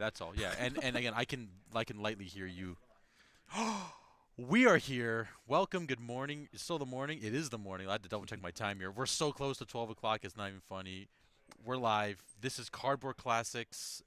that's all. Yeah, and again, I can lightly hear you. We are here. Welcome. Good morning. It's still the morning. It is the morning. I had to double check my time here. We're so close to 12 o'clock. It's not even funny. We're live. This is Cardboard Classics,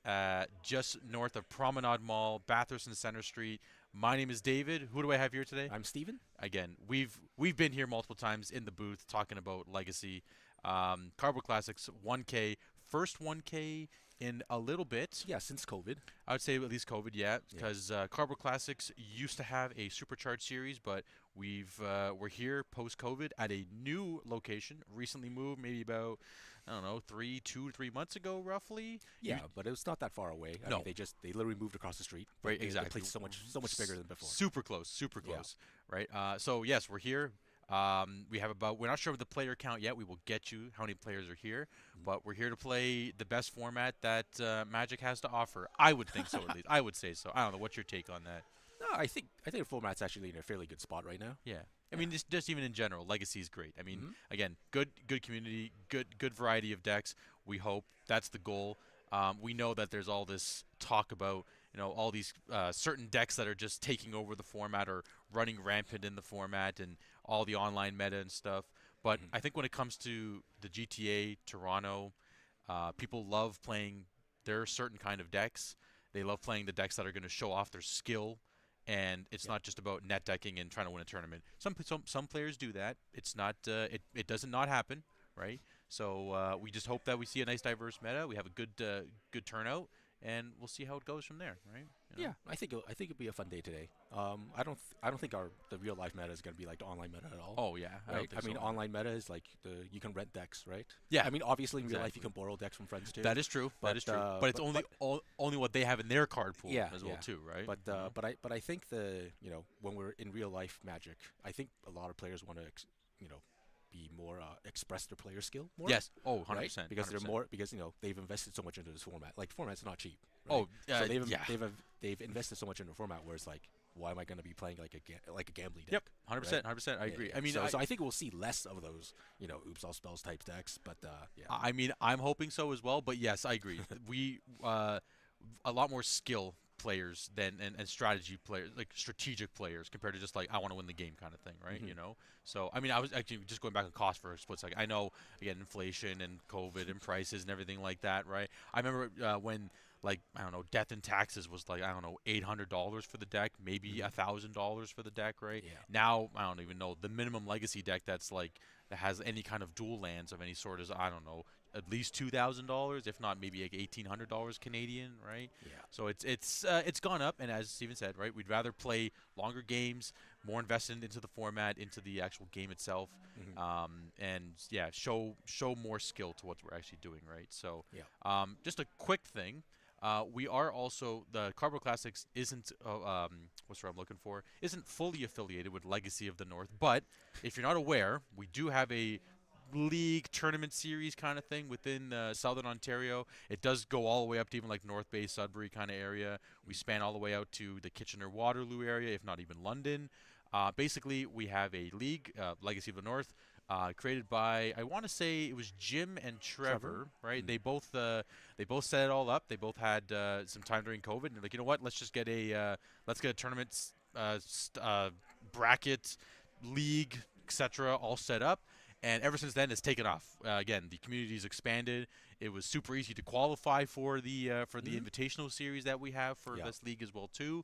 just north of Promenade Mall, Bathurst and Center Street. My name is David. Who do I have here today? I'm Steven. Again, we've been here multiple times in the booth talking about Legacy. Cardboard Classics 1K, first 1K in a little bit. Yeah, since COVID. I would say at least COVID, yeah, Yeah. because Cardboard Classics used to have a supercharged series, but we're here post COVID at a new location. Recently moved, maybe about I don't know, 2 to 3 months ago, roughly. Yeah, but it was not that far away. I No. mean, they literally moved across the street. But Right, The exactly. place is so much bigger than before. Super close, super Yeah. close. Right. So yes, we're here. We have about. We're not sure of the player count yet. We will get you how many players are here, but we're here to play the best format that Magic has to offer. I would think so, at least. I would say so. I don't know. What's your take on that? No, I think the format's actually in a fairly good spot right now. Yeah. I mean, just even in general, Legacy is great. I mean, Mhm. again, good community, good variety of decks. We hope that's the goal. We know that there's all this talk about all these certain decks that are just taking over the format or running rampant in the format and all the online meta and stuff. But Mhm. I think when it comes to the GTA, Toronto, people love playing their certain kind of decks. They love playing the decks that are going to show off their skill, and it's Yeah. not just about net decking and trying to win a tournament. Some players do that. It's not it doesn't not happen, right? So we just hope that we see a nice diverse meta. We have a good turnout, and we'll see how it goes from there, right? Yeah, I think it'll be a fun day today. I don't think the real life meta is gonna be like the online meta at all. Oh yeah, I don't Right? think I mean, so. online meta is like you can rent decks, right? Yeah, I mean, obviously in real life you exactly. can borrow decks from friends too. That is true. That But is true. But it's only what they have in their card pool yeah, as well yeah. too, right? But I think when we're in real life Magic, I think a lot of players want to you know be more express their player skill more. Yes. Oh, Right? 100%. Because they're 100%. more because they've invested so much into this format. Like format's not cheap. Right? Oh, So yeah. they've invested so much into the format where it's like, why am I going to be playing like a gambling Yep. deck? 100%. 100%. I Yeah, agree. yeah. I mean, So I think we'll see less of those oops all spells type decks. But yeah, I mean, I'm hoping so as well. But yes, I agree. We a lot more skill players and strategy players, like strategic players, compared to just like I want to win the game kind of thing, right? Mhm. So I mean, I was actually just going back on cost for a split second. I know again inflation and COVID and prices and everything like that, right? I remember when like I don't know, death and taxes was like I don't know $800 for the deck, maybe Mhm. $1,000 for the deck, right? Yeah. Now I don't even know the minimum legacy deck that's like that has any kind of dual lands of any sort is I don't know at least $2,000, if not maybe like $1,800 Canadian, right? Yeah. So it's gone up, and as Steven said, right, we'd rather play longer games, more invested into the format, into the actual game itself, Mhm. and yeah, show more skill to what we're actually doing, right? So, Yeah. just a quick thing. We are also the Cardboard Classics isn't what's the word I'm looking for isn't fully affiliated with Legacy of the North, but if you're not aware, we do have a league tournament series kind of thing within Southern Ontario. It does go all the way up to even like North Bay, Sudbury kind of area. We span all the way out to the Kitchener Waterloo area, if not even London. Basically, we have a league, Legacy of the North, created by I want to say it was Jim and Trevor, right? Mm. They both set it all up. They both had some time during COVID, and they're like, you know what? Let's get a tournament bracket, league, etc. all set up. And ever since then, it's taken off. Again, the community's expanded. It was super easy to qualify for the Mhm. invitational series that we have for Yeah. this league as well too.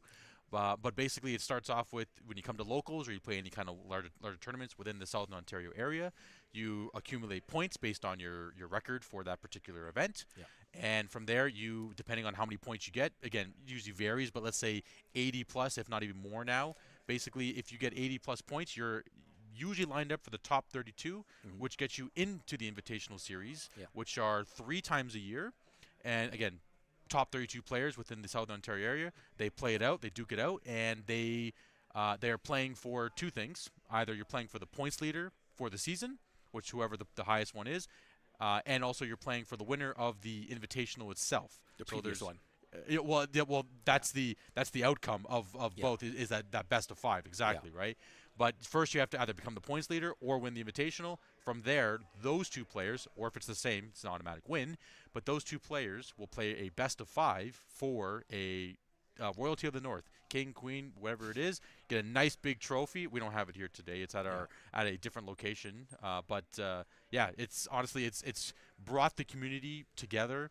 But basically, it starts off with when you come to locals or you play any kind of larger tournaments within the Southern Ontario area, you accumulate points based on your record for that particular event. Yeah. And from there, you depending on how many points you get, again, usually varies, but let's say 80 plus, if not even more now. Basically, if you get 80 plus points, you're usually lined up for the top 32, Mhm. which gets you into the Invitational Series, Yeah. which are 3 times a year. And again, top 32 players within the Southern Ontario area, they play it out, they duke it out, and they are playing for two things. Either you're playing for the points leader for the season, which whoever the highest one is, and also you're playing for the winner of the Invitational itself. The So previous there's one. well, Yeah. that's the outcome of Yeah. both is that best of five Yeah. exactly right. But first you have to either become the points leader or win the invitational. From there, those two players, or if it's the same, it's an automatic win. But those two players will play a best of 5 for a Royalty of the North, king, queen, whatever it is. Get a nice big trophy. We don't have it here today. It's at Yeah. our at a different location. But yeah, it's honestly it's brought the community together.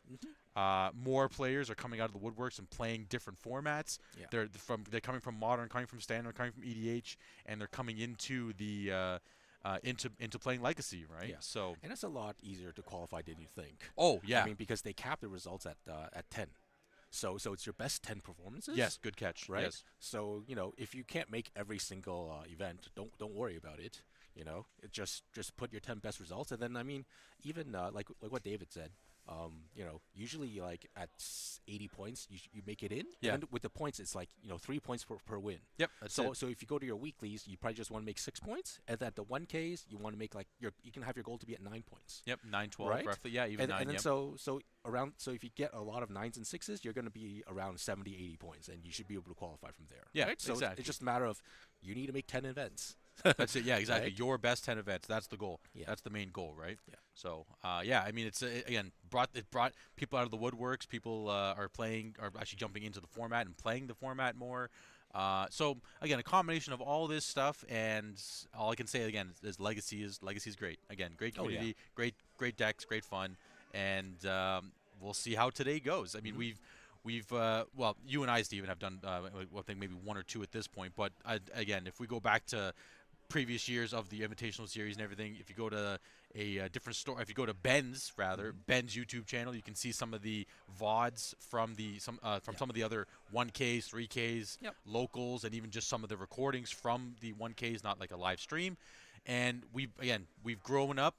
Hmm. More players are coming out of the woodworks and playing different formats. Yeah. They're coming from modern, coming from standard, coming from EDH, and they're coming into the into playing legacy, right? Yeah. So And it's a lot easier to qualify than you think. oh I yeah, mean, because they cap the results at 10. So it's your best 10 performances. yes, good catch. Right. Yes, So if you can't make every single event, don't worry about it. Just put your 10 best results, and then I mean, even like what David said. Usually like at 80 points, you make it in. Yeah. And then with the points, it's like 3 points per win. yep, that's So it. so if you go to your weeklies, you probably just want to make 6 points, and at the 1Ks, you want to make like you can have your goal to be at 9 points. Yep, 9, 12, Right? roughly. Yeah, even And, 9. and then Yep. so if you get a lot of 9s and 6s, you're going to be around 70, 80 points, and you should be able to qualify from there. Yeah, Right? So exactly. it's just a matter of you need to make 10 events. That's it. Yeah, exactly. Right? Your best 10 events. That's the goal. Yeah. That's the main goal, right? Yeah. So, yeah. I mean, it's again brought people out of the woodworks. People are actually jumping into the format and playing the format more. So again, a combination of all this stuff, and all I can say again is Legacy is great. Again, great Oh, yeah. community, great decks, great fun, and we'll see how today goes. I mean, Mhm. we've well, you and I, Steven, have done I think maybe 1 or 2 at this point. But again, if we go back to previous years of the Invitational Series and everything, if you go to a different store, if you go to Ben's rather, Ben's YouTube channel, you can see some of the VODs from Yeah. some of the other 1Ks, 3Ks, Yep. locals, and even just some of the recordings from the 1Ks, not like a live stream. And we've grown up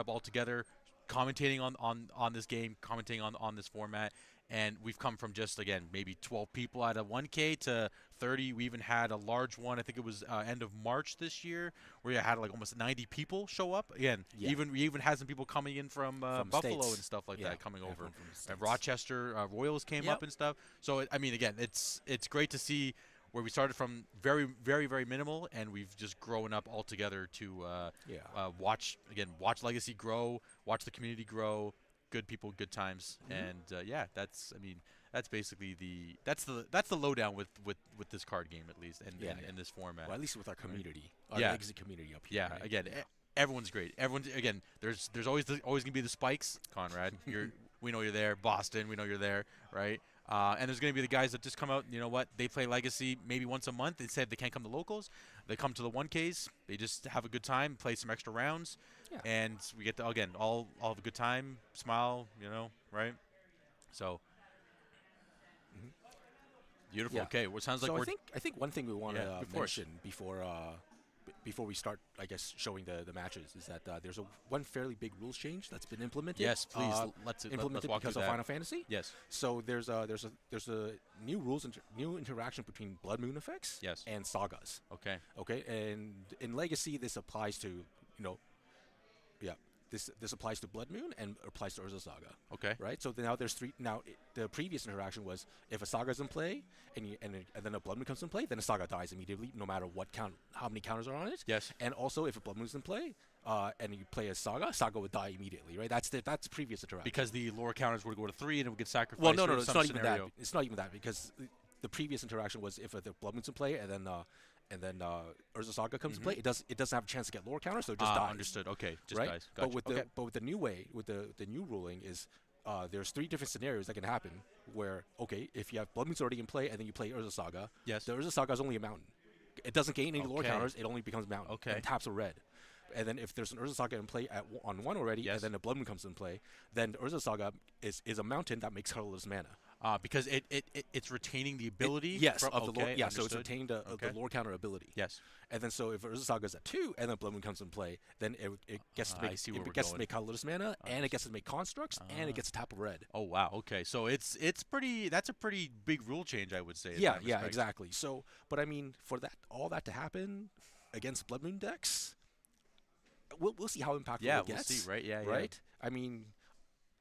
all together, commentating on this game, commentating on this format, and we've come from just again maybe 12 people at a 1K to 30. We even had a large one. I think it was end of March this year, where you had like almost 90 people show up. Again, Yeah. we even had some people coming in from From Buffalo States. and stuff like Yeah, that coming over. everyone from the And States. Rochester Royals came Yep. up and stuff. So I mean, again, it's great to see where we started from very minimal, and we've just grown up all together to Yeah. watch Legacy grow, watch the community grow, good people, good times, and yeah, that's basically that's the lowdown with this card game at least, and Yeah, in this format. Well, at least with our community, our Yeah. legacy community up here. Yeah, right? again, everyone's great. Everyone's again. There's always gonna be the spikes, Conrad. We know you're there. Boston, we know you're there, right? And there's gonna be the guys that just come out. You know what? They play Legacy maybe once a month. They said they can't come to locals. They come to the 1Ks. They just have a good time, play some extra rounds, Yeah. and we get to again all have a good time, smile. Right? So Mhm. beautiful. Yeah. Okay, well, it sounds like So we're I think one thing we want to Yeah, of course. mention before we start, I guess, showing the matches is that there's one fairly big rules change that's been implemented. yes, please let's Implemented walk because through of that. Final Fantasy. Yes, So there's a new interaction between Blood Moon effects yes. and sagas. Okay. Okay, and in Legacy this applies to yeah, this applies to Blood Moon and applies to Urza Saga. Okay. Right. So now there's three. Now the previous interaction was if a saga's in play and then a Blood Moon comes in play, then a saga dies immediately, no matter how many counters are on it. Yes. And also if a Blood Moon's in play, and you play a saga would die immediately. Right. That's the previous interaction. Because the lower counters would go to 3 and it would get sacrificed. Well, no, or it's some not even scenario. that. It's not even that because the previous interaction was if the Blood Moon's in play and then Urza Saga comes to play, it doesn't have a chance to get lower counters, so it just dies. Understood. Okay. Just Right? dies. But Gotcha. with the new way, with the new ruling is there's 3 different scenarios that can happen where if you have Blood Moon's already in play and then you play Urza Saga, Yes. the Urza Saga is only a mountain. It doesn't gain any lower Okay. counters. It only becomes mountain. Okay. And taps a red. And then if there's an Urza Saga in play on 1 already, Yes. and then the Blood Moon comes in play, then the Urza Saga is a mountain that makes colorless mana. Because it's retaining the ability. Yes, from, of the lore. okay, Yeah, so it's understood. retained Okay. the lore counter ability. Yes. And then so if Urza Saga is at 2 and then Blood Moon comes in play, then it gets to I make see where we're it gets to going. make colorless mana, and it gets to make constructs, and it gets to tap a red. Oh wow. Okay. So it's pretty. That's a pretty big rule change, I would say. in Yeah, that yeah, respect. exactly. So, but I mean, for all that to happen against Blood Moon decks, we'll see how impactful Yeah, it we'll gets. see. Right. Yeah. Right. I mean,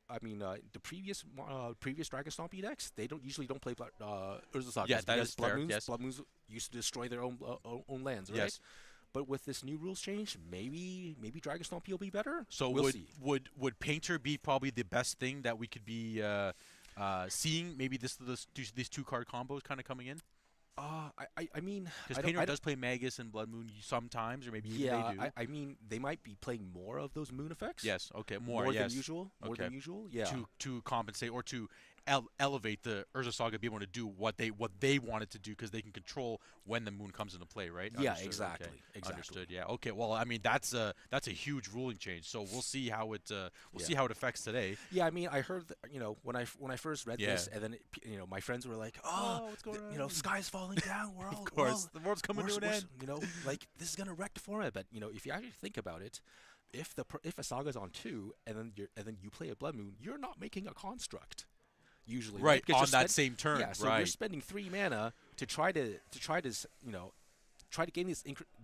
the previous Dragon Stompy decks, they usually don't play Urza Sagas Yeah, that because is fair, yes. Blood Moons used to destroy their own lands, right? Yes. But with this new rules change, maybe Dragon Stompy will be better. So We'll see. would Painter be probably the best thing that we could be seeing? Maybe these two card combos kind of coming in I mean, because Painter does play Magus and Blood Moon sometimes, or maybe even yeah, they do. I mean, they might be playing more of those moon effects. Yes. Okay. More than Yes. usual. More Okay. than usual. Yeah. To compensate or to elevate the Urza Saga, be able to do what they wanted to do because they can control when the moon comes into play, right? Yeah, Understood. exactly. Okay. Exactly. Understood. Yeah. Okay. Well, I mean that's a huge ruling change. So we'll see how it Yeah. see how it affects today. Yeah, I mean, I heard that, when I first read Yeah. this, and then my friends were like, Oh, what's going on? sky's falling down. We're all Of course, the world's coming to an end. like this is gonna wreck the format. But if you actually think about it, if a saga's on two, and then you play a Blood Moon, you're not making a construct. Usually, Right, Because on you're that same turn, yeah, so you're right. spending 3 mana to try to try to gain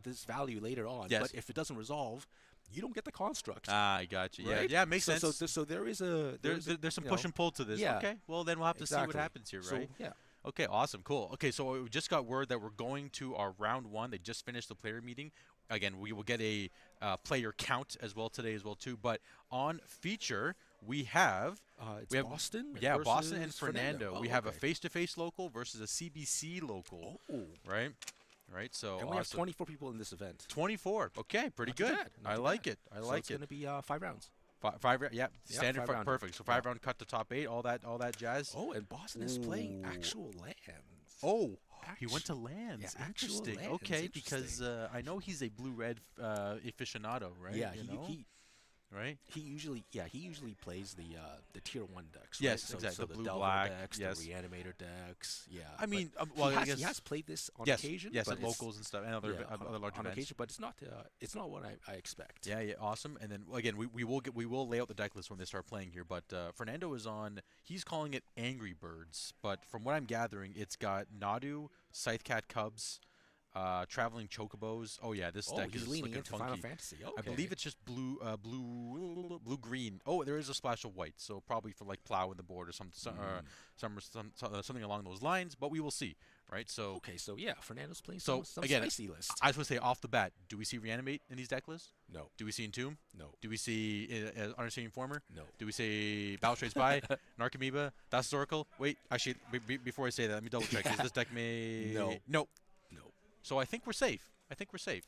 this value later on. Yes. But if it doesn't resolve, you don't get the construct. Ah, I got you. Yeah, Right? yeah, makes so, sense. So there is a There's some push and pull to this. yeah, Okay, well then we'll have to see what exactly. happens here, So right? yeah. Okay, awesome, cool. Okay, so we just got word that we're going to our round one. They just finished the player meeting. Again, we will get a player count as well today as well too. But on feature, we have It's we have Boston. yeah Boston and versus Fernando. Oh, We have a okay. face-to-face local versus a CBC local, Oh. right? Right. So And we have awesome. 24 people in this event. 24. Okay, pretty Not too good. bad, not I too like bad. it. I So like it's it. gonna be 5 rounds. Yeah, standard 5 round. perfect. So Yeah. 5 round cut to top 8, all that jazz. Oh, and Boston is playing Ooh. actual lands. Oh, he Actu- went to lands. yeah, actual Interesting. lands, Okay, because interesting. I know he's a blue-red aficionado, right? Yeah, You know? Right? he usually plays the tier 1 decks. Right? Yes, so, exactly. So The the blue, Delver black, decks, yes. the Reanimator decks. Yeah. I mean, but well, I he guess has played this on yes, occasion. yes, but at it's- locals and stuff, and other yeah, other large on events. occasion, but it's not what I expect. Yeah, yeah, awesome. And then again, we will lay out the deck list when they start playing here. But Fernando is on. He's calling it Angry Birds, but from what I'm gathering, it's got Nadu, Scythecat Cubs, Traveling Chocobos. Oh yeah, this Oh, deck he's is leaning looking into funky. Final Fantasy. Okay. I believe it's just blue green. Oh, there is a splash of white, so probably for like plowing the board or something along those lines. But we will see, right? So Okay, so yeah, Fernando's playing So, some again, spicy list. I was going to say off the bat, do we see Reanimate in these deck lists? No, Do we see Entomb? no, Do we see Understanding Informer? no. Do we say Balustrade Spy, Narcomoeba, That's Historical? Wait, actually, before I say that, let me double check. Is Yeah. this deck may? No. Nope. No. So I think we're safe.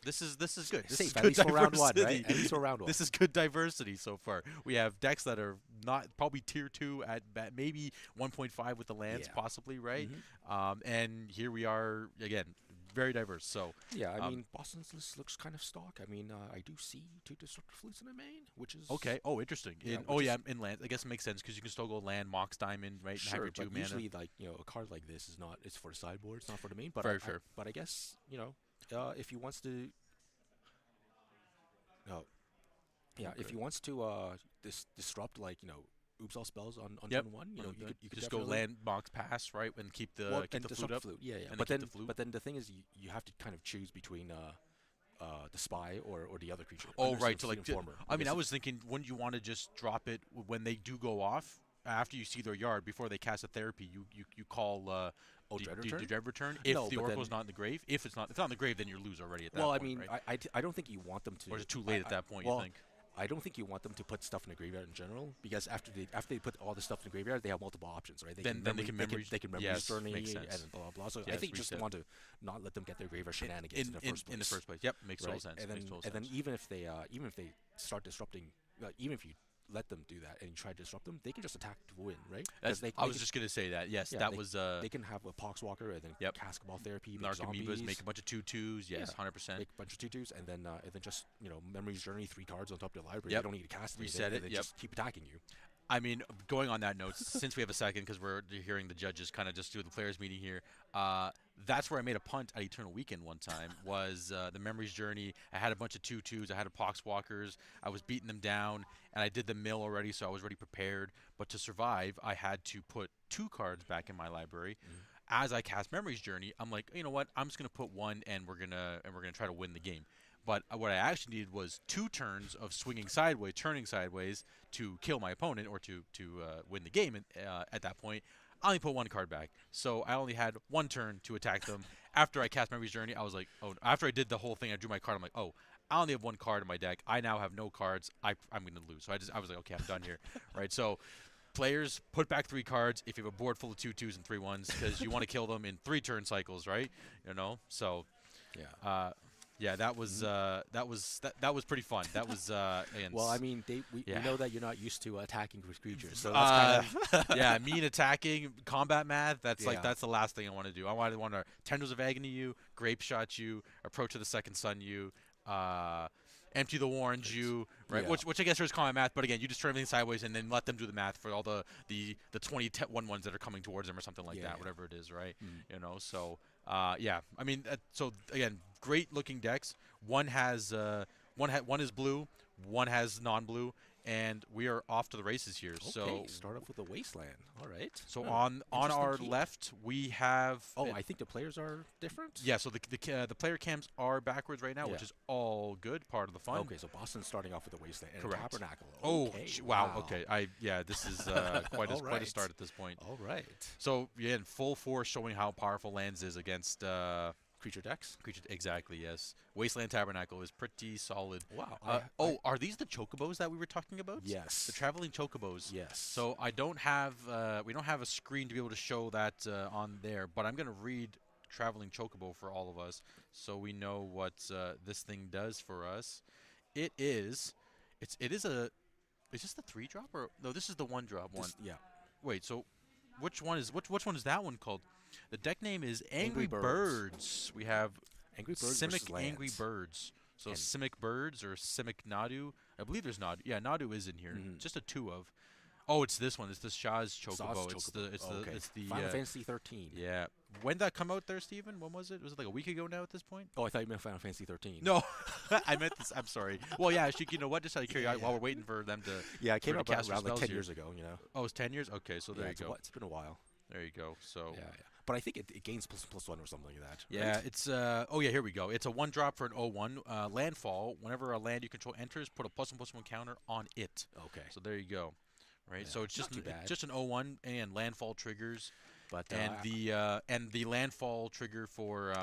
This is good. This is Safe, at good least for round one, diversity. right? At least for round one. This is good diversity so far. We have decks that are not probably tier 2 at maybe 1.5 with the lands, Yeah. possibly, right? Mhm. And here we are again, very diverse. So Yeah, I Um, mean, Boston's list looks kind of stock. I mean, I do see 2 Destructive Fleets in the main, which is okay. Oh, interesting. Yeah, Oh which yeah, is- in land. I guess it makes sense because you can still go land, Mox Diamond, right? And have sure. your 2 But mana. usually, like a card like this is not. It's for the sideboard. It's not for the main. But Very I fair. but I guess if he wants to. No. Yeah, if Okay. he wants to disrupt oops all spells on Yep. turn 1, you could just go definitely- land, Mox Pass, right, and keep the Well, keep and the disrupt flute up. flute. Yeah, yeah. and But then then keep the flute. but then the thing is, you have to kind of choose between the spy or the other creature. Oh, Understand right. So Fleet like, Informer, I mean, I because was thinking, wouldn't you want to just drop it when they do go off? After you see their yard, before they cast a therapy, you call Dread the Return? Dread Return if No, the but Oracle's then- not in the grave. If it's not in the grave, then you lose already at that well, point. I mean, right? I don't think you want them to. Or is it too late at that point? well, You think? I don't think you want them to put stuff in the graveyard in general, because after they put all the stuff in the graveyard, they have multiple options, right? Then they can memory- they can memory yes, journey makes sense. and blah blah blah. So I Yes, think you just reset. want to not let them get their graveyard shenanigans in the first place. In the first place. Yep, makes total right? sense. And makes then total and then sense. even if they start disrupting, even if you let them do that and you try to disrupt them, they can just attack to win, right? 'Cause I was just gonna say that. Yes, yeah, that they- was they can have a Poxwalker and then Yep. cast Cabal Therapy, make Narcomoebas, zombies, make a bunch of 2/2s. Yes, Yeah. 100%. make a bunch of tutus, and then just Memory's Journey 3 cards on top of your library. Yep. You don't need to cast anything, Reset it, and they yep. just keep attacking you. I mean, going on that note, since we have a second, because we're hearing the judges kind of just do the players meeting here, that's where I made a punt at Eternal Weekend one time, was the Memories Journey. I had a bunch of 2/2s, I had a Poxwalkers, I was beating them down, and I did the mill already, so I was already prepared. But to survive, I had to put 2 cards back in my library. As I cast Memories Journey, I'm like, you know what? I'm just gonna put 1, and we're gonna try to win the game. But what I actually needed was 2 turns of swinging sideways, turning sideways to kill my opponent or to win the game. And at that point, I only put one card back. So I only had one turn to attack them. After I cast Memory's Journey, I was like, oh, after I did the whole thing, I drew my card. I'm like, oh, I only have one card in my deck. I now have no cards. I'm going to lose. So I was like, okay, I'm done here. Right. So players put back 3 cards if you have a board full of 2/2s and 3/1s because you want to kill them in 3 turn cycles, right? So Yeah. uh, yeah, that was pretty fun. That was and Well, I mean, we yeah. know that you're not used to attacking with creatures, so that's kind of Yeah, mean attacking combat math. yeah. That's the last thing I want to do. I want to tendrils of agony you, grape shot you, approach of the second sun you, uh, empty the warrens you, right? Yeah. Which I guess is combat math, but again, you just turn everything sideways and then let them do the math for all the 20 1/1s that are coming towards them or something like Yeah, that, yeah. whatever it is, right? Mm. So yeah, I mean, so again, great looking decks. One has one is blue, one has non-blue, and we are off to the races here. Okay, start off with the wasteland. All right. So Oh, on interesting our key. left we have Oh, I think the players are different. yeah. So the player cams are backwards right now, Yeah. which is all good, part of the fun. Okay, so Boston's starting off with the wasteland and a Correct. tabernacle. Oh, Okay, wow. Okay. This is quite All quite a right. start at this point. All right. So yeah, in full force, showing how powerful lands is against Creature decks. creature. Exactly. Yes. Wasteland Tabernacle is pretty solid. Wow. Are these the chocobos that we were talking about? Yes. The traveling chocobos. Yes. So I don't have we don't have a screen to be able to show that on there, but I'm gonna read traveling chocobo for all of us so we know what this thing does for us. It is is this the 3-drop or no? This is the 1-drop one. Yeah. Wait, so which one is that one called? The deck name is Angry Angry Birds. Birds. We have Angry Birds Simic versus lands. Angry Birds. So And- Simic Birds or Simic Nadu. I believe there's Nadu. Yeah, Nadu is in here. Mhm. Just a 2 of. Oh, it's this one. It's the Shah's Chocobo. Saz Chocobo. Okay. It's the Final Fantasy 13. yeah. When did that come out there, Steven? When was it? Was it like a week ago now at this point? Oh, I thought you meant Final Fantasy 13. No, I meant this. I'm sorry. Well, yeah, Sheik, you know what? Just out of curiosity, Yeah. while we're waiting for them to. Yeah, it came For out the cast around like spells 10 here. years ago, you know. Oh, it's 10 years. Okay, so there Yeah, you go. it's been a while. There you go. So. Yeah, yeah. But I think it gains +1 or something like that. Yeah, right? it's oh yeah, here we go. It's a 1-drop for an 0/1 landfall. Whenever a land you control enters, put a +1/+1 counter on it. Okay. So there you go. Right. Yeah, So it's not too bad. just an 0/1 and landfall triggers, But and the landfall trigger for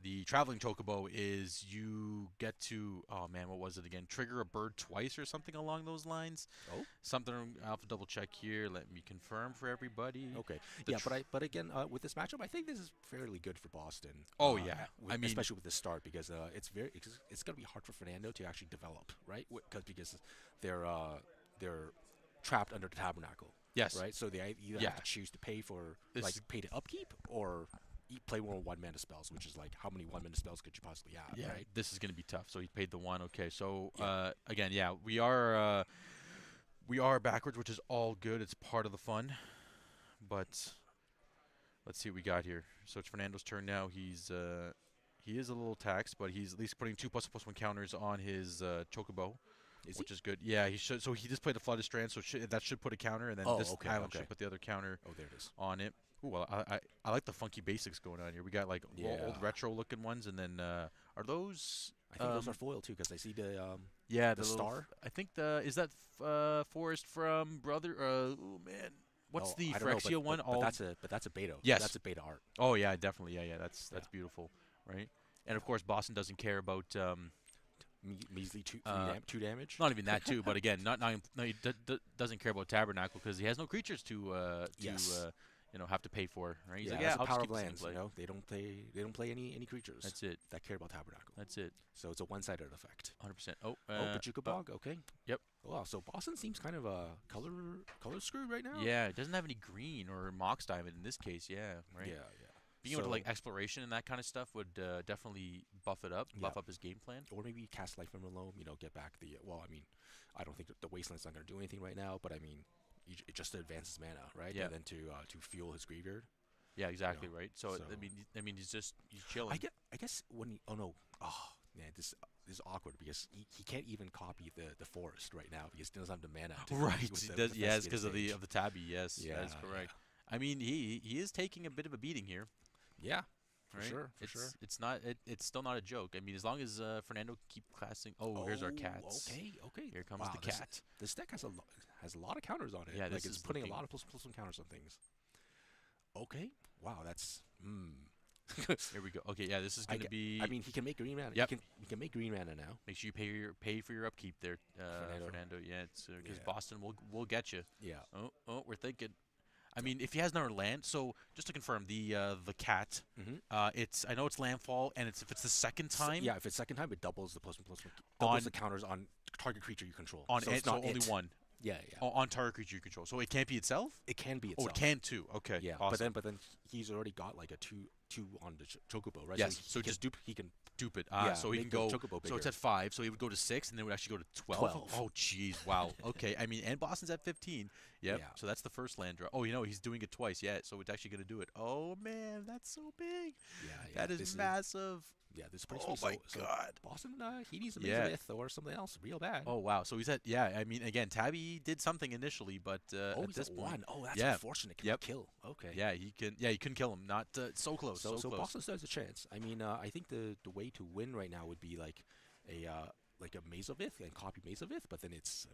the traveling chocobo is you get to oh man, what was it again? Trigger a bird twice or something along those lines. oh, Something I'll have to double check here. Let me confirm for everybody. okay. The Yeah, but again, with this matchup, I think this is fairly good for Boston. Oh, yeah. I mean- especially with the start because it's going to be hard for Fernando to actually develop, right? Because they're trapped under the tabernacle. Yes. Right. So they either Yeah. have to choose to pay for This- pay to upkeep or play more 1-mana spells, which is like how many 1-mana spells could you possibly have? Yeah, Right. this is going to be tough. So he paid the 1. Okay, so Yeah. again, yeah, we are backwards, which is all good. It's part of the fun. But let's see what we got here. So it's Fernando's turn now. He is a little taxed, but he's at least putting 2+1/+1 counters on his chocobo, which is good. Yeah, he should. So he just played the flooded strand, so that should put a counter, and then Oh, this okay, island okay. should put the other counter Oh, there it is. on it. Ooh, well, I like the funky basics going on here. We got like Yeah. old retro looking ones, and then are those? I think those are foil too because I see the Yeah, the little star? I think is that Forest from Brother? Oh man, what's oh, the I don't know, Phyrexia one? But that's a beta. Yes. That's a beta art. Oh yeah, definitely. Yeah, that's Yeah. beautiful, right? And of course, Boston doesn't care about Measly two Uh, two damage. not even that too. But again, he doesn't care about Tabernacle because he has no creatures to Yes. have to pay for. Right? He's yeah, like, that's yeah, the I'll just power keep of this in lands. play. You know, they don't play any creatures That's it. that care about tabernacle. That's it. So it's a one-sided effect. 100%. Oh, Pachuca Bog. Okay. Yep. Wow. So Boston seems kind of color screwed right now. yeah, it doesn't have any green or Mox Diamond in this case. Yeah, right. Yeah. Yeah. Being able to So- like exploration and that kind of stuff would definitely buff it up, buff Yeah. up his game plan. Or maybe cast Life from Malone. You know, get back the. Well, I mean, I don't think that the Wasteland's not going to do anything right now. But I mean, it just advances mana, right? Yeah. And then to fuel his graveyard. Yeah, exactly right. So, so- I mean, he's chilling. I guess when he. Oh no. Oh man, this is awkward because he can't even copy the forest right now because he doesn't have the mana. To right. compete with He the- does. with the Yes, Fescue because of stage. the tabby. Yes, that Yeah, is correct. yeah. I mean, he is taking a bit of a beating here. Yeah. For Right? sure. It's not. It's still not a joke. I mean, as long as Fernando keep classing. Oh, here's our cats. Okay. Here comes Wow, the cat. This deck has a lot of counters on it. Yeah, like this it's is putting a looking- lot of +1 counters on things. Okay. Wow, that's Here we go. Okay, yeah, this is I, gonna ge- I be. mean, he can make green mana. Yep. He can make green mana now. Make sure you pay for your upkeep there, Fernando. Fernando. Yeah, it's because Yeah. Boston will get you. Yeah. Oh, we're thinking. I mean, if he has another land, so just to confirm, the cat, Mm-hmm. it's I know it's landfall, and it's if it's the second time Yeah, if it's second time, it doubles the +1/+1, doubles on the counters on target creature you control. on So it, it's so not only it. one Yeah, yeah. on target creature you control. So it can't be itself. It can be Oh, it itself. can too. Okay, Yeah, awesome. but then he's already got like a two on the chocobo, right? Yes, So so he can just he can dupe it. yeah So he can make the go. chocobo So it's bigger. at 5. So he would go to 6, and then it would actually go to 12. 12. Oh, jeez, wow. Okay, I mean, and Boston's at 15. Yep. Yeah, So that's the first land draw. Oh, he's doing it twice. Yeah. So it's actually gonna do it. Oh man, that's so big. yeah, yeah. That is massive. This is pretty Oh sweet. my So God. Boston, he needs a Yeah. Mazavith or something else real bad. Oh wow. So he's at yeah. I mean, again, Tabby did something initially, but at He's this at point, 1. Oh, that's yeah. unfortunate. Yep. Cannot kill. Okay. Yeah, he can. Yeah, he couldn't kill him. Not so close. So So close. Boston still has a chance. I mean, I think the way to win right now would be like a Mazovith and copy Mazovith, but then it's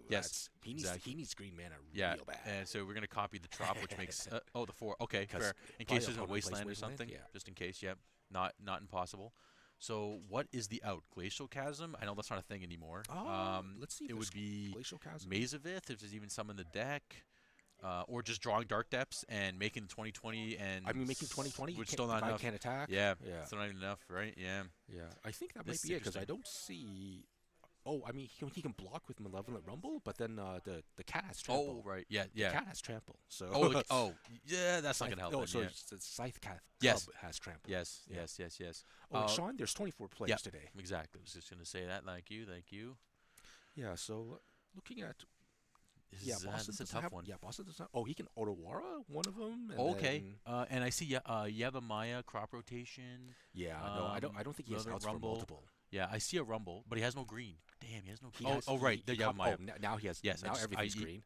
Yes, he needs green mana Yeah, real bad. and so we're gonna copy the trop, which makes the 4. Okay, 'Cause fair. In probably case there's a opponent plays wasteland or Wasteland, something, yeah. just in case. Yep, not impossible. So what is the out? Glacial Chasm? I know that's not a thing anymore. Let's see if It there's would be Glacial Chasm. Mazavith if there's even some in the deck, or just drawing Dark Depths and making the 2020 and. I mean, making 2020, which still not the guy enough. can't attack. Yeah, Yeah, still not enough, right? Yeah. yeah. I think that This might is be it because I interesting. don't see. Oh, I mean, he can block with Malevolent Rumble, but then the cat has Oh trample. right, yeah, The yeah. cat has trample. So Yeah, that's not Scythe, gonna help. oh, Him, so yeah. it's the Scythe Cat Yes. Cub has trample. Yes, Yeah. yes. Oh, and Sean, there's 24 players yeah. today. Exactly. I was just gonna say that. Thank you. Yeah, so looking at This yeah, is, Boston this is a doesn't tough have one. yeah, Boston doesn't. Oh, he can Otawara one of them. And Okay. then- And I see Yavamaya crop rotation. yeah, no, I don't think he has another outs for Rumble. multiple. Yeah, I see a Rumble, but he has no green. Damn, he has no. He Oh, has, oh, right. The he come- Yavamaya. Oh, now he has. Yes, now everything's I, green.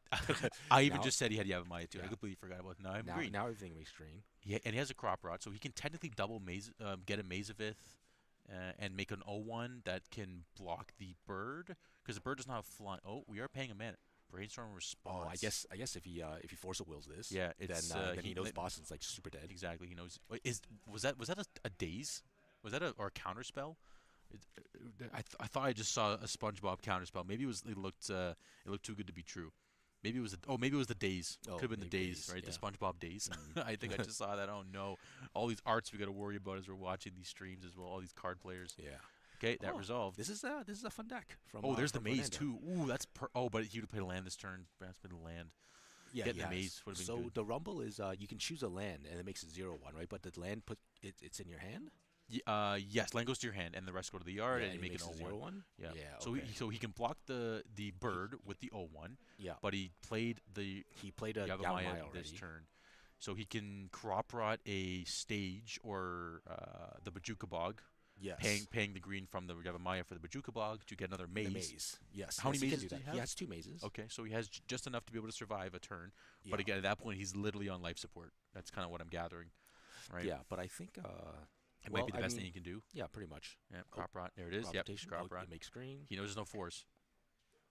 I even Now- just said he had Yavamaya too. I Yeah. completely forgot about. No, I'm now, green. now everything makes green. Yeah, and he has a crop rot, so he can technically double get a Mazavith, and make an O1 that can block the bird because the bird does not have flying. Oh, we are paying a mana. Brainstorm response. Oh, I guess if he force of wills this, Yeah, then it's then he knows Boston's like super dead. exactly. He knows. Wait, was that a daze? Was that or a counter spell? I thought I just saw a SpongeBob counter spell. Maybe it looked too good to be true. Maybe maybe it was the days. Oh, Could have been the maybe days, days, right? yeah. The SpongeBob days. Mm. I think I just saw that. Oh no, all these arts we got to worry about as we're watching these streams as well. All these card players. Yeah. Okay, that Oh, resolved. This is a fun deck from. Oh, there's the from maze Fernando. too. Ooh, that's but he would play land this turn. That's been the land. Yeah, Getting he the has. maze would've been So good. the rumble is you can choose a land and it makes it 0/1, right? But the land it's in your hand. Yes, land goes to your hand, and the rest go to the yard, Yeah, and you make makes an it 0-1. 0/1. Yeah. Yeah. So Okay. he can block the bird with the 0-1, Yeah. but he played the He played a Yavimaya Yavimaya this already. turn, so he can crop rot a stage or the Bajuka Bog, Yes. paying the green from the Yavimaya for the Bajuka Bog to get another The maze. maze. Yes. How many yes, he can mazes do does that. he have? He has 2 mazes. Okay, so he has just enough to be able to survive a turn, but Yeah. again, at that point, he's literally on life support. That's kind of what I'm gathering, right? Yeah, but I think It well, might be the I best mean, thing he can do. Yeah, pretty much. Yeah, crop rot. There it is. Yep, Rotation. crop Oh, rot. it makes green. He knows there's no force,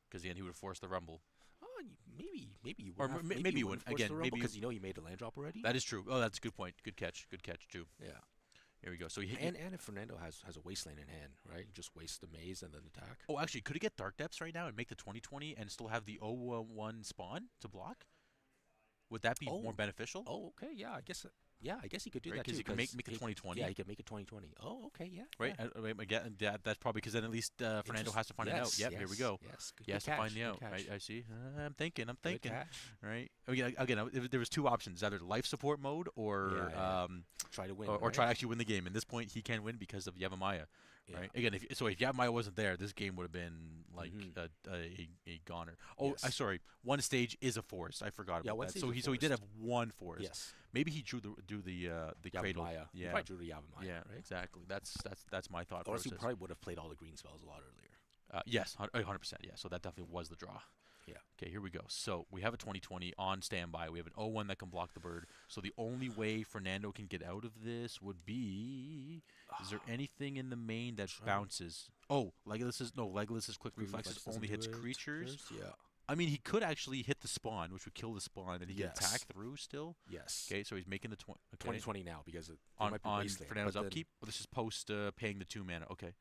because again, he would have forced the rumble. Oh, maybe you Or wouldn't have, maybe you wouldn't wouldn't. force the Again, rumble maybe because you know you made a land drop already. That is true. Oh, that's a good point. Good catch too. Yeah. Here we go. So he And if Fernando has a wasteland in hand, right? You just waste the maze and then attack. Oh, actually, could he get Dark Depths right now and make the 2020 and still have the 0-1 spawn to block? Would that be more Oh. beneficial? Oh, okay. Yeah, I guess. Yeah, I guess he could do Right, that 'cause too. he can make a 2020. Yeah, he could make a 2020. Oh, okay. Yeah. Right? Yeah. Again, that's probably because then at least Fernando Interest- has to find it out. yes, Yep, here we go. Yes. Good, He has good to find catch, the good out. catch. I see. I'm thinking. Good catch. Right? Again, there was 2 options: either life support mode or Yeah. Try to win. or right? try to actually win the game. At this point, he can win because of Yavimaya. Yeah. Right? Again, if Yavimaya wasn't there, this game would have been like Mhm. a goner. Oh, Yes. sorry. One stage is a forest. I forgot Yeah, about one that. stage So is a he did have forest. one forest. Yes. Maybe he drew the cradle. Yavimaya. He Yeah. probably drew to Yavimaya, Yeah, right? exactly. That's my thought Or else he process. probably would have played all the green spells a lot earlier. Yes, 100%. Yeah, so that definitely was the draw. Yeah. Okay, here we go. So we have a 2020 on standby. We have an 0-1 that can block the bird. So the only way Fernando can get out of this would be... Is there anything in the main that Try- bounces? Oh, Legolas's quick Quick reflexes reflex only doesn't hits do it. creatures. Yeah. I mean, he could actually hit the spawn, which would kill the spawn, and he could attack Yes. through still. Yes. Okay, so he's making the okay 2020 now because there on might be Wasteland, Fernando's but then upkeep. Well, this is post paying the 2 mana. Okay,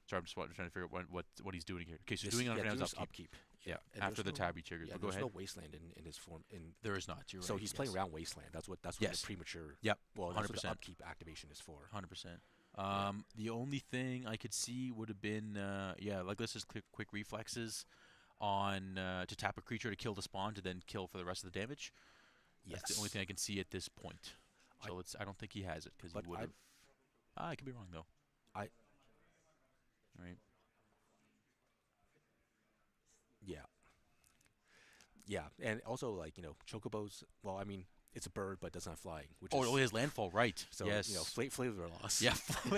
sorry, I'm just trying to figure out what he's doing here. Okay, so he's this doing it on yeah Fernando's there's upkeep. Yeah, Yeah, and after there's the no tab he triggers. yeah But go there's ahead. no Wasteland in his form in. There is not. You're So right. he's playing Yes. around Wasteland. That's what Yes. the premature. Yep. Well, that's what the 100%. upkeep activation is for. 100%. Yeah. The only thing I could see would have been, yeah, like this is quick reflexes on to tap a creature to kill the spawn to then kill for the rest of the damage. Yes. That's the only thing I can see at this point. So I don't think he has it because he But would have. I could be wrong though. I Right. yeah. Yeah, and also like chocobos. Well, I mean, it's a bird, but it doesn't have flying, which Oh, is it has landfall, right? so Yes. flavor loss. Yeah.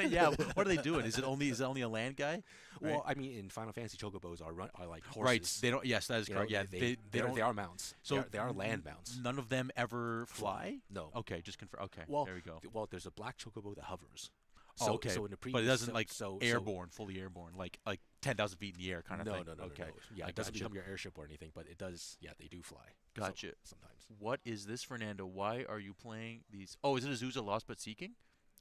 Yeah. What are they doing? Is it only a land guy? Right. Well, I mean, in Final Fantasy, chocobos are like horses. Right. They don't. Yes, that is correct. Yeah. They don't. they are mounts. So they are land mounts. None of them ever fly. No. Okay. Just confirm. Okay. Well, there we go. Well, there's a black chocobo that hovers. Oh, So, okay. So in the But it doesn't so airborne, fully airborne, like 10,000 feet in the air kind of no, thing. no, no, Okay. no, no. Yeah, I it doesn't gotcha. become your airship or anything, but it does. Yeah, they do fly. Gotcha. Sometimes. What is this, Fernando? Why are you playing these? Oh, is it Azusa Lost But Seeking?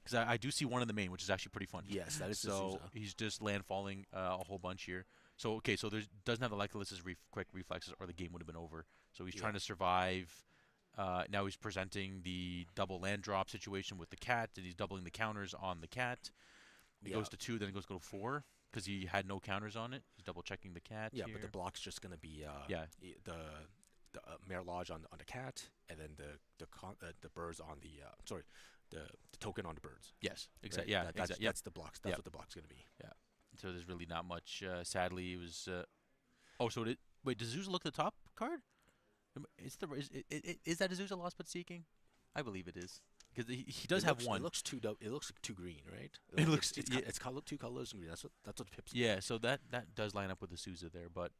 Because I do see one in the main, which is actually pretty fun. Yes, that is So Azusa. he's just landfalling a whole bunch here. So okay, so there doesn't have the Lycolis's quick reflexes, or the game would have been over. So he's trying to survive. Now he's presenting the double land drop situation with the cat, and he's doubling the counters on the cat. He goes to 2, then he goes to 4 because he had no counters on it. He's double checking the cat. Yeah, here. but the block's just gonna be Yeah. the Mare Lodge on the cat, and then the birds on the the token on the birds. Yes, Right? exactly. Yeah, that's, exactly. Yep. that's the blocks. That's Yep. what the block's gonna be. Yeah. So there's really not much. Sadly, it was. Oh, so wait, does Azusa look at the top card? Is that Azusa Lost But Seeking? I believe it is because he does have one. It looks it looks like too green, right? It looks it's two colors and green. That's what Pips. Yeah, so that does line up with Azusa there, but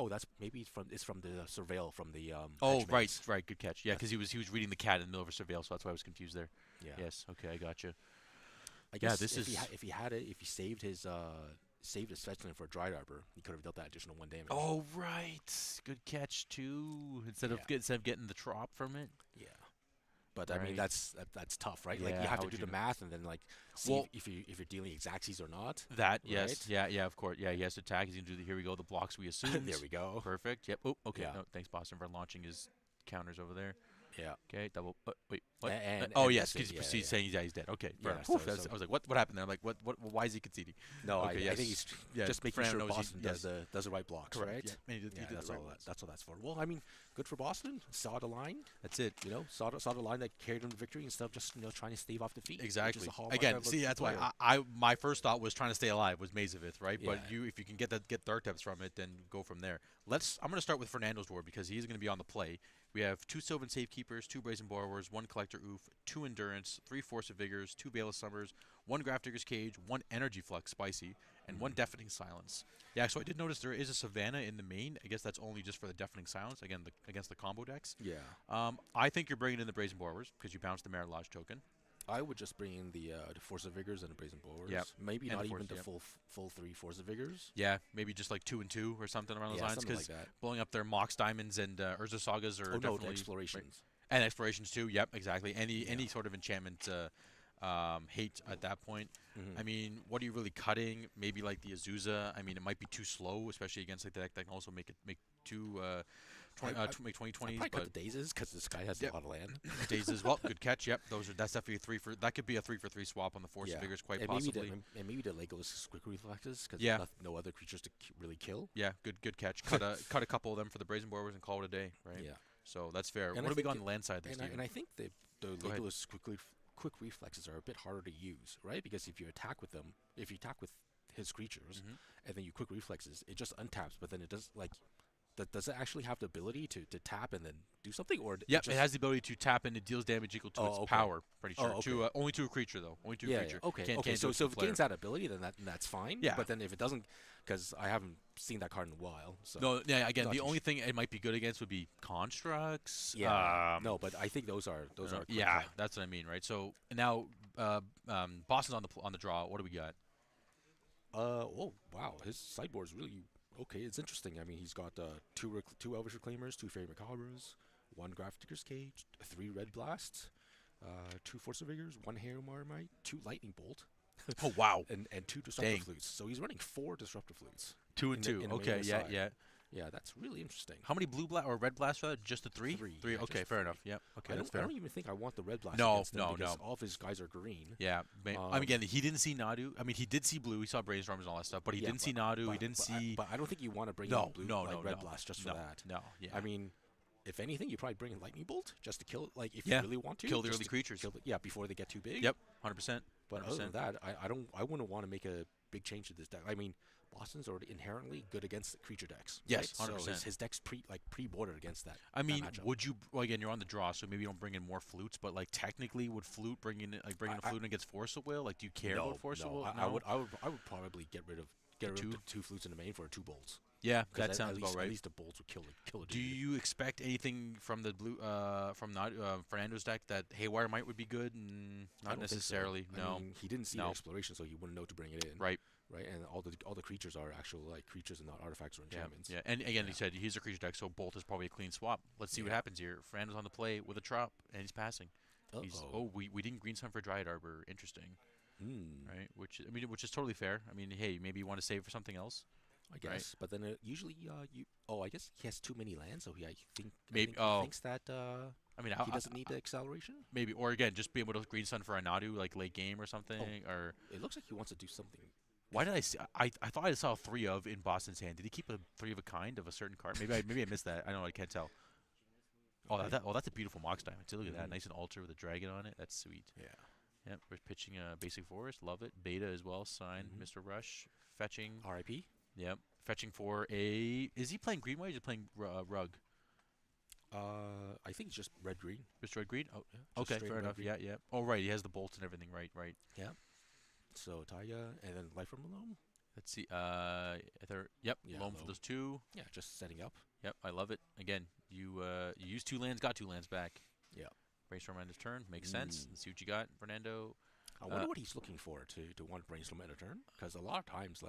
that's maybe it's from the surveil from the Oh, Hedge right, Maze. right, good catch. Yeah, because he was reading the cat in the middle of a surveil, so that's why I was confused there. Yeah. Yes, okay, I gotcha. I guess this if is if he had it, if he saved his fetch land for a Dry Arbor, he could have dealt that additional 1 damage. Oh, right, good catch too. Instead of getting the trop from it. Yeah. But I mean Right. that's tough, right? Like Yeah, you have how to would do you the know? math and then like see Well- if you're dealing exactsies or not. That yes, Right? yeah, of course, yeah. He has to attack. He's gonna do the here we go the blocks we assumed. There we go. Perfect. Yep. Oh, okay. Yeah. No, thanks Boston for launching his counters over there. Yeah. Okay, double. Wait, what? And oh and yes, that's because it, yeah, he's yeah. saying he's dead. Okay. Yeah, fair enough. so- That's- so- I was like, what happened there? I'm like, what? Why is he conceding? No, Okay, I yes. think he's Yeah, just making Fran sure knows he- Boston yes. does the right blocks, Correct. right? Yeah. And he did Yeah, the that's right all ones. that's what that's for. Well, I mean, good for Boston. Saw the line, That's it. saw the line that carried him to victory instead of just trying to stave off defeat. which is Exactly. a hallmark Again, of a see, that's why player. my first thought was trying to stay alive was Mazavith, right? But Yeah. if you can get Dark Depths from it, then go from there. I'm going to start with Fernando's board because he's going to be on the play. We have 2 Sylvan Safekeepers, 2 Brazen Borrowers, 1 Collector Oof, 2 Endurance, 3 Force of Vigors, 2 Baleful Summers, 1 Grafdigger's Cage, 1 Energy Flux Spicy, and 1 Deafening Silence. Yeah, so I did notice there is a Savannah in the main. I guess that's only just for the Deafening Silence, again, against the combo decks. Yeah, I think you're bringing in the Brazen Borrowers because you bounced the Mare Lodge token. I would just bring in the Force of Vigors and the Brazen Borers. Yep. Maybe And not the Force, even the yep. full 3 Force of Vigors. Yeah, maybe just like 2 and 2 or something around those Yeah, lines. something Because like that. blowing up their Mox Diamonds and Urza Sagas are Oh no, definitely the explorations. and explorations too. Yep, exactly. Any sort of enchantment hate at that point. Mhm. I mean, what are you really cutting? Maybe like the Azusa. I mean, it might be too slow, especially against like the deck that can also make 2 make 2020s. Probably But cut the dazes because this guy has Yep. a lot of land. days as well. Good catch. Yep, that's definitely a 3 for. That could be a 3 for 3 swap on the Force of Vigors quite and possibly. maybe the Legolas quick reflexes because Yeah. no other creatures to really kill. Yeah, good catch. Cut a couple of them for the Brazen Borrowers and call it a day, right? Yeah. So that's fair. And what I do we got think on the land side there, And Steven? I think the Go ahead. Legolas quick reflexes are a bit harder to use, right? Because if you attack with them, if you attack with his creatures, Mhm. and then you quick reflexes, it just untaps, but then it does like. Does it actually have the ability to tap and then do something, or Yep, just, it has the ability to tap and it deals damage equal to Oh, its okay. power. Pretty Oh, sure. okay. To only to a creature though. Only to a Yeah, creature. okay, Can't okay. do So it to if a it player. gains that ability, then that's fine. Yeah. But then if it doesn't, because I haven't seen that card in a while. So No, yeah. Again, Not the too only thing it might be good against would be constructs. yeah, no, but I think those are quick yeah, cut. that's what I mean, right? So now, Boston's on the draw. What do we got? Oh wow, his sideboard is really Okay, it's interesting. I mean, he's got two Elvish Reclaimers, two Fairy Macabres, one Grafdigger's Cage, three Red Blasts, two Force of Vigors, one Hail Marmite, two Lightning Bolt, Oh wow, and two Disruptor dang, Flutes. So he's running four Disruptor Flutes two and two. in the Okay, main yeah, side. yeah. Yeah, that's really interesting. How many blue blast or red blasts rather? Just the three? Three, Three. yeah, Okay, just fair three. enough. Yep. Okay, that's I fair. don't even think I want the Red Blast No, against him no, because no. all of his guys are green. Yeah. I mean, Um, again, he didn't see Nadu. I mean, he did see blue. He saw brainstorms and all that stuff, but he yeah, didn't see Nadu. He didn't but see. I don't think you want to bring in No, blue no, like no, Red no, Blast just for no, that. no. Yeah. I mean, if anything, you probably bring in Lightning Bolt just to kill it. Like if you Yeah. really want to, Kill the just early to creatures. yeah, before they get too big. Yep. 100%. But other than 100%. that, I wouldn't want to make a big change to this deck. I mean, Boston's already inherently good against the creature decks. Yes, right? So 100%. his deck's pre-bordered against that. I mean, matchup. would you? Well, again, you're on the draw, so maybe you don't bring in more flutes. But like, technically, would flute bringing a flute against Force of Will? Like, do you care about Force of Will? I would probably get rid of two? the two flutes in the main for two bolts. Yeah, Because that sounds about at right. least the bolts would kill a Do dude. you expect anything from the blue from not Fernando's deck that Haywire might would be good? I Not don't think so. necessarily. No. I mean, he didn't see No. the exploration, so he wouldn't know to bring it in. Right. Right, and all the creatures are actual like creatures and not artifacts or Yeah. enchantments. Yeah. And again, he Yeah. said he's a creature deck, so Bolt is probably a clean swap. Let's see what Yeah. happens here. Fernando's on the play with a Trop, and he's passing. He's Uh-oh. we didn't green sun for Dryad Arbor. Interesting. Hmm. Right. Which is totally fair. I mean, hey, maybe you want to save for something else. I guess, but then usually you. Oh, I guess he has too many lands, so Maybe- he oh. thinks that I mean, he doesn't need the acceleration. maybe, or again, just be able to green sun for a Nadu like late game or something, or It looks like he wants to do something. why did I see? I thought I saw three of in Boston's hand. Did he keep a three of a kind of a certain card? Maybe I missed that. I don't know. I can't tell. Oh, Okay. that's a beautiful Mox Diamond. See, look at that, Mhm. nice and altar with a dragon on it. That's sweet. Yeah. Yep, we're pitching a basic forest. Love it. Beta as well. Signed, Mhm. Mr. Rush. Fetching. R.I.P. Yep, fetching for a. Is he playing green white? Or is he playing rug? I think it's just red green. Mr. Red Green. Oh, Yeah, just okay, straight fair red enough. green. Yeah, yeah. Oh, right. He has the bolts and everything. Right, right. Yeah. So Taya and then Life from Malone. Let's see. Yep. Yeah, Loam for loam. those two. Yeah, just setting up. Yep, I love it. Again, you use two lands, got two lands back. Yeah. Brainstorm end of turn makes sense. Let's see what you got, Fernando. I wonder what he's looking for to want brainstorm end of turn, because a lot of times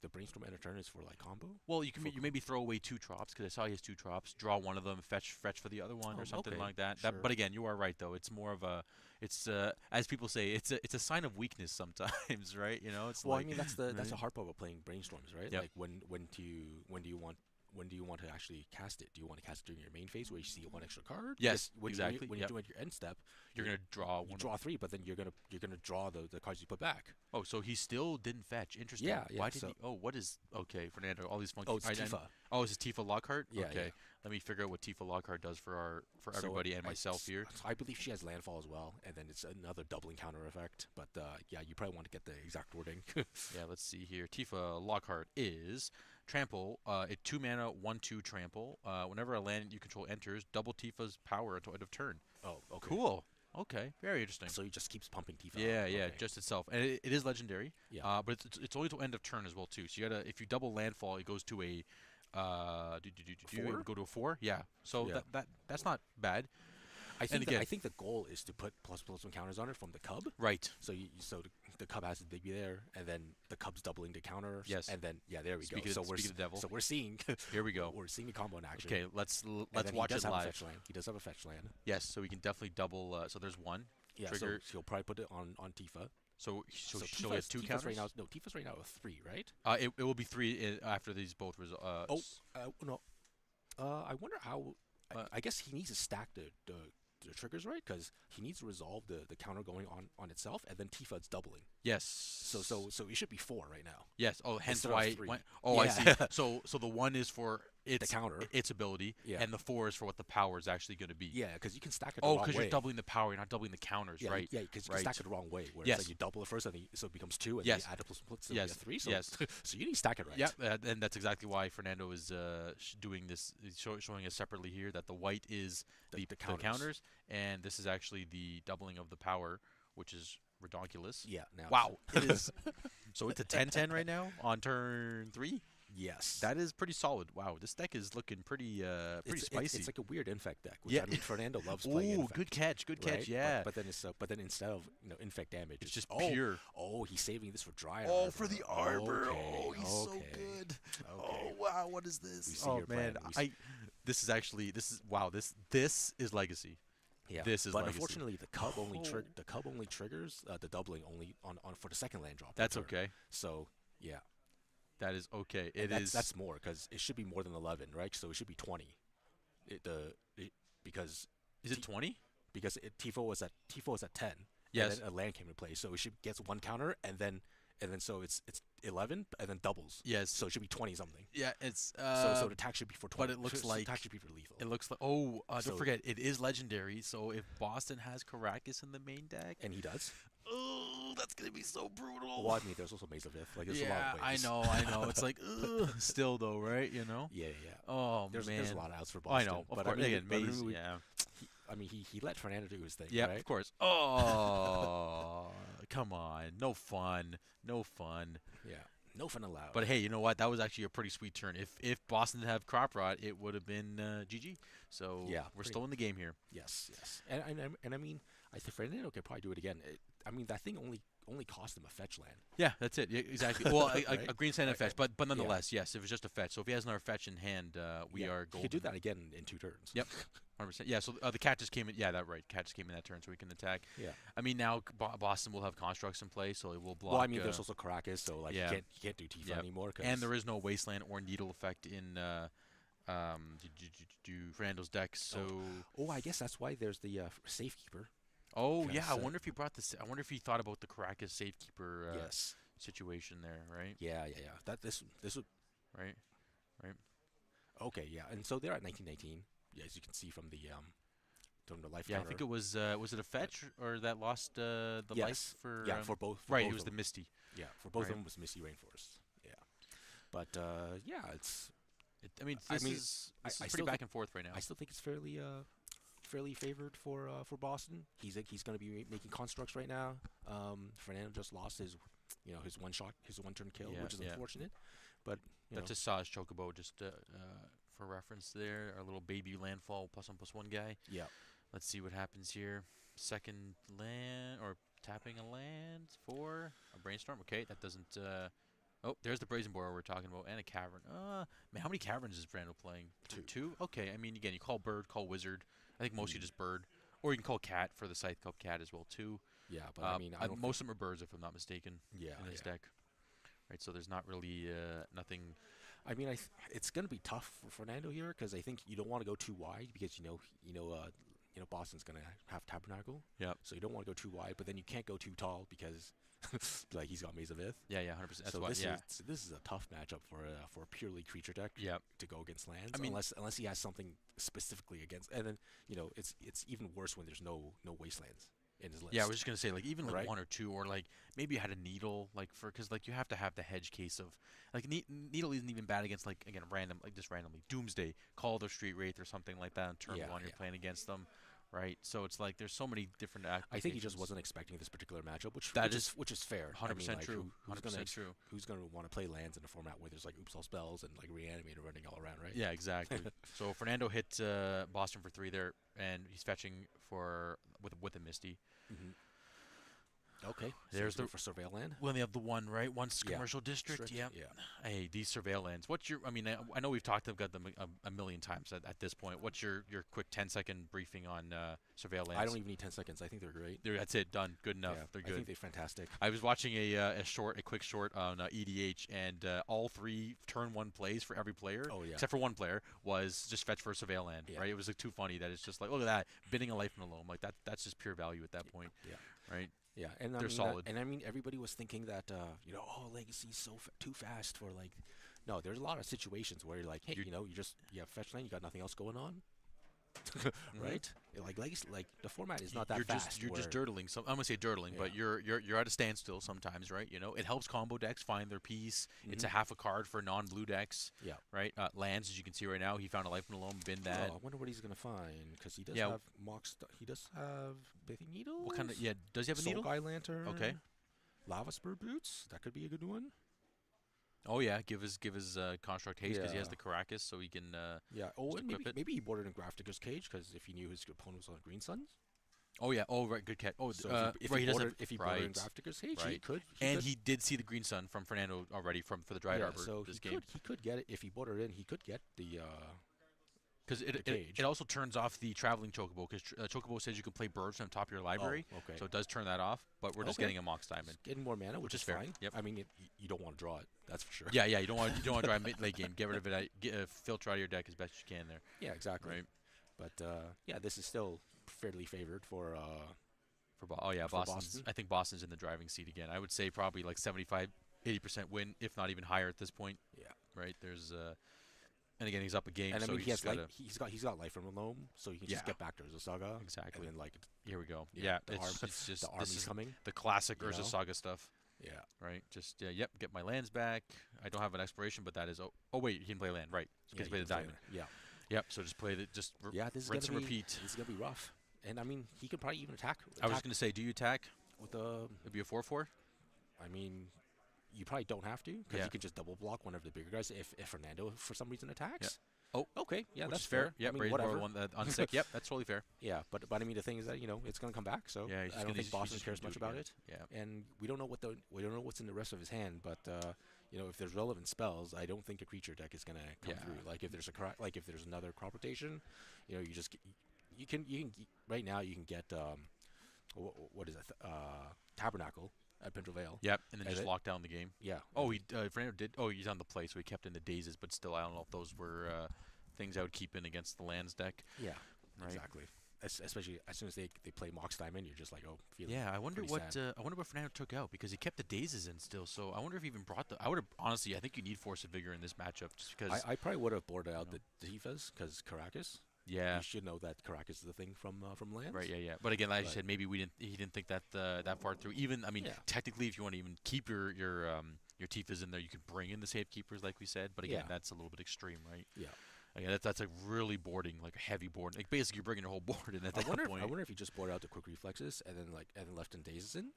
the brainstorm end of turn is for like combo. Well, you maybe throw away two Trops because I saw he has two Trops. Draw one of them, fetch for the other one, or something okay, like that. sure. But again, you are right though. It's more of a, it's as people say, it's a sign of weakness sometimes, right? You know, it's Well, like I mean that's the right? hard part of playing brainstorms, right? Yep. Like when do you want to actually cast it? Do you want to cast it during your main phase where you see one extra card? Yes, Because exactly, When yep. you're doing your end step, You're gonna draw you one. draw three, but then you're gonna draw the cards you put back. Oh, so he still didn't fetch. Interesting. Yeah, Why did so- he? Oh, what is? Okay, Fernando. All these funky. Oh, it's I didn't- Tifa. Oh, is it Tifa Lockhart? Yeah, Okay. yeah. Let me figure out what Tifa Lockhart does for So everybody and myself here. I believe she has landfall as well, and then it's another doubling counter effect. But yeah, you probably want to get the exact wording. Yeah, let's see here. Tifa Lockhart is trample. A 2-mana 1/2 trample. Whenever a land you control enters, double Tifa's power until end of turn. Oh, okay. Cool. Okay, very interesting. So he just keeps pumping Tifa. Yeah, out. yeah, Okay. just itself, and it is legendary. Yeah. But it's only till end of turn as well too. So you gotta, if you double landfall, it goes to a it would go to a 4. Yeah. So Yeah. that's not bad. I think again- I think the goal is to put +1 counters on it from the cub. Right. So the cub has to be there, and then the cub's doubling the counters. Yes. And then there we Speak go. of So the- we're speak of the devil. so we're seeing Here we go. we're seeing the combo in action. Okay, let's And then watch he does it have a live. fetch land. He does have a fetch land. Yes, so we can definitely double. So there's one. Yeah. Trigger. So he'll probably put it on Tifa. So she'll Tifa's, get two Tifa's counters. right now. No, Tifa's right now with 3, right? It will be 3 after these both Oh, no. I wonder how. Uh, I guess he needs to stack the triggers right, because he needs to resolve the counter going on itself, and then Tifa's doubling. yes. So it should be 4 right now. Yes. Oh, hence instead of why. It 3. went, oh, I Yeah. see. So the 1 is for its counter. its ability, Yeah. and the 4 is for what the power is actually going to be. Yeah, because you can stack it the Oh, wrong because way. you're doubling the power, you're not doubling the counters, Yeah, right? yeah, because you right. can stack it the wrong way. Where Yes. it's like you double it first, and then so it becomes 2, and Yes. then you add a plus so Yes. you get 3. So, Yes. so you need to stack it right. Yeah, and that's exactly why Fernando is doing this, showing us separately here that the white is the counters, and this is actually the doubling of the power, which is redonkulous. Yeah. Now. Wow, it is. So it's a 10-10 right now on turn 3. Yes. That is pretty solid. Wow, this deck is looking pretty spicy. It's like a weird infect deck, which Yeah. I mean Fernando loves playing Ooh, infect. good catch. Right? Yeah, But then instead of infect damage, it's it's just pure. he's saving this for dry Oh, arbor. for the arbor. Okay, Oh, he's so okay, good. okay. Oh, wow, what is We this? see Oh your man, plan. We see, this is wow. This is legacy. yeah, This is but legacy. unfortunately Oh, the cub only triggers the doubling only on for the second land drop. Per that's turn. okay. So yeah, That is okay. and It is. that's more because it should be more than 11, right? So it should be 20. It, the it, because Is it 20? Tifo was at 10, and Yes. then a land came into play, so it should gets one counter, and then so it's 11, and then doubles. Yes. So it should be 20 something. Yeah. It's. So the attack should be for 20. But it looks so like the attack should be for lethal. it looks like. Oh, don't So forget, it is legendary. So if Boston has Caracas in the main deck, and he does. oh, that's gonna be so brutal. Well, I mean, there's also Maze of Ith. Like there's a lot Yeah, of ways. I know. It's like, ugh, still though, right? You know. Yeah, yeah. Oh There's man. a lot of outs for I Boston. know. Of but course. I mean, Again, but I Maze. mean, Yeah. he let Fernando do his thing, Yeah. right? Of course. Oh, come on. No fun. No fun. Yeah. No fun allowed. But hey, you know what? That was actually a pretty sweet turn. If Boston didn't have Crop Rot, it would have been GG. So Yeah, we're pretty still in the game here. yes, yes. And I mean, I think Fernando could probably do it again. I mean, that thing only cost him a fetch land. Yeah, that's it. Yeah, exactly. Well, Right? a green sand and fetch, but Yeah. nonetheless, yes, it was just a fetch. So if he has another fetch in hand, we Yeah, are he golden. could do that again in 2 turns. Yep. 100%. Yeah, so the cat just came in. Yeah, that right. Cat just came in that turn, so we can attack. Yeah. I mean, now Boston will have constructs in play, so it will block. Well, I mean, there's also Caracas, so like yeah. you can't do Tifa Yep. anymore. Cause And there is no wasteland or needle effect in Fernando's deck. So I guess that's why there's the safekeeper. oh yeah, I Because, wonder if he brought this. I wonder if he thought about the Caracas safekeeper Yes. situation there, right? Yeah, yeah, yeah. That this would Right. okay. Yeah, and so they're at 1919. Yeah, as you can see from the life Yeah, I counter. think it was it a fetch or that lost the Yes. life for Yeah, for both. For right. both It was of the them. Misty. Yeah, for both right. of them was Misty Rainforest. Yeah, but yeah, it's. I mean, I this mean, is I pretty still back think- and forth right now. I still think it's fairly favored for Boston. He's going to be making constructs right now. Fernando just lost his one turn kill, Yeah, which is yeah. unfortunate. But That just saw his Chocobo just for reference there. Our little baby landfall +1/+1 guy. yeah, Let's see what happens here. Second land or tapping a land for a brainstorm. Okay, that doesn't. Oh, there's the brazen borer we're talking about, and a cavern. Man, how many caverns is Brando playing? Two. Okay, I mean, again, you call bird, call wizard. I think most you just bird, or you can call cat for the Scythe Cup cat as well too. yeah. But I mean, I don't. Most of them are birds, if I'm not mistaken, Yeah, in this yeah. deck. Right, so there's not really nothing. I mean, it's going to be tough for Fernando here because I think you don't want to go too wide because Boston's going to have Tabernacle. Yep. So you don't want to go too wide, but then you can't go too tall because like he's got Maze of Ith. Yeah, 100%. That's So why. Yeah. this is a tough matchup for a purely creature deck. Yep. To go against lands, I mean- unless he has something specifically against, and then it's even worse when there's no wastelands in his list. Yeah, I was just gonna say like even like Right. one or two, or like maybe you had a needle like for because like you have to have the hedge case of like needle isn't even bad against like again just randomly Doomsday, Calder Street Wraith or something like that on turn Yeah, one you're yeah. playing against them, right? So it's like there's so many different. I think he just applications. wasn't expecting this particular matchup, That which is fair. 100% I mean, like, true. Who's 100% gonna true. who's gonna want to play lands in a format where there's like oops all spells and like reanimator running all around, right? Yeah, exactly. So Fernando hit Boston for 3 there, and he's fetching for with a Misty. Mm-hmm. Okay. There's so the- for surveil land. Well, they have the one right, once Yeah. commercial district. Yeah. Yeah. Hey, these surveillance. What's your? I mean, I know we've talked about them a million times at this point. What's your quick 10-second briefing on surveillance? I don't even need 10 seconds. I think they're great. That's it. Done. Good enough. Yeah, They're I think good. they're fantastic. I was watching a quick short on EDH, and all 3 turn 1 plays for every player, Oh yeah. except for one player, was just fetch for a surveil land. Yeah. Right? It was like too funny that it's just like look at that bidding a life in a loam. Like that's just pure value at that point. Yeah. Right. Yeah, and They're solid. And I mean, everybody was thinking that Legacy's too fast for like. No, there's a lot of situations where you're like, hey, You're- you have fetch land, you got nothing else going on, right? Like Legacy, like the format is not that you're fast. You're just where- dirtling. I'm gonna say dirtling, but Yeah. you're at a standstill sometimes, right? You know, it helps combo decks find their piece. It's a Mhm. half a card for non-blue decks. Yeah. Right. Lands, as you can see right now, he found a life in a loam, bin that. Oh, I wonder what he's gonna find because he does Yeah. have he does have bathing needles. What kind of? Yeah. Does he have a Soul needle? Guy Lantern. Okay. Lava Spur boots. That could be a good one. Oh yeah, give his construct haste because he has Yeah. the Caracas, so he can Yeah. Oh, just and equip it. maybe he boarded in Grafticus Cage because if he knew his opponent was on Green Suns. Oh yeah. Oh right, good catch. Oh, So if right. he He doesn't have boarded in right, Grafticus Cage, right. he And could. he did see the Green Sun from Fernando already for the Dryad Yeah. Arbor So this game. he could get it if he boarded in. He could get Because the it cage. also turns off the traveling chocobo because chocobo says you can play birds on top of your Oh, library, okay. so it does turn that off. But we're just Okay. getting a Mox Diamond, Just getting more mana, which which is is fair. fine. Yep. I mean, you don't want to draw it. That's for sure. Yeah, yeah. You don't want to drive mid late game. Get rid of it. Filter out of your deck as best you can there. Yeah, exactly. Right. But yeah, this is still fairly favored Oh yeah, for Boston's. Boston. I think Boston's in the driving seat again. I would say probably like 75, 80% win, if not even higher at this point. Yeah. Right. And again he's up a game, And I so mean, he's just gotta. he's got life from the loam, so he can Yeah. just get back to Urza Saga, and Exactly. then like Here we go. yeah, Yeah. the arm, It's the just this army's is coming. the classic You Urza know. Saga stuff. Yeah. Right. Just yep. Get my lands back. I don't have an expiration, but that is. Oh wait, he can play land. Right. Yeah. Because You play the can play diamond. it. Yeah. Yep. So just play the Yeah. rinse and repeat. This is gonna be rough. And I mean, he could probably even I was attack gonna say, do you attack? with the. It'd be a 4/4. I mean, you probably don't have to because Yeah. you can just double block one of the bigger guys if Fernando for some reason attacks. Oh, Okay, yeah, which that's is fair. I Yep. mean, Brazen whatever. Roar one on sick. Yep. That's totally fair. Yeah, but I mean the thing is that it's gonna come back, so Yeah. I don't think Boston he's cares gonna much do about again. it, Yeah. and we don't know what's in the rest of his hand, but if there's relevant spells, I don't think a creature deck is gonna come Yeah. through. Like if there's if there's another crop rotation, you just you can right now you can get what is it Tabernacle at Pendrell Vale. Yep. And then And just it- lock down the game. Yeah. Oh, Fernando did. Oh, he's on the play, so he kept in the dazes, but still, I don't know if those were things I would keep in against the lands deck. Yeah. Right. Exactly. Especially as soon as they play Mox Diamond, you're just like, oh, feeling Yeah, I wonder pretty what sad. I wonder what Fernando took out because he kept the dazes in still. So I wonder if he even brought the. I would have honestly. I think you need Force of Vigor in this matchup just because. I probably would have boarded out know. the Tifas because Caracas. Yeah. You should know that Caracas is the thing from lands. Right. Yeah. Yeah. But again, like I But- said, maybe we didn't. He didn't think that that far through. Even I mean, Yeah. technically, if you want to even keep your Tifas in there, you could bring in the Safekeepers, like we said. But again, Yeah. that's a little bit extreme, right? Yeah. Again, that's like really boarding, like a heavy board. Like basically, you're bringing your whole board in at that point. I wonder if you just board out the quick reflexes and then left in dazes in.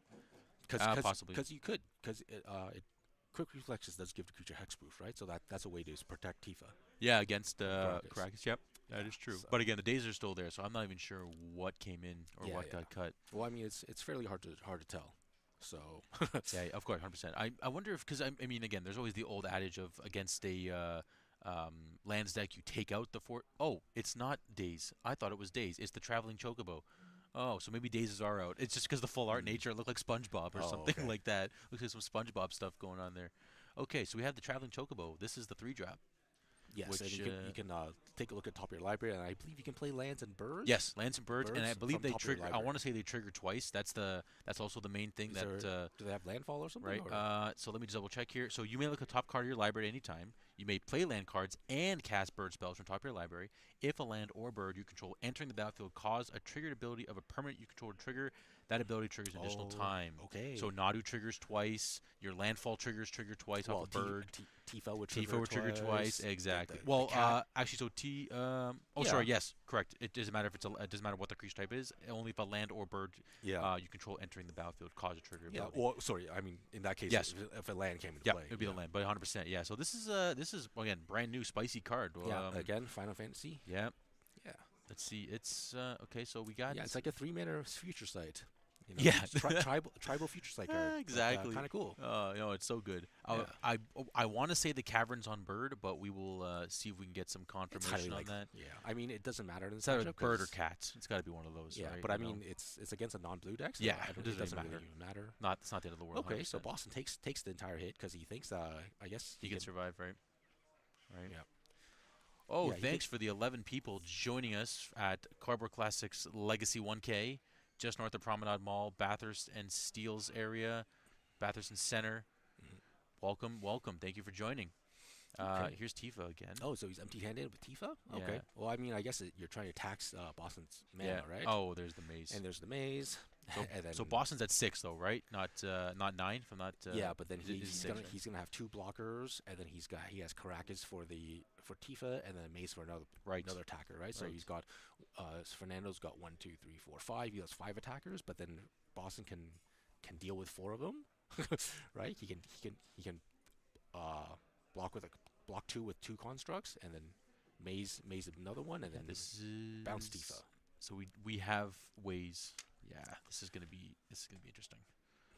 Possibly. Because you could quick reflexes does give the creature hexproof, right? So that's a way to protect Tifa. Yeah, against Caracas. Caracas. Yep, that Yeah, is true. so- But again, the days are still there, so I'm not even sure what came in or Yeah, what yeah. got cut. Well, I mean it's fairly hard to tell. So Yeah, of course, 100%. I wonder if because I mean again, there's always the old adage of against a lands deck, you take out the fort. Oh, it's not days. I thought it was days. It's the traveling chocobo. Oh, so maybe dazes are out. It's just because the full art Mm. nature. It looked like SpongeBob or Oh, something okay. like that. Looks like some SpongeBob stuff going on there. Okay, so we have the traveling chocobo. This is the 3-drop. yes, and Which, you can take a look at top of your library, and I believe you can play lands and birds. Yes, lands and birds, and I Birds believe from they top of your trigger. I library. want to say they trigger twice. That's also the main thing Is that. do they have landfall or something? Right. Or? So let me just double check here. So you may look at top card of your library at any time. You may play land cards and cast bird spells from top of your library. If a land or bird you control entering the battlefield cause a triggered ability of a permanent you control to trigger, that ability triggers an additional Oh, time. okay. So Nadu triggers twice. Your landfall trigger twice well, off a bird. Tifa would Tifa would trigger twice. The- Exactly. the Well, cat- actually, so Oh, Yeah. sorry. Yes, correct. It doesn't matter if it doesn't matter what the creature type is. Only if a land or bird yeah. you control entering the battlefield cause a trigger Yeah, ability. well, sorry. I mean, in that case, Yes. if a land came into Yeah, play, it would be yeah. the land, but 100%. Yeah. So this is again brand new spicy card. Yeah, again, Final Fantasy. Yeah. Yeah, Let's see. It's okay. So we got. yeah, it's like a 3-mana future sight. Yeah. it's tribal future sight card. Exactly. Kind of cool. It's so good. Yeah. I want to say the caverns on bird, but we will see if we can get some It's highly confirmation on likely. that. Yeah, I mean, it doesn't matter in this It's either matchup bird or 'cause- cat. It's got to be one of those. Yeah, right? but I You know? mean, it's against a non-blue deck. So Yeah, I it don't, doesn't doesn't really really matter. not. It's not the end of the world. Okay, so 100%. Boston takes the entire hit because he thinks I guess He can survive, right? Right. Yeah. Oh, Yeah, he thanks for the 11 people joining us at Cardboard Classics Legacy 1K, just north of Promenade Mall, Bathurst and Steeles area, Bathurst and Center. Mhm. Welcome, welcome. Thank you for joining. Okay. Here's Tifa again. Oh, so he's empty-handed with Tifa? Yeah. Okay. Well, I mean, I guess you're trying to tax Boston's mana, yeah. right? Oh, there's the maze. And there's the maze. So, and then, so Boston's at 6 though, right? Not 9. If I'm not. yeah, but then is it- is it he's 6, gonna right? he's gonna have 2 blockers, and then he has Caracas for Tifa, and then a maze for Right. another attacker, right? So Right. he's got Fernando's got 1, 2, 3, 4, 5. He has 5 attackers, but then Boston can deal with 4 of them, right? He can uh, block with a block two with two constructs, and then maze another one, and Yeah, then this bounce Tifa. is so we have ways. Yeah, this is gonna be interesting.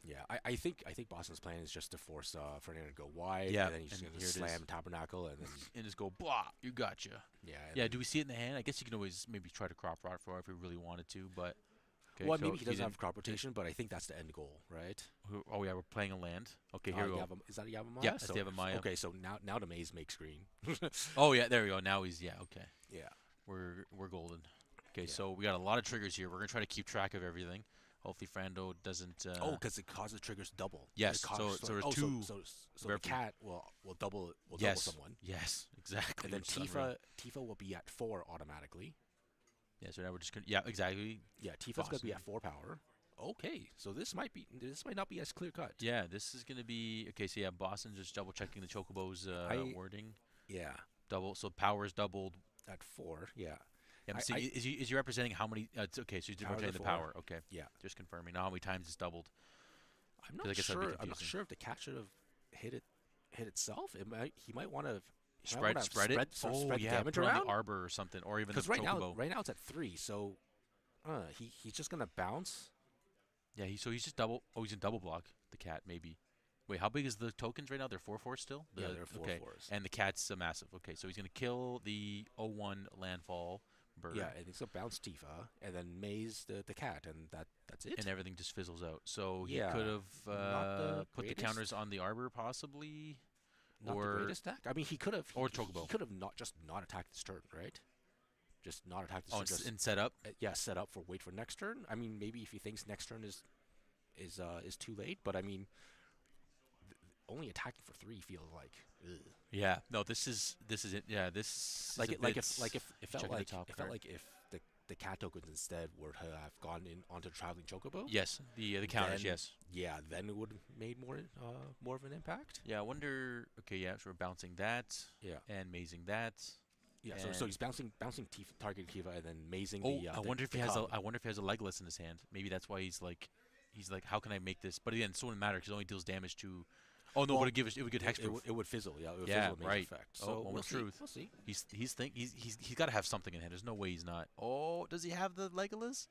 Yeah, I think Boston's plan is just to force Fernando to go wide, Yeah, and then he's just and gonna here it is, slam Tabernacle, and then and just go blah. You gotcha. yeah, and Yeah, then do we see it in the hand? I guess you can always maybe try to crop rot for if we really wanted to, but okay. well So maybe he he doesn't didn't. have crop rotation, but I think that's the end goal, right? Oh yeah, we're playing a land. Okay, here we go. Is that Yeah, Yavimaya? that's So the Maya. okay, so now the maze makes green. Oh yeah, there we go. Now he's okay. Yeah, We're golden. Okay, yeah. so we got a lot of triggers here. We're gonna try to keep track of everything. Hopefully, Frando doesn't. Oh, because it causes triggers double. Yes. It So there's oh, two. so the cat will double Yes. someone, Yes. Exactly. and then which is unreal. Tifa will be at 4 automatically. Yeah. So now we're just gonna. Yeah. Exactly. Yeah, Tifa's gonna be Boston. at 4 power. Okay, so this might not be as clear cut. Yeah. This is gonna be okay. So yeah, Boston just double checking the Chocobo's wording. Yeah, Double. So power's doubled. at 4. Yeah, Yeah. I, So I is he representing how many? It's okay. So he's Power's representing at the 4. power. Okay. yeah. Just confirming. Now how many times it's doubled? I'm 'Cause I not guess that'd be sure. I'm not confusing. sure if the cat should have hit itself. He might want to Spread it. spread Oh the yeah. damage Put it on around. the arbor or something, or even the Because Chocobo. right now it's at 3. So, he's just gonna bounce. Yeah, he's just double. Oh, he's in double block. The cat maybe. Wait, how big is the tokens right now? They're 4/4 still. Yeah, they're 4 okay, 4s. and the cat's massive. Okay, so he's gonna kill the 0/1 landfall bird. Yeah, and he's gonna bounce Tifa and then maze the cat, and that's it. And everything just fizzles out. So he Yeah, could have not the put the greatest. counters on the arbor possibly, Not the or greatest deck. I mean, he could have. or Chocobo. He could have not attacked this turn, right? Just not attack this oh, turn. and, Just and set up. yeah, set up for wait for next turn. I mean, maybe if he thinks next turn is too late, but I mean, only attacking for 3 feels like. Ugh. Yeah, no, this is it. Yeah, this is Like a it, like bit if it felt checking the like top it felt card. like if the cat tokens instead were to have gone in onto the traveling chocobo. Yes, the counters. Then- Yes. Yeah, then it would have made more of an impact. Yeah, I wonder. Okay, yeah, so we're bouncing that Yeah. and mazing that. Yeah, so And- he's bouncing target Kiva and then mazing Oh, the. I wonder if the he has cub. I wonder if he has a Legolas in his hand. Maybe that's why he's like, how can I make this? But again, it wouldn't matter because it only deals damage to. Oh no, Well, but it would get hexproof. It would fizzle. Yeah, it would Yeah, fizzle with major right. effect. Oh, So moment we'll of see. truth. We'll see. He's got to have something in hand. There's no way he's not. Oh, does he have the Legolas?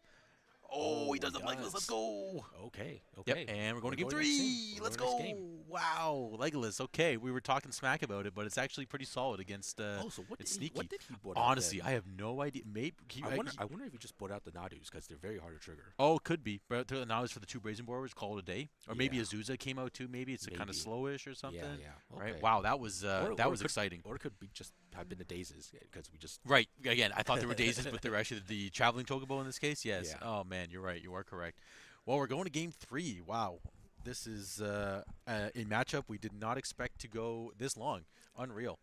Oh, he does have Legolas. Let's go. Okay. Yep, Okay. and we're going to We're game going next 3. game. We're Let's going go. next game. Wow, Legolas. Okay, we were talking smack about it, but it's actually pretty solid against. Oh, so it's sneaky. what did he put out Honestly, then? I have no idea. Maybe I wonder if he just put out the Nadus because they're very hard to trigger. Oh, it could be. But now it's for the 2 Brazen Borers. Call it a day. Or maybe Yeah. Azusa came out too. Maybe it's kind of Maybe. slowish or something. Yeah. Right. Okay. Wow, that was Or that it was could- exciting. Or it could be just have been the Dazes because we just. Right. Again, I thought they were daisies, but they were actually the traveling chocobo in this case. Yes. Yeah. Oh man, you're right. You are correct. Well, we're going to game 3. Wow. This is a matchup we did not expect to go this long. Unreal.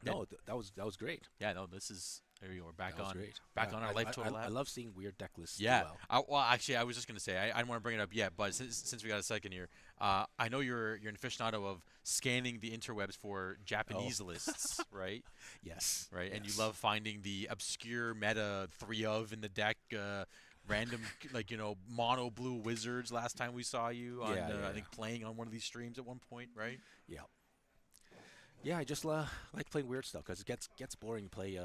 No, that was great. Yeah. No. This is. There you go. We're back That was on. great. Back Yeah, on our life total. I love seeing weird deck lists. do Yeah. well. Well, actually, I was just gonna say I didn't want to bring it up yet, but since we got a second here, I know you're an aficionado of scanning the interwebs for Japanese lists, right? Yes. Right, and you Yes. love finding the obscure meta 3 of in the deck, random like mono blue wizards. Last time we saw you on, Yeah, yeah, I think playing on one of these streams at one point, right? Yeah. Yeah, I just like playing weird stuff because it gets boring to play.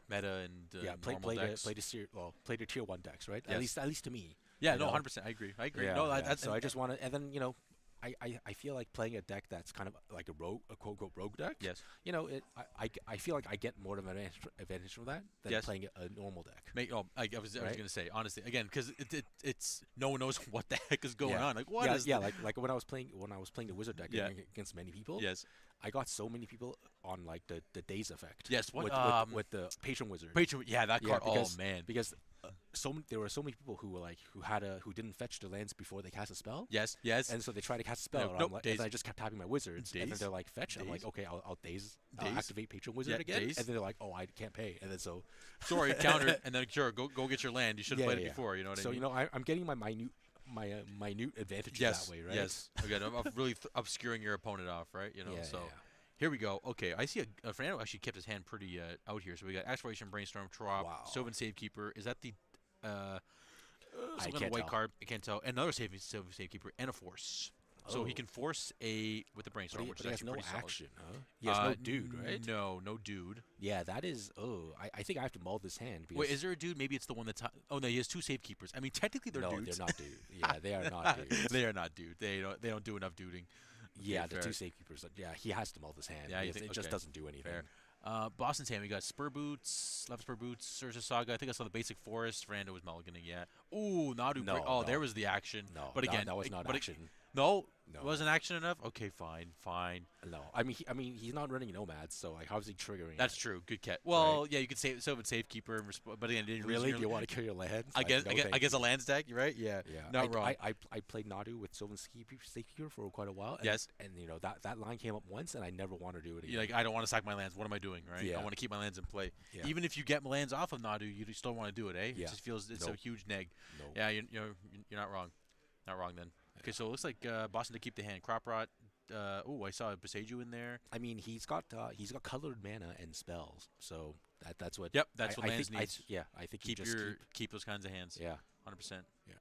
Meta and Play normal decks. play the tier 1 decks, right? Yes. At least to me. Yeah, you no, know? 100%. I agree. Yeah, No, yeah. that's So I just want to, and then I feel like playing a deck that's kind of like a quote unquote rogue deck. yes. I feel like I get more of an advantage from that than Yes. playing a normal deck. I was Right? gonna say honestly again because it's no one knows what the heck is going Yeah. on. Like what is like when I was playing the wizard deck Yeah. against many people. yes I got so many people on like the days effect. Yes, what, with the patron wizard. Patron that Yeah, card because- oh man Because there were so many people who were like who didn't fetch their lands before they cast a spell. yes And so they tried to cast a spell, Nope, and, nope, I'm like, daze. and then I just kept tapping my wizards, and then Daze. they're like, fetch. I'm like, Daze. okay, I'll daze, Daze. activate patron wizard Yeah, again, daze. and then they're like, oh, I can't pay, and then so sorry counter and then sure go get your land you should have Yeah, played yeah, it before you know what so I mean I'm getting my minute advantages yes that way, right? yes again I'm really obscuring your opponent off right Yeah, so yeah. here we go okay I see Fernando actually kept his hand pretty out here so we got Exploration Brainstorm Trop Wow. Sylvan Savekeeper is that the I some kind of can't white tell. card I can't tell another Sylvan Savekeeper and a Force. So he Oh, can force a with the brainstorm, which but is he has actually no pretty solid. action, huh? He has no dude, right? No, no dude. Yeah, that is. Oh, I think I have to mull this hand Wait, is because there a dude? Maybe it's the one that's. Oh no, he has two safekeepers. I mean, technically they're no, they're dudes. not dude. Yeah, they are not dudes. They are not dude. They don't do enough duding. Okay, Yeah, the two fair. safekeepers. Yeah, he has to mull this hand Yeah, you because think? it just Okay, doesn't do anything. fair. Boston's hand. We got Spur Boots, Left Spur Boots, Surge of Saga. I think I saw the basic Forest. Fernando was mulliganing. Yeah. Ooh, Nadu. No, Oh, there no, was the action. no. But again, That was not but action. no, No, wasn't action enough. Okay, fine, fine. no. I mean, he's not running nomads, so like, how's he triggering That's it? true. Good catch. Right? Well, yeah, you could say so with Safekeeper, but again, didn't lose Really? your. Do you want to kill your lands? I Like, guess no, I guess, thank I guess a you. land stack. You're right. Yeah, Yeah, not wrong. I played Nadu with Sylvan Safekeeper for quite a while. Yes. And you know that line came up once, and I never want to do it again. You're like, I don't want to sack my lands. What am I doing? Right. I Yeah. want to keep my lands in play. Yeah. Even if you get lands off of Nadu, you still want to do it, eh? Yeah. It just feels it's a Nope. huge neg. No. Yeah, you're not wrong. Not wrong then. Okay, so it looks like Boston to keep the hand. Crop Rot. I saw Beseju in there. I mean, he's got colored mana and spells, so that's what. Yep, that's what I lands think, needs. yeah, I think Keep he just keep those kinds of hands. yeah, 100%. yeah,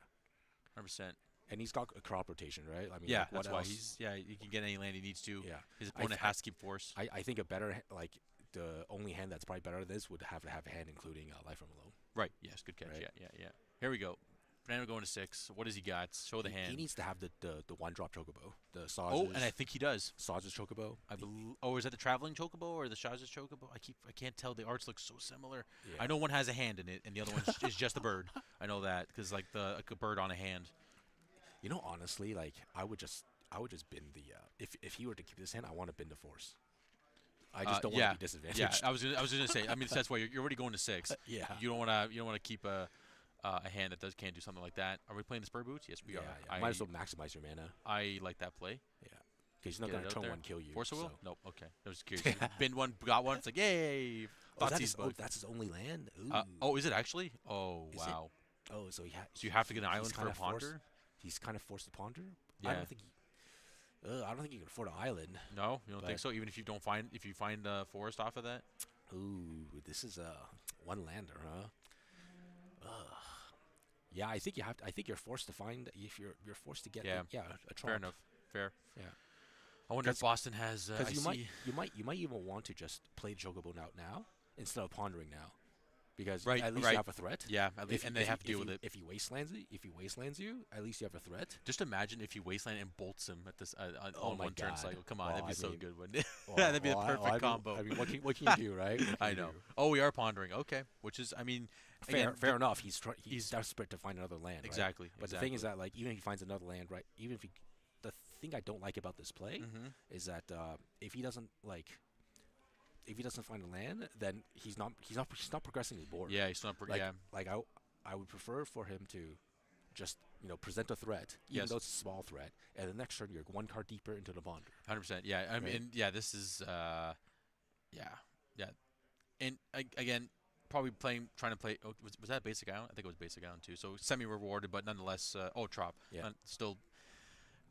100%. and he's got a crop rotation, right? I mean, Yeah, like, what that's why else? he can get any land he needs to. Yeah, His opponent has to keep force. I think a better like the only hand that's probably better than this would have to have a hand including Life from Below. Right. Yes. Good catch. Right. Yeah. Here we go. Fernando going to 6. What does he got? Show the He hand. needs to have the one drop chocobo, the Saz's, Oh, and I think he does. Saz's chocobo. Is that the traveling chocobo or the Shaz's chocobo? I can't tell. The arts look so similar. Yeah. I know one has a hand in it, and the other one is just a bird. I know that because like a bird on a hand. You know, honestly, like I would just bin the if he were to keep this hand, I want to bin the force. I just don't want to be disadvantaged. Yeah, I was just gonna say. I mean, that's why you're already going to 6. Yeah. You don't want to keep a hand that can't do something like that. Are we playing the Spur Boots? Yes, we Yeah, are. yeah. Might as well maximize your mana. I like that play. Yeah, because he's not Get gonna it out turn there. one kill you. Force a will? so. Nope. Okay. I was curious. Bin one, got one. It's like yay. Oh, Thoughtseize bug. that's his only land. Is it actually? Oh, Is it? wow. Oh, so So you have to get an he's island for kinda a ponder? He's kind of forced to ponder. Yeah. I don't think he can afford an island. No, you don't think But- so? Even if you don't find forest off of that? Ooh, this is a one lander, huh? Ugh. Yeah, I think you have. I think you're forced to find. If you're forced to get. Yeah. A Fair trap. enough. Fair. Yeah. I wonder if Boston has. I Because see. you might even want to just play Chocobo out now instead of pondering now, because Right, at least right. you have a threat. Yeah, at least, and they have to deal with it. If he wastelands you, at least you have a threat. Just imagine if you wasteland and bolts him at this Oh on my one turn God. cycle. Come on, Well, that'd be I so mean- good, wouldn't it? That'd be a perfect combo. I mean, what can you do, right? What can I you know. do? Oh, we are pondering. Okay, which is, I mean, again, Fair enough. He's he's- desperate to find another land. Right? Exactly. But the thing is that like even if he finds another land, right? Even if the thing I don't like about this play is that if he doesn't find a land, then he's not progressing his board. yeah, he's not. Like I would prefer for him to just present a threat, even Yes. though it's a small threat, and the next turn you're one card deeper into the ponder. 100%. Yeah, I mean, yeah, this is, yeah, and again, probably trying to play. Oh, was that Basic Island? I think it was Basic Island too. So semi-rewarded, but nonetheless, Trop. Yeah. Still,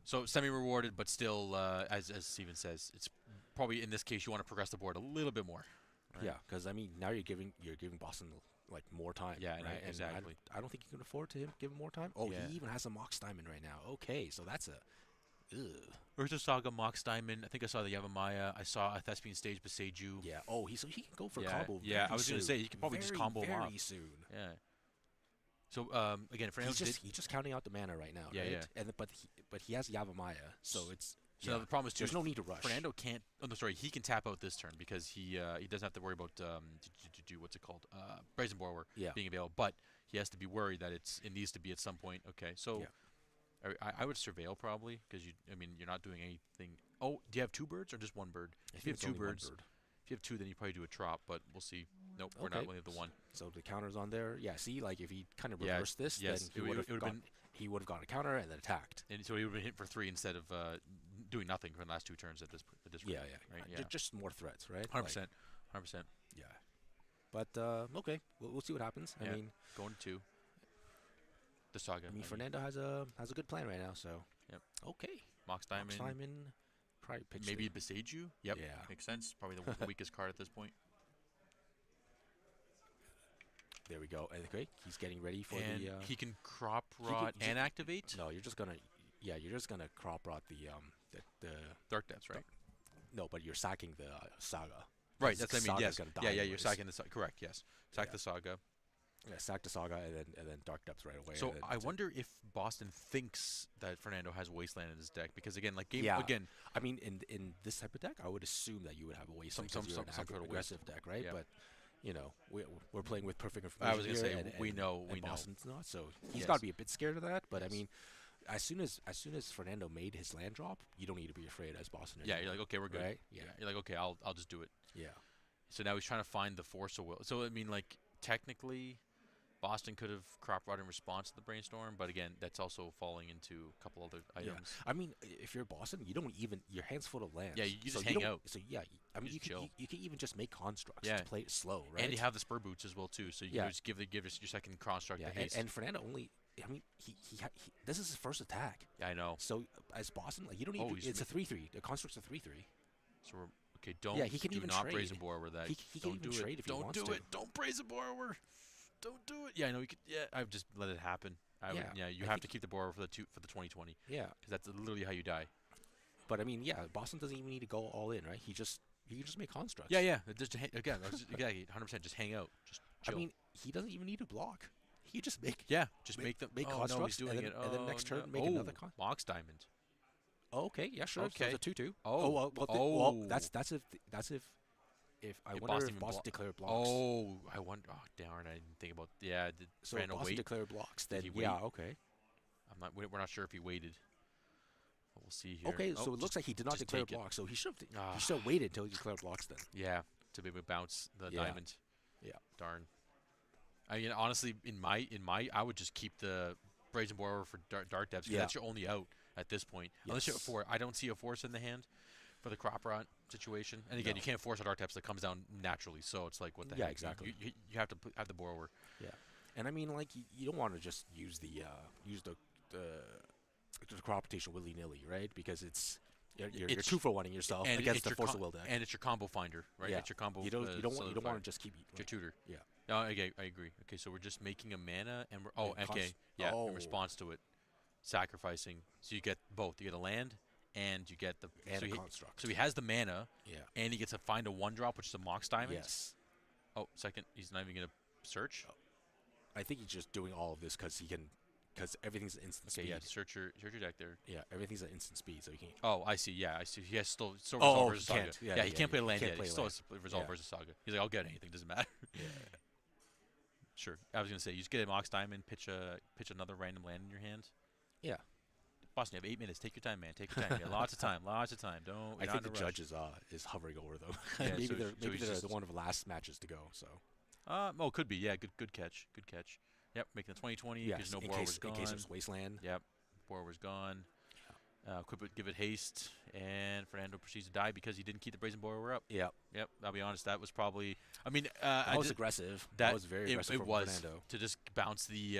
so semi-rewarded, but still, as Steven says, it's probably in this case you want to progress the board a little bit more. Right? Yeah, because I mean now you're giving Boston like more time. Yeah, right? And exactly. I don't think you can afford to give him more time. Oh, Yeah. he even has a Mox Diamond right now. Okay, so that's a. Ugh. Urza Saga, Mox Diamond. I think I saw the Yavimaya. I saw a Thespian Stage Beseju. Yeah. Oh, so he can go for Yeah, combo. yeah, very I was gonna soon. say, he could probably just combo him very up. soon. Yeah. So again, Fernando He's just counting out the mana right now. Yeah, right? yeah. And but he has Yavimaya, so it's. So now the problem is too. There's no need to rush. Fernando can't. Oh no, sorry. He can tap out this turn because he doesn't have to worry about what's it called, Brazen Borrower Yeah. being available. But he has to be worried that it needs to be at some point. Okay, so I would surveil probably because you're not doing anything. Oh, do you have 2 birds or just 1 bird? I If you think have it's 2 only one bird, bird. if you have 2, then you probably do a trop. But we'll see. Nope, we're not Okay. only at the 1. So the counter's on there. Yeah. See, like if he kind of Yeah, reversed this, yes, then it would've been- he would have got a counter and then attacked. And so he would have been hit for 3 instead of doing nothing for the last 2 turns at this Yeah, rate, yeah. right? Yeah. Just more threats, right? 100%. 100%. Yeah. But okay, we'll see what happens. Yeah. I mean, Going to the Saga. Fernando has a good plan right now. So. Yep. Okay. Mox Diamond. Simon, probably pitched Maybe it. Beseju? Yep. Yeah. Makes sense. Probably the weakest card at this point. There we go. And okay, he's getting ready for And the. he can Crop Rot he and activate? No, you're just gonna. yeah, you're just gonna crop rot the Dark Depths, right? no, but you're sacking the Saga. Right, Because that's what I mean. Saga's Yes. gonna Yeah, die yeah. You're anyways. sacking the correct. Yes. Sack Yeah. the Saga. Yeah, sack the Saga and then Dark Depths right away. So And then I that's it. wonder if Boston thinks that Fernando has Wasteland in his deck because again, like game Yeah, again, I mean, in this type of deck, I would assume that you would have a wasteland because you're an some sort of waste. aggressive deck, right? Yeah. But you know, we're playing with perfect I information was gonna here, say we know, and we know. Boston's not, so he's Yes. got to be a bit scared of that. But I Yes. mean, as soon as Fernando made his land drop, you don't need to be afraid as Boston Yeah, anymore, you're like okay, we're good. right? Yeah, Yeah, you're like okay, I'll just do it. yeah, So now he's trying to find the force of will. So I mean, like technically, Boston could have crop rot in response to the brainstorm, but again, that's also falling into a couple other yeah. items. I mean, if you're Boston, you don't even your hands full of lands. Yeah, you so just hang don't, out. So yeah, I mean, just chill. you can even just make constructs Yeah. to play it slow, right? And you have the spur boots as well too, so you Yeah. can just give your second construct yeah, the haste. and Fernando only. I mean, this is his first attack. Yeah, I know. So as Boston, like you don't need. Oh, to, it's a 3/3. The construct's a 3/3. So we're okay. Don't. Yeah, he can do even not trade. brazen borrower that. He can don't even do trade it. if he Don't wants do to. it. Don't brazen borrower. Don't do it. Yeah, I know. You could. Yeah, I've just let it happen. I would, Yeah, you I have think- to keep the borrower for the 2020 Yeah, because that's literally how you die. but I mean, yeah, Boston doesn't even need to go all in, right? He can just make constructs. Yeah, yeah. Just again, exactly, 100%. Just hang out. Just chill. I mean, he doesn't even need to block. He can just make. yeah, just make- make them. make oh, no, constructs, he's doing and it. then- and then next turn no. make another Mox Diamond. Oh, okay, yeah, sure. So Okay. it's a 2/2. Oh, well, that's if I If wonder Boston if even Boston blo- declared blocks. Oh, I wonder. Oh, darn! I didn't think about. Yeah, did so if Fernando Boston wait? declared blocks, Did then he wait? yeah, okay. I'm not. We're not sure if he waited. But we'll see here. Okay, Oh, so it looks like he did not just declare take it. blocks. So he should Ah. have waited until he declared blocks then. Yeah, to be able to bounce the Yeah. diamond. Yeah. Darn. I mean, honestly, in my, I would just keep the brazen borrower for dark depths. 'Cause Yeah. that's your only out at this point. Unless you're Yes. I don't see a force in the hand for the crop rot situation. And again, No. you can't force a dark depths that comes down naturally. So it's like, what the Yeah, heck? exactly. You have to have the borrower. Yeah, and I mean, like you don't want to just use the crop rotation willy nilly, right? Because you're It's- 2-for-1ing yourself And against it's the your force com- of will deck. And it's your combo finder, right? Yeah. It's your combo. You don't solidifier. want to just keep It's your tutor. yeah. No, okay, I agree. Okay, so we're just making a mana, and we're And okay, yeah, oh. in response to it, sacrificing. So you get both. You get a land, and you get the and so a he, construct. so he has the mana, yeah. and he gets to find a 1-drop, which is a Mox Diamond. Yes. Oh, second, he's not even gonna search. I think he's just doing all of this because everything's an instant Okay, speed. yeah, search your deck there. Yeah, everything's at instant speed, so he can't. Oh, I see. Yeah, I see. He has still Oh, resolve he versus saga. can't. Yeah, Yeah, he yeah, can't play a he land can't yet. play He a still land. has resolve Yeah. versus saga. He's like, I'll get anything. Doesn't matter. Yeah. Sure. I was gonna say, you just get a Mox Diamond, pitch another random land in your hand. Yeah. Boston, you have 8 minutes. Take your time, man. Take your time. You got lots of time. Lots of time. Don't. I you're think not the in a rush. judge is hovering over them. Yeah, maybe so they're he's the just- one of the last matches to go. So Oh, could be. Yeah, good catch. Good catch. Yep, making the 2020 yeah, because no in borrower's case gone. there's wasteland. Yep, borrower's gone. Equip it, give it haste, and Fernando proceeds to die because he didn't keep the brazen borrower up. Yeah, Yep, I'll be honest. That was probably. I mean, that was aggressive. That was very aggressive it from was Fernando. to just bounce the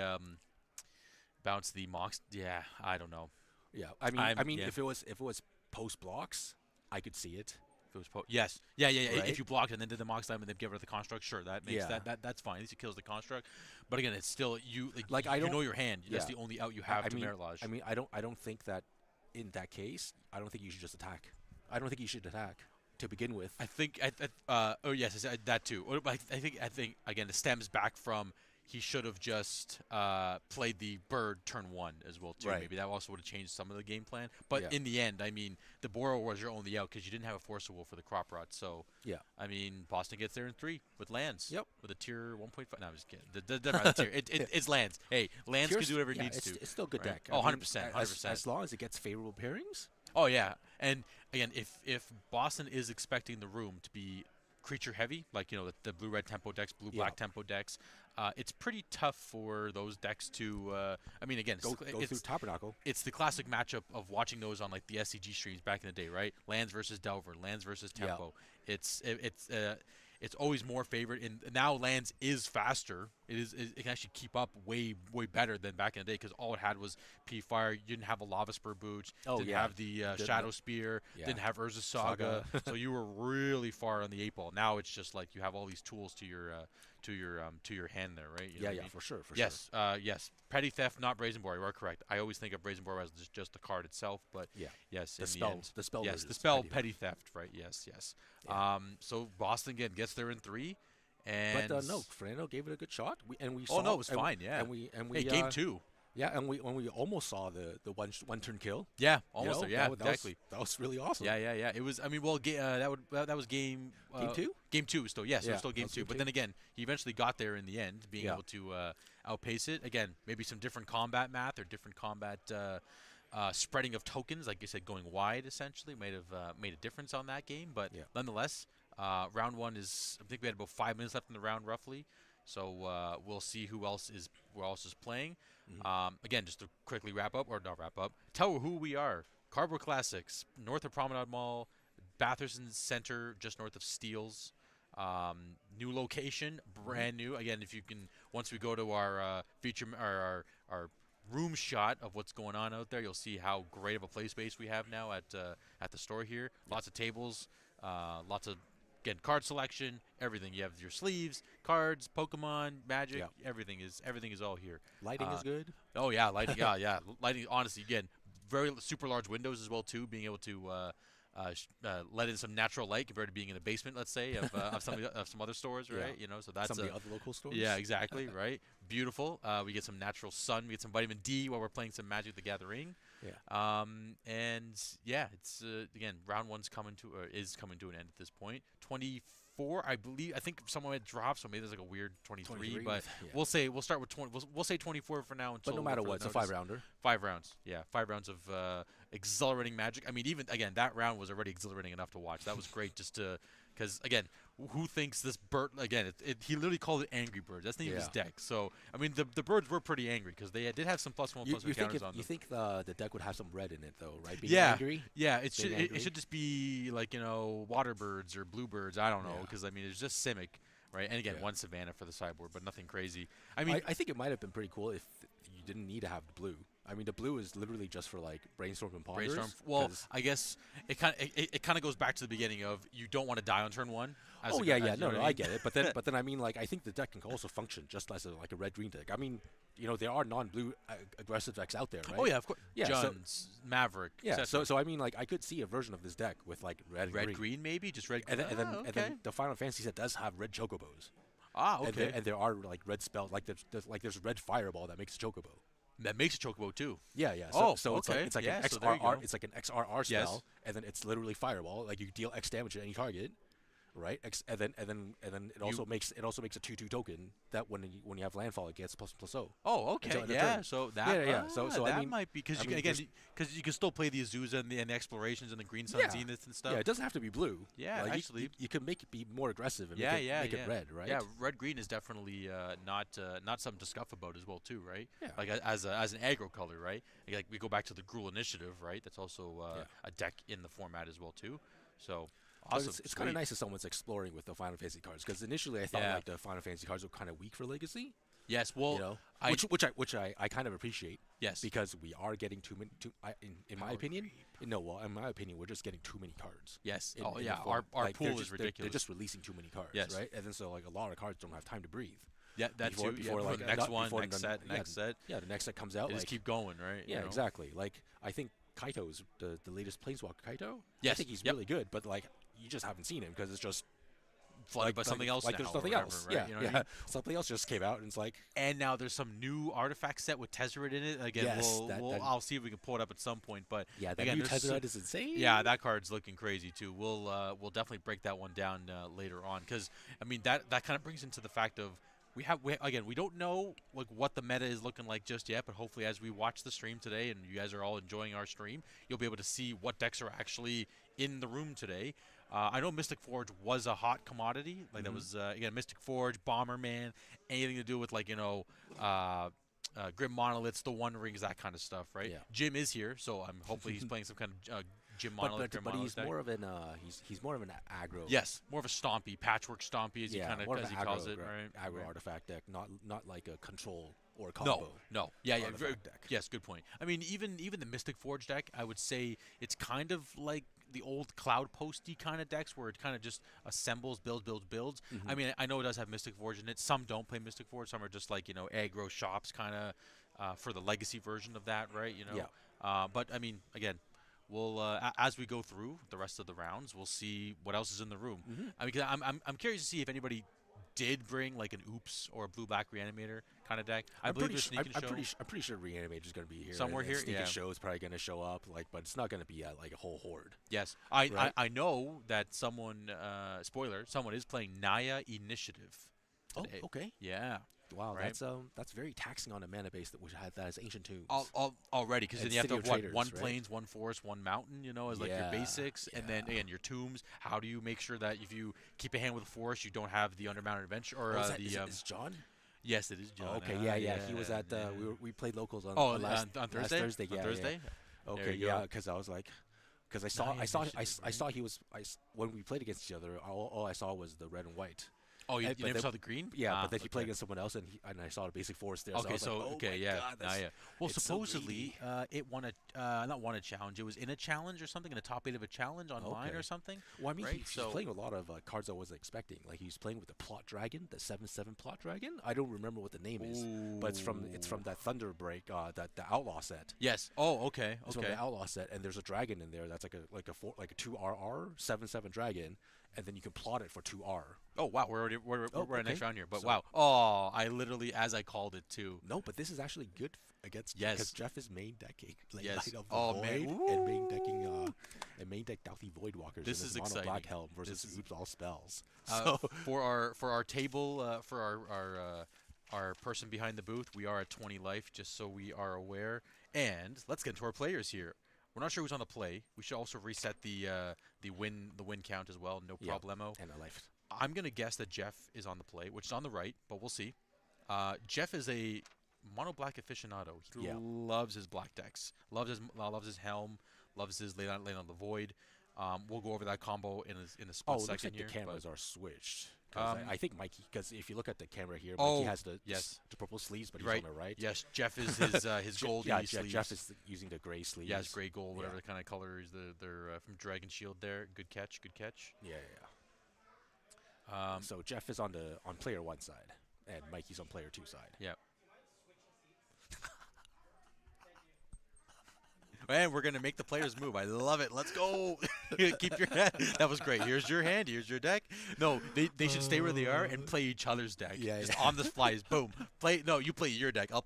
Mox. Yeah, I don't know. Yeah, I'm- I mean, yeah. if it was post blocks, I could see it. If it was yes, yeah. Right? If you blocked and then did the Mox Diamond and then give her the construct, sure, that makes Yeah. that's fine. At least it kills the construct. But again, it's still you. Like, I you don't- know your hand. That's yeah. the only out you have I to mean, merit lodge. I mean, I don't think that in that case, I don't think you should just attack. I don't think you should attack to begin with. I think oh yes, that too. I think again it stems back from he should have just played the bird turn 1 as well too. Right. Maybe that also would have changed some of the game plan. But Yeah. in the end, I mean, the borrower was your only out because you didn't have a forcible for the crop rot. So Yeah. I mean, Boston gets there in 3 with lands. Yep. With a tier 1.5. No, I'm just kidding. Doesn't matter the tier. It's lands. Hey, lands can Here's- do whatever it yeah, needs it's, to. It's still a good right? deck. Oh, I mean, 100%, as- 100%. As long as it gets favorable pairings. Oh yeah, and again, if Boston is expecting the room to be creature heavy, like the blue red tempo decks, blue black Yeah. tempo decks, it's pretty tough for those decks to. I mean, again, Go through Tabernacle. it's the classic matchup of watching those on like the SCG streams back in the day, right? Lands versus Delver, lands versus Yeah. tempo. It's always more favored. And now lands is faster. it can actually keep up way better than back in the day because all it had was P Fire. You didn't have a Lava Spur Booch, Oh didn't yeah, have the the Shadow Spear, yeah didn't have Urza Saga, Saga. so you were really far on the 8 ball. Now it's just like you have all these tools to your hand there, right? You know Yeah, what I yeah, mean? for sure, for sure. Yes, yes. Petty theft, not Brazen Boar. You are correct. I always think of Brazen Boar as just the card itself, but Yeah, yes, the in the spell, end, the spell yes, the versus spell petty theft. petty theft, right? Yes, yes. Yeah, So Boston again gets there in three, but and no, Fernando gave it a good shot. We oh no, saw it was fine. Yeah. and Hey, we game two. yeah, and we almost saw the one turn kill. Yeah, You almost know, there. Yeah, that exactly. was really awesome. Yeah, yeah, yeah. It was. I mean, well, that was Game two. game two. Still, yes, it was Yeah, still that game was two. game But two. then again, he eventually got there in the end, being Yeah, able to outpace it. Again, maybe some different combat math or different combat spreading of tokens, like you said, going wide essentially might have made a difference on that game. But yeah. nonetheless, round one is. I think we had about 5 minutes left in the round, roughly. So we'll see who else is playing. Hmm. Again, just to quickly wrap up or not wrap up, tell who we are. Cardboard Classics, north of Promenade Mall, Batherson Center, just north of Steeles. New location, Hmm. brand new. Again, if you can, once we go to our feature, our room shot of what's going on out there, you'll see how great of a play space we have now at the store here. Yeah. Lots of tables, lots of again card selection, everything. You have your sleeves, cards, Pokemon, Magic. Yeah. Everything is all here. Lighting Uh, is good. oh yeah, lighting. Yeah, yeah, lighting. Honestly, again, very super large windows as well too, being able to let in some natural light compared to being in the basement, let's say, of some other stores, Yeah. right? You know, so that's Some of a the other local stores. yeah, exactly, right. Beautiful. We get some natural sun. We get some vitamin D while we're playing some Magic the Gathering. Yeah. And yeah, it's again round one's coming to is coming to an end at this point. 24, I believe. I think someone had dropped, so maybe there's like a weird 23. 23, But yeah. we'll start with 20. We'll say 24 for now until But no matter further what, it's a notice. 5 rounder. 5 rounds. Yeah, 5 rounds of exhilarating Magic. I mean, even again, that round was already exhilarating enough to watch. That was great, just to because again, who thinks this bird again? He literally called it Angry Birds. That's the name of his Yeah. deck. So I mean, the birds were pretty angry because they did have some +1/+1 You think counters on them. you think the deck would have some red in it though, right? Being Yeah, angry. yeah. Being angry. It should just be like water birds or bluebirds. I don't know Yeah. because I mean it's just Simic, right? And again, Yeah. one Savannah for the sideboard, but nothing crazy. I mean, I think it might have been pretty cool if you didn't need to have the blue. I mean, the blue is literally just for like brainstorm and ponders. brainstorm. Well, 'Cause- I guess it kind of goes back to the beginning of you don't want to die on turn one. As oh a, yeah, as, yeah, you know no, what no, I I mean? get it. But then I mean, like, I think the deck can also function just as like a red green deck. I mean, there are non-blue aggressive decks out there, right? Oh yeah, of course. Yeah, so- Juns, Maverick. Yeah, etc. so I mean, like, I could see a version of this deck with like red and red green. green maybe just red. And then, and, then, okay. and then the Final Fantasy set does have red chocobos. Ah, And okay. there are like red spells, like there's red fireball that makes a chocobo. That makes a chocobo too. Yeah, yeah. Oh, So okay. it's like Yeah, an so there you XRR. go. It's like an XRR Yes. spell, and then it's literally fireball. Like you deal X damage to any target, right? And then it also makes a 2/2 token that when you have landfall, it gets ++0. Oh, okay. Until end of Yeah. turn. So that Yeah, yeah. So I that mean- might be because I you mean, again there's- because you can still play the Azusa and the explorations and the Green Sun Yeah. Zeniths and stuff. Yeah, it doesn't have to be blue. Yeah, Like, actually. you can make it be more aggressive and Yeah, make it, yeah, make yeah. it red, right? Yeah, red green is definitely not something to scuff about as well too, right? Yeah. Like as an aggro color, right? Like we go back to the Gruul Initiative, right? That's also Yeah. a deck in the format as well too. So But awesome. It's kind of Sweet. nice if someone's exploring with the Final Fantasy cards because initially I thought Yeah. like the Final Fantasy cards were kind of weak for Legacy, Yes. Well, you know, I which I kind of appreciate yes. because we are getting too many. In my Power opinion, creep. no, well, in my opinion, we're just getting too many cards. Yes. in- Oh in the yeah. form. Our Like, pool they're is just, ridiculous. They're just releasing too many cards, Yes. right? And then so like a lot of cards don't have time to breathe. Yeah, that before- too. before, yeah, like, the next not one, before next the- set, yeah, next set. Yeah, the next set comes out. They Like, just keep going, right? yeah, You know? exactly. Like I think Kaito's the latest Planeswalker Kaito. I Yes, think he's yep. really good, but like you just haven't seen him because it's just Flooded by something else Like now there's or nothing whatever, else. right? Yeah, You know yeah. what I mean? Something else just came out, and it's like, And now there's some new artifact set with Tezzeret in it. Again, Yes, that- I'll see if we can pull it up at some point. But yeah, that again, new there's Tezzeret is insane. yeah, that card's looking crazy too. We'll definitely break that one down later on because I mean that kind of brings into the fact of we don't know like what the meta is looking like just yet, but hopefully as we watch the stream today and you guys are all enjoying our stream, you'll be able to see what decks are actually in the room today. I know Mystic Forge was a hot commodity. Like that Mhm. was again Mystic Forge, Bomberman, anything to do with like Grim Monoliths, the One Rings, that kind of stuff, right? Yeah. Jim is here, so I'm hopefully he's playing some kind of gym but monolith grim but monolith he's deck. more of an he's more of an aggro. Yes, more of a stompy, patchwork stompy, as he Yeah, kind of more of as an he calls it, right? aggro Right. artifact deck, not like a control or a No, combo no, yeah, yeah, artifact deck. yes, good point. I mean, even the Mystic Forge deck, I would say it's kind of like the old Cloud Posty kind of decks, where it kind of just assembles, builds. I Hmm. mean, I know it does have Mystic Forge in it. Some don't play Mystic Forge. Some are just like aggro shops kind of for the legacy version of that, right? Yeah. But I mean, again, we'll as we go through the rest of the rounds, we'll see what else is in the room. Hmm. I mean, 'cause I'm curious to see if anybody did bring like an Oops or a Blue Black Reanimator kind of deck. I believe there's Sneak and Show I'm pretty sure Reanimate is going to be here. somewhere And here. Sneak Yeah. and Show is probably going to show up, like, but it's not going to be like a whole horde, Yes. I, I right? I know that someone spoiler, someone is playing Naya Initiative Oh, today. okay. Yeah. Wow, Right. that's very taxing on a mana base that which had that as ancient tombs Already, because then and you have to City have of what Traders, one right? plains, one forest, one mountain, as like your Yeah, basics, and then yeah. again your tombs. How do you make sure that if you keep a hand with a forest, you don't have the undermounted adventure or Oh, is that the is John? yes, it is Oh, John. okay, Ah, yeah. He was at yeah. we played locals on, Oh, on last Thursday. Thursday. On Yeah, yeah. Thursday. There Okay, you yeah, go. because I was like, because Naya Initiative, I saw right? he was when we played against each other. All I saw was the red and white. Oh, you But never then, saw the green? yeah, Ah, but then he played okay. against someone else, and I saw the basic forest there. So I Okay, was like, so oh my okay, yeah, god, nah, that's yeah. Well, it's so supposedly, greedy. it won a not won a challenge. It was in a challenge or something, in the top 8 of a challenge online or Okay. something, Well, I mean, right? he's So, playing a lot of cards I wasn't expecting. Like he's playing with the Plot Dragon, the 7/7 Plot Dragon. I don't remember what the name is, but it's ooh, from that Thunder Break, that the Outlaw set. yes. Oh, okay, It's from okay. the Outlaw set, and there's a dragon in there that's like a 2 RR 7/7 dragon, and then you can plot it for 2 R. Oh wow, we're already Oh, we're at next okay. round here. But So wow, oh, I literally as I called it too. no, but this is actually good against because Yes, Jeff is main decking yes. Light of the Oh man, Void and main decking and main deck Douthy Voidwalkers this and is this mono exciting. black helm This versus is oops all spells. uh, So for our table for our person behind the booth. We are at 20 life, just so we are aware. And let's get into our players here. We're not sure who's on the play. We should also reset the win count as well. No yeah, problemo. and a life. I'm gonna guess that Jeff is on the play, which is on the right, but we'll see. Jeff is a mono black aficionado. He Yeah. loves his black decks. Loves his helm. Loves his lay on the void. We'll go over that combo in a split Oh, it looks second like here. the cameras are switched. 'Cause Um, I think Mikey, because if you look at the camera here, Mikey oh has the yes, the purple sleeves, but he's right. on the right. Yes, Jeff is his goldy Yeah, sleeves. Jeff is using the gray sleeves. Yeah, it's gray gold, Yeah. whatever kind of color is they're from Dragon Shield there. Good catch, good catch. Yeah, yeah. Um, So Jeff is on player one side, and Mikey's on player two side. yeah. Man, we're gonna make the players move. I love it. Let's go. Keep your hand. That was great. Here's your hand. Here's your deck. No, they should stay where they are and play each other's deck. Yeah, Just yeah. on the flies. Boom. Play. No, you play your deck. Yeah. I'll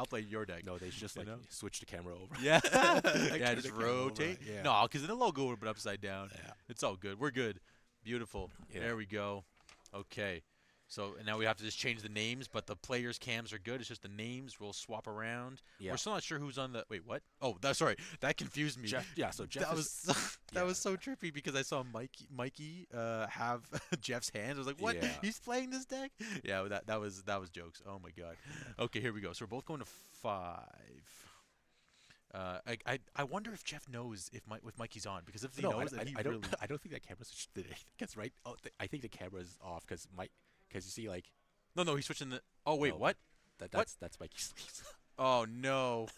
play your deck. No, they just like know? switch the camera over. Yeah. Like, Yeah. turn Just the camera over, rotate. yeah. No, because then the logo would have been upside down. Yeah. It's all good. We're good. Beautiful. Yeah. There we go. Okay. So and now we have to just change the names, but the players' cams are good. It's just the names we'll swap around. Yeah. We're still not sure who's on the. Wait, what? Oh, sorry. That confused me. Jeff. Yeah. So Jeff That is. was so, that yeah. was so trippy because I saw Mikey have Jeff's hands. I was like, what? Yeah. He's playing this deck? Yeah, that was jokes. Oh my god. Okay, here we go. So we're both going to 5. I wonder if Jeff knows if Mikey's on because if he No, knows, then he I don't. really. I don't think that camera's switched today. That's right. Oh, I think the camera's off because you see like. No, he's switching the. Oh wait, No. what? That's Mikey's sleeves. Oh no.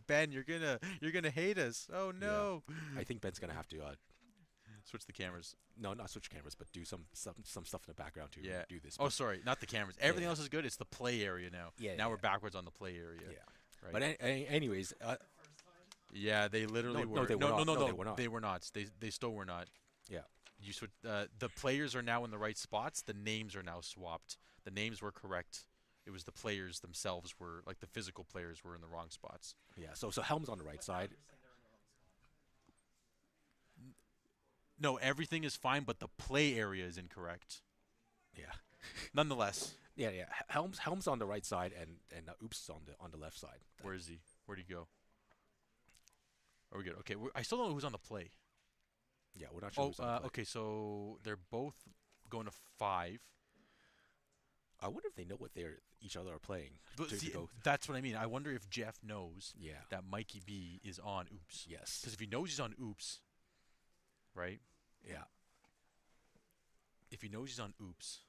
Ben, you're gonna hate us. Oh no. I think Ben's gonna have to Switch the cameras. no, not switch cameras, but do some stuff in the background to Yeah. do this. Oh, But, sorry, not the cameras. Everything yeah. else is good. It's the play area now. Yeah, Now yeah. we're backwards on the play area. yeah. Right. But anyways, Yeah, they literally No, were. no, they were not. No, No, they were not. They were not. They still were not. yeah. You switch. The players are now in the right spots. The names are now swapped. The names were correct. It was the players themselves were like the physical players were in the wrong spots. Yeah. So Helm's on the right side. No, everything is fine, but the play area is incorrect. Yeah. Nonetheless, Yeah, yeah. Helm's on the right side, and Oops is on the left side. where is he? Where'd he go? Are we good? Okay, I still don't know who's on the play. Yeah, we're not sure. Oh, who's on the play. okay, so they're both going to 5. I wonder if they know what they're each other are playing But to see, go. that's what I mean. I wonder if Jeff knows Yeah. that Mikey B is on Oops. Yes. Because if he knows he's on Oops, right? Yeah. If he knows he's on Oops,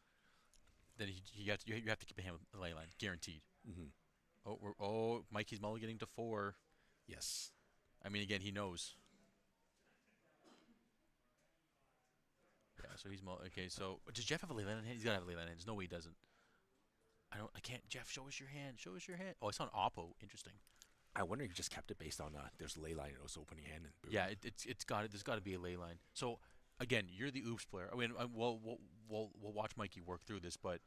then you have to keep him a ley line, guaranteed. Hmm. Mikey's mulliganing to 4. Yes. I mean, again, he knows. Yeah, so okay. So does Jeff have a ley line in hand? He's gotta have a ley line in hand. There's no way he doesn't. I can't. Jeff, show us your hand. Show us your hand. Oh, it's on Oppo. Interesting. I wonder if you just kept it based on there's ley line and it was opening hand and boom. Yeah, it's got it. There's got to be a ley line. So again, you're the Oops player. I mean, we'll watch Mikey work through this, but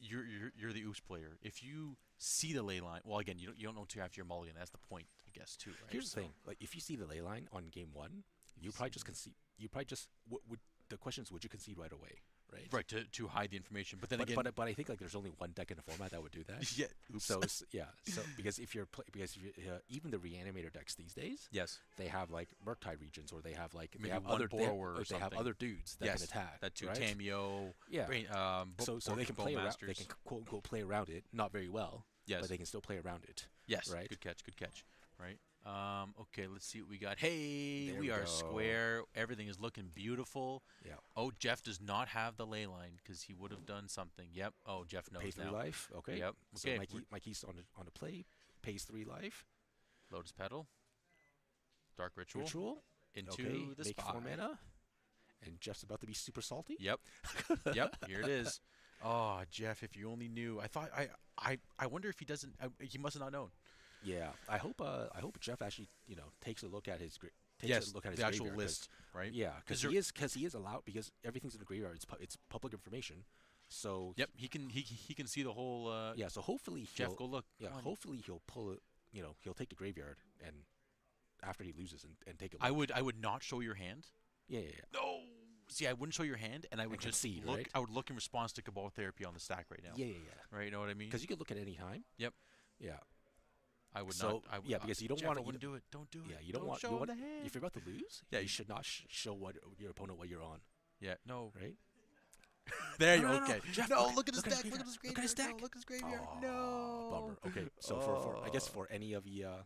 you're the Oops player. If you see the ley line, well, again, you don't know until after your mulligan. That's the point, I guess, too, right? Here's the thing: like if you see the ley line on game one, you probably just concede. You probably just would the question is would you concede right away, right? Right, to hide the information. But then But, again, but I think like there's only one deck in the format that would do that. yeah, oops. So yeah, so because if you're because if you, even the reanimator decks these days, yes, they have like Murktide regions or they have like maybe they have one other borrower or they have something. other dudes that Yes, can attack. that too. right? Tamio, Yeah. So they can play around. Masters. They can quote unquote play around it, not very well. Yes. But they can still play around it. Yes. Right. Good catch. Good catch. Right. Okay. Let's see what we got. Hey, There we we are go. square. Everything is looking beautiful. Yeah. Oh, Jeff does not have the ley line because he would have done something. Yep. Oh, Jeff knows Pays 3 now. life. Okay. Yep. So Okay. Mikey's on the play. Pays 3 life. Lotus Petal. Dark Ritual. Ritual. Into Okay. the Make spot. 4 mana. And Jeff's about to be super salty. Yep. Yep. Here it is. Oh, Jeff, if you only knew. I wonder if he doesn't. He must have not known. Yeah. I hope Jeff actually takes a look at his Yes, a look at his the actual graveyard, 'cause- list, right? Yeah, because there- he is allowed because everything's in the graveyard. It's public information. So Yep, he can see the whole. yeah. So hopefully Jeff, he'll go look. yeah. Come on. Hopefully he'll pull it. He'll take the graveyard and after he loses and take a look. I would not show your hand. Yeah. No. See, I wouldn't show your hand, and I would And just concede, look. right? I would look in response to Cabal Therapy on the stack right now. Yeah. Right. You know what I mean? Because you can look at any time. Yep. Yeah. I would So, not. yeah, because you don't Jeff, wanna- I wouldn't do it. Don't do it. Yeah. You don't want. show You him want the hand. if you're about to lose. Yeah, You you- should not show your opponent what you're on. Yeah. No. Right. There you No, go. no, no, Okay. Jeff, no, look- look at his look at deck. his Look at his graveyard. graveyard. Look at his No, deck. look at his graveyard. Oh, No. bummer. Okay, so for I guess for any of the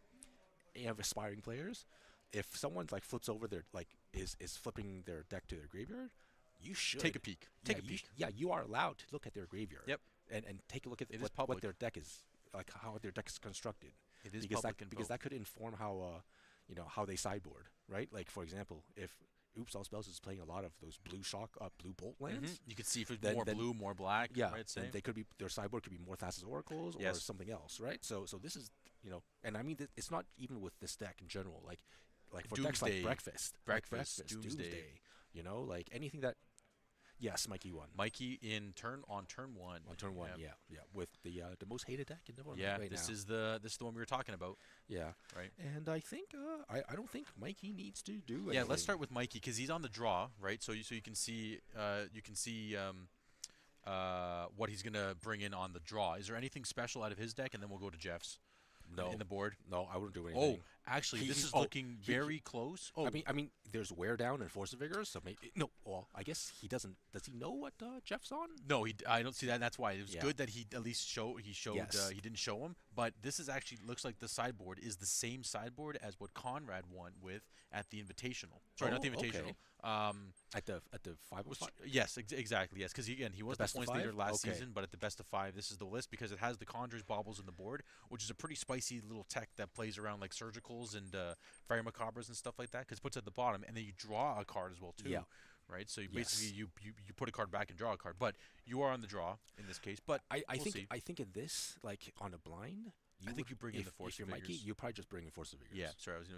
aspiring players, if someone's like flips over their is flipping their deck to their graveyard, you should Take a peek. Take a you peek. yeah, you are allowed to look at their graveyard. Yep. And take a look at It is what public. their deck is like, how their deck is constructed. It is because public that info. because that could inform how how they sideboard, right? Like for example, if Oops All Spells is playing a lot of those blue blue bolt lands. You can see if it's Then- more then- blue, more black. Yeah, Right. and Same. they could be their sideboard could be more Thassa's Oracles or Yes. something else, right? So this is and I mean it's not even with this deck in general, like for decks Doomsday. like Breakfast, Breakfast, Doomsday, Doomsday. like anything that. Yes, Mikey won Mikey on turn 1. on turn 1. Yeah. Yeah, with the most hated deck in the world Yeah, right this now. is the one we were talking about, Yeah, right? and I think I don't think Mikey needs to do anything. Yeah, let's start with Mikey because he's on the draw, right? So you can see what he's gonna bring in on the draw. Is there anything special out of his deck, and then we'll go to Jeff's No, in the board? no, I wouldn't do Oh, anything. actually, He- this he- is oh, looking he- very close. Oh, I mean, there's Wear Down and Force of Vigor, so maybe no. Well, I guess he doesn't. Does he know what Jeff's on? no, I don't see that. And that's why it was Yeah. good that he at least showed. Yes. He didn't show him, but this is actually looks like the sideboard is the same sideboard as what Conrad won with at the Invitational. Sorry, not the Oh, okay. Invitational. At the 505. Yes, exactly. Yes, because again, he was the best of points leader five? last Okay. season, but at the best of 5, this is the list because it has the Conjures Baubles in the board, which is a pretty spicy little tech that plays around like Surgicals and Fire Macabres and stuff like that. Because it puts it at the bottom, and then you draw a card as well too. Yeah. Right. So you Yes. basically you put a card back and draw a card, but you are on the draw in this case. But I we'll think see. I think in this like on a blind, I think you bring in the Force if you're of Mikey, Vigors. you probably just bring in Force of Vigors. Yeah. Sorry, I was but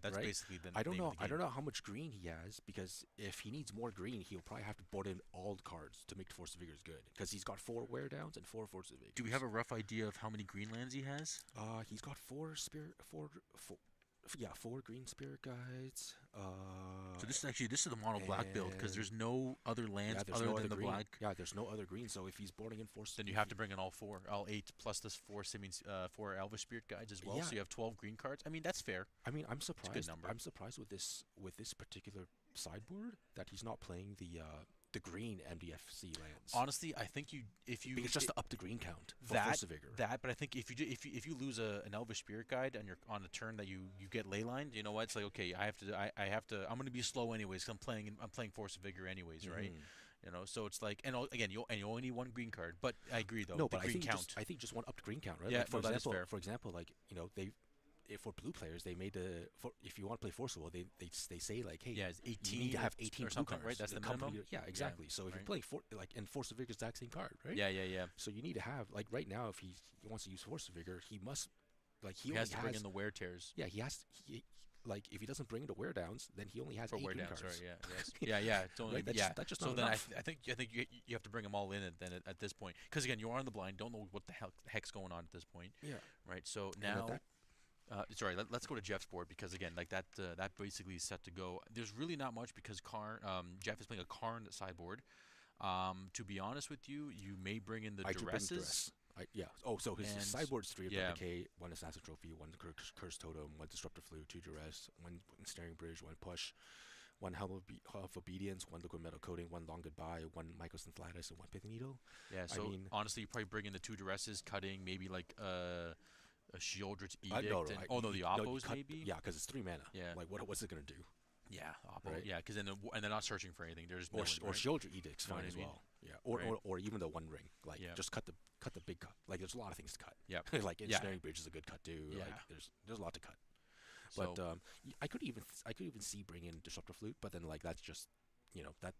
that's Right? basically the I don't name know. of the I don't game. know how much green he has because if he needs more green, he'll probably have to board in all the cards to make the Force of Vigors good. Because he's got 4 Wear Downs and 4 Force of Vigors. Do we have a rough idea of how many green lands he has? He's got 4 green Spirit Guides. So this is the mono black build because there's no other lands there's other no than other the green. black. Yeah, there's no other green. So if he's boarding in Force, Then you have to bring in all 8 plus this 4 Elvish Spirit Guides as well. Yeah. So you have 12 green cards. I mean, that's fair. I mean, I'm good surprised. number. I'm surprised with this particular sideboard that he's not playing the the green MDFC lands. Honestly, I think you if you Because just to up the green count for that Force of Vigor. that, but I think if you lose an Elvish Spirit Guide and you're on a turn that you get ley lined, you know what? It's like okay, I'm gonna be slow anyways. 'Cause I'm playing Force of Vigor anyways, right? Hmm. You know, so it's like again you only need one green card, but I agree though No, the but green count. I think just one up the green count, right? Yeah, Like no, that is fair. for example, like they if for blue players they made the for if you want to play Forcible, they say like, hey, Yeah, it's you need 18 to have or 18 blue something, cards. right? That's the accompany minimum. Yeah, Yeah, exactly. So if you're right. playing like and Force of Vigor is the exact same card, right? Yeah, yeah, yeah. So you need to have like right now if he wants to use Force of Vigor, he must like he He only has to bring in the wear tears. yeah like if he doesn't bring the wear downs, then he only has Or eight wear green down, sorry, cards. yeah, yes, yeah, yeah. It's only, Right? yeah. That's just So not then enough. I think you have to bring them all in at this point, because again you are on the blind, don't know what the heck's going on at this point, Yeah. right? So And at now, that sorry, let's go to Jeff's board because again like that basically is set to go. There's really not much because Jeff is playing a Karn sideboard. To be honest with you, you may bring in the I do bring duresses duress. Yeah. Oh, so his and sideboard's three of the yeah, decay, one assassin trophy, one curse totem, one disruptor flu, two duress, one snaring bridge, one push, one helm of obedience, one liquid metal coating, one long goodbye, one mycosynthlatus, and one pithing needle. yeah. I So mean, honestly, you probably bring in the two duresses, cutting maybe like a Shieldred's no, edict no, and oh no, the no, you oppos cut. maybe. Yeah, because it's 3 mana. Yeah. Like, what's it gonna do, Yeah, Oppo. right? Yeah, because then and they're not searching for anything. They're just milling, Or right? Shieldred edict's You know fine what I as mean? well. Yeah. Right. Or even the one ring. Like, Yeah. just cut the big cut. Like, there's a lot of things to cut. Yep. Like, Yeah. ensnaring bridge is a good cut too. Yeah. Like, there's a lot to cut. So But I could even see bringing in disruptor flute, but then like that's just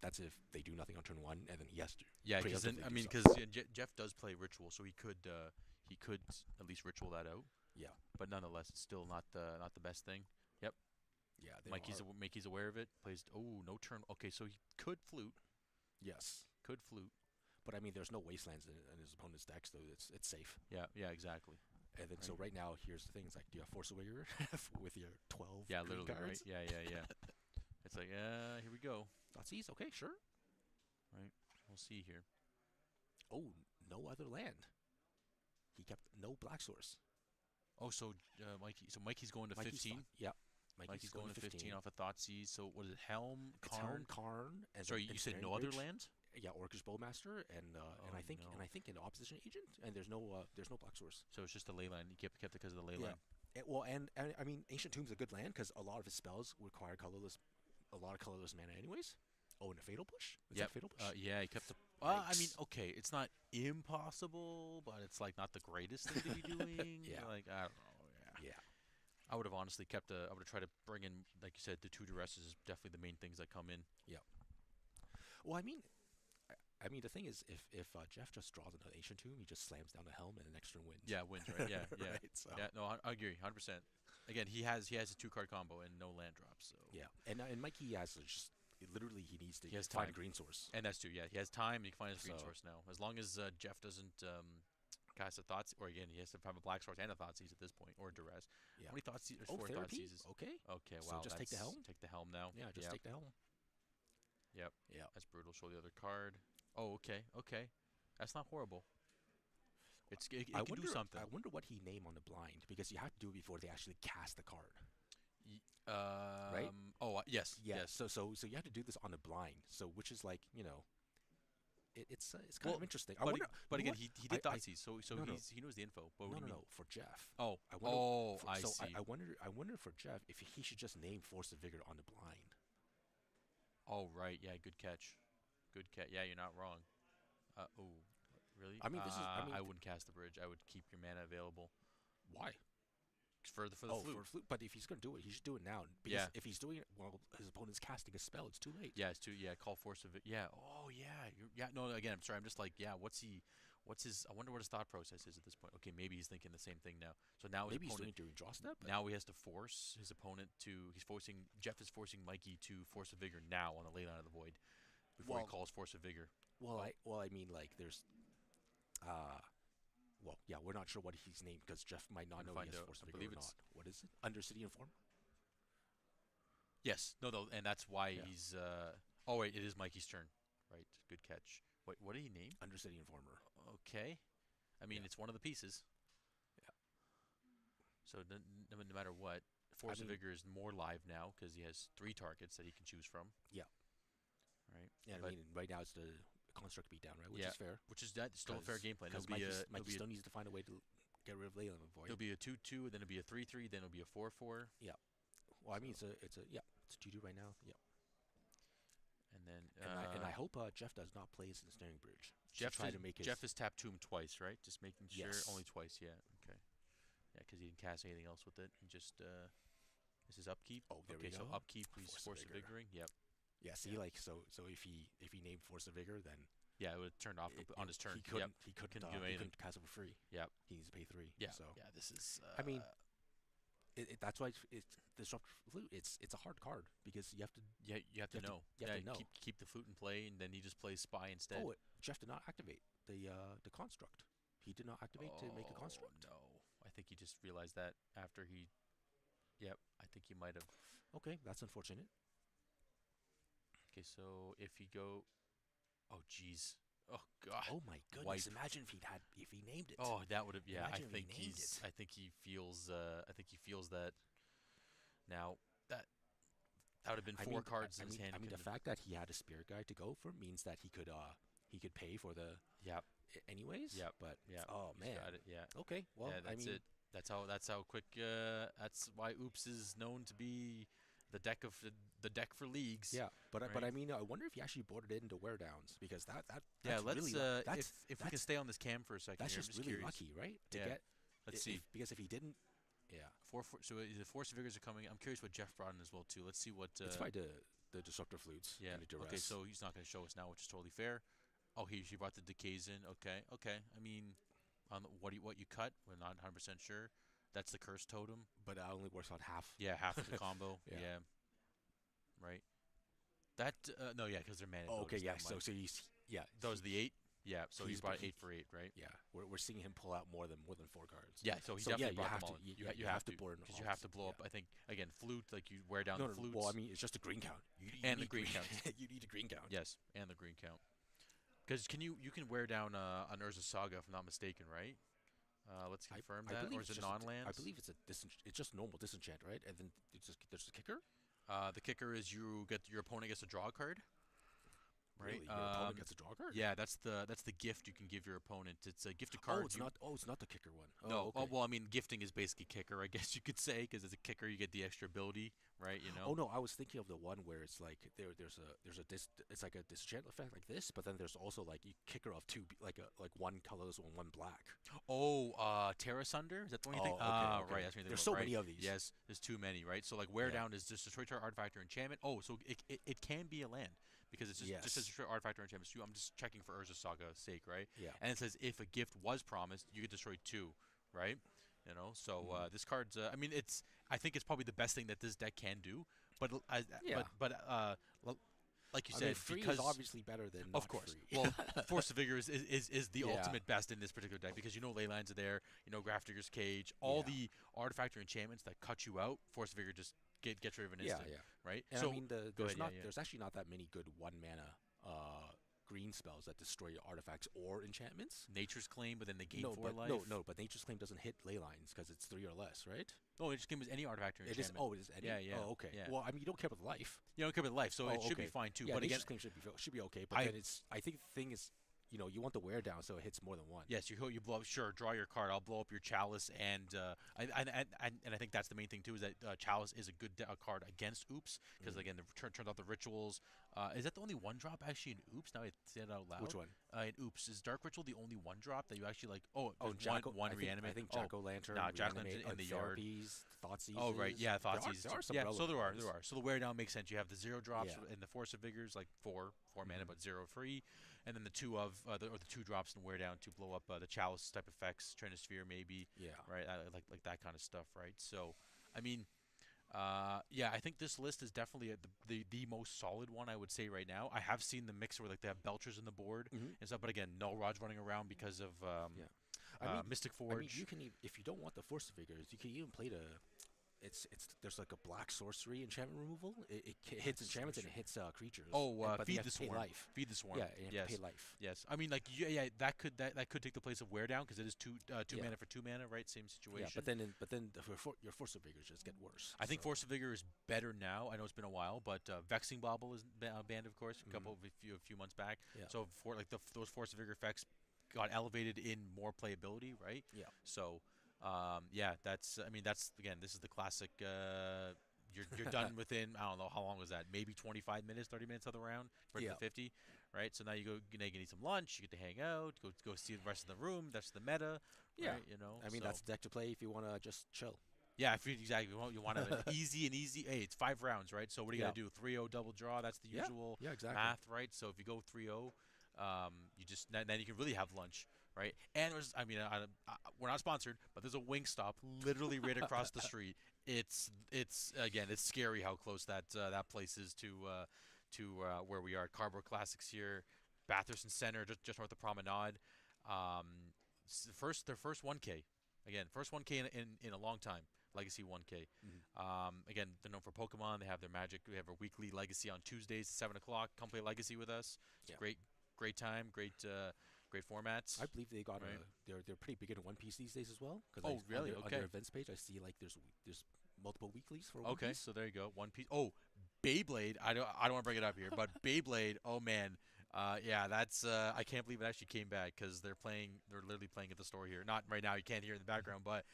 that's if they do nothing on turn one, and then he has to yeah, because then preemptively I do mean, stuff. because Jeff does play ritual, so he could at least ritual that out. Yeah, But nonetheless, it's still not the best thing. Yep. yeah, they Mikey's are. Mikey's aware of it. Plays no turn. Okay, so he could flute. Yes, Could flute. but I mean, there's no wastelands in his opponent's deck, so it's safe. Yeah. Yeah. Exactly. And then so Right. right now, here's the thing: it's like, do you have Force Aware with your 12 Yeah. green Literally. Right. cards? Yeah. Yeah. Yeah. It's like here we go. Thoughtseize, okay, sure. Right. We'll see here. Oh, no other land. He kept no black source. Oh, so Mikey's going to Mikey's 15. fine. Yeah, Mikey's going to 15 off a Thoughtseize. So what is it? Helm, It's Helm, Karn. Karn, and Sorry, then you said Ensnaring no other Bridge. lands? Yeah, Orcish Bowmaster, and Oh, no. I think an opposition agent, and there's no black source. So it's just a ley line. You kept it because of the ley Yeah. line. And I mean, Ancient Tomb's a good land because a lot of his spells require a lot of colorless mana, anyways. Oh, and a Fatal Push. Is Yep. that Fatal Push? Yeah, he kept the. I mean, Yikes. okay, it's not impossible, but it's like not the greatest thing to be doing. Yeah. Like I don't know. Yeah. Yeah. I would have honestly kept I would have tried to bring in, like you said, the two duresses is definitely the main things that come in. Yeah. Well, I mean, the thing is, if Jeff just draws another Ancient Tomb, he just slams down the Helm and the next turn wins. Yeah, wins, right? Yeah, yeah, Right, so. yeah. No, I agree, 100%. Again, he has a 2 card combo and no land drops, so Yeah, and Mikey has just literally he needs to He has find time. a green source. and that's true. Yeah, he has time. He can find his green So- source now, as long as Jeff doesn't cast a thoughts, or again, he has to have a black source and a thoughts at this point, or duress. Yeah. How many thoughts? There's Oh, 4 therapy. Thoughtseizes. Okay. Okay, So wow. just take the helm? Take the helm now. Yeah, just Yep, take the Helm. Yep. Yeah. That's brutal. Show the other card. Oh, okay, okay. That's not horrible. It I can wonder. do something. I wonder what he named on the blind because you have to do it before they actually cast the card. Right? Oh, yes. Yeah. Yes. So you have to do this on the blind. So which is like it's kind of interesting. I But, wonder. but you know again, what? he did I- Thoughtseize, so no, no. he knows the info. But what No, do you no, mean? no. For Jeff. Oh, I wonder. I so see. I wonder for Jeff if he should just name Force of Vigor on the blind. Oh, right. Yeah, good catch. Good catch. Yeah, you're not wrong. Oh, really? I mean, this is- I mean, I wouldn't cast the bridge. I would keep your mana available Why? for the Oh, flute. for flute. But if he's gonna do it, he should do it now. Because Yeah. if he's doing it while his opponent's casting a spell, it's too late. Yeah, it's too. Yeah, call force of it. Yeah. Oh, yeah. Yeah. No, again, I'm sorry. I'm just like, yeah. What's his? I wonder what his thought process is at this point. Okay, maybe he's thinking the same thing now. So now his Maybe he's doing opponent. it during draw step. But Now he has to force his opponent to. Jeff is forcing Mikey to force a vigor now on the ley line of the void, before he Well- calls force of vigor. I mean, like, there's, well, yeah, we're not sure what he's named because Jeff might not Gonna know find he has out. Force I of Vigor believe or it's- not. What is it? Undercity Informer? Yes. No. And that's why Yeah. he's. Oh wait, it is Mikey's turn. Right. Good catch. Wait, what did he name? Undercity Informer. Okay. I mean, Yeah. it's one of the pieces. Yeah. So no matter what, Force of mean- Vigor is more live now because he has 3 targets that he can choose from. Yeah. right? Yeah, I But mean, right now it's the construct beatdown, right? Which yeah, is fair, which is that still a fair game plan. because Mikey still needs to find a way to get rid of Leyland It'll Void. be a 2-2, then it'll be a 3-3, then it'll be a 4-4. Yeah. Well, I So mean, it's a yeah, it's a 2-2 right now. Yeah. and then And I hope Jeff does not play his ensnaring bridge to Jeff try is to make Jeff his is tapped to him twice, right? Just making sure. Only yes. twice, yeah. Okay. Yeah, because he didn't cast anything else with it. He just this is upkeep. Oh, there we Okay, so go. upkeep. He's Force of force of vigor. vigoring. Yep. Yeah. Yeah. See, like so if he named Force of Vigor, then Yeah, it would have turned off on his turn. he Yep. couldn't Couldn't do he anything. couldn't cast it for free. Yep. He needs to pay 3. Yeah. So Yeah. This is. I mean, that's why it's disruptor flute. It's a hard card because you have to Yeah, you have to know. you have Yeah, to know. keep the flute in play, and then he just plays spy instead. Oh, Jeff did not activate the construct. He did not activate to make a Oh construct. no! I think he just realized that after he. Yep. I think he might have. Okay, that's unfortunate. Okay, so if he go. Oh jeez. Oh god. Oh my goodness! Wipe. Imagine if he named it. Oh, that would have. Yeah, Imagine if he named it. I think he feels. I think he feels that. Now that that would have been four cards in his hand. I mean, the fact that he had a spirit guide to go for means that he could pay for the Yep. anyways. Yep. But Yep. oh He's man. got it. Yeah. Okay. Well, Yeah. I That's mean, it. That's how quick. That's why Oops is known to be the deck for leagues. yeah. But Right? I mean, I wonder if he actually boarded it into wear downs because Yeah. that's Let's. really If we can stay on this cam for a second, that's here, I'm just just really curious. lucky, right? To Yeah. get Let's see. because if he didn't, yeah, So the force figures are coming. I'm curious what Jeff brought in as well too. Let's see what. it's probably the disruptor flutes. Yeah. And the duress. Okay. So he's not going to show us now, which is totally fair. Oh, she brought the decays in. Okay. Okay. I mean, on what you cut, we're not 100% sure. That's the curse totem. but it only works on half. Yeah, half of the combo. Yeah. Yeah. Right. That no, yeah, because they're mana. Oh, okay, totems, yeah. never So mind. he's yeah. That was the 8. Yeah. So he he's brought he- 8 for 8, right? Yeah, we're seeing him pull out more than 4 cards. Yeah. So he So, definitely yeah, you brought have them to- all. you- In. you have to board because all you have this, to blow yeah. up. I think again, flute like you wear down No, the no. flutes. Well, I mean, it's just a green count. You And the need green count. you need a green count. Yes, and the green count. Because you can wear down an Urza Saga if I'm not mistaken, right? Let's confirm I that, believe or is it's it just non-lands? I believe it's just normal disenchant, right? And then there's a kicker. The kicker is your opponent gets to draw a card, right? Really? Your opponent gets a draw card? Yeah, that's the gift you can give your opponent. It's a gifted Oh, card. it's not. Oh, it's not the kicker one. Oh, No, okay. well, I mean, gifting is basically kicker, I guess you could say, because as a kicker, you get the extra ability, right? You know. Oh no, I was thinking of the one where it's like there's a it's like a disenchant effect like this, but then there's also like you kicker of two like one colorless and one black. Oh, Terra Sunder? Is that the one you think? Oh, okay, okay. Right. That's what you think There's about, so right? many of these. Yes, there's too many, right? So like wear Yeah. down is just destroy target artifact or enchantment. Oh, so it can be a land because it's just Yes. says destroy artifact or enchantment. So I'm just checking for Urza Saga's sake, right? Yeah. And it says if a gift was promised, you could destroy 2, right? You know, so Mm-hmm. this card's. I mean, I think it's probably the best thing that this deck can do. But Yeah. like you I said, mean, free because is obviously better than of not course. free. Well, Force of Vigor is the Yeah. ultimate best in this particular deck because you know Leylines are there, you know Grafdigger's Cage, all Yeah. the artifact or enchantments that cut you out. Force of Vigor just gets rid of an Yeah, instant, yeah. right? And so I mean, go there's ahead, not yeah. there's actually not that many good 1 mana green spells that destroy artifacts or enchantments. Nature's Claim, but then they gain No, 4 but life. no, but Nature's Claim doesn't hit ley lines because it's 3 or less, right? No, Nature's Claim is any artifact or It enchantment. is. Oh, it is any. Yeah, yeah. Oh, okay. Yeah. Well, I mean, you don't care about the life. You don't care about life, so Oh, it should be okay. fine too. Yeah, but again, Nature's Claim should be okay. But then I think the thing is, you want the wear down so it hits more than one. yes, you blow up. Sure, draw your card. I'll blow up your Chalice, and I think that's the main thing too. Is that Chalice is a good card against Oops because again, turns out the rituals. Is that the only 1-drop actually in Oops? Now I say it out loud. Which one? In Oops, is Dark Ritual the only 1-drop that you actually like? Oh, Oh, there's Jack one I think, reanimate. I think oh, Jack O' Lantern. Nah, Jack O' Lantern in the yard. Thoughtseize. Oh right, yeah, Thoughtseize. There are some yeah, so relevant there are, ones. there are. So the wear down makes sense. You have the 0 drops Yeah. and the Force of Vigors, like four mana, but 0 free, and then the 2 of the 2 drops and wear down to blow up the Chalice type effects, Trinisphere maybe, Yeah. right? Like that kind of stuff, right? So, I mean, yeah, I think this list is definitely the most solid one I would say right now. I have seen the mix where like they have Belchers in the board Mhm. and stuff, but again, no Rod's running around because of Yeah. I mean, Mystic I Forge. mean, you can if you don't want the Force of Vigors, you can even play the it's there's like a black sorcery enchantment removal. It Black hits enchantments and it sorcery. hits creatures. Oh, But then you feed have the to pay swarm. life. Feed the swarm. Yeah, and you have to pay Yes, life. yes. I mean, like yeah, that could take the place of wear down because it is two Yeah, mana for 2 mana, right? Same yeah. situation. But then your force of vigors just get worse. I think So Force of Vigor is better now. I know it's been a while, but Vexing Bauble is banned, of course, mhm. a few months back. Yeah, So for like those Force of Vigor effects got elevated in more playability, right? yeah, So yeah, that's I mean that's again this is the classic. You're done within I don't know how long was that? Maybe 25 minutes, 30 minutes of the round for the yeah, 50, right? So now you need some lunch, you get to hang out, go see the rest of the room. That's the meta, yeah. right? You know, I mean, so. that's the deck to play if you want to just chill. Yeah, if you exactly you want to have an easy. Hey, it's 5 rounds, right? So what are you Yeah, gonna do? 3-0 double draw. That's the yeah, usual yeah. Exactly. math, right? So if you go 3-0, you just then you can really have lunch, right? And there's, I mean, we're not sponsored, but there's a Wingstop literally right across the street. It's again, it's scary how close that place is to where we are. Cardboard Classics here, Batherson Center, just north of Promenade. Um, their first 1K. Again, first 1K in a long time. Legacy 1K. Mhm. Again, they're known for Pokemon. They have their Magic. We have a weekly Legacy on Tuesdays at 7 o'clock. Come play Legacy with us. It's a Yeah, great time, great formats, I believe they got right? a. They're pretty big in One Piece these days as well. Because Oh, on really? their Okay. events page, I see like there's multiple weeklies for One Okay, Piece. so there you go. One Piece. Oh, Beyblade. I don't want to bring it up here, but Beyblade. Oh man. Yeah, that's I can't believe it actually came back because they're literally playing at the store here. Not right now, you can't hear it in the background, but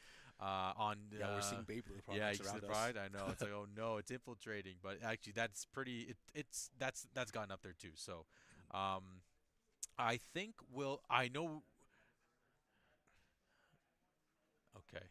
on Yeah, we're seeing Beyblade yeah, products you see around the us. pride. I know it's like oh no, it's infiltrating, but actually that's pretty. That's gotten up there too. So, um, I think we'll. I know. Okay.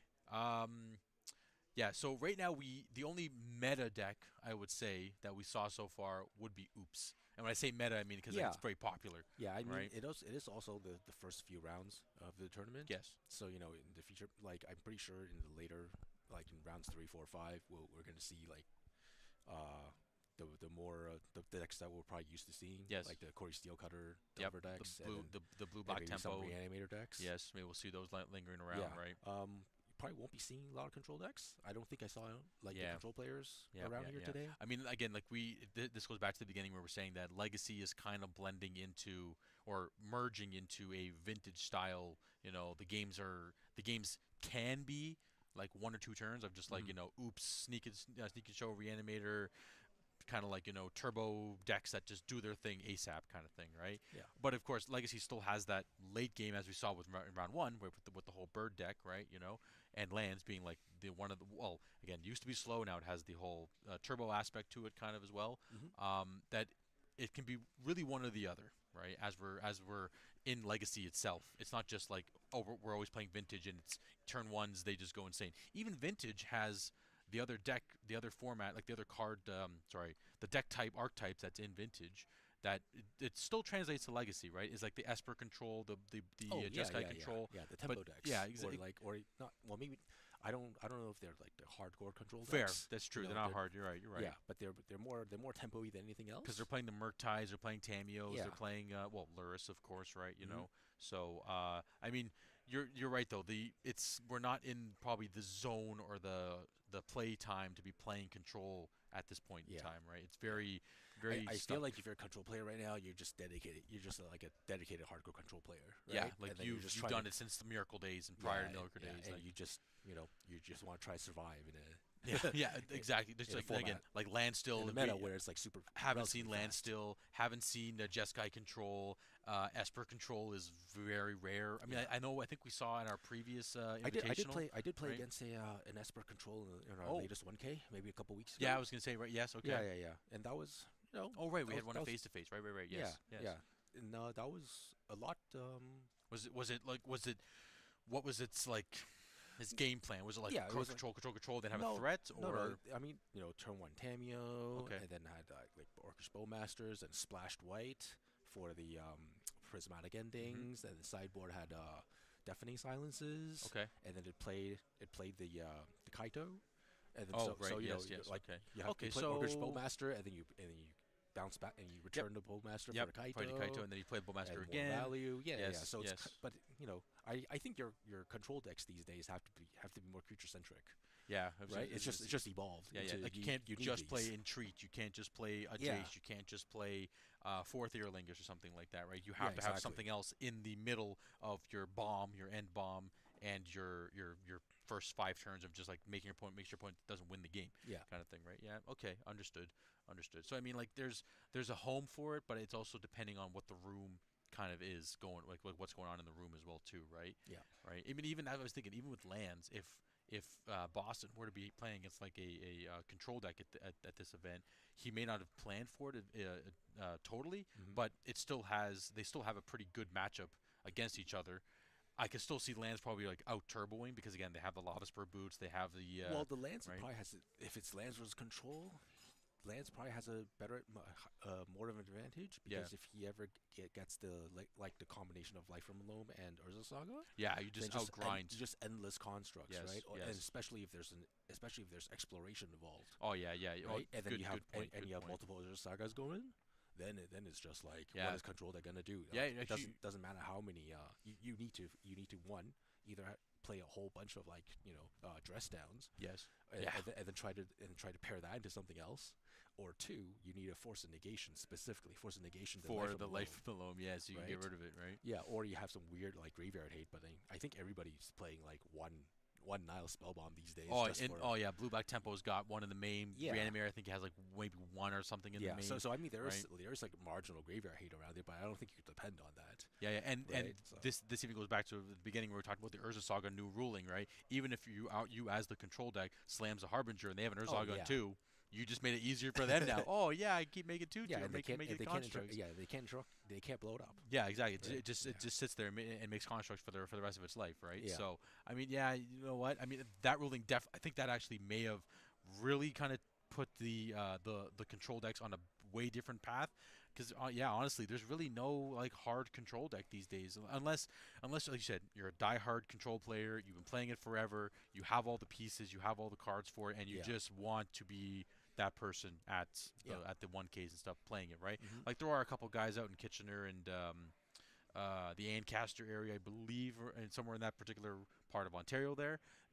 Yeah. So right now the only meta deck I would say that we saw so far would be Oops. And when I say meta, I mean because like Yeah, it's very popular, yeah. I mean, right? it is also the first few rounds of the tournament. Yes. So you know, in the future, like I'm pretty sure in the later, like in rounds 3, 4, 5, we're gonna see like uh the more the decks that we're probably used to seeing, Yes. like the Corey Steelcutter Yep. Delver decks, The blue and black maybe some tempo. Reanimator decks. Yes. Maybe we'll see those lingering Yeah. around, right? You probably won't be seeing a lot of control decks. I don't think I saw like the Yeah. control players Yeah, around yeah, here yeah. today. I mean, again, like this goes back to the beginning where we're saying that Legacy is kind of blending into or merging into a vintage style. You know, the games can be like 1 or 2 turns of just like Hmm. oops, sneak and show, reanimator, kind of like turbo decks that just do their thing ASAP kind of thing, right? Yeah. But of course, Legacy still has that late game as we saw with in round one, with the whole bird deck, right? And lands being like the one of the well, again, used to be slow, now it has the whole turbo aspect to it, kind of as well. Hmm. That it can be really one or the other, right? As we're in Legacy itself, it's not just like we're always playing Vintage and it's turn ones they just go insane. Even Vintage has the other deck, the other format, like the other card, the deck type archetypes that's in Vintage that it still translates to Legacy, right? Is like the Esper control, the Oh yeah, Jeskai yeah, yeah, control, yeah. The but tempo decks, yeah, or exactly. like, or not. Well, maybe I don't know if they're like the hardcore control Fair, decks. that's You true. They're know, not they're hard. You're right. You're right. yeah, but they're more tempo-y than anything Because they're else. playing the Murktais, they're playing Tamios, they're Yeah. playing Luris, of course, right? Hmm. So I mean, you're right though. We're not in probably the zone or the play time to be playing control at this point in Yeah. time, right? It's Yeah. very I feel stuck. like if you're a control player right now, you're just dedicated. You're just like a dedicated hardcore control player, Yeah, right? like And then you're you've just you've trying to done it since the Miracle days and prior yeah, to Miracle yeah, days, and like you just want to try to survive in yeah, a yeah, exactly. Just in a like again, format like land in still. the meta where it's like super Haven't seen relatively land fast. still. Haven't seen Jeskai control. Esper control is very rare. I mean, Yeah. I know. I think we saw in our previous invitational, I did play right? against a an Esper control in our Oh, latest 1K maybe a couple weeks yeah. I ago. was gonna say right. Yes. Yeah, Okay. yeah, yeah. And that was Oh, right. We had one that in was face to face. Right. Right. Right. yeah, Yes. Yes. yeah. And that was a lot. Was it? What was its like? His game plan was it like Yeah, it was like control, then have a no, threat no. or I mean, turn one Tameo, okay. and then had like Orcish Bowmasters and splashed white for the prismatic Hmm. endings, and the sideboard had deafening silences, Okay. and then it played the Kaito, and then Oh, so right. Yes. Yes. like Okay. you Okay. play Orcish So Bowmaster, and then you bounce back and you yep. return the Bowmaster for Yep. the Fight the Kaito, Kaito and then you play the Bowmaster and more again. value. Yeah, yeah. Yes. So Yes. but I think your control decks these days have to be more creature centric. Yeah, right? It's just evolved yeah, yeah. into Like you can't you need just these. play Entreat. You can't just play a Yeah, Jace. You can't just play Fourth Earlingus or something like that, right? You yeah, have to have exactly. something else in the middle of your bomb, your end bomb, and your first 5 turns of just like making your point, makes your point doesn't win the game, Yeah, kind of thing, right? Yeah. Okay. Understood. Understood. So I mean, like, there's a home for it, but it's also depending on what the room kind of is going, like what's going on in the room as well too, right? yeah, Right. Even I was thinking, even with lands, if Boston were to be playing against like a control deck at this event, he may not have planned for it totally, hmm but they still have a pretty good matchup against each other. I could still see lands probably like out turboing because again they have the lava spur boots, they have the Well, the Lance right. probably has, if it's Lance versus control, Lance probably has a better, more of an advantage Yeah, because if he ever gets the like the combination of Life from Loam and Urza Saga, yeah, you then just outgrind. just endless constructs, Yes, right? And yes. especially if there's exploration involved, Oh yeah, yeah. Oh, right? And then good, good point, and good you have point. multiple Urza Sagas going. Then it's just like, what Yeah, is control they're gonna do? yeah. It Actually, doesn't matter how many you need to one, either play a whole bunch of like dress downs, yes, yeah. and then try to pair that into something else, or two, you need a force of negation, specifically force of negation the life For from the alone, life below him, yeah, so you can get right? rid of it, right? Yeah, or you have some weird like graveyard hate, but I think everybody's playing like one Nile spellbomb these days Oh, just and for oh yeah, Blue Black Tempo's got one of the main yeah. reanimator. I think he has like maybe one or something in the Yeah, main, so I mean right? there's like marginal graveyard hate around it, but I don't think you could depend on that, Yeah, yeah, and right? So this even goes back to the beginning where we were talking about the Urza Saga new ruling, right? Even if you as the control deck slams a Harbinger and they have an Urza oh Saga on yeah, two, you just made it easier for them now. Oh yeah, I keep making two yeah, two or and they make can't make it constructs. yeah they can't blow it up, Yeah, exactly. right? It Yeah, just sits there and, and makes constructs for the rest of its life, right? yeah, So I mean, yeah, you know what? I mean, that ruling I think that actually may have really kind of put the control decks on a way different path. Because yeah, honestly, there's really no like hard control deck these days, unless like you said, you're a die-hard control player, you've been playing it forever, you have all the pieces, you have all the cards for it, and you yeah, just want to be that person yeah. at the 1Ks and stuff playing it, right? hmm Like there are a couple guys out in Kitchener and the Ancaster area, I believe, and somewhere in that particular part of Ontario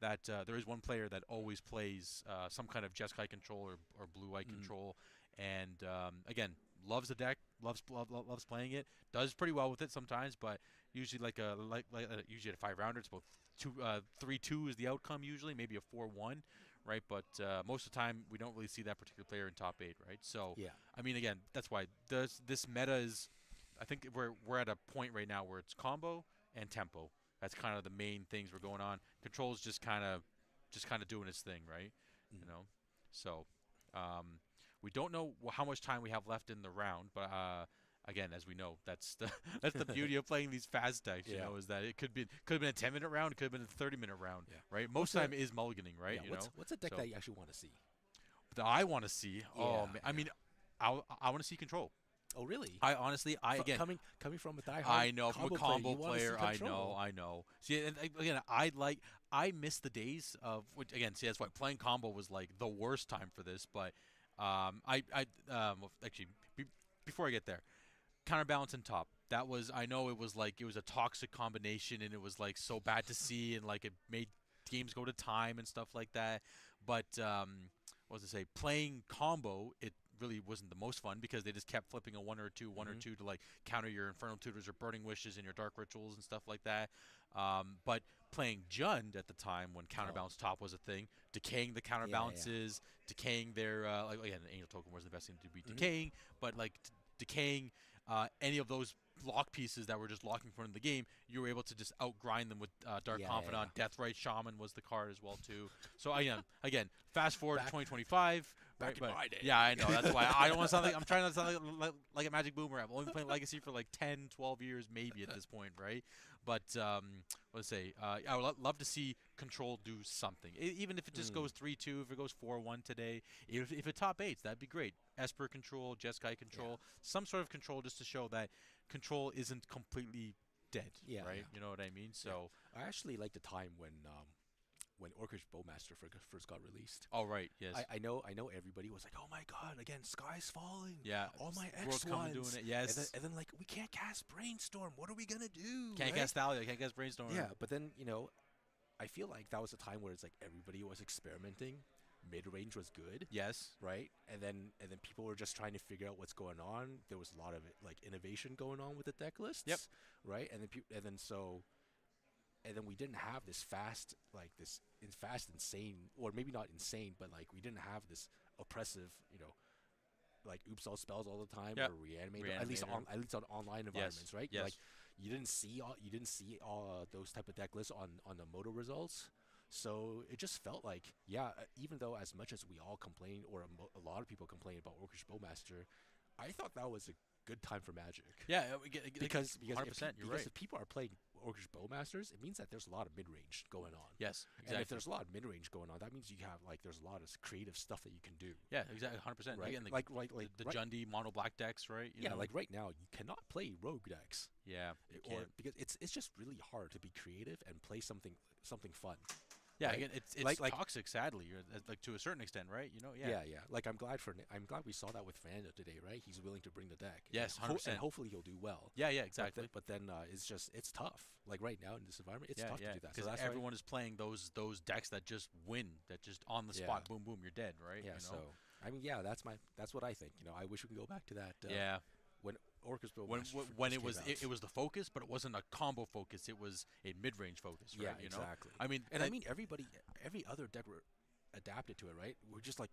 that there is one player that always plays some kind of Jeskai control or Blue Eye hmm control, and again, loves the deck, loves playing it, does pretty well with it sometimes, but usually usually at a 5 rounder, it's about 3-2 is the outcome usually, maybe a 4-1, right? But most of the time, we don't really see that particular player in top 8, right? So, yeah, I mean, again, that's why this meta is. I think we're at a point right now where it's combo and tempo. That's kind of the main things we're going on. Control's just kind of doing its thing, right? You mm. know, so um, we don't know how much time we have left in the round, but again, as we know, that's the that's the beauty of playing these fast decks. You Yeah, know, is that it could have been a 10-minute round, it could have been a 30-minute round, yeah. right? Most What's of the a time it is mulliganing, right? yeah? You know, What's a deck so that you actually want to see? that I want to see. Oh Yeah, man, I yeah. mean, I want to see control. Oh really? I honestly, I again, Coming from a diehard I know from a combo player, combo you want to see player. I know, control. I know. See, and again, I miss the days of which again. See, that's why playing combo was like the worst time for this. But well, actually, before I get there, counterbalance and top. That was I know it was like it was a toxic combination, and it was like so bad to see, and like it made games go to time and stuff like that. But what was I say? Playing combo, it really wasn't the most fun because they just kept flipping a one or hmm two to like counter your Infernal Tutors or Burning Wishes and your Dark Rituals and stuff like that. But playing Jund at the time when Oh counterbalance top was a thing, decaying the yeah, yeah. counterbalances, decaying their like again, Angel Token wasn't the best thing to be hmm decaying, but like decaying any of those block pieces that were just locking in front of the game, you were able to just outgrind them with Dark Yeah, yeah, yeah. Confidant. Deathrite Shaman was the card as well too. So again, fast forward to Back 2025, right? back in But my day. yeah, I know that's why I don't want to sound like I'm trying not to sound like a Magic Boomer. I've only been playing Legacy for like 10, 12 years maybe at this point, right? But let's say I would love to see Control do something, even if it just Mm, goes 3-2, if it goes 4-1 today, if it top eights, that'd be great. Esper control, Jeskai yeah, control, some sort of control just to show that control isn't completely dead, yeah, right? yeah, You know what I mean? yeah. So, I actually like the time when Orcish Bowmaster first got released. all right, yes, I know everybody was like, oh my god, again, sky's falling, yeah, all my World's X coming doing ones, it, yes. and then like we can't cast Brainstorm. What are we gonna do, Can't right? cast Thalia, can't cast Brainstorm. Yeah, but then I feel like that was a time where it's like everybody was experimenting. Mid range was good, Yes. right? And then people were just trying to figure out what's going on. There was a lot of like innovation going on with the deck Yep. lists, right? And then we didn't have this fast, like fast insane, or maybe not insane, but like we didn't have this oppressive, like oops all spells all the time Yep. or reanimator, Reanimator. at least on online Yes. environments, right? Like Yes. you didn't see all those type of deck lists on the moto results. So it just felt like, yeah, even though as much as we all complain, or a lot of people complain about Orcish Bowmaster, I thought that was a good time for Magic. Yeah. Because 100%. You're right. if people are playing Orcish Bowmasters, it means that there's a lot of mid range going on. Yes. And if Exactly. there's a lot of mid range going on, that means you have like there's a lot of creative stuff that you can do. Yeah. Exactly. 100%. Right? Again, the Right, Jundi mono black decks, right? You yeah, know? like right now you cannot play rogue decks. Yeah. You Or can't. because it's just really hard to be creative and play something fun. Yeah. Right? Again, it's like toxic. Sadly, like to a certain extent, right? You know. Yeah. yeah, yeah. Like I'm glad we saw that with Fernando today, right? He's willing to bring the deck. Yes, And 100%. and hopefully he'll do well. Yeah. Yeah. Exactly. But then it's tough. Like right now in this environment, it's Yeah, tough yeah, to do that. So because that's everyone is playing those decks that just win, that just on the spot, Yeah. boom, boom, you're dead, right? Yeah. You So know? I mean, yeah, that's what I think. I wish we can go back to that. Yeah. When Orcus Bow When Master when first it was came out. it was the focus, but it wasn't a combo focus. It was a mid range focus, right? Yeah, You know? exactly. I mean, And I mean, every other deck adapted to it, right? We're just like,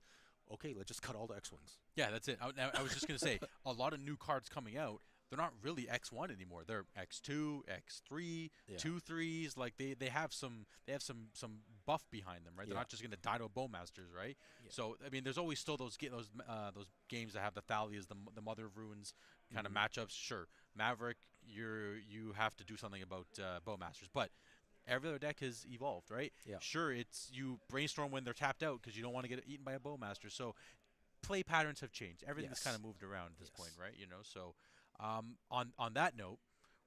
okay, let's just cut all the X1s. yeah, that's it. I was just gonna say a lot of new cards coming out. They're not really X1 anymore. They're X2, X3, Yeah. 2 3s. Like they have some buff behind them, right? They're Yeah. not just gonna die to Bowmasters, right? Yeah. So I mean, there's always still those games that have the Thalias, the Mother of Runes kind of Mhm. matchups. Sure, Maverick, you have to do something about Bowmasters, but every other deck has evolved, right? Yeah. Sure, it's you brainstorm when they're tapped out because you don't want to get eaten by a Bowmaster. So play patterns have changed. Everything's kind Yes. of moved around at this point, Yes. right? You know, so on that note,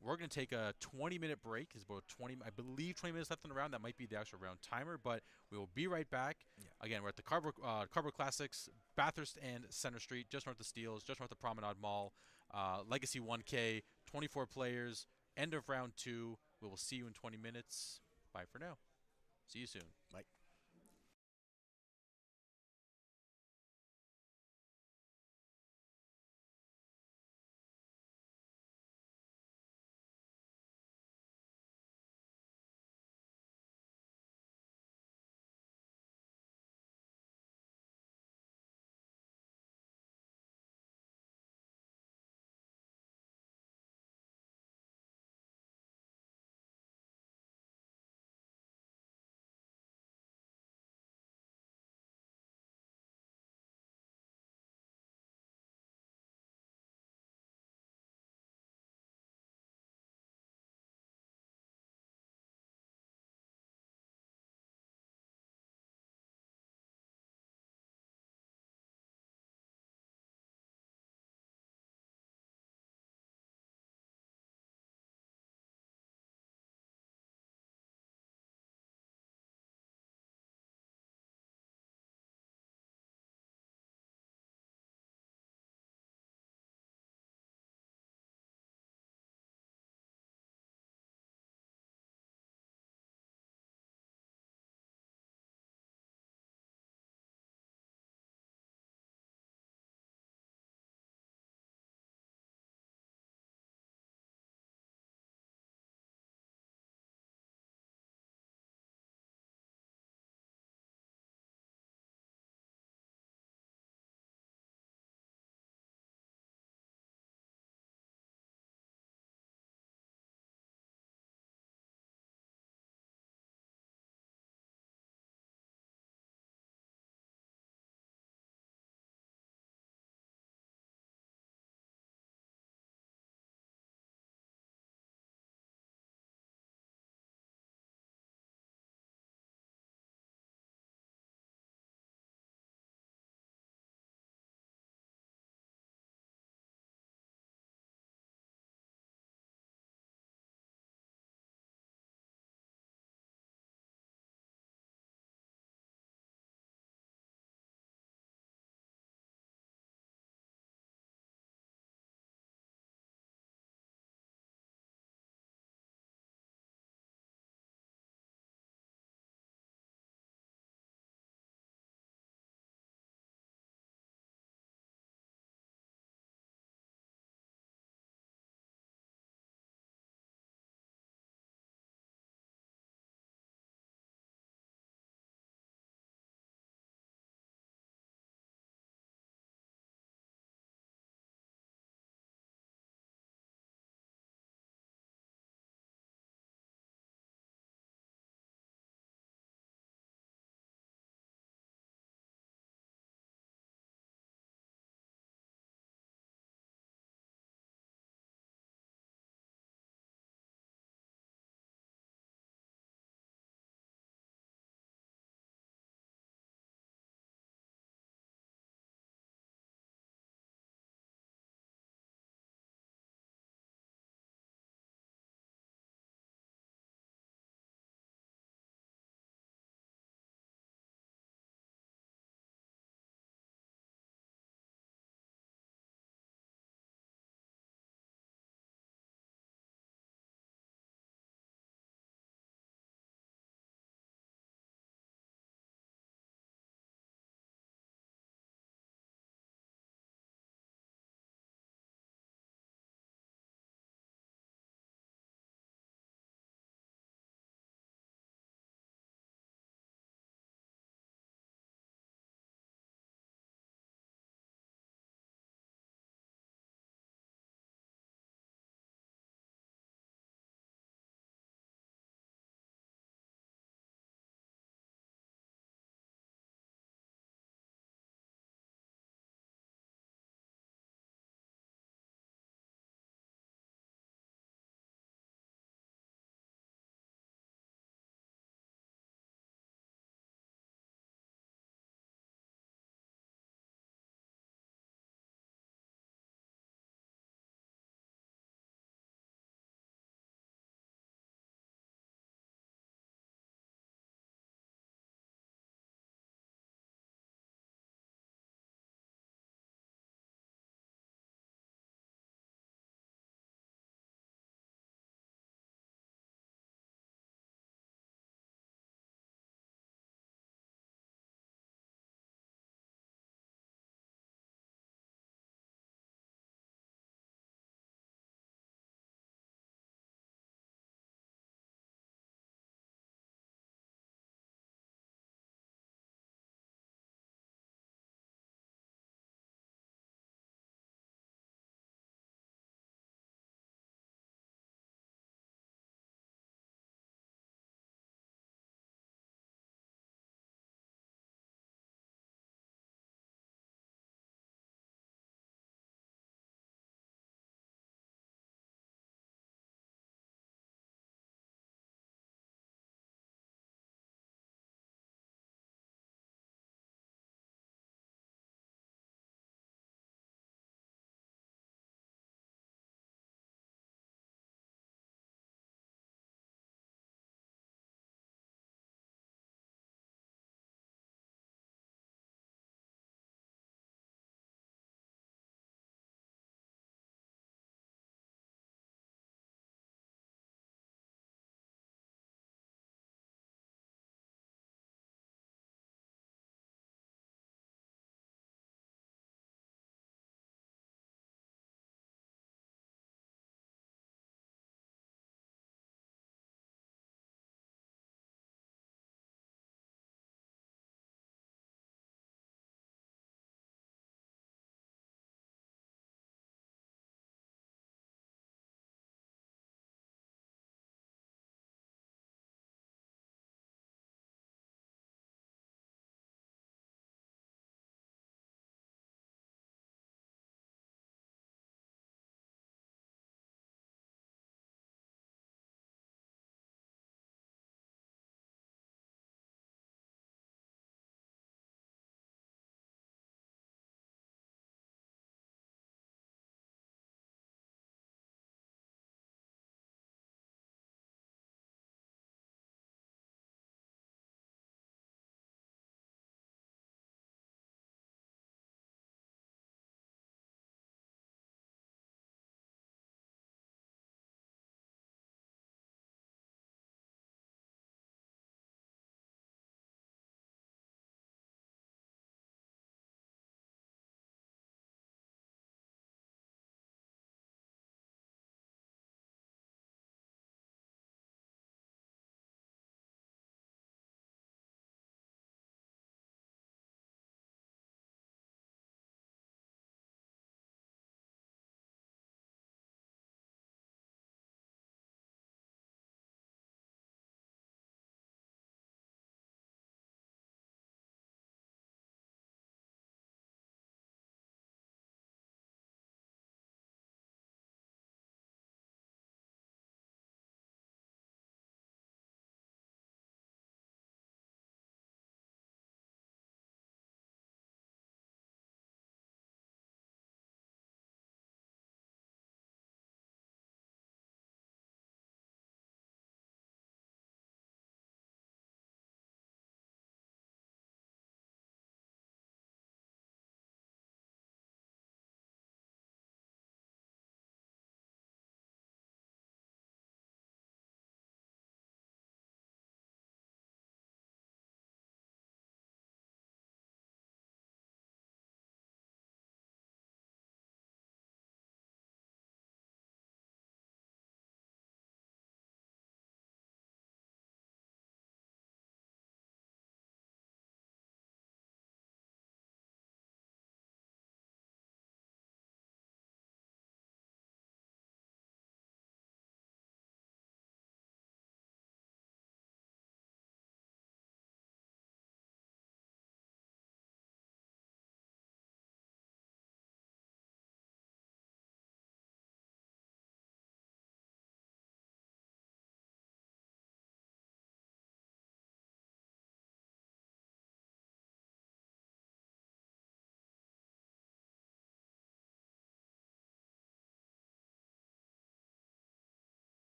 we're going to take a 20-minute break. There's about 20, I believe, 20 minutes left in the round. That might be the actual round timer, but we will be right back. Yeah. Again, we're at the Cardboard Classics, Bathurst and Center Street, just north of Steeles, just north of Promenade Mall. Legacy 1K, 24 players. End of round two. We will see you in 20 minutes. Bye for now. See you soon. Bye.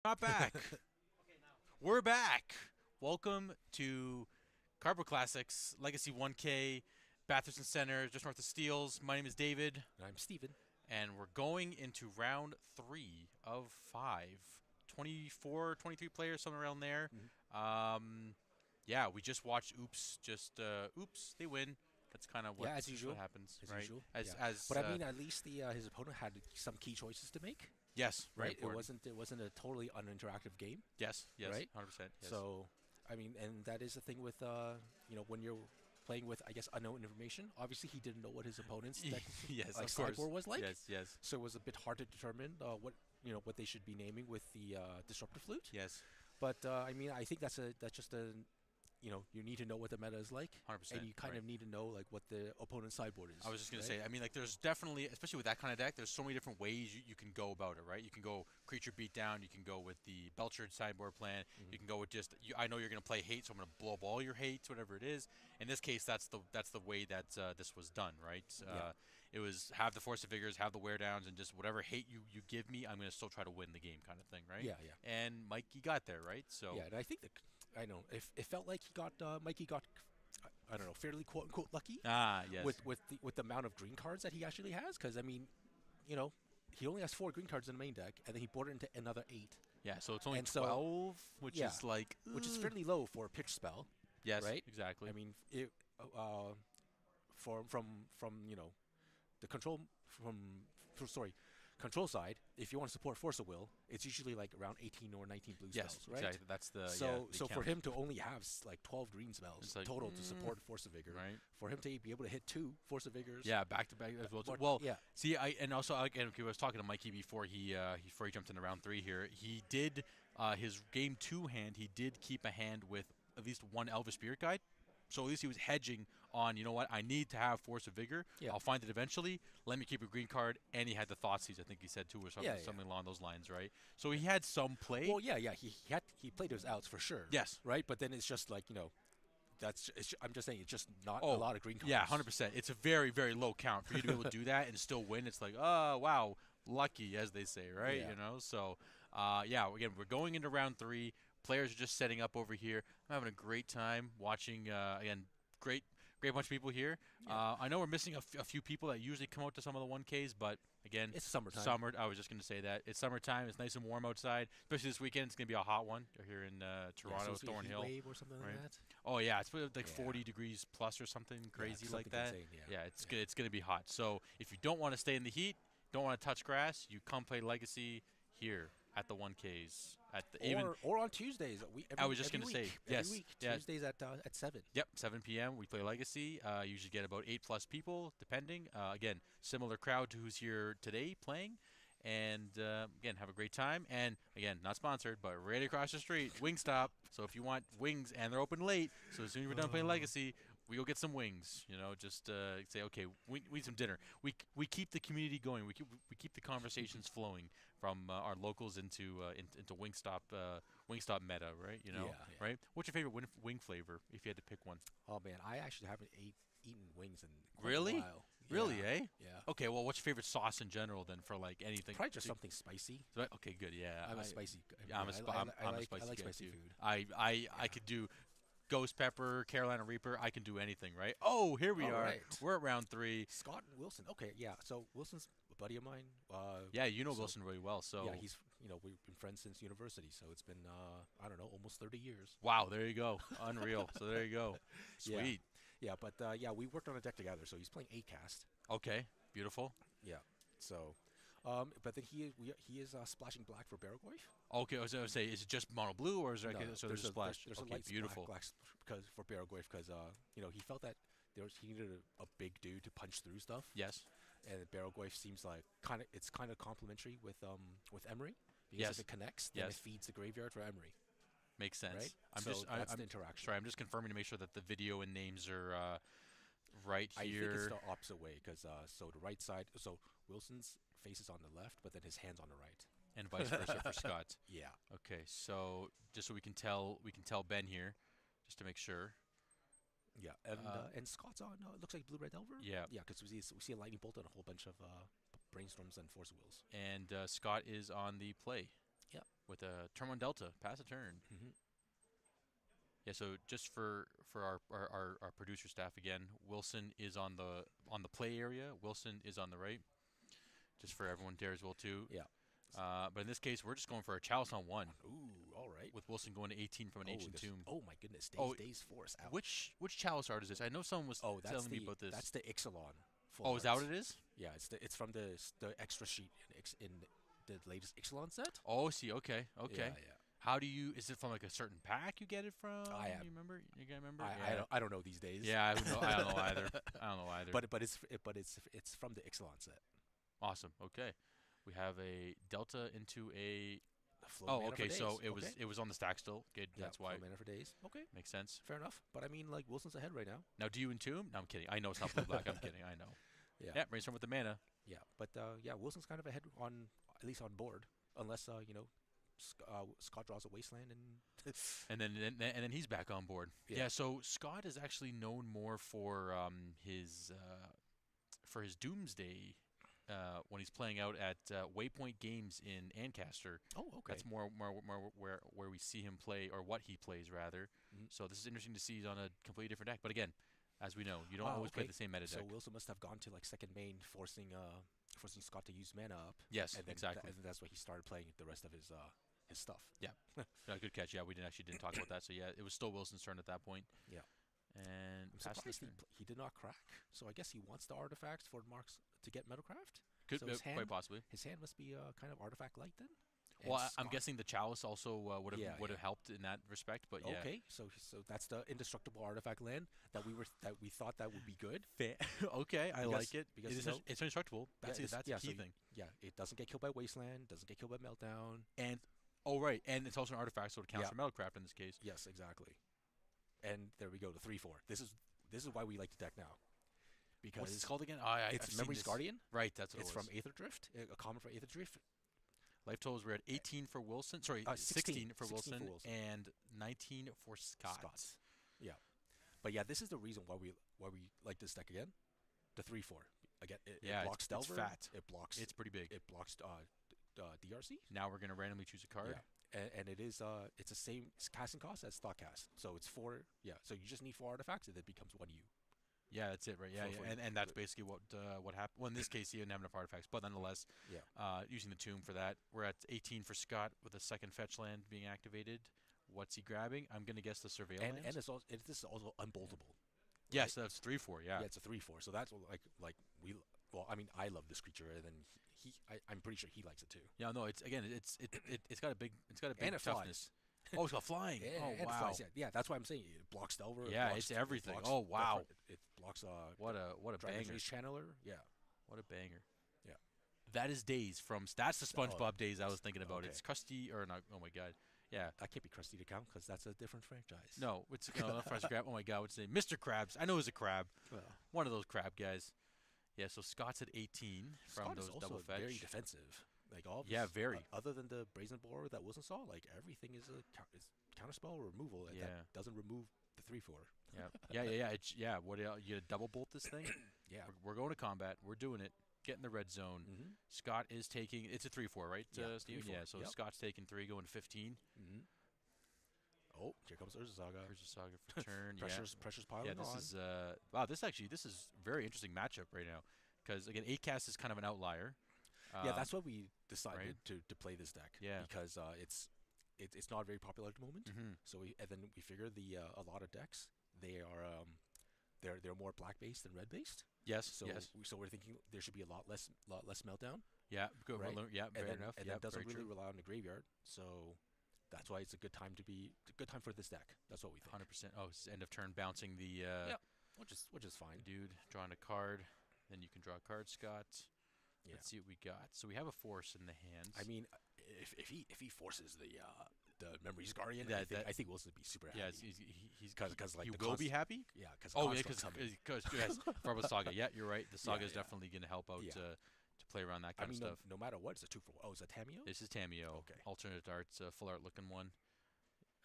Not back. We're back. Welcome to Carbo Classics Legacy 1K, Batherson Center, just north of Steeles. My name is David, And I'm Steven. and we're going into round 3 of 5. 24, 23 players, somewhere around there. Mhm. Yeah, we just watched Oops. Oops, they win. That's kind of what, Yeah, as usual. what happens, As right? usual. As Yeah. as But I mean, at least his opponent had some key choices to make, yes, very right? important. It wasn't a totally uninteractive game, Yes, right? 100%. Yes. So, I mean, and that is the thing with when you're playing with, I guess, unknown information. Obviously, he didn't know what his opponent's deck, yes, like of course. sideboard was like. Yes. So it was a bit hard to determine what they should be naming with the disruptor flute. Yes. But I mean, I think that's just a you need to know what the meta is like, 100%. and you kind of need to know like what the opponent's sideboard is. I was just going to right? say, I mean, like, there's definitely, especially with that kind of deck, there's so many different ways you can go about it, right? You can go creature beatdown, you can go with the Belcher sideboard plan, you can go with just, I know you're going to play hate, so I'm going to blow up all your hates, whatever it is. In this case, that's the way that this was done, right? It was have the Force of Vigors, have the wear downs, and just whatever hate you give me, I'm going to still try to win the game kind of thing, right? Yeah. And Mikey got there, right? So Yeah, and I think that I know if it felt like Mikey got I don't know, fairly quote unquote lucky yes. with the amount of green cards that he actually has, because I mean, he only has 4 green cards in the main deck, and then he brought it into another 8. Yeah, so it's only And so- 12, which yeah, is like which is fairly low for a pitch spell. yes, right? exactly. I mean, from the control side, if you want to support Force of Will, it's usually like around 18 or 19 blue yes, spells, right? exactly. That's the So the so for count, him to only have like 12 green spells It's like, total to support Force of Vigor, right? for him to be able to hit 2 Force of Vigors, Yeah, back to back as well. What- Well, yeah. see, and also again, I was talking to Mikey before he jumped into round 3 here. He did his game 2 hand. He did keep a hand with at least one Elvish Spirit Guide. So at least he was hedging on, you know what, I need to have Force of Vigor. Yeah. I'll find it eventually. Let me keep a green card. And he had the Thoughtseize, I think he said too, or something, Yeah, yeah. something along those lines, right? So he had some play. Well, yeah, he played those outs for sure. Yes. Right, but then it's just like I'm just saying it's just not a Oh, lot of green cards. Yeah, 100%. It's a very, very low count for you to be able to do that and still win. It's like, oh, wow, lucky, as they say, right? Yeah. You know. So, again, we're going into round 3. Players are just setting up over here. I'm having a great time watching. Again, great bunch of people here. Yeah. I know we're missing a few people that usually come out to some of the 1Ks, but again, It's summertime. I was just going to say that it's summertime. It's nice and warm outside, especially this weekend. It's going to be a hot one here in Toronto, so Thornhill. wave or something right? like that. Oh yeah, it's like Yeah. 40 degrees plus or something crazy like something that. insane, yeah. It's good. It's going to be hot. So if you don't want to stay in the heat, don't want to touch grass, you come play Legacy here at the 1Ks at the Or on Tuesdays. I was just going gonna to say, yes, Every week, yeah. Tuesdays at 7. Yep, 7 p.m. We play Legacy. Usually get about 8+ people, depending. Again, similar crowd to who's here today playing. And again, have a great time. And again, not sponsored, but right across the street, Wingstop. So if you want wings, and they're open late, so as soon as we're done playing Legacy, we go get some wings. Just say, okay, we need some dinner. We keep the community going. We keep the conversations flowing from our locals into Wingstop meta, right? Yeah. Right? What's your favorite wing flavor if you had to pick one? Oh man, I actually haven't eaten wings in quite Really? a while. Really, Yeah. eh? Yeah. Okay, well, what's your favorite sauce in general then for like anything? Probably just something spicy. Okay, good. Yeah, I'm a spicy. Yeah, I'm a spicy I like guy spicy too. food. I could do ghost pepper, Carolina Reaper. I can do anything, right? Oh, here we All are. right. We're at round 3. Scott and Wilson. Okay, yeah. So Wilson's a buddy of mine. Yeah, you know so- Wilson really well. So Yeah, he's we've been friends since university, so it's been I don't know, almost 30 years. wow, there you go. Unreal. So there you go. Yeah. Sweet. Yeah, but we worked on a deck together. So he's playing 8-cast. Okay, beautiful. Yeah. So, but then he is splashing black for Barragoyf. Okay, I was gonna say, is it just mono blue or is there No, so there's a splash? There's okay, a light beautiful. black because for Barragoyf because he felt that he needed a big dude to punch through stuff. Yes. And Barragoyf seems like it's kind of complementary with Emery because Yes. if it connects, then Yes. it feeds the graveyard for Emery. Makes sense. Right? I'm So just that's I'm the interaction. Sorry, I'm just confirming to make sure that the video and names are right I think here. it's the opposite way because so the right side, so Wilson's face is on the left, but then his hand's on the right. And vice versa for Scott. Yeah. Okay, so just so we can tell Ben here, just to make sure. Yeah, and Scott's on. It looks like Blue Red Delver. Yeah. Yeah, because we see a lightning bolt and a whole bunch of brainstorms and force wheels. And Scott is on the play. Yep. with a turn one delta, pass a turn. Hmm. Yeah, so just for our producer staff again, Wilson is on the play area. Wilson is on the right, just for everyone there as well too. Yeah. But in this case, we're just going for a chalice on one, Ooh, all right. with Wilson going to 18 from an Oh, ancient this. tomb. Oh my goodness. Oh, Days Force out. which chalice art is this? I know someone was Oh, telling me about this. that's the Ixalan full Oh, is that what art. it is? Yeah, it's from the extra sheet in the latest Ixalan set. Oh, I see. Okay, Yeah, okay. yeah. How do you? Is it from like a certain pack you get it from? I am. You remember? You guys remember? I Yeah. don't I don't know these days. Yeah, I don't know. I don't know either. I don't know either. It's from the Ixalan set. Awesome. Okay. We have a delta into a. The flow Oh, mana for okay. So days. it Okay. was on the stack still. Good. Yeah, That's why. flow mana for days. Okay, Makes sense. fair enough. But I mean, like Wilson's ahead right now. Now, do you entomb? No, I'm kidding. I know it's not blue black. I'm kidding. I know. Yeah, Yeah, brainstorm with the mana. yeah. But yeah, Wilson's kind of ahead on at least on board, unless Scott draws a wasteland and And then he's back on board. Yeah. Yeah. So Scott is actually known more for his Doomsday. When he's playing out at Waypoint Games in Ancaster, oh, okay. that's more where we see him play, or what he plays rather. Mhm. So this is interesting to see he's on a completely different deck. But again, as we know, you don't Ah, always play okay. the same meta So deck. Wilson must have gone to like second main, forcing Scott to use mana up. Yes, And then exactly. and that's why he started playing the rest of his stuff. Yeah, good catch. Yeah, we didn't talk about that. So yeah, it was still Wilson's turn at that point. Yeah. And I'm pass the surprised turn. he did not crack. So I guess he wants the artifacts for Marks to get Metalcraft. Could So his quite hand, possibly. his hand must be kind of artifact light then. Well, And I'm Scott- guessing the chalice also would have Yeah, would have yeah. helped in that respect. But yeah. Okay, so that's the indestructible artifact land that we thought that would be good. Okay, I Because- like it. because, It's, you know- it's indestructible. That's Yeah, it. That's yeah, the key so you- thing. Yeah, it doesn't get killed by wasteland, doesn't get killed by meltdown. And oh right, and it's also an artifact, so it counts Yeah. for metalcraft in this case. Yes, exactly. And there we go, the 3/4. This is why we like the deck now. Because What's this called again? I've it's seen Memory's this. Guardian. Right, that's what It's it was. from Aether Drift, a common for Aether Drift. Life totals were at 18 for Wilson. Sorry, 16 for 16 for Wilson, Wilson. and 19 for Scott. Scots. Yeah. But yeah, this is the reason why we like this deck again. The 3/4. Again, it Yeah, blocks it's Delver. fat. It blocks It's pretty big. it blocks DRC. Now we're gonna randomly choose a card. Yeah. And it is it's the same casting cost as Thoughtcast. So it's 4. Yeah. So you just need 4 artifacts and it becomes 1U. Yeah, that's it, right? Yeah, For- yeah. for- And that's basically what happened. Well, in this case, he didn't have enough artifacts, but nonetheless, Yeah. using the tomb for that, we're at 18 for Scott with a second fetch land being activated. What's he grabbing? I'm gonna guess the surveillance. And this is also unboltable. yes, that's 3/4. Yeah. Yeah, it's a 3/4. So that's what, like we. Well, I mean, I love this creature, and then I'm pretty sure he likes it too. Yeah, no, it's again, it's got a big And it toughness. Oh, it's got flying. And Oh, it wow. flies, yeah, that's why I'm saying it blocks Delver. Yeah, blocks, it's everything. blocks Oh, wow. It blocks What a Dragon's banger. Rage Channeler. Yeah, What a banger. yeah. That is Days from. That's the SpongeBob Days I was thinking about. okay. It's Krusty or not? Oh my God. Yeah. That can't be Krusty to count because that's a different franchise. No, it's not Krusty Krab. Oh my God, what's his name? Mr. Krabs. I know he's a crab. Well, One of those crab guys. Yeah. So Scott's at 18 from Scott those is also double fetch. very defensive. Like all. Of Yeah, his- very. Other than the Brazen Boar that Wilson saw, like everything is is counterspell removal, and Yeah. that doesn't remove the 3/4. Yeah. Yeah. It's What else? You gotta double bolt this thing. Yeah. We're going to combat. We're doing it. Get in the red zone. Mm-hmm. Scott is taking. It's a 3/4, right, Yeah, Steven? 3/4. Yeah. So Yep. Scott's taking 3, going 15. Mm-hmm. Oh, here comes Urza Saga. Here's a saga for turn. Pressure's piling Yeah, this on. is wow. This is very interesting matchup right now, because again, 8 cast is kind of an outlier. Yeah, that's why we decided right? to play this deck. Yeah. Because it's not very popular at the moment. Mhm. So then we figure a lot of decks they are they're more black based than red based. Yes. So yes. so we're thinking there should be a lot less meltdown. Yeah. Go. right? Yeah. And Fair then, enough. And yeah. that doesn't very really true. rely on the graveyard. So that's why it's a good time for this deck. That's what we think. 100%. Oh, it's end of turn bouncing the Yeah. Which is fine. dude, drawing a card. Then you can draw a card, Scott. Yeah. Let's see what we got. So we have a force in the hands. I mean, if he forces the Memory's Guardian, That- I think Wilson would be super happy. yeah, he's 'Cause, like, he the will be const- happy. Yeah, because Oh yeah, because yes, from a saga. Yeah, you're right. The saga is yeah. definitely going to help out Yeah. to play around that I kind mean, of stuff. no matter what, it's a 2/4. Oh, is that Tamio? This is Tamio. Okay. Alternate arts, full art looking one.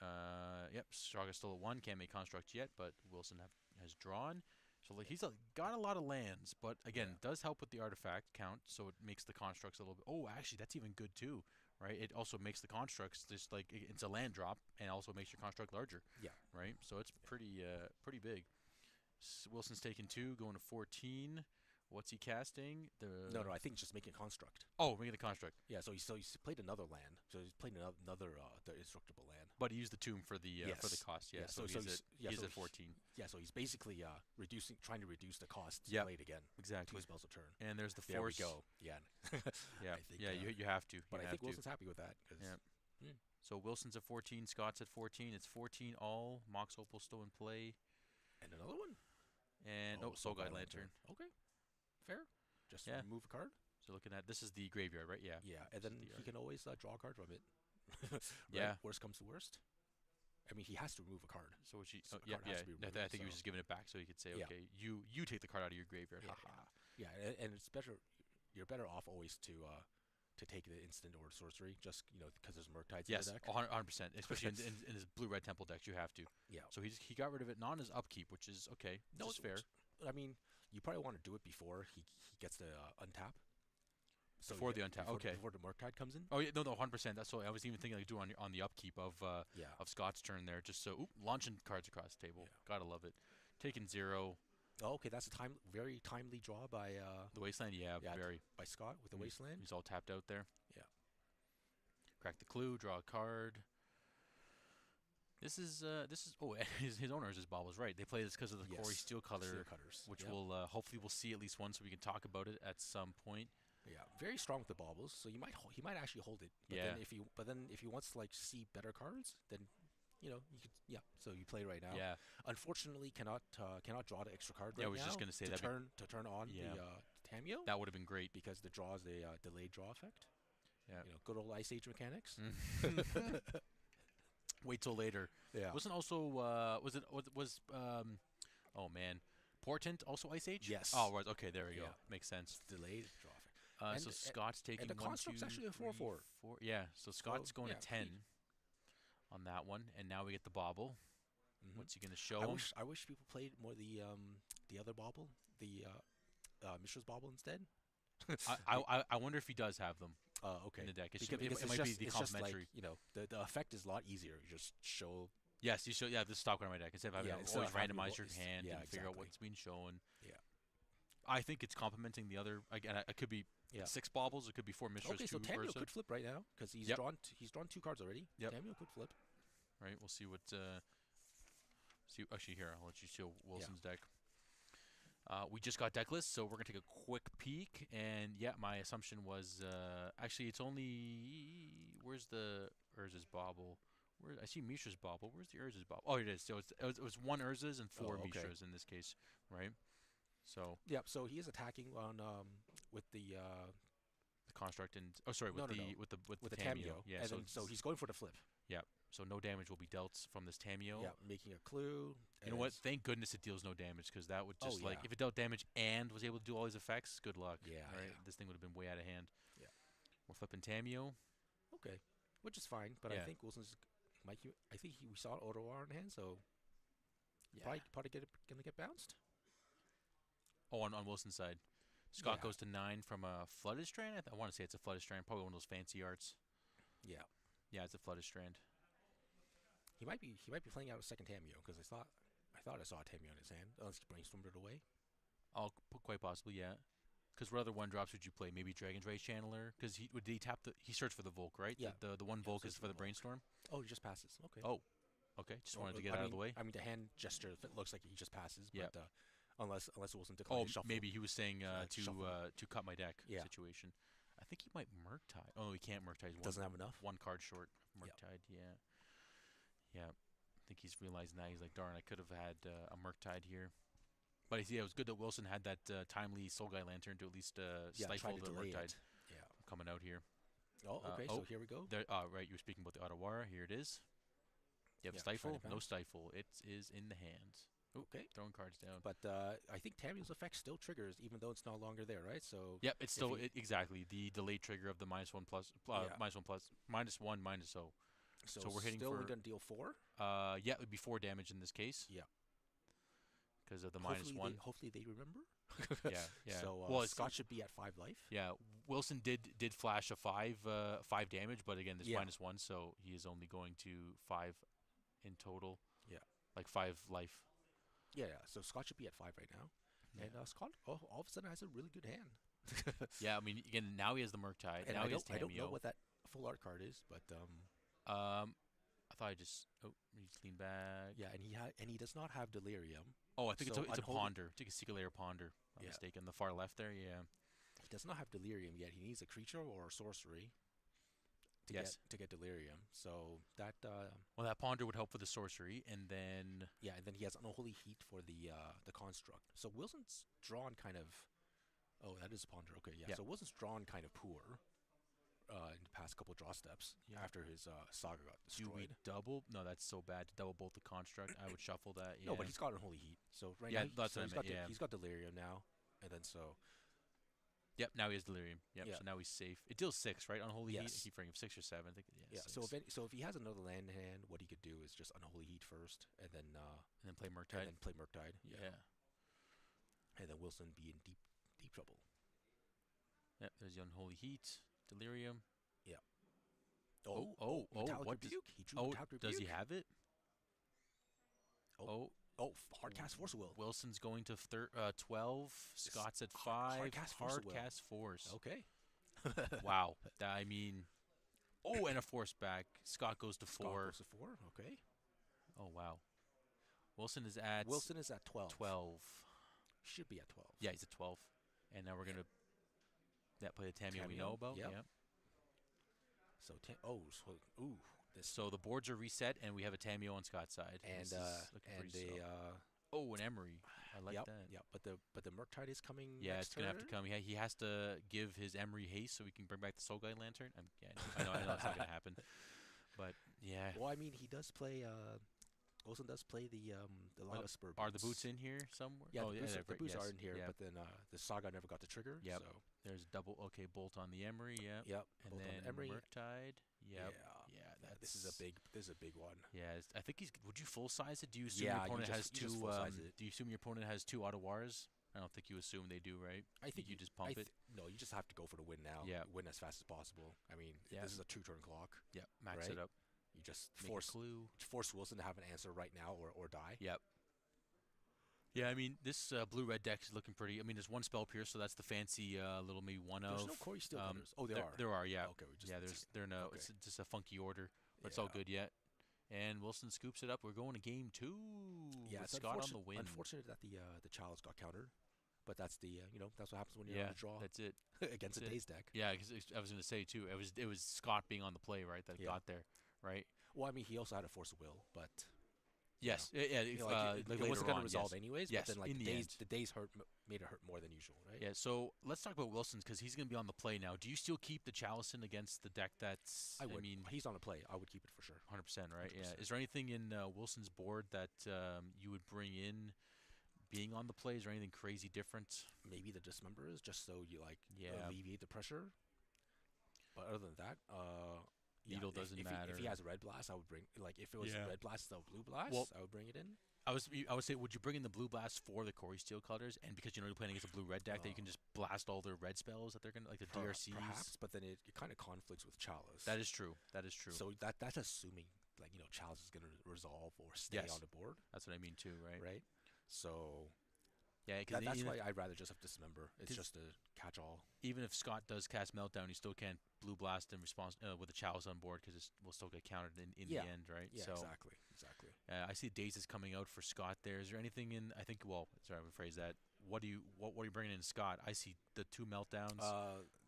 Yep, Straga's still at 1. Can't make construct yet, but Wilson has drawn. So like, he's got a lot of lands, but again, Yeah. does help with the artifact count, so it makes the constructs a little bit. Oh, actually, that's even good too. right? It also makes the constructs just like it's a land drop, and also makes your construct larger, Yeah. right? So it's pretty big. Wilson's taking 2, going to 14. What's he casting? No, no, I think just making a construct. Making the construct. Yeah, so he's played another land. So he's played another the indestructible land. But he used the tomb for the Yes. cost. Yeah, Yeah, so, he's at 14. Yeah, so he's basically trying to reduce the cost to Yep, play it again. exactly. 2 spells a turn. And there's the There we force. go. Yeah. Yeah, I think, you have to. but You I have think to. Wilson's happy with that. Yeah. Hmm. So Wilson's at 14, Scott's at 14. It's 14 all. Mox Opal still in play. And another one? And Soul Guide Lantern. Okay. Fair. Just Yeah. remove a card. So looking at this is the graveyard, right? Yeah. Yeah, and then he can always draw a card from it. Right? Yeah. Worst comes to worst. I mean, he has to remove a card. So which So a yeah, card has to be I removed, think he was so- just giving it back so he could say, Yeah. okay, you take the card out of your graveyard. Yeah, Haha. yeah, and it's better. You're better off always to take the instant or sorcery, just because there's Murktides Yes, in the deck. 100%. Especially in his blue-red temple decks, you have to. Yeah. So he got rid of it, not on his upkeep, which is okay. No, Just fair. I mean, you probably want to do it before he gets the untap. So Before the untap, okay. Before the Murktide comes in. Oh yeah, no, 100%. That's what I was even thinking, like do on the upkeep of Yeah. Scott's turn there, just so launching cards across the table. Yeah. Gotta love it. Taking 0, Oh, okay, that's a very timely draw by the Wasteland. Yeah, very. by Scott with the Wasteland. He's all tapped out there. Yeah. Crack the clue, draw a card. This is his owner, his Bob was right. They play this because of the Yes, Corey Steel Color, Cutters, which yep. we'll hopefully we'll see at least once so we can talk about it at some point. Yeah, very strong with the baubles. So he might actually hold it. But Yeah. then if he wants to see better cards, then you could So you play right now. Yeah. Unfortunately, cannot draw the extra card right Yeah, now. I was just gonna say to that turn on Yeah. the Tameo That would have been great. because the draw is a delayed draw effect. Yeah. Good old Ice Age mechanics. Wait till later. Yeah. Wasn't also oh man, Portent also Ice Age? Yes. Oh, right. Okay, there we go. Yeah. Makes sense. Delayed draw effect. So Scott's taking the 1, construct's 2, actually a 3, 4/4. 4. Yeah. So Scott's going yeah, to 10 on that one, and now we get the bobble. Mhm. What's he gonna show I him? wish people played more the other bauble, the Mishra's bauble instead. I wonder if he does have them Okay. in the deck. Because It it's might be just, the it's just like, complementary. the effect is a lot easier. You just show. Yes, you show. Yeah, this stock on my deck instead of having Yeah, to instead always of having to randomize your roll- hand yeah, and figure out exactly. what's being shown. Yeah. I think it's complementing the other. Again, it could be Yeah. 6 baubles. It could be 4 Mishras, Okay, so 2 Tamio Ursa. could flip right now because he's Yep. drawn 2 cards already. Yep. Tamio could flip. Right. We'll see what. See. Actually, here I'll let you show Wilson's deck. We just got deck lists, so we're gonna take a quick peek. And yeah, my assumption was actually it's only where's the Urza's bauble? Where I see Mishra's bauble. Where's the Urza's bauble? Oh, it is. So it was 1 Urza's and 4 Oh, okay. Mishras in this case, right? So Yep. So he is attacking on with the the construct and with No, the no. with with the the Tameo. Tamio. Yeah. And So then, so he's going for the flip. yeah. So no damage will be dealt from this Tameo. Yeah, making a clue. You know what? Thank goodness it deals no damage because that would just yeah. if it dealt damage and was able to do all these effects, good luck. Yeah, Right? yeah. This thing would have been way out of hand. Yeah. We're flipping Tameo. Okay, which is fine, but I Yeah. think Wilson's. I think we saw an Ottawa in hand, so Yeah. probably gonna get bounced. Oh, on Wilson's side. Scott Yeah. goes to 9 from a Flooded Strand. I want to say it's a Flooded Strand. Probably one of those fancy arts. Yeah, Yeah, it's a Flooded Strand. he might be playing out a second Tamio because I thought I saw a Tamio in his hand unless he brainstormed it away. Oh, quite possibly, yeah. Because what other 1-drops would you play? Maybe Dragon's Rage Channeler? Because did he tap he searched for the Volk, right? Yeah. The one Volk search is for for the the Volk. Brainstorm? Oh, he just passes. Okay. Oh. Okay. Just wanted to get I out mean, of the way. I mean, the hand gesture if it looks like he just passes. Yeah. But unless Wilson declines Oh, his shuffle. maybe he was saying shuffle. to cut my deck Yeah. situation. I think he might Murktide. Oh, he can't Murktide. He's Doesn't have enough. 1 card short. Yep. Murktide, yeah. Yeah. I think he's realizing that. He's like, darn, I could have had a Murktide here. But yeah, it was good that Wilson had that timely Soul Guy Lantern to at least Yeah, stifle try to the delay Murktide it. Yeah. coming out here. Oh, okay. So here we go. There, right, you were speaking about the Ottawa. Here it is. You have Yeah, Stifle? trying to No bounce. Stifle. It is in the hands. Okay. Throwing cards down. But I think Tamio's effect still triggers even though it's no longer there, right? So Yep, it's still he- exactly the delayed trigger of the -1 plus, Yeah. -1 plus, -1 minus O. So we're hitting still for- only gonna deal 4. Yeah, it would be 4 damage in this case. Yeah. Because of the Hopefully -1. Hopefully they remember. Yeah, yeah. So well, Scott should be at 5 life. yeah. Wilson did flash a 5 damage, but again, there's Yeah, -1, so he is only going to 5 in total, yeah, like 5 life. yeah. So Scott should be at 5 right now, Yeah. and Scott all of a sudden has a really good hand. Yeah, I mean, again, now he has the Murktide. And Now he has I don't know Tameo. what that full art card is, but I thought I just. Oh, he just leaned back. yeah, and he does not have delirium. Oh, I think So it's a unholy, ponder. It's like a secret layer ponder. If I'm yeah, mistaken. The far left there. Yeah. he does not have delirium yet. He needs a creature or a sorcery Yes. to get delirium. So that Well, that ponder would help with the sorcery, and then yeah, and then he has unholy heat for the construct. So Wilson's drawn kind of. Oh, that is a ponder. Okay, yeah. yeah. So Wilson's drawn kind of poor in the past couple draw steps Yeah. after his saga got Do we destroyed. double? No, that's so bad. To double bolt the construct, I would shuffle that. Yeah. No, but he's got unholy heat. So right Yeah, now, that's so what I meant, yeah. he's got delirium now, and then so Yep. Now he has delirium. Yep. yeah, So now he's safe. It deals 6, right? Unholy heat. yes, Keep ring of 6 or 7. I think. Yeah. yeah. 6. So if he has another land in hand, what he could do is just unholy heat first, And then play Murktide. play Murktide. Yeah. And then Wilson be in deep trouble. Yep. There's the unholy heat. Delirium. Yeah. Oh. Metallic What? Rebuke. He drew Oh, Metallic Rebuke. does he have it? Oh. Hardcast Force Will. Wilson's going to 12. Scott's at 5. Hardcast Force of Will. Hardcast Force. Okay. Wow. I mean. Oh, and a force back. Scott goes to 4. Scott goes to 4. Okay. Oh, wow. Wilson is at 12. 12. Should be at 12. Yeah, he's at 12. And now we're going to play the Tameo we know about. Yep. Yeah. So this So the boards are reset, and we have a Tameo on Scott's side. and This is looking and pretty they solid. Oh, an Emery. I like yep, that. Yep. But the Murktide is coming. Yeah, next it's gonna have to turn. come. He has to give his Emery haste so we can bring back the Soul Guide Lantern. Yeah, I know that's not gonna happen. But yeah, Well, I mean, he does play. Wilson does play the Lava Spur. are the boots in here somewhere? Yeah, oh, the boots, they're the boots yes, are in here, yeah. but then the Saga never got to trigger. Yep. So There's double. Okay, bolt on the Emery. Yep. yep. And both on then Emery. Murktide. Yep. Yeah. That's This is a big one. Yeah, I think he's. Would you full size it? Do you assume Yeah, your you opponent just- has you just two? full size it. Do you assume your opponent has 2 Ottawars? I don't think you assume they do, right? I think you just pump it. No, you just have to go for the win now. Yeah. Win as fast as possible. I mean, Yeah. this is a 2-turn clock. Yeah, max Right? it up. You just Make a clue. force Wilson to have an answer right now or die. Yep. Yeah, I mean this blue-red deck is looking pretty. I mean, there's one spell pierce, so that's the fancy little maybe one There's of. no Corey Steel Cutters. Oh, there are. There are, yeah. Okay, we just Yeah, they're no. okay. It's just a funky order, but it's all Yeah. good yet. And Wilson scoops it up. We're going to game 2. Yeah, with it's Scott on the win. unfortunate that the challenge got countered, but that's that's what happens when you're Yeah, on the draw that's it. against That's a it. Daze deck. Yeah, because I was going to say too. It was Scott being on the play, right? That Yeah. got there, right? Well, I mean, he also had a Force of Will, but Yes. Yeah. If, it like wasn't later going to on, resolve yes. anyways. Yes, But then like in the end. the days made it hurt more than usual, right? Yeah, so let's talk about Wilson's because he's going to be on the play now. Do you still keep the Chalison against the deck that's, I would. mean, He's on a play. I would keep it for sure. 100%, right? Yeah. 100%. Is there anything in Wilson's board that you would bring in being on the play? Is there anything crazy different? Maybe the dismembers, just so you Yeah. alleviate the pressure. But other than that, Needle doesn't if matter. If he has red blast, I would bring if it was Yeah. red blast instead of blue blast, Well- I would bring it in. I would say, would you bring in the blue blast for the Corey Steel Cutters? And because you're playing against a blue red deck, that you can just blast all their red spells that they're going to, like the DRCs? Perhaps, but then it kind of conflicts with Chalice. That is true. That is true. So that's assuming Chalice is going to resolve or stay Yes. on the board, That's what I mean too, right? right? So Yeah, because that's why I'd rather just have Dismember. It's 'cause- just a catch-all. even if Scott does cast Meltdown, he still can't blue blast in response with a Chalice on board because it will still get countered in Yeah. the end, right? Yeah, so exactly. I see Daze is coming out for Scott there. Is there anything in? I think. Well, sorry, I rephrase that. What are you bringing in Scott? I see the 2 Meltdowns.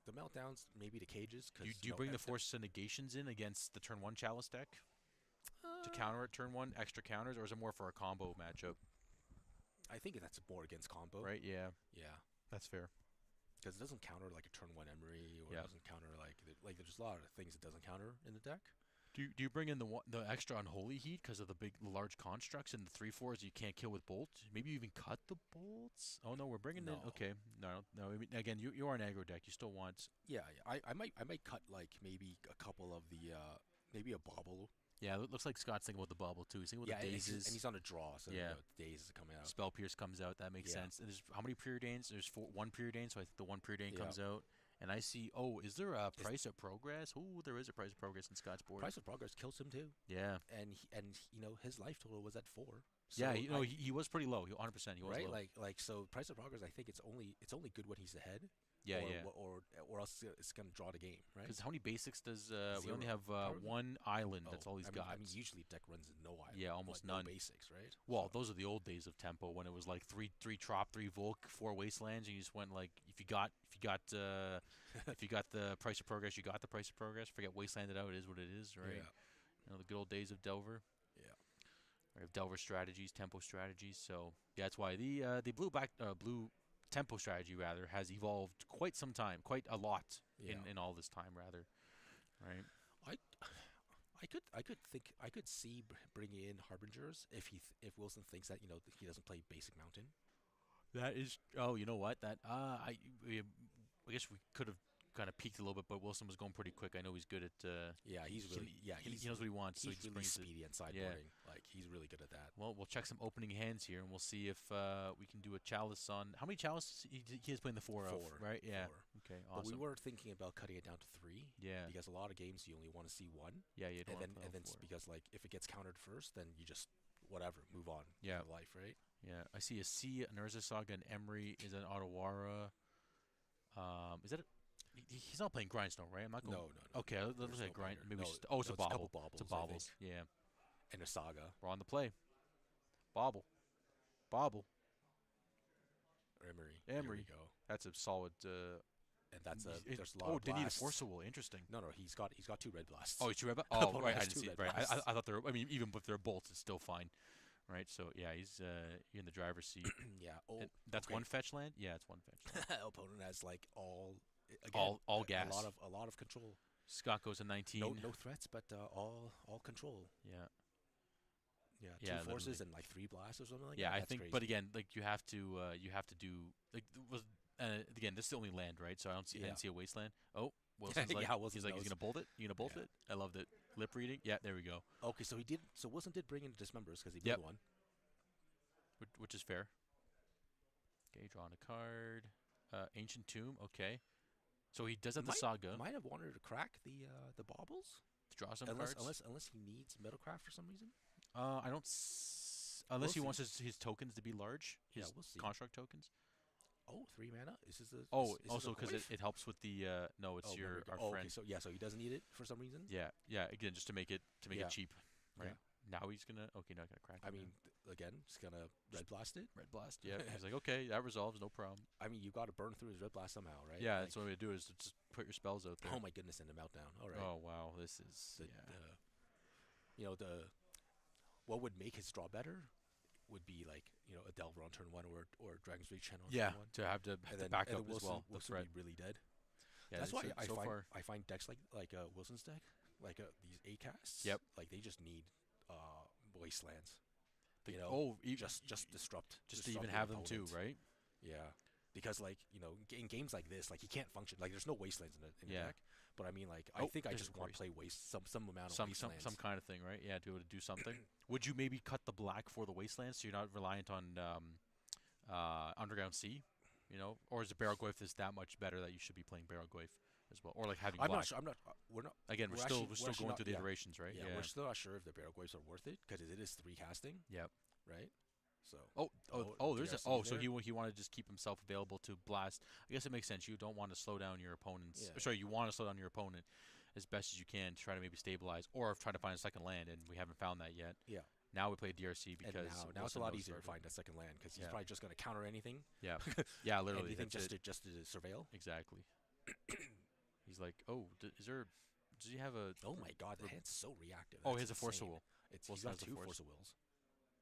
The meltdowns, maybe the cages. Cause, do you bring the Force of Negations in against the turn 1 Chalice deck to counter it turn 1 extra counters, or is it more for a combo matchup? I think that's more against combo. Right? Yeah, Yeah. that's fair. Because it doesn't counter like a turn 1 Emery, or Yeah. it doesn't counter there's a lot of things it doesn't counter in the deck. Do you bring in the extra unholy heat because of the large constructs and the 3/4s you can't kill with bolt? Maybe you even cut the bolts. Oh no, we're bringing in. No. Okay, no. I mean, again, you are an aggro deck. You still want. Yeah, I might cut like maybe a couple of the maybe a bobble. Yeah, it looks like Scott's thinking about the bubble too. He's thinking about Yeah, the and dazes. he's on a draw, so Yeah. the days is coming out. Spell Pierce comes out. That makes Yeah. sense. And there's how many Preordains? There's one Preordain, so I think the one Preordain Yeah. comes out. And I see. Oh, is there a Is price of progress? Oh, there is a price of progress in Scott's board. Price of Progress kills him too, Yeah. and you know his life total was at 4. Yeah. So He was pretty low. 100%. He was right, low. so Price of Progress. I think it's only good when he's ahead, Yeah. Yeah. or else it's gonna draw the game, right? Because how many basics does we only 0. have Probably. one island. That's Oh, all he's I got. mean, usually deck runs no island, Yeah, almost no none. basics, right? Well, So those are the old days of tempo when it was like three trop, three Volk, four wastelands, and you just went like if you got the price of progress, you got the price of progress. Forget wastelanded out. It is what it is, right? yeah, The good old days of Delver. yeah. We have Delver strategies, tempo strategies. So yeah, that's why the blue tempo strategy rather has evolved quite some time, quite a lot Yeah. in all this time rather, right? I I could see bringing in harbingers if if Wilson thinks that he doesn't play basic mountain. That is. Oh, you know what? I guess we could have kind of peaked a little bit, but Wilson was going pretty quick. I know he's good at. Yeah, He knows what he wants, so he he's just really brings it. speedy and Yeah. sideboarding. Like he's really good at that. Well, we'll check some opening hands here, and we'll see if we can do a chalice on. How many chalices he is playing the four of? 4, Right? Yeah. 4. Okay. But we Awesome. were thinking about cutting it down to 3. Yeah. Because a lot of games you only want to see 1, Yeah. You don't want to play all and then four. because like if it gets countered first, then you just whatever move on Yeah. with life, right? Yeah. I see a C, an Urza Saga, and Emery is an Otawara. Is that? He's not playing Grindstone, right? I'm not going. No, no, no. Okay, let's There's say no grind. binder. Maybe. No, Oh, it's no, a it's a couple bobble. It's a bobbles, I think. bobbles. Yeah. And a saga We're on the play. Bobble. Bobble. or Emery. There we Emery. go. That's a solid. And that's there's a lot Oh, of they need a blasts. forcible. Interesting. No, no, he's got 2 red blasts. Oh, it's two red. Oh, Opponent right. I has didn't 2 see it. red Right. blasts. I thought they're. I mean, even if they're bolts, it's still fine. Right. So yeah, he's in the driver's seat. Yeah. Oh, And that's okay. one fetch land. Yeah, it's one fetch land. Opponent has like again All gas. a lot of control. Scott goes to 19. No threats, but all control. Yeah. Yeah, Yeah, 2 forces literally. and like 3 blasts or something like Yeah, that. I That's think. crazy. But again, like you have to do like was again this is the only land, right? So I Yeah. didn't see a wasteland. Oh, Wilson's like Yeah, Wilson he's like he's knows. gonna bolt it. You gonna bolt Yeah. it? I loved it. Lip reading. Yeah, there we go. Okay, so he did. So Wilson did bring in dismembers because he Yep. built one. Which is fair. Okay, drawing a card. Ancient Tomb. Okay. So he does have the Saga. Might have wanted to crack the baubles. To draw some Unless cards. unless he needs Metalcraft for some reason. I don't. Unless We'll he see. wants his tokens to be large. Yeah, His we'll see. construct tokens. Oh, 3 mana. Is this a? Oh, is also this a because Goyf? it helps with the. No, it's Oh, your memory our go- oh, friend. okay, so yeah, so he doesn't need it for some reason. Yeah, yeah. Again, just to make it Yeah. cheap, right? Yeah. Now he's gonna. Okay, not gonna crack. I it mean, again, just gonna red blast it. now. Red blast. Yeah. He's like, okay, that resolves, no problem. I mean, you got to burn through his red blast somehow, right? Yeah, Like, that's what we do is to just put your spells out there. oh my goodness, and the meltdown. All right. Oh wow, this is The, yeah. the what would make his draw better would be like a Delver on turn 1 or Dragon's Reach Channel on Yeah, turn 1. to have And the then backup and then as well. The Wilson threat. would be really dead. Yeah, That's why so far. I find decks like Wilson's deck, like these A casts. Yep. Like they just need wastelands. Just disrupt. Just to disrupt even your have them too, opponent. right? Yeah. Because like in games like this, like he can't function. Like there's no wastelands in the Yeah. deck. But I mean, like Oh, I think I there's just a want to Grace. play some amount of Some wastelands. kind of thing, right? Yeah, to be able to do something. Would you maybe cut the black for the wastelands so you're not reliant on Underground Sea? Or is the Barrel Goyf is that much better that you should be playing Barrel Goyf as well, or like having I'm black? not sure. I'm not. We're not. Again, we're actually- still actually going not- through the yeah. iterations, right? Yeah, we're still not sure if the Barrel Graves are worth it because it is 3 casting, Yep. right? So. There's DRC so there. he wanted to just keep himself available to blast. I guess it makes sense. You don't want to slow down your opponent's. Yeah. Sorry, you want to slow down your opponent as best as you can to try to maybe stabilize or try to find a second land, and we haven't found that yet. Yeah. Now we play DRC And because now it's a Wilson lot knows easier to started. find a second land because he's Yeah. probably just going to counter anything. Yeah, yeah, literally. Anything That's it. just to surveil. Exactly. He's like, oh, is there? Does he have a? Oh my God, the hand's so reactive. Oh, he That's has a force of insane. will. It's Wilson he's got has a 2 force. force of wills.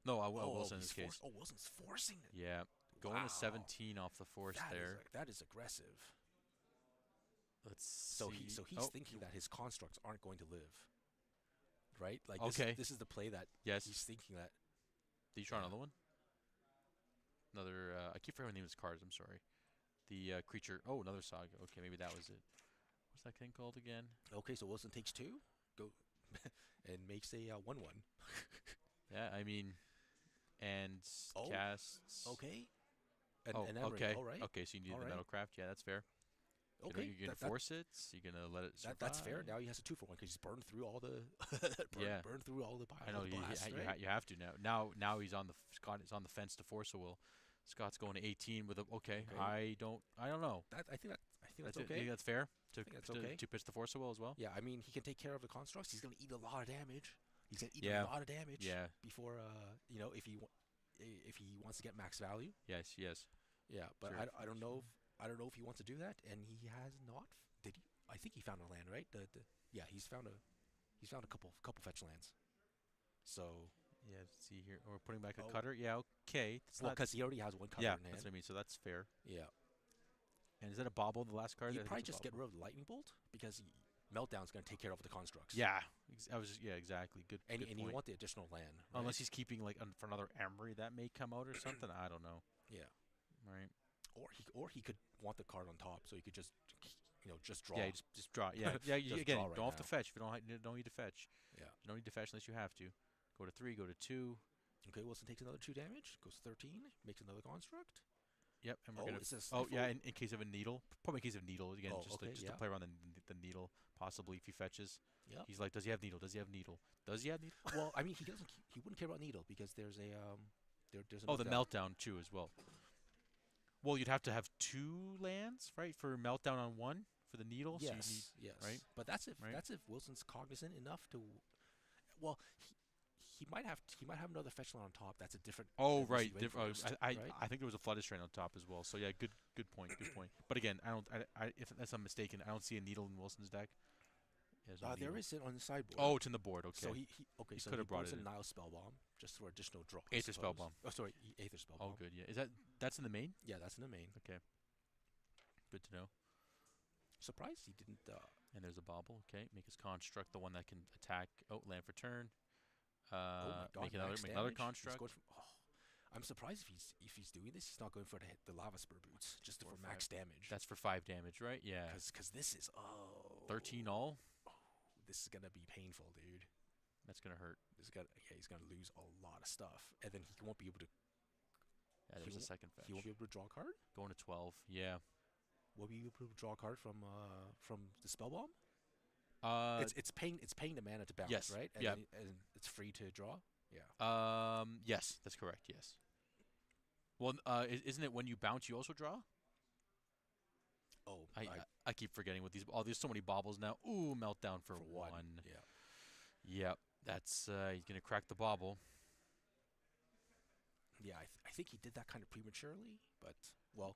No, Wilson in he's this case. Wilson's forcing it. Yeah, going Wow. to 17 off the force there. That is aggressive. Let's So see. he's thinking that his constructs aren't going to live. Right? Like Okay. this is the play that Yes. he's thinking that. Did you try Yeah. another one? Another. I keep forgetting the name of his cards. I'm sorry. The creature. Oh, another saga. Okay, maybe that was it. What's that thing called again? Okay, so Wilson takes 2, go, and makes a 1/1. Yeah, I mean, and Oh, casts. Okay. And Oh, Emery, okay. all right. Okay, so you need All the right. Metalcraft. Yeah, that's fair. Okay, You're gonna force it. You're gonna let it that's fair. survive. Now he has a 2-for-1 because he's burned through all the Yeah, burned through I all know the blasts, right? you have to now. Now he's on the Scott is on the fence to force a will. Scott's going to 18 with a okay. Okay, I don't know. I think that's Think okay. that's fair I think that's okay. to pitch the force a will as well. Yeah, I mean he can take care of the constructs. He's gonna eat a lot of damage. He's gonna eat a Yeah, lot of damage yeah, before if he wants to get max value. yes, yes. Yeah, but Sure. I don't know if if he wants to do that, and he has not. Did he? I think he found a land, right? Yeah, he's found a couple fetch lands. So Yeah, let's see here. We're putting back a oh cutter. Yeah, okay. It's well, not. because he already has one cutter Yeah, in that's hand. what I mean. So that's fair. Yeah, And is that a bobble? The last card? I he'd think probably it's a just get bobble. rid of the lightning bolt because meltdown's gonna take care of the constructs. Yeah, yeah, exactly. And Good and you point. want the additional land, right? Unless he's keeping like for another Emery that may come out or something. I don't know. Yeah, Right. or he could want the card on top, so he could just just draw. Yeah, you just draw. Yeah, yeah. Just Again, draw you right don't have to now. fetch. If you don't need to fetch. Yeah. You don't need to fetch unless you have to. Go to 3. Go to 2. Okay, Wilson takes another 2 damage, goes 13, makes another construct. Yep, and we're Oh, gonna. it's a Oh yeah, sniffle. in case of a needle, probably in case of needle again, Oh, just okay, just to yeah. play around the needle, possibly if he fetches. Yeah. He's like, does he have needle? Does he have needle? Does he have needle? Well, I mean, he wouldn't care about needle because there's a there's a Oh, the meltdown. meltdown too as well. Well, you'd have to have 2 lands, right, for meltdown on 1 for the needle. So you need Yes, yes. right, But right. that's if Wilson's cognizant enough to. Well, he might have another fetch land on top. That's a different. Oh, that needs to right. be ready first, right? I think there was a flooded strain on top as well. So yeah, good point. Good point. But again, I don't. If that's I'm mistaken, I don't see a needle in Wilson's deck. Yeah, there's no There needle. is it on the sideboard. Oh, it's in the board. Okay. So He so could he have brought brings it in in. Nile Spellbomb just for additional draw. I Aether suppose. Spellbomb. Oh, sorry, Aether Spellbomb. Oh, good. Yeah. That's in the main? Yeah, that's in the main. Okay. Good to know. Surprised he didn't. And there's a bobble. Okay. Make his construct the one that can attack. Oh, land for turn. Oh my God! Make another Max another damage? construct. I'm surprised if he's doing this. He's not going for the lava spur boots just Four for or max five. damage. That's for 5 damage, right? Yeah. Because this is 13 all. oh, this is gonna be painful, dude. That's gonna hurt. He's gonna lose a lot of stuff, and then he won't be able to. Yeah, there's a second fetch. He won't be able to draw a card. Going to 12. Yeah. Will be able to draw a card from the spellbomb. Uh, It's paying the mana to bounce, yes, right? yeah. And it's free to draw. Yeah. yes, that's correct. Yes. Well, isn't it when you bounce you also draw? Oh, I keep forgetting with these. Oh, there's so many bobbles now. Ooh, meltdown for one. Yeah. Yep, that's he's gonna crack the bobble. Yeah, I think he did that kind of prematurely, but well,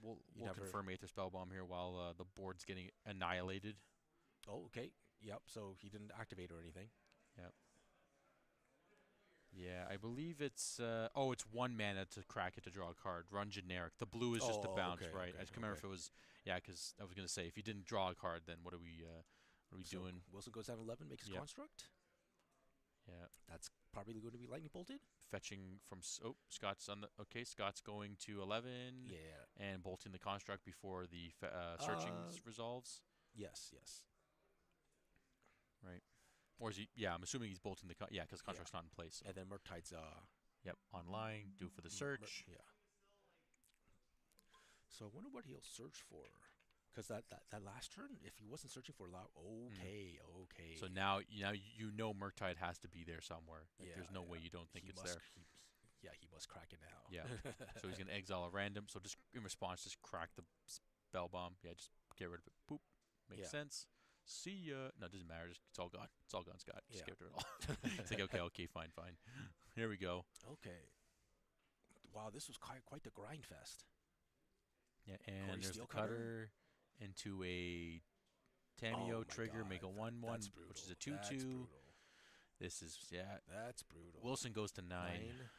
We'll never- confirm Aether Spellbomb here while the board's getting annihilated. oh, okay, yep. So he didn't activate or anything. Yep. Yeah, I believe it's it's 1 mana to crack it to draw a card. Run generic. The blue is just the bounce, okay, right? okay, I just can't remember if it was because I was gonna say if you didn't draw a card, then what are we So doing? Wilson goes down 11, makes his Yep. construct. Yeah. That's probably going to be lightning bolted. Fetching from Scott's on the Scott's going to 11 Yeah. and bolting the construct before the searching resolves, Yes. Yes. right? Or is he? Yeah, I'm assuming he's bolting the because the construct's not in place. So. And then Murktide's Yep, online, do for the search. yeah. So I wonder what he'll search for. Because that last turn, if he wasn't searching for a lot, okay. So now you know Murktide has to be there somewhere. Like, there's no way you don't think He it's must- there. he must crack it now. Yeah. So he's gonna exile a random. So just in response, just crack the spell bomb. Yeah, just get rid of it. Boop. Makes Yeah. sense. See ya. No, it doesn't matter. It's all gone. It's all gone, Scott. Just Yeah. get rid of it all. It's like okay, fine. Here we go. Okay. Wow, this was quite the grind fest. Yeah, and there's Steel the cutter into a Tameo Oh my trigger, God, make a that's 1/1, brutal. which is a That's 2/2. brutal. This is That's brutal. Wilson goes to 9.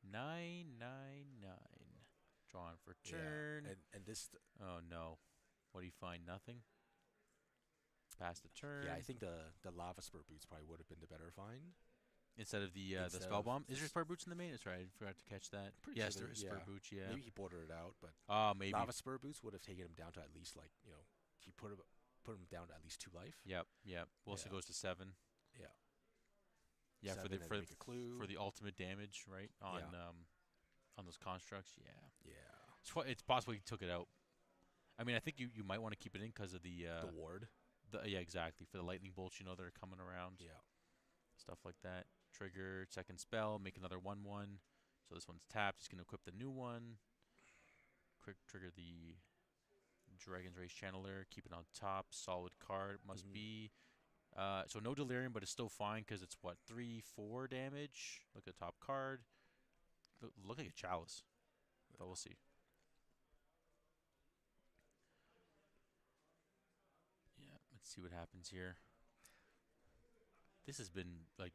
9. 9. Drawn for Yeah, turn. and this. Oh no. What do you find? Nothing. Pass the turn. Yeah, I think the lava spur boots probably would have been the better find. Instead of the Instead spell of bomb. Is there spur boots in the main? That's right. I forgot to catch that. Pretty Yes, sure there is spur boots. Yeah. Maybe he bordered it out, but Maybe. lava spur boots would have taken him down to at least he put him down to at least 2 life. Yep. Wilson Yeah. Uh, goes to 7. Yeah. Yeah, 7 and make a clue. for the ultimate damage, right? On Yeah. on those constructs. Yeah. Yeah. It's possible he took it out. I mean, I think you might want to keep it in because of The ward. yeah, exactly, for the lightning bolts, that are coming around, Yeah. stuff like that. Trigger second spell, make another 1/1. So this one's tapped. He's gonna equip the new one. Quick trigger the Dragon's Race Channeler. Keep it on top. Solid card must Hmm. be. So no delirium, but it's still fine because it's what 3/4 damage. Look at the top card. Look like a chalice, but we'll see. Yeah, let's see what happens here. This has been like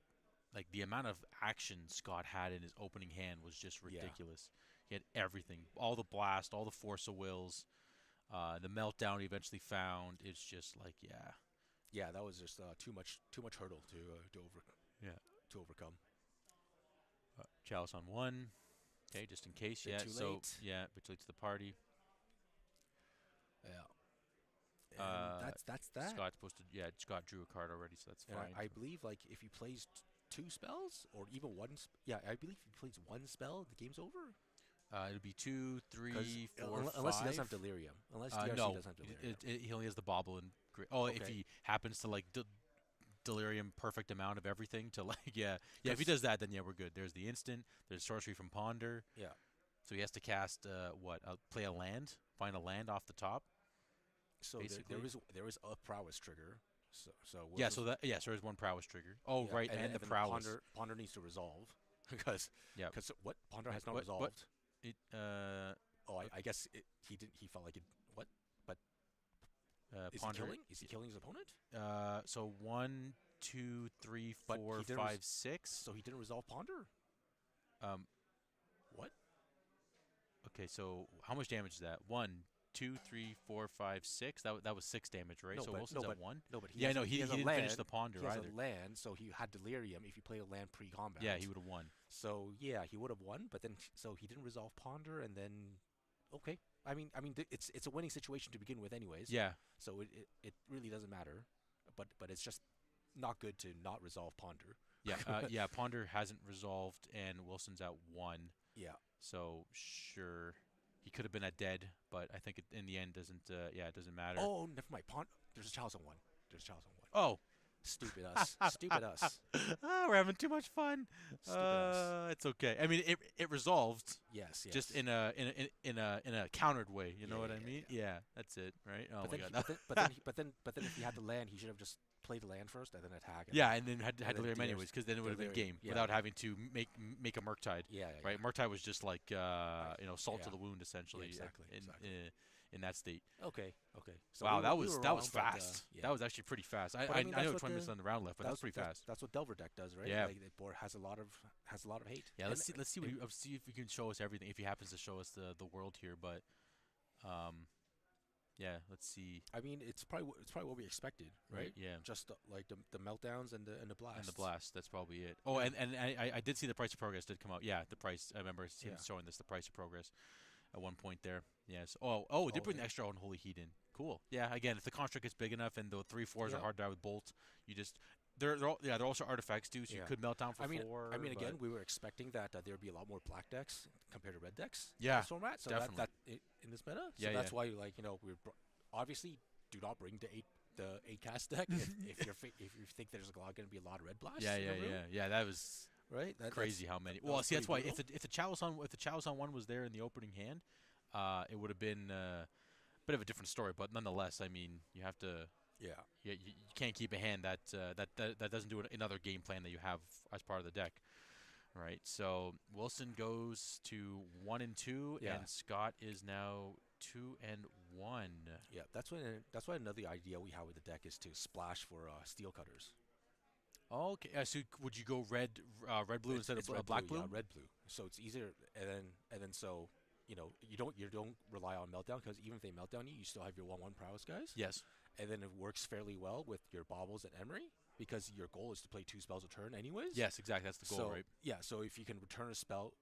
the amount of action Scott had in his opening hand was just Yeah. ridiculous. He had everything, all the blast, all the force of wills, the meltdown he eventually found. It's just like, yeah, Yeah, that was just too much hurdle yeah. to overcome. Chalice on one. Okay, just in case. Bit Yeah. too So late. yeah, bit late to the party. Yeah. And Uh, that's that. Scott's supposed to. Yeah, Scott drew a card already, so that's And fine. I believe like if he plays two spells or even one, yeah, I believe if he plays one spell, the game's over. It'll be two, Because three, four, unless he doesn't have five. delirium, unless DRC No, doesn't have delirium. he only has the bobble and oh, if Okay. he happens to like delirium perfect amount of everything to like yeah. If he 'Cause- does that, then yeah, we're good. There's the instant. There's sorcery from Ponder, yeah. so he has to cast play a land, find a land off the top, So basically. there is a prowess trigger. So we'll Yeah, just so there is one prowess trigger. Oh yeah, right, and the then prowess. Ponder needs to resolve because Yeah. what Ponder Wait, has not what? resolved. It Oh, I guess he didn't. He felt like it. What? But is he Ponder. killing? Is he killing his opponent? So one, two, three, But four, he didn't. five, six. So he didn't resolve Ponder. Um, What? Okay, so how much damage is that? One, two, three, four, five, six. That was 6 damage, right? No, So but Wilson's at one. no, but he Yeah, has no, he has a he didn't finish land. the He ponder has either. a land, so he had delirium. If you play a land pre-combat, Yeah, he would have won. So yeah, he would have won. But then so he didn't resolve Ponder, and then okay. It's a winning situation to begin with, anyways. Yeah, So it really doesn't matter. But it's just not good to not resolve Ponder. yeah, yeah. Ponder hasn't resolved, and Wilson's at one. Yeah. So sure, he could have been at dead, but I think in the end doesn't. Yeah, it doesn't matter. Oh, never mind. There's a chalice on one. There's a chalice on one. Oh, Stupid us. Stupid us. we're having too much fun. Stupid us. It's okay. I mean, it resolved Yes. Yes. just in a countered way. You know Yeah. what Yeah. I Yeah. mean? Yeah. Yeah, that's it, right? Oh But my then, god. but then, if he had the land, he should have just played the land first and then attack. Yeah, and then had and then delirium DRC anyways, because then it would have been delirium. game Yeah. without having to make a Murktide. Yeah. Right, Murktide was just like salt to Yeah. the wound essentially. Exactly. In Exactly. in that state. Okay. Okay. So Wow, we that we was were that wrong, was but, fast. yeah. That was actually pretty fast. But I mean, know that's 20 what minutes on the round left, but that was pretty fast. That's what Delver deck does, right? Yeah. Like the board has a lot of hate. Yeah, And let's see see if he can show us everything. If he happens to show us the world here, but yeah, let's see. I mean, it's probably what we expected, right? Yeah. Just like the meltdowns and the blast. And the blast, that's probably it. Oh, and I did see the price of progress did come out. Yeah, the price. I remember him Yeah. showing this, the price of progress, at one point there. Yes. Oh, it did bring Okay. the extra unholy heat in. Cool. Yeah. Again, if the construct is big enough and the 3/4s are Yeah. hard to die with bolt, you just they're also artifacts too, so you Yeah. could melt down for I mean, four. again, but- we were expecting that there would be a lot more black decks compared to red decks in Yeah, this format. So definitely. in this meta, so Yeah, that's yeah. why obviously do not bring the eight cast deck if if you think there's going to be a lot of red blasts. Yeah, in yeah, the room, yeah, yeah. That was right? crazy how many. that Well, was see, that's why pretty if the chalice on one was there in the opening hand, it would have been a bit of a different story. But nonetheless, I mean, you have to. Yeah. You can't keep a hand that doesn't do another game plan that you have as part of the deck, right? So Wilson goes to 1-2, Yeah. and Scott is now 2-1. Yeah, that's why another idea we have with the deck is to splash for steel cutters. Okay, so would you go red blue instead It's of red black blue? blue? Yeah, red blue. So it's easier, and then so you don't rely on meltdown because even if they meltdown you still have your 1/1 prowess guys. Yes. And then it works fairly well with your baubles and Emery because your goal is to play 2 spells a turn anyways. Yes, exactly. That's the goal, So right? yeah, so if you can return a spell,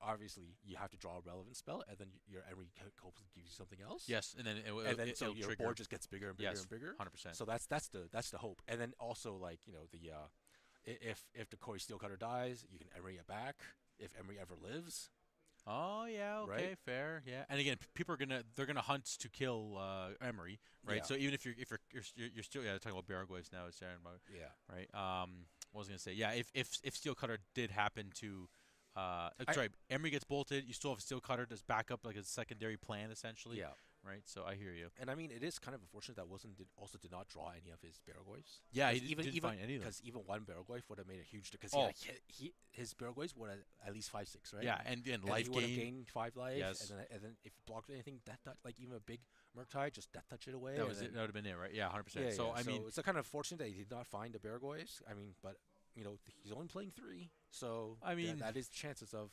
obviously you have to draw a relevant spell, and then your Emery hopefully gives you something else. Yes, and then So it'll your trigger. board just gets bigger and bigger Yes, and bigger. 100%. So that's the hope. And then also like if the Corey Steelcutter dies, you can Emery it back if Emery ever lives. Oh yeah, right? okay, fair, yeah. And again, people are they're gonna hunt to kill Emery, right? Yeah, So even if you're still talking about Barraguays now, Sarah, yeah. right? What was I gonna say? Yeah, if Steel Cutter did happen to, I sorry, Emery gets bolted, you still have Steel Cutter as backup, like a secondary plan essentially, Yeah, right? So I hear you. and I mean it is kind of unfortunate that Wilson also did not draw any of his Barragoyfs Yeah, he because even didn't even find any of them. because even one Barragoyf would have made a huge because Oh, his Barragoyfs would have at least 5-6, right? yeah, and And then he life would have gain. gained 5 life, Yes, and then if it blocked anything, death touch, like even a big Murktide, just death touch it away, that and was it. then That would have been it, right? Yeah, 100%. yeah, So yeah. I mean, So it's a kind of fortunate that he did not find the Barragoyfs. I mean, but he's only playing three, so I mean, that is the chances of.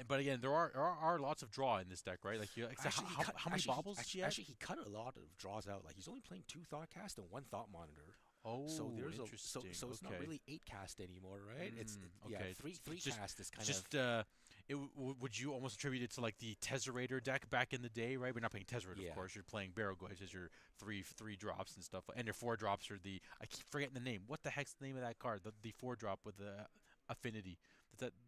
but again, there are lots of draw in this deck, right? Like, so Actually, how many baubles does he have? actually he cut a lot of draws out. Like he's only playing two Thoughtcast and one Thought Monitor. So Oh, there's interesting. so it's not Okay. really eight cast anymore, right? Yeah, Okay. three Just, cast is kind of just would you almost attribute it to like the Tezzerator deck back in the day, right? We're not playing Tezzerator, of yeah. course. You're playing Barragoyes as your three drops and stuff, and your four drops are the I keep forgetting the name. What the heck's the name of that card? The four drop with the affinity.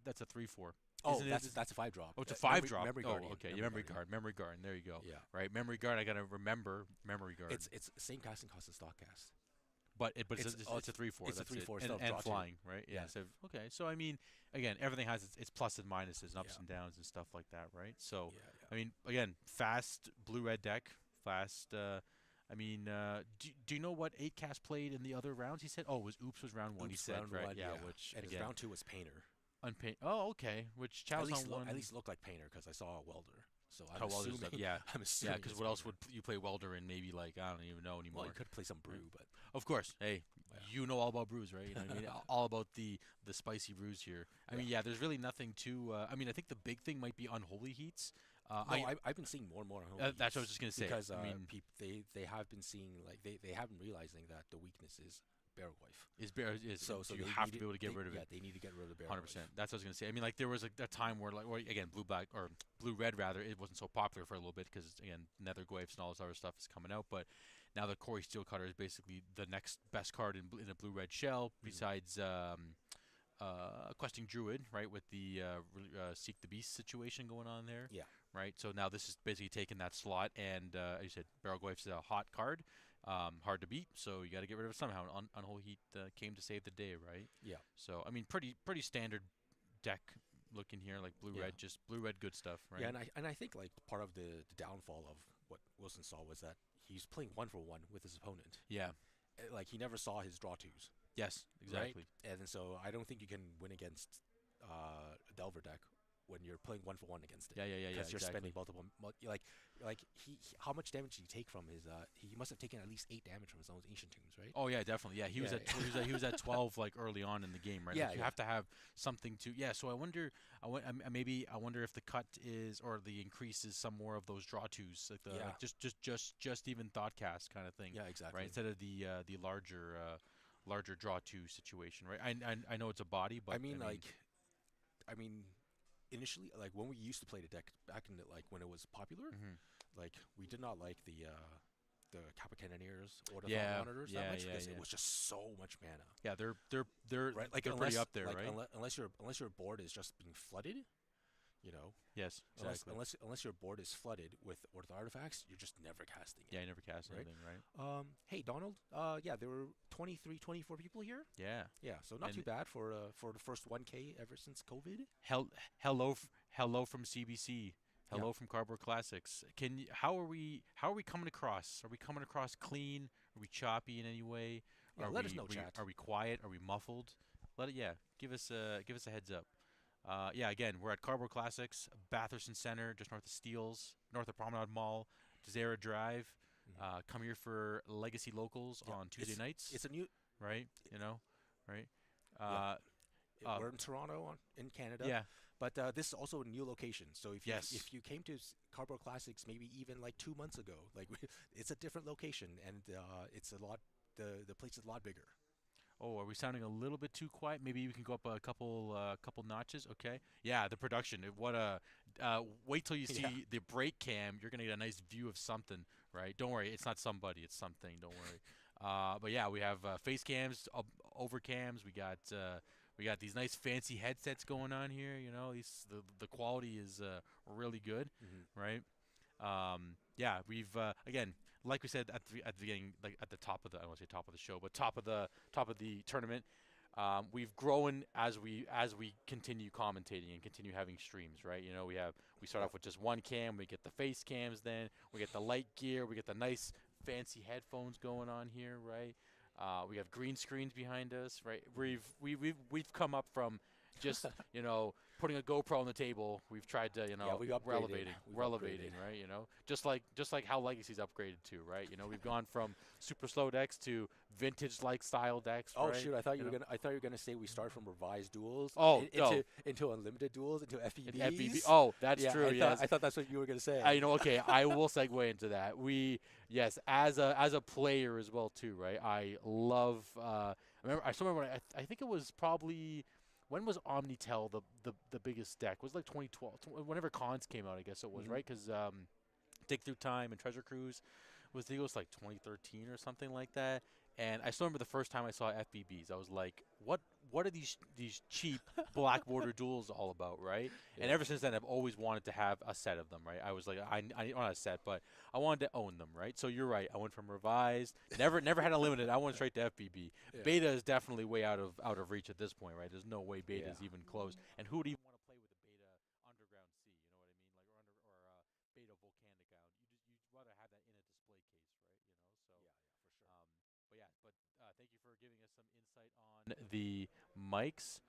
That's a 3/4. Oh, Isn't it? that's a five drop. Oh, it's a five drop. Memory Oh, Guardian. okay. Yeah, Memory Guardian. Memory guard. There you go. Yeah, Right, memory guard. I gotta remember memory guard. it's same casting cost as stock cast. But it's a 3/4. It's a That's three it. four And still and draw two. flying, right? Yeah. Yeah, So okay. So I mean, again, everything has its plus and minuses and ups yeah, and downs and stuff like that, right? So, yeah, yeah. I mean, again, fast blue red deck, fast. I mean, do you know what 8 cast played in the other rounds? He said, oh, it was Oops was round one. He Oops, said, round right? one. Yeah. Yeah, Which and his again, round two was Painter. unpaid. Oh, okay. Which Chow's on one. At least look like Painter because I saw a welder. So I'm How well is assuming. that? Yeah. I'm Yeah, assuming. because it's what else Painter. would you play welder in? Maybe like I don't even know Well, anymore. you could play some Right. brew, but Of course. Hey, yeah, you know all about brews, right? You know what I mean? All about the spicy brews here. I yeah. mean, yeah, there's really nothing to. I mean, I think the big thing might be unholy heats. No, I've been seeing more and more on home That's what I was heats just gonna say. because I mean, they have been seeing like they have been realizing that the weakness is Barragoyf. So you they have need to be able to get they, rid of yeah, it. they need to get rid of the 100%. Barragoyf. That's what I was gonna say. I mean, like there was a time where like, or again, blue black or blue red rather, it wasn't so popular for a little bit because again, nether glyphs and all this other stuff is coming out. But now the Corey Steel Cutter is basically the next best card in a blue red shell besides questing druid, right? With the seek the beast situation going on there, Yeah, right? So now this is basically taking that slot, and as you said, Barrelglyph's a hot card, hard to beat, so you got to get rid of it somehow. Unholy Heat came to save the day, right? yeah, So I mean, pretty standard deck looking here, like blue yeah, red, just blue red good stuff, right? yeah. And I think like part of the downfall of what Wilson saw was that he's playing one for one with his opponent. Yeah. Like he never saw his draw twos, Yes. right? Exactly. And then so I don't think you can win against a Delver deck when you're playing one for one against it. Yeah. Yeah. Yeah. Yeah. Because you're Exactly. spending like how much damage did he take from his he must have taken at least 8 damage from his own ancient tombs, right? Oh yeah, definitely. Yeah, he was Yeah, at he was at 12 like early on in the game, right? yeah, Like you yeah, have to have something to. Yeah, so I wonder. Maybe I wonder if the cut is or the increase is some more of those draw twos, like the yeah, like just even thoughtcast kind of thing, yeah, exactly. right? Instead of the larger draw two situation, right? I know it's a body, but I mean initially like when we used to play the deck back in like when it was popular, mhm. like we did not like the Kappa Cannoneers or the Yeah, Thought Monitors yeah, that much yeah, because yeah. it was just so much mana. Yeah, they're Right, like they're pretty up there, right? unless your board is just being flooded, you know, Yes, exactly. unless your board is flooded with Orth artifacts, you're just never casting it. Yeah, you never cast Right. anything, right? Hey Donald, yeah, there were 23, 24 people here. Yeah. Yeah, so not And too bad for the first 1K ever since COVID. Hello from CBC. Yeah. Hello from Cardboard Classics. How are we coming across? Are we coming across clean? Are we choppy in any way? Yeah, Are let we, us know, we- chat. Are we quiet? Are we muffled? Give us a heads up. Yeah, again, we're at Cardboard Classics, Batherson Center, just north of Steeles, north of Promenade Mall, Desera Drive. Mhm. Come here for Legacy Locals Yeah, on Tuesday nights, it's a new right? You know, right? yeah. Uh, uh, We're in Toronto in Canada. yeah. But this is also a new location. So Yes. if you came to Cardboard Classics maybe even like 2 months ago, like it's a different location and it's a lot the place is a lot bigger. Oh, are we sounding a little bit too quiet? Maybe we can go up a couple notches. Okay. Yeah, the production. What a wait till you see Yeah. the break cam. You're gonna get a nice view of something, right? Don't worry, it's not somebody. It's something. Don't worry. But yeah, we have face cams, over cams. We got We got these nice fancy headsets going on here. The quality is really good, Hmm. right? Yeah, we've again, like we said at the beginning, like at the top of the, I don't want to say top of the show, but top of the tournament. We've grown as we continue commentating and continue having streams, right? We start Yep. off with just one cam, we get the face cams, then we get the light gear, we get the nice fancy headphones going on here, right? We have green screens behind us, right? Hmm. We've come up from just putting a GoPro on the table. We've tried to Yeah, we we're upgraded. elevating, We've we're elevating, upgraded. right? Just like how Legacy's upgraded to, right? We've gone from super slow decks to vintage like style decks, Oh right? shoot! I thought you You were know. gonna. I thought you were gonna say we start from revised duels Oh no, into unlimited duels into FBB. FEBs. Oh, that's Yeah, true. Yes. I thought that's what you were gonna say. Okay, I will segue into that. Yes, as a player as well too, right? I love. I still remember. I think it was probably when was Omnitel the biggest deck? Was it like 2012, whenever Cons came out. I guess it was Hmm. right because Dig Through Time and Treasure Cruise was like 2013 or something like that. And I still remember the first time I saw FBBs. I was like, what are these cheap black border duels all about, right? And Yeah. ever since then, I've always wanted to have a set of them, right? I was like, I not a set, but I wanted to own them, right? So you're right. I went from revised, never had a limited. I went straight to FBB. Yeah. Beta is definitely way out of reach at this point, right? There's no way beta Yeah. is even close. And who would even want to play with a beta underground sea? You know what I mean? Like beta volcanic island. You'd rather have that in a display case, right? So Yeah. Yeah. For sure. um, thank you for giving us some insight on the mics.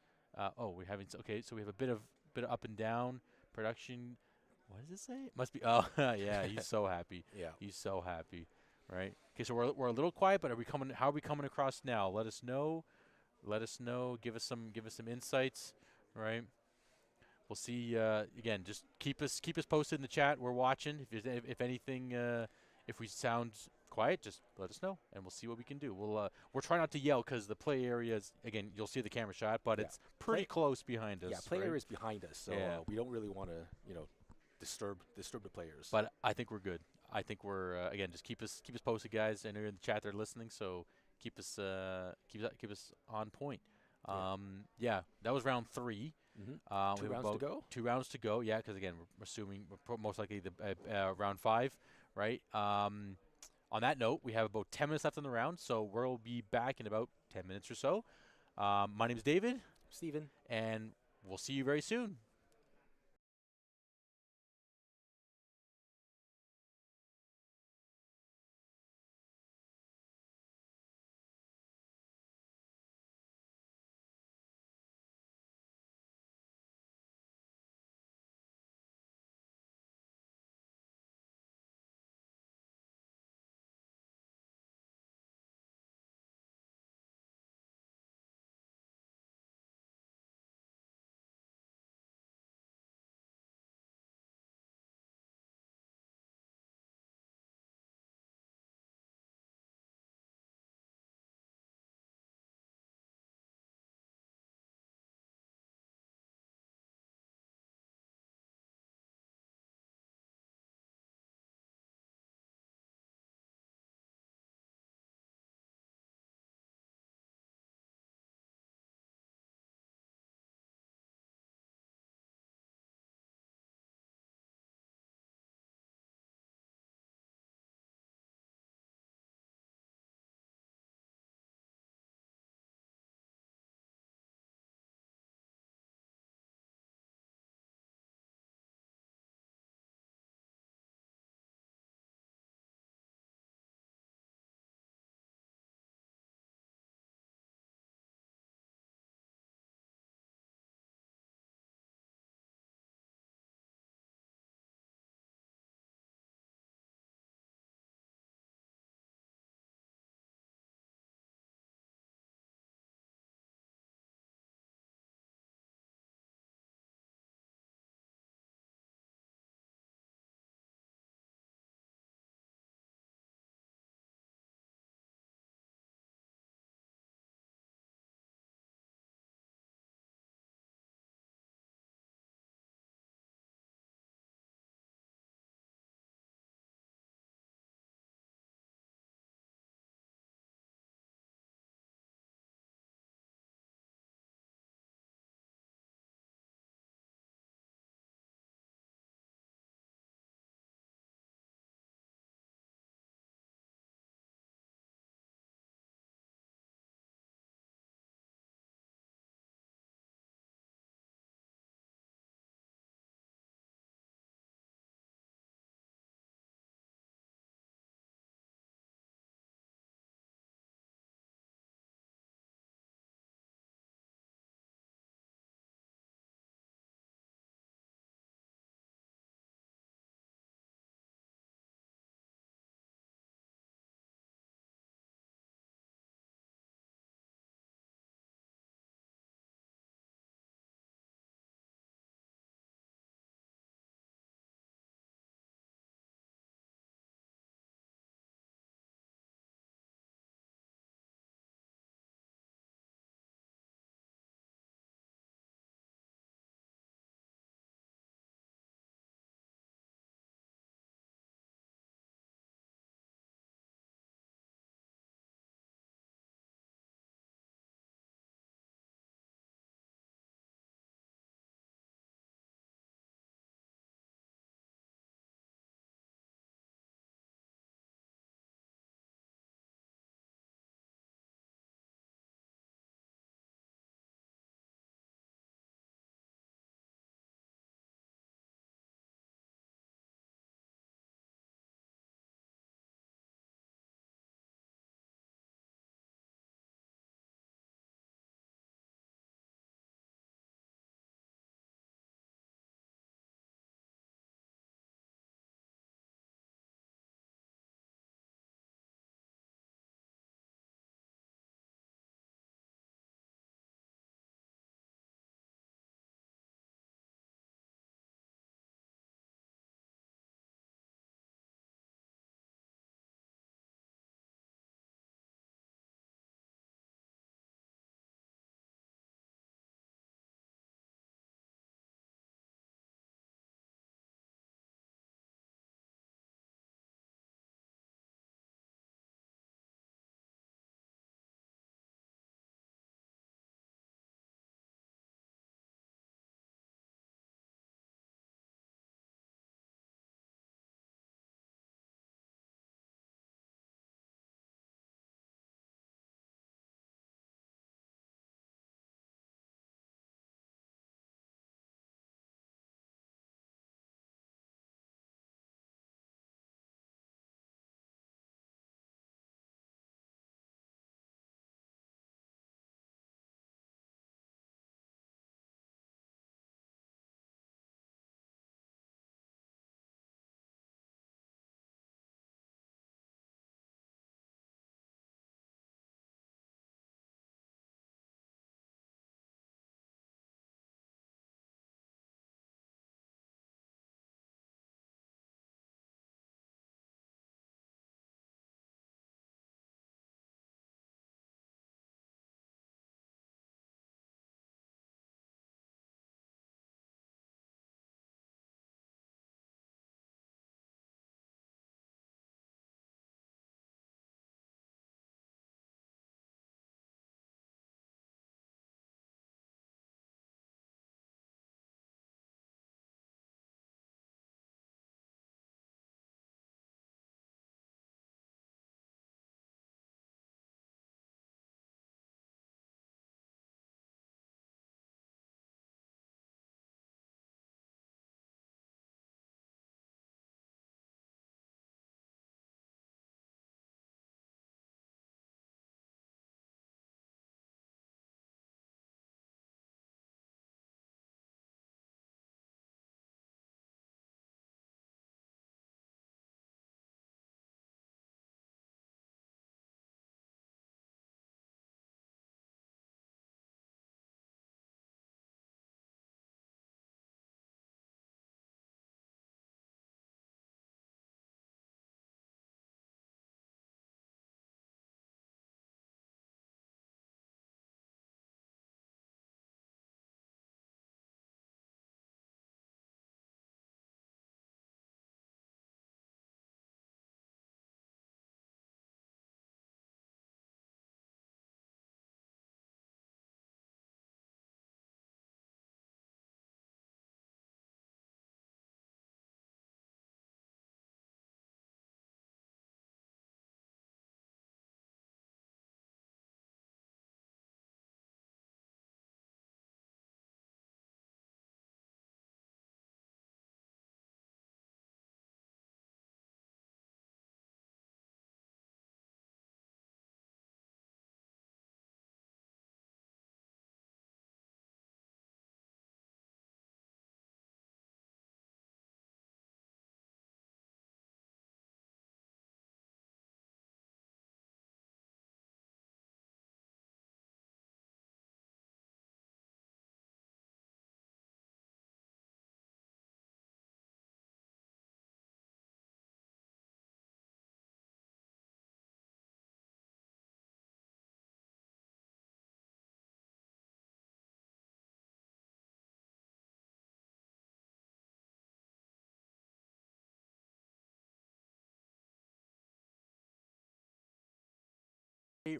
We're having okay. So we have a bit of up and down production. What does it say? Must be. Oh, yeah. He's so happy. Yeah. He's so happy. Right. Okay. So we're a little quiet, but are we coming? How are we coming across now? Let us know. Let us know. Give us some insights. Right. We'll see. Again, just keep us posted in the chat. We're watching. If anything, if we sound quiet, just let us know, and we'll see what we can do. We're trying not to yell because the play area is, again, you'll see the camera shot, but Yeah. it's pretty Play. close behind Yeah. us, right? Player is behind us, so Yeah. we don't really want to disturb the players. But I think we're good. I think we're again, just keep us posted, guys. I know you're in the chat, they're listening, so keep us on point. Yeah. Yeah, that was round three. Hmm. We Two have rounds to about go. 2 rounds to go. Yeah, because again, we're assuming most likely the round five, right? On that note, we have about 10 minutes left in the round, so we'll be back in about 10 minutes or so. My name is David, Steven. and we'll see you very soon.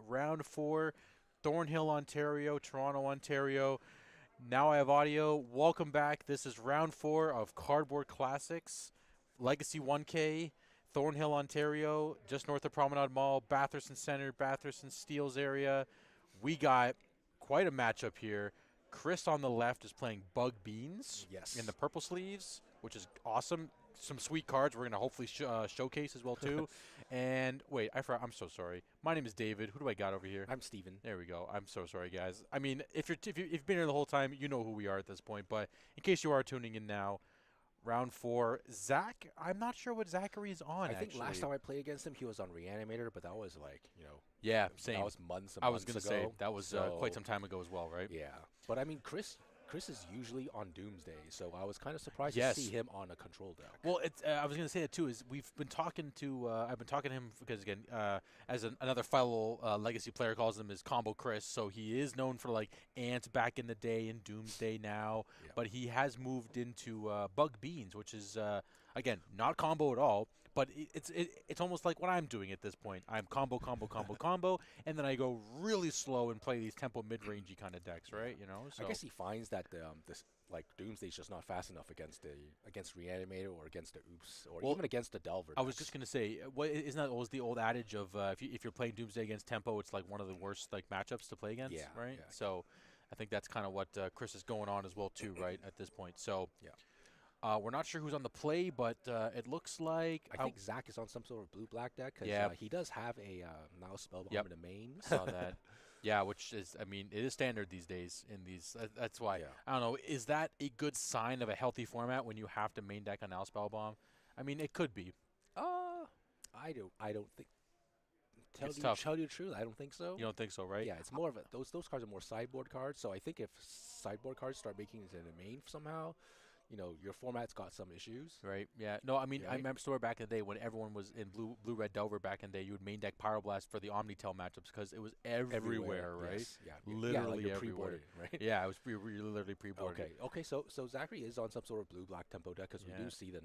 Round 4, Thornhill, Ontario, Toronto, Ontario. Now I have audio. Welcome back. This is round 4 of Cardboard Classics, Legacy 1K, Thornhill, Ontario, just north of Promenade Mall, Bathurst Center, Bathurst Steeles area. We got quite a matchup here. Chris on the left is playing Bug Beans in the Yes. purple sleeves, which is awesome. Some sweet cards we're going to hopefully showcase as well, too. And wait, I'm so sorry. My name is David. Who do I got over here? I'm Steven. There we go. I'm so sorry, guys. I mean, if you've been here the whole time, you know who we are at this point. But in case you are tuning in now, round 4, Zach. I'm not sure what Zachary's on. I think actually. last time I played against him, he was on Reanimator, but that was like, Yeah, same. that was months and I was months gonna ago. say that was quite some time ago as well, right? Yeah, but I mean, Chris is usually on Doomsday, so I was kind of surprised Yes. to see him on a control deck. Well, it's. I was going to say that too. Is we've been talking to. I've been talking to him because again, as another fellow Legacy player calls him is Combo Chris. So he is known for like Ant back in the day and Doomsday now, Yeah. but he has moved into Bug Beans, which is again not combo at all. But it's almost like what I'm doing at this point. I'm combo, combo, combo, combo, and then I go really slow and play these tempo mid-rangey kind of decks, right? You know. So I guess he finds that this like Doomsday's just not fast enough against Reanimator or against the Oops or Well, even against the Delver. I was decks. just gonna say, what isn't that always the old adage of if you're playing Doomsday against Tempo, it's like one of the worst like matchups to play against, Yeah, right? yeah. So, I think that's kind of what Chris is going on as well too, right? At this point, so Yeah. we're not sure who's on the play, but it looks like I think Zach is on some sort of blue-black deck because Yeah. he does have a Mouse Spellbomb Yep. in the main. saw that. Yeah, which is, I mean, it is standard these days in these. That's why Yeah. I don't know. Is that a good sign of a healthy format when you have to main deck a Now Spellbomb? I mean, it could be. I don't think. It's tough. Tell you the truth, I don't think so. You don't think so, right? Yeah, it's more of a those cards are more sideboard cards. So I think if sideboard cards start making it in the main somehow, your format's got some issues. Right. Yeah. No, I mean, I Right? remember still back in the day when everyone was in blue red Delver back in the day. You would main deck Pyroblast for the Omnitel matchups because it was everywhere, right? Yes. Yeah. Literally like you're everywhere. pre-boarded, right? Yeah, it was literally pre-boarded. Okay. Okay. So Zachary is on some sort of blue-black tempo deck because Yeah. we do see the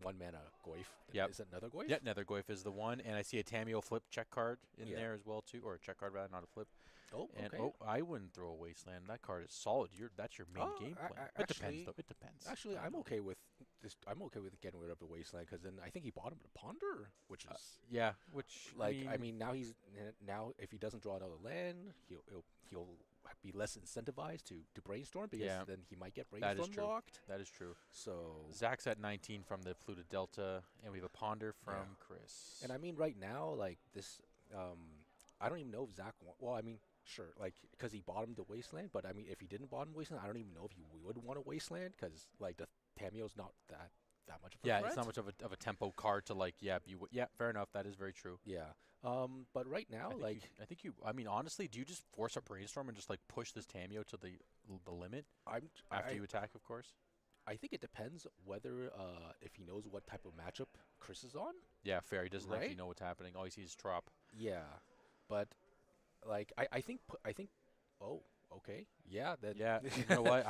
one mana Goyf. Yep. Is it another Goyf? Yeah, Nethergoyf is the one, and I see a Tameo flip check card in Yeah. there as well too, or a check card rather, not a flip. Oh. And Okay. I wouldn't throw a Wasteland. That card is solid. That's your main Oh, game I- plan. I- It depends actually- though. It depends. Actually, I don't I'm know. okay with this. I'm okay with getting rid of the wasteland because then I think he bought him to ponder, which is Yeah, which like I mean now if he doesn't draw another land, he'll be less incentivized to brainstorm because Yeah. then he might get That is brainstorm true. blocked. that is true. So Zach's at 19 from the Fluted Delta, and we have a Ponder from Yeah. Chris. and I mean right now like this, I don't even know if Zach. Well, I mean. Sure, like because he bought him the wasteland, but I mean, if he didn't bought him wasteland, I don't even know if he would want a wasteland because like the Tameo's not that much of a yeah, threat. it's not much of a tempo card to like. Yeah, yeah, fair enough. That is very true. Yeah. But right now, I think you. I mean, honestly, do you just force a brainstorm and just like push this Tameo to the limit I'm after I, you attack, of course? I think it depends whether if he knows what type of matchup Chris is on. Yeah, fair. He doesn't actually Right? know what's happening. All he sees is Trop. Yeah, but like I think oh okay yeah then Yeah, you know what?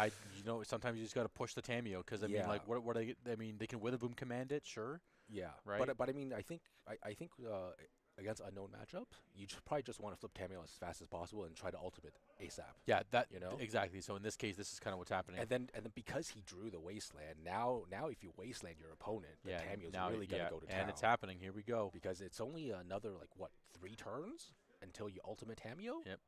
Sometimes you just got to push the Tameo because I mean, Yeah. like, what I mean, they can Witherboom command it, sure. yeah Right. but I mean I think against unknown matchup you probably just want to flip Tameo as fast as possible and try to ultimate ASAP. Yeah, that You know? exactly. So in this case, this is kind of what's happening. And then because he drew the wasteland, now if you wasteland your opponent, the yeah, Tameo's now really gonna yeah, go to town. and it's happening. Here we go. because it's only another like what 3 turns until you ultimate Tameo. Yep.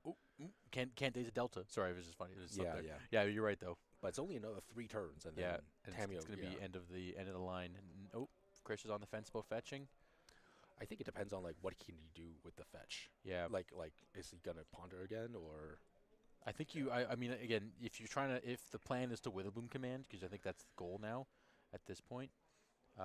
Can't daze a Delta. Sorry, it was just funny. It was just up Yeah, there. yeah. Yeah, you're right though. But it's only another 3 turns, and Yeah, then and Tameo. it's going to yeah. be end of the line. Chris is on the fence about fetching. I think it depends on like what can you do with the fetch. Yeah, Like is he gonna ponder again or? I think I mean, again, if you're if the plan is to Witherboom command, because I think that's the goal now, at this point.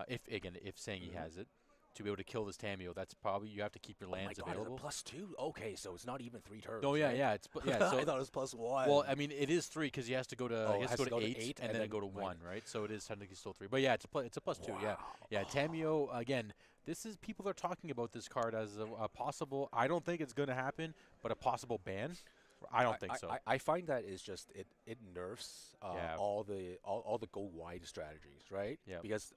If saying he Mhm. has it, to be able to kill this Tameo, that's probably you have to keep your lands oh my God, available. is it +2? Okay, so it's not even 3 turns. Oh yeah, right? yeah, yeah. So I thought it was +1. well, I mean, it is 3 because he has to go to Oh, he it has to go to 8, and then go to like- 1, right? So it is technically still 3. But yeah, it's a +2. Yeah, Wow. yeah. Tameo again. This is people are talking about this card as a possible. I don't think it's going to happen, but a possible ban. I don't think so. I find that is just it nerfs Yeah. all the go wide strategies, right? Yeah. Because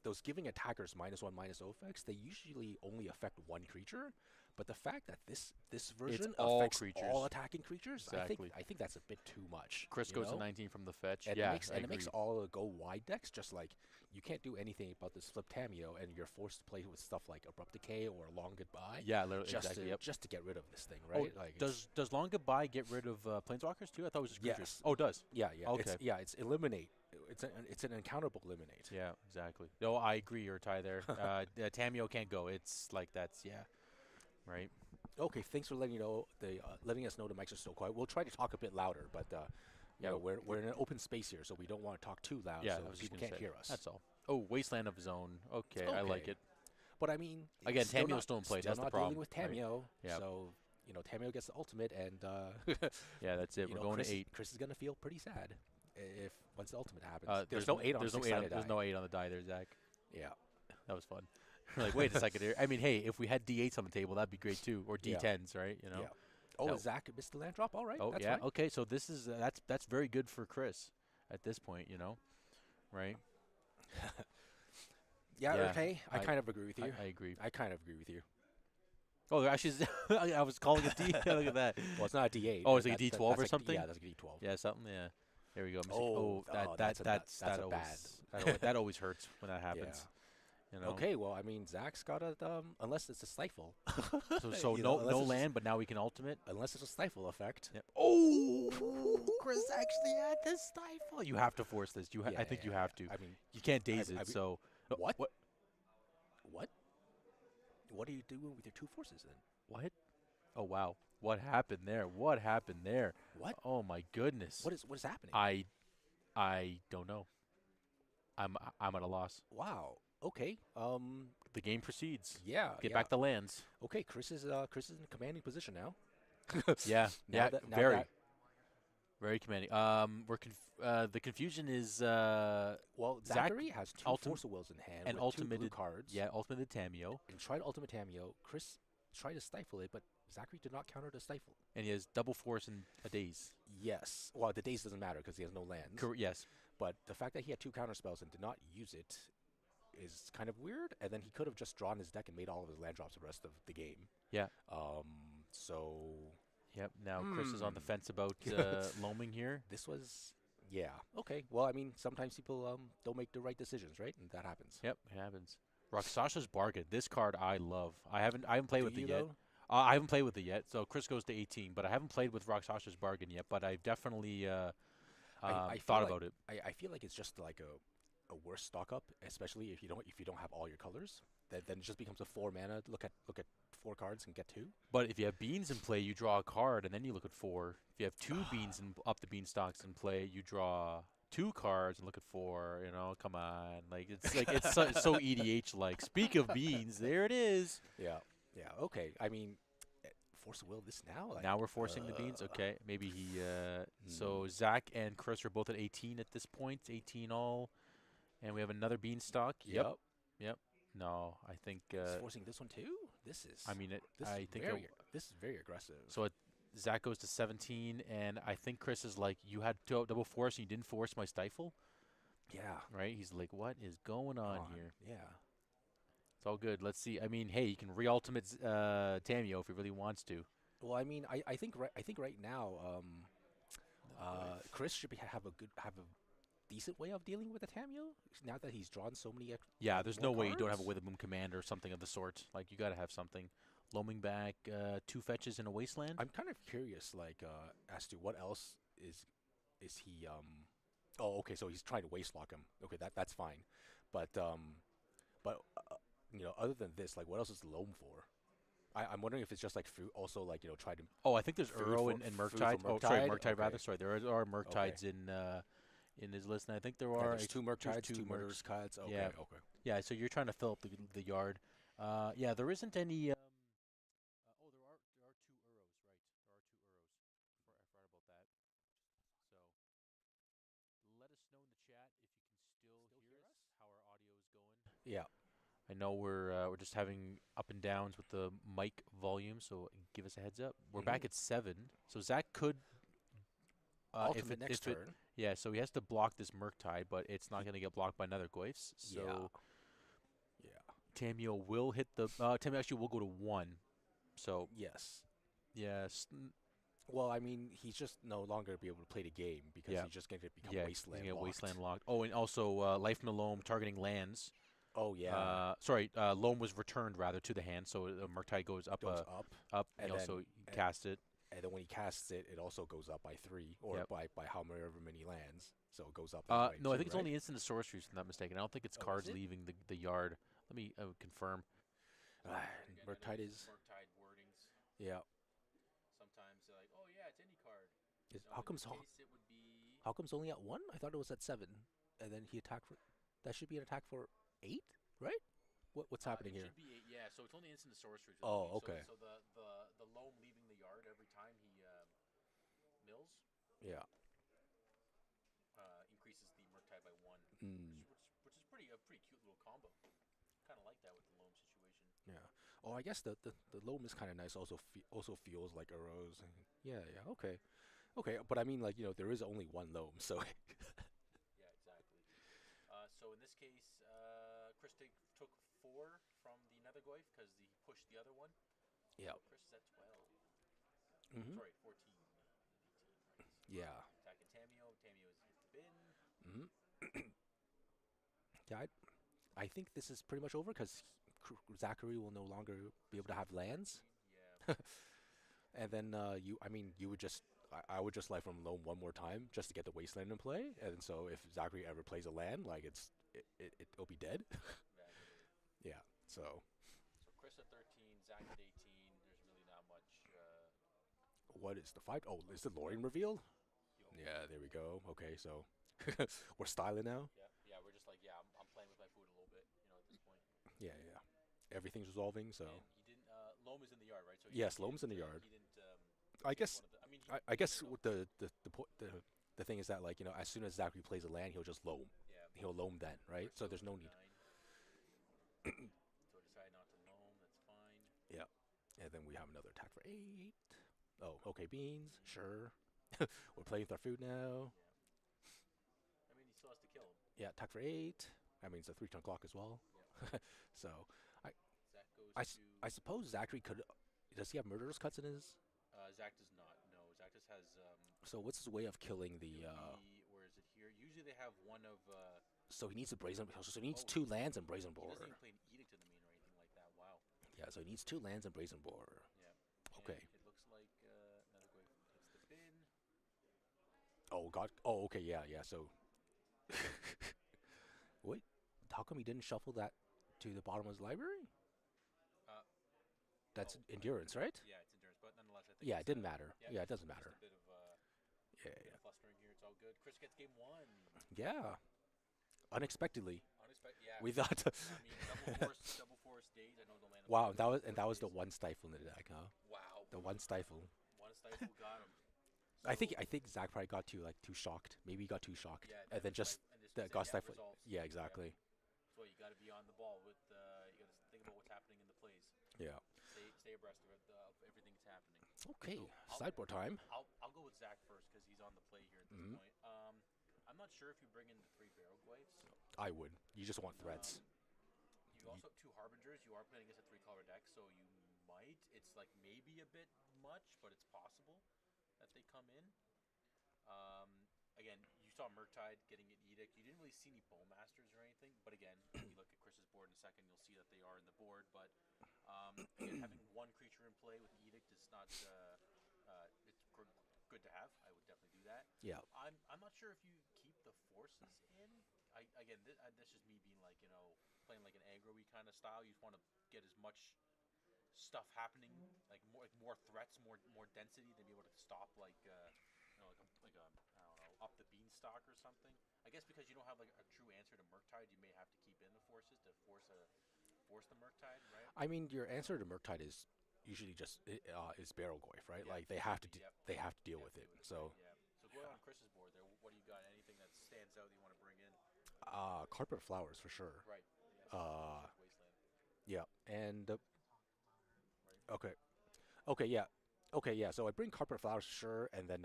those giving attackers -1/-0 effects, they usually only affect one creature. But the fact that this It's version all affects all creatures. attacking creatures, Exactly. I think that's a bit too much. Chris You goes to know, 19 from the fetch. and Yeah, I it makes agree. all the go wide decks just like you can't do anything about this flip Tameo, and you're forced to play with stuff like Abrupt Decay or Long Goodbye Yeah, literally, exactly. Yep. just to get rid of this thing, Oh, right? Like it's, does Long Goodbye get rid of Planeswalkers too? I thought it was just creatures. yes, Oh, it does. it's Okay. it's eliminate. It's an uncountable eliminate. Yeah, exactly. No, I agree. You're Ty there. Tamio can't go. It's like that's yeah, right. Okay, thanks for letting us know the mics are still quiet. We'll try to talk a bit louder, but Yeah, we're in an open space here, so we don't want to talk too loud, yeah. so I was just people gonna can't say hear us. that's all. Oh, Wasteland of Zone. Okay, I like Okay. it. But I mean, Again, still Tamio's not, still in play. still That's the not problem. dealing with Right. Tameo, Yep. so Tameo gets the ultimate, and Yeah, that's it. We're going Chris, to 8. Chris is gonna feel pretty sad if once the ultimate happens. There's There's no 8 on there's no 8 on, six-sided there's die. no 8 on the die there, Zach. Yeah, That was fun. We're like, wait a second here. I mean, hey, if we had D8s on the table, that'd be great too, or Yeah. D10s, right? You know. yeah. Oh, No. Zach missed the land drop. All right, Oh that's yeah. fine. Okay, so this is that's very good for Chris at this point, you know, right? Yeah, Yeah, okay. I kind of agree with you. I agree. I kind of agree with you. Oh, actually, I was calling it D. Look at that. Well, it's not a D8. Oh, it's like a That- D12 that's or like a- something? Yeah, that's like a D12. Yeah, something. Yeah. There we go. Oh, that's a always, bad. that always hurts when that happens. You know. Okay, well, I mean, Zach's got a unless it's a stifle. So You no know, unless no it's land, but now we can ultimate. unless it's a stifle effect. Yep. Oh, Chris actually had this stifle. You have to force this. I think you have to. I mean, You can't daze I it. mean- So what? What? What are you doing with your 2 forces then? what? Oh wow. What happened there? What happened there? What? Oh my goodness. What is happening? I don't know. I'm at a loss. Wow. Okay. The game proceeds. Yeah. Get yeah. back the lands. Okay, Chris is in a commanding position now. Yeah. Now yeah. that- now very. that- Very commanding. The confusion is Well, Zach Zachary has 2 ultim- Force of Wills in hand and with 2 blue ultimated- cards. yeah, ultimated Tamio, And tried ultimate Tameo. Chris tried to stifle it, but Zachary did not counter the stifle. and he has double force in a daze. Yes. Well, the days doesn't matter because he has no lands. Yes. But the fact that he had 2 counter spells and did not use it is kind of weird. And then he could have just drawn his deck and made all of his land drops the rest of the game. Yeah. So Yep. Now Chris is on the Hmm. fence about loaming here. this was, yeah. Okay. Well, I mean, sometimes people don't make the right decisions, right? And that happens. Yep, it happens. Rakshas's Bargain. This card I love. I haven't played Do with you, it yet. though? I haven't played with it yet. So Chris goes to 18, but I haven't played with Rakshas's Bargain yet. But I've definitely I feel thought like- about it. I feel like it's just like a worse stock up, especially if you don't have all your colors. Then it just becomes a 4 mana. Look at 4 cards and get 2. But if you have beans in play, you draw a card, and then you look at 4. If you have 2 beans and up the beanstalks in play, you draw 2 cards and look at 4. You know, come on, it's so EDH like. Speak of beans, there it is. Yeah. Yeah. Okay. I mean, Force of Will this now. Like, Now we're forcing the beans. Okay, maybe he. So Zach and Chris are both at 18 at this point. 18 all, and we have another beanstalk. Yep. No, I think. He's forcing this one too. This is. I mean, this is very aggressive. So Zach goes to 17, and I think Chris is like, you had double force and you didn't force my stifle, yeah. right? He's like, what is going on here? Yeah. It's all good. Let's see. I mean, hey, you can re-ultimate Tamio if he really wants to. Well, I mean, I think right now, Chris should have a decent way of dealing with the Tameo now that he's drawn so many. Yeah, there's no more way you don't have a cards? Witherboom Command or something of the sort. Like, you got to have something. Loaming back 2 fetches in a wasteland. I'm kind of curious, like, as to what else is he? Oh, okay. So he's trying to waste lock him. Okay, that's fine. But other than this, like, what else is loam for? I'm wondering if it's just like fruit. Also, like, try to. Oh, I think there's Food Uro for- and food for Murktide. Oh, sorry, Murktide? Murktide rather. Okay. Sorry, there are Murktides in his list, and I think there are There's 2 Murktides, 2 Mercs. murders cards. Okay, Yeah. okay. Yeah, so you're trying to fill up the yard. Yeah, there isn't any. Oh, there are 2 Uros, right? There are 2 Uros. I forgot about that. So let us know in the chat if you can still hear us, how our audio is going. Yeah. I know we're just having up and downs with the mic volume, so give us a heads up. We're back at 7, so Zach could. Ultimate next turn. Yeah, so he has to block this Murktide, but it's not going to get blocked by another Goyfs. So Yeah. Tamio will hit the. Tamio actually will go to 1. So, Yes. yes. Well, I mean, he's just no longer be able to play the game because Yeah. he's just going to become Yeah, he's going wasteland to get Wasteland locked. locked. Oh, and also Life Malome targeting lands. Oh yeah, Sorry, Loam was returned rather to the hand, so Murktide goes up, goes up, up, and he and also then and, cast it. and then when he casts it, it also goes up by 3 or Yep. by however many lands. So it goes up that way No, I too, think it's right? only instant sorceries, if I'm not mistaken. I don't think it's Oh, is cards it? leaving the yard. Let me confirm. Ah, Again, I know Murktide this is is Murktide wordings. yeah. Sometimes they're like, oh yeah, it's any card. Is, No, in this case, it would be. how come's only at 1? I thought it was at 7, and then he attacked for. That should be an attack for 8, right? What's happening It here? should be 8, yeah. So it's only instant sorceries with Oh, the 8. So okay. the Loam leaving the yard every time he mills Yeah. increases the Murktide by 1, Mm, which is pretty a pretty cute little combo. Kind of like that with the Loam situation. yeah. Oh, I guess the loam is kind of nice. Also feels like a rose. Yeah, yeah. Okay, okay. But I mean, like there is only one loam, so Yeah, exactly. So in this case, Chris took 4 from the Nether Goyf because he pushed the other one. yeah. So Chris is at 12. Mhm. Sorry, 14. 18, right? So Yeah. attacking Tamio. Tamio is hit the bin. Mhm. Yeah. I think this is pretty much over because Zachary will no longer be able to have lands, 13. Yeah. and then I mean, you would just. I would just life from loam one more time just to get the wasteland in play, and so if Zachary ever plays a land, like it'll be dead. Exactly. Yeah. So So Chris at 13, Zach at 18. There's really not much. what is the fight? Oh, is the Lorian revealed? Yo. Yeah, there we go. Okay, so we're styling now. Yeah, yeah. We're just like, yeah, I'm playing with my food a little bit, at this point. Yeah, yeah. Everything's resolving. So And he didn't. Loam is in the yard, right? So yes, Loam's in the yard. he didn't I get guess. one of the. I mean, I guess you know, what the thing is that like as soon as Zachary plays a land, he'll just loam. yeah. He'll loam then, right? Chris So goes there's no for need. 9. So I decided not to loam. That's fine. Yeah. And then we have another attack for 8. Oh, okay, beans. Sure. We're playing with our food now. Yeah. I mean, he still has to kill him. Yeah, attack for 8. I mean, it's a 3-turn clock as well. Yeah. So I Zach goes I, to. I suppose Zachary could. Does he have murderous cuts in his? Zach does not. No, Zach just has. So what's his way of killing It the? would be. Where is it here? Usually they have one of. So he needs a brazen. So he needs Oh, 2 lands and brazen he doesn't boar. even play an edict in the main or anything like that. Wow. Yeah, so he needs 2 lands and brazen boar. Yeah. And Okay. it looks like another guy hits the bin. Oh God. Oh, okay. Yeah, yeah. So wait, how come he didn't shuffle that to the bottom of his library? Uh, That's oh, endurance, right? yeah, it's endurance, but nonetheless, I think Yeah, it it's didn't matter. yeah, Yeah, it just, doesn't just matter. a bit of Yeah, bit yeah, of flustering here. It's all good. Chris gets game 1. yeah. Unexpectedly, Unexpected. Yeah. we thought. I mean, double force days. I know the land. Wow, that was the one stifle in the deck, huh? Wow. The one stifle. One stifle got him. I think Zach probably got too shocked. Maybe he got too shocked, Yeah, and then just and this the was it. got Yeah, stifle. results. Yeah, Yeah. exactly. So you got to be on the ball with. You got to think about what's happening in the plays. Yeah. Stay abreast of everything that's happening. Okay, So sideboard time. I'll go with Zach first because he's on the play here at this point. I'm not sure if you bring in the 3 barrel glaives. I would. You just want threats. You also have 2 harbingers. You are playing against a 3-color deck, so you might. It's like maybe a bit much, but it's possible that they come in. Again, you saw Murktide getting an edict. You didn't really see any bowmasters or anything, but again, when you look at Chris's board in a second, you'll see that they are in the board. But again, having 1 creature in play with an edict is not. It's good to have. I would definitely do that. Yeah. I'm not sure if you keep the forces in. Again, that's just me being like playing like an aggro-y kind of style. You just want to get as much stuff happening, like more threats, more density, than be able to stop like a I don't know, up the beanstalk or something. I guess because you don't have like a true answer to Murktide, you may have to keep in the forces to force the Murktide, right? I mean, your answer to Murktide is usually just is Barrel Goyf, right? Yeah, Like they have to yep. they have to deal You have with to it. do So right, yeah. So go on Chris's board there. What do you got? Anything that stands out that you want to bring in? carpet flowers for sure. Right. Yes. Wasteland. Yeah, and Right. okay, okay, yeah. Okay, yeah. So I bring carpet flowers, sure, and then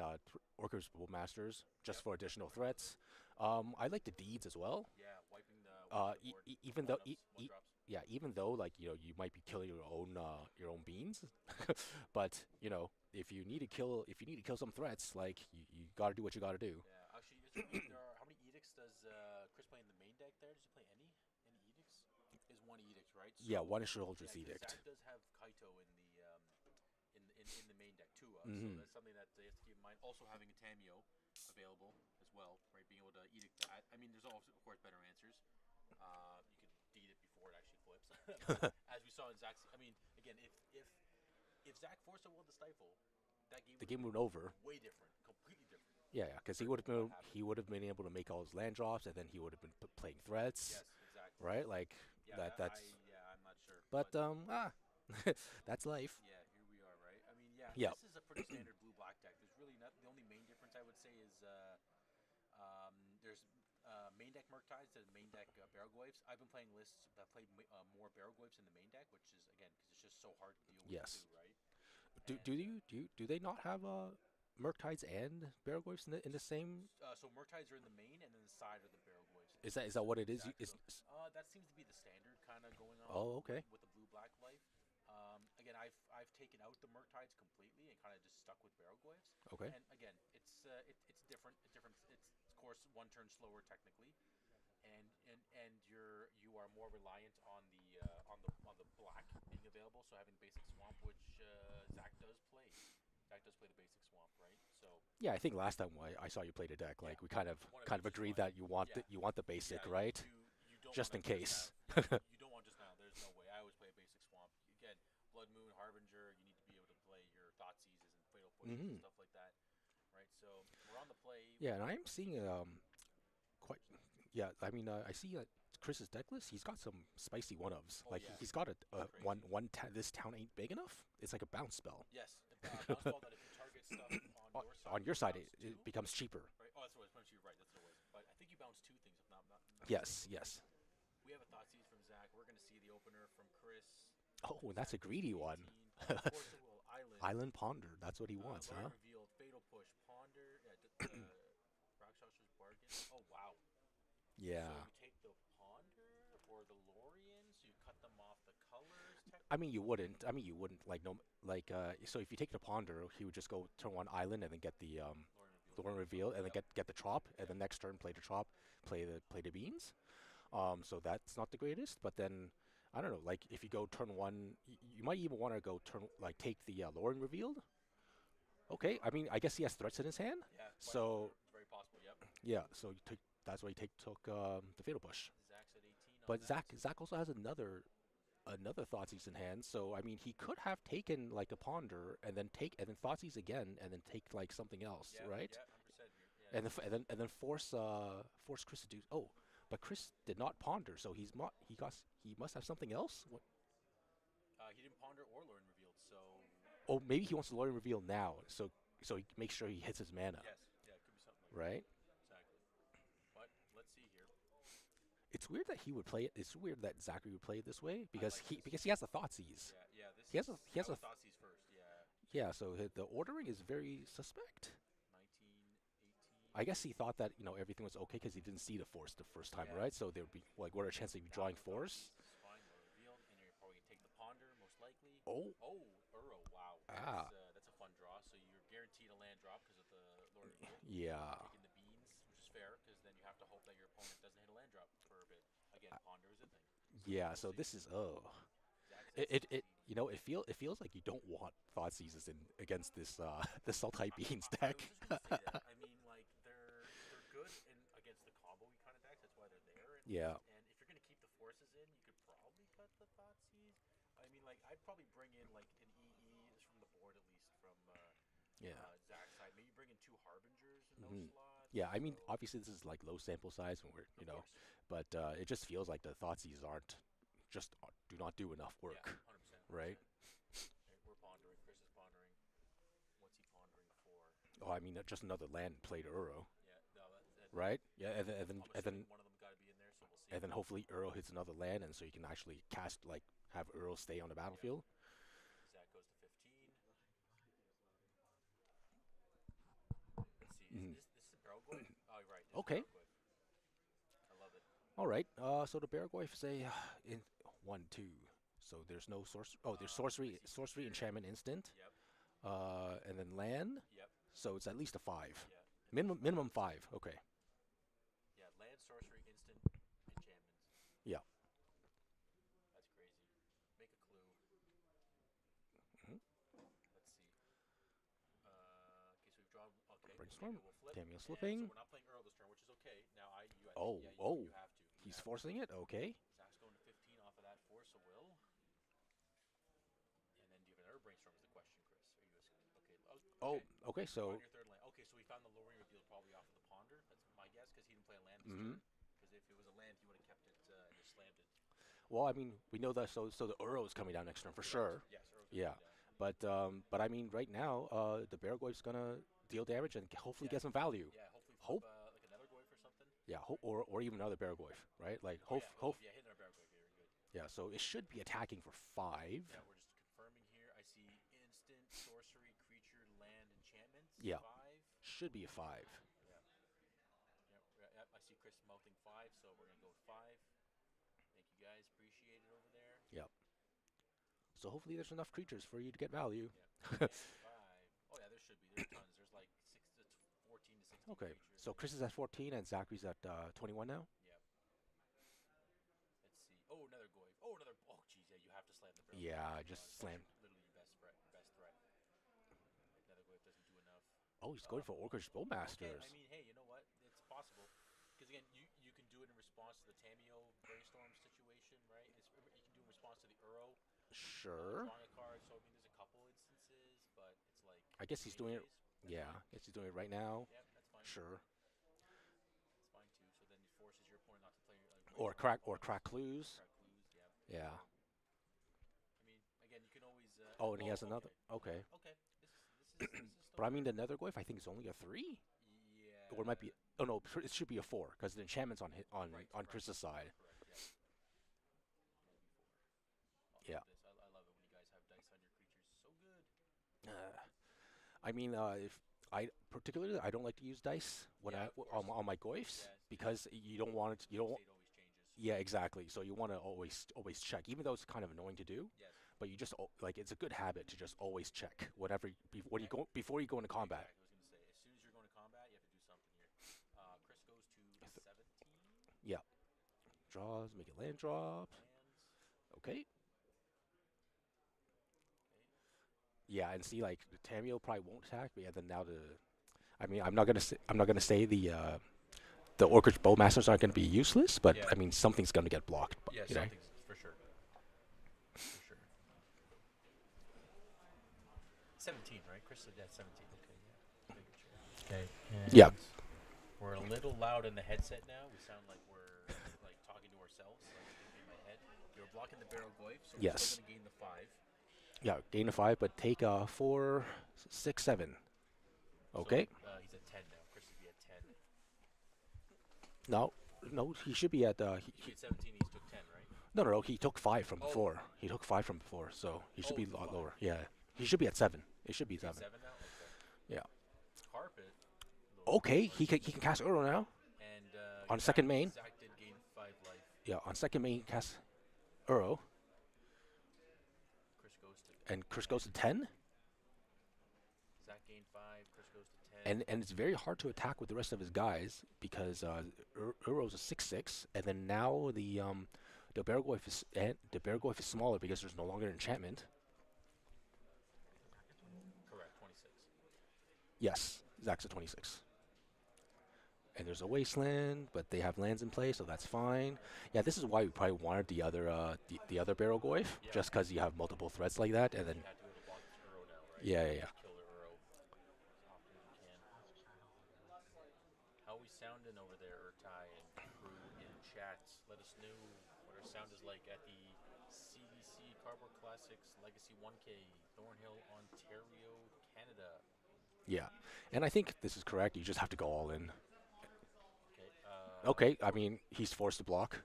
Orcus Masters just Yep. for additional threats. I like the deeds as well. Yeah, wiping the board. Even though One drops. yeah, even though like you might be killing your own beans, but if you need to kill some threats, like you got to do what you got to do. Yeah, actually, there are how many edicts does Chris play in the main deck? There, does he play any edicts? Is one edict, right? Yeah, So one yeah, soldier's because edict. Zach does have Kaito in the in the main deck too. So Hmm. that's something that they have to keep in mind. Also having a Tamio available as well, right? Being able to edict that. I mean, there's also of course better answers. You could beat it before it actually flips, but as we saw in Zach's, I mean, again, if Zach forced a will to stifle, that game The would have game been went over. way different, completely different Yeah, yeah, because compared to what happened. he would have been able to make all his land drops, and then he would have been playing threats, Yes, exactly. right? Like Yeah, that. That's I'm not sure, but but that's life. yeah, here we are, right? I mean, yeah, Yeah. this is a pretty standard blue black deck. There's really not the only main difference I would say is there's main deck Murktides and main deck Barrelgoyfs. I've been playing lists that play more Barrelgoyfs in the main deck, which is again because it's just so hard to deal with too, Yes. right? And Do they not have Murktides and Barragorfs in the same? so Murktides are in the main, and then the side are the Barrelgoyfs. Is that what it is? Exactly. So that seems to be the standard kind of going on Oh, okay. with the blue black life. Again, I've taken out the Murktides completely and kind of just stuck with Barrelgoyfs. Okay. And again, it's different. It's of course one turn slower technically, and you are more reliant on the black being available. So having basic swamp, which Zach does play. Zach does play the basic swamp, right? So Yeah, I think last time I saw you play the deck, yeah, like we one of kind of each is agreed fine. that Yeah, you want the basic, yeah, right? you don't want Just to in just have case. yeah you don't want just now. There's no way. I always play a basic swamp. Again, Blood Moon, Harbinger. You need to be able to play your Thought Seizes and Fatal Pushes and Hmm. stuff like that, right? So we're on the play. Yeah, and I'm seeing quite. Yeah, I mean, I see Chris's deck list. He's got some spicy one ofs. Oh Like yeah, he's got it's crazy. this town ain't big enough. It's like a bounce spell. Yes, bounce ball that if you target stuff on your side, On you your can side, bounce two. it becomes cheaper. Right? Oh, that's what it was. You're right. That's what it was. But I think you bounce two things, if not Yes, mistaken, right? yes. We have a Thoughtseize from Zach. We're going to see the opener from Chris. Oh, and that's Zach a goes to greedy the one. 18. Of course it will. Island. Island Ponder. That's what he wants, Lorien huh? revealed. Fatal Push. Ponder. Rockshotter's Bargain. Oh, wow. So Yeah. you take the Ponder or the Lorien, so you cut them off the colors, I mean, you technically? wouldn't. I mean, you wouldn't like no like. So if you take the Ponder, he would just go turn one island and then get Lorien revealed. the one Fatal reveal Push. and then Yep. get the trop and Yep. then next turn play the trop, play the beans. So that's not the greatest. But then I don't know. Like if you go turn one, you might even want to go turn like take the Lauren revealed. Okay. I mean, I guess he has threats in his hand. Yeah, quite So very possible. Yep. yeah. So you take that's why you took the fatal push. Zach's at 18 on But that. Zach also has another Thoughtseize in hand. So I mean, he could have taken like a Ponder and then Thoughtseize again and then take like something else, Yeah, right? yeah, 100%. Yeah, And then force Chris to do. Oh, but Chris did not Ponder, so he must have something else. What? he didn't ponder or learn revealed, so Oh, maybe he wants to Lord reveal now, so he makes sure he hits his mana, yes, yeah, it could be something like that. right? Exactly. But let's see here. It's weird that he would play it. It's weird that Zachary would play it this way I like this. because he has the Thoughtseize. Yeah, yeah. This He has is he I has would thought these first. Yeah, yeah. So the ordering is very suspect. 19, 18. I guess he thought that everything was okay because he didn't see the force the first time, Yeah. right? So there would be like what are the chances of you Now drawing the thought force? sees is fine. Learn revealed, and you're probably gonna take the ponder most likely. Oh, Oh, Uro. Wow, ah, that's a fun draw. So you're guaranteed a land drop because of the Lord revealed. yeah. Taking the beans, which is fair, because then you have to hope that your opponent doesn't hit a land drop for a bit. Again, ponder is a thing. So Yeah, we'll so see. this is Zach's at it 16. it feels like you don't want Thought Seizes in against this the Sultai Beans I was deck. just gonna say that. I mean, like they're good in against the combo kind of decks. That's why they're there at Yeah. least. And if you're gonna keep the forces in, you could probably cut the Thoughtseize. I mean, like I'd probably bring in like an EE from the board at least from Yeah. Zach's side. Maybe bring in two Harbingers in those Hmm. slots. Yeah, I mean So obviously this is like low sample size and we're, of course, but it just feels like the Thoughtseize aren't just do not do enough yeah, work, 100%, right? 100%. We're pondering. Chris is pondering. What's he pondering for? Oh, I mean just another land played Uro, Yeah, no, right? Yeah, I'm assuming one of them got to be in there, so we'll see. and then hopefully Uro hits another land and so you can actually cast like have Uro stay on the Yeah. battlefield. Zach goes to 15. Let's see. Mhm. This is a Barrelgoyf? Oh, you're right. This is Okay. Barrelgoyf. I love it. All right. So the Beargoyf say, in 1, 2. So there's no sorcery. Oh, there's I sorcery, see sorcery, creature. enchantment, instant, Yep. and then land. Yep. So it's at least a 5. Yeah. And then Minimum, five. minimum 5. Okay. Yeah. Land, sorcery, instant, enchantments. Yeah. That's crazy. Make a clue. Mhm. Let's see. Okay, so we've drawn. Okay, maybe Brainstorm. we'll flip. Tamio And so slipping. we're not playing Earl this turn, which is okay. Now I think, Oh, yeah, you oh. have to. You He's have to. forcing it. Okay. Zach's going to 15 off of that Force of Will. And then do you have another brainstorm? Is the question, Chris? Are you okay? Oh, Okay. okay. Draw on So, your third land. Okay, so we found the lowering reveal probably off of the ponder. That's my guess because he didn't play a land this hmm turn. Because if it was a land, he would have kept it and just slammed it. well, I mean, we know that. So the Uro is coming down next turn for Correct. sure. Yes, Earl's gonna Yeah. come down. But I mean, right now, the Baragor's gonna deal damage and hopefully Yeah, get some value. yeah. Hopefully flip Hope. like another Goyf or something. Yeah. Or even another Baragoyf, right? Like Oh hope. yeah. Oh Hope. yeah. Hitting our barrel Goyf here. Good. Yeah. So it should be attacking for 5. Yeah, we're just confirming here. I see instant, sorcery, creature, land, enchantments. Yeah. 5. Should be a 5. Yeah. Yeah. I see Chris mouthing 5, so we're gonna go with 5. Thank you guys. Appreciate it over there. Yep. So hopefully there's enough creatures for you to get value. Yeah. And 5. Oh yeah, there should be. There's tons. There's like 14 to 16 Okay. creatures. So Chris is at 14 and Zachary's at 21 now. Yep. Let's see. Oh, another Goyf. Oh, another. Oh, geez. Yeah, you have to slam the barrel. Yeah, I That's just slammed. literally your best threat. Best threat. Another Goyf doesn't do enough. Oh, he's going for Orcish Okay. Bowmasters. I mean, hey, you know what? It's possible. Because again, you can do it in response to the Tamio brainstorm situation, right? You can do it in response to the Uro Sure. drawing a card. So I mean, there's a couple instances, but it's like I guess he's doing it. anyways. That's Yeah, fine. I guess he's doing it right now. Yep, that's fine. Sure. That's fine too. So then it forces your opponent not to play brainstorm Or bonus. crack clues. Crack clues. Yep. Yeah. I mean, again, you can always. Oh, and he Oh, has another. okay. Okay. Okay. Okay. This is still But I mean, good. the Netherglyph, I think it's only a 3, or it might Yeah. be. Oh no, it should be a 4 because the enchantment's on Right. on Right. Chris's You are side. correct. Yeah. Maybe 4. I Yeah. love this. I love it when you guys have dice on your creatures. So good. Uh, I mean, if I particularly, I don't like to use dice when Yeah, I of course. on my goifs Yes. because you don't want it. You don't. Fate always changes. Yeah, exactly. So you want to always check, even though it's kind of annoying to do. Yes. But you just like it's a good habit to just always check whatever when you go before you go into combat. Exactly. I was gonna say, as soon as you're going to combat, you have to do something here. Chris goes to 17. Yeah, draws, make a land drop. Lands. Okay. Okay. Yeah, and see like Tamio probably won't attack, but yeah, then now I mean, I'm not gonna say the Orcish Bowmasters aren't gonna be useless, but Yeah. I mean something's gonna get blocked. Yeah, You know? something's for sure. For sure. 17, right? Chris said that 17. Okay, yeah. Making sure. Okay. And Yeah. we're a little loud in the headset now. We sound like we're like talking to ourselves, like in my head. You're blocking the barrel Goyf, so we're Yes. still gonna gain the 5. Yeah, gain a 5, but take 4, 6, 7. Okay. So, he's at 10 now. Chris would be at 10. No, he should be at He'd be at 17. He's took 10, right? no. He took 5 from Oh. before. He took 5 from before, so he should Oh, be a took lot 5. lower. Yeah, he should be at 7. It should be He's at 7. 7 now. Okay. Yeah. Carpet. Little Okay, bit he can cast Uro now. And On second main. Zach did gain 5 life. Yeah, on second main cast Uro, Chris goes to and Chris goes to 10. Zach gained 5. Chris goes to 10. And it's very hard to attack with the rest of his guys because Uro's a 6/6, and then now the Baragorf is smaller because there's no longer an enchantment. Correct. 26. Yes, Zach's a 26. And there's a wasteland, but they have lands in play, so that's fine. Yeah, this is why we probably wanted the other Baragorf, Yeah. just because you have multiple threats like that, and then You had to be able to block this Uro now, right? yeah. Kill the Uro as often as you can. How we sounding over there, Urtai and crew in chat? Let us know what our sound is like at the CDC Cardboard Classics Legacy 1K, Thornhill, Ontario, Canada. Yeah. And I think this is correct. You just have to go all in. Okay. Okay, I mean, he's forced to block.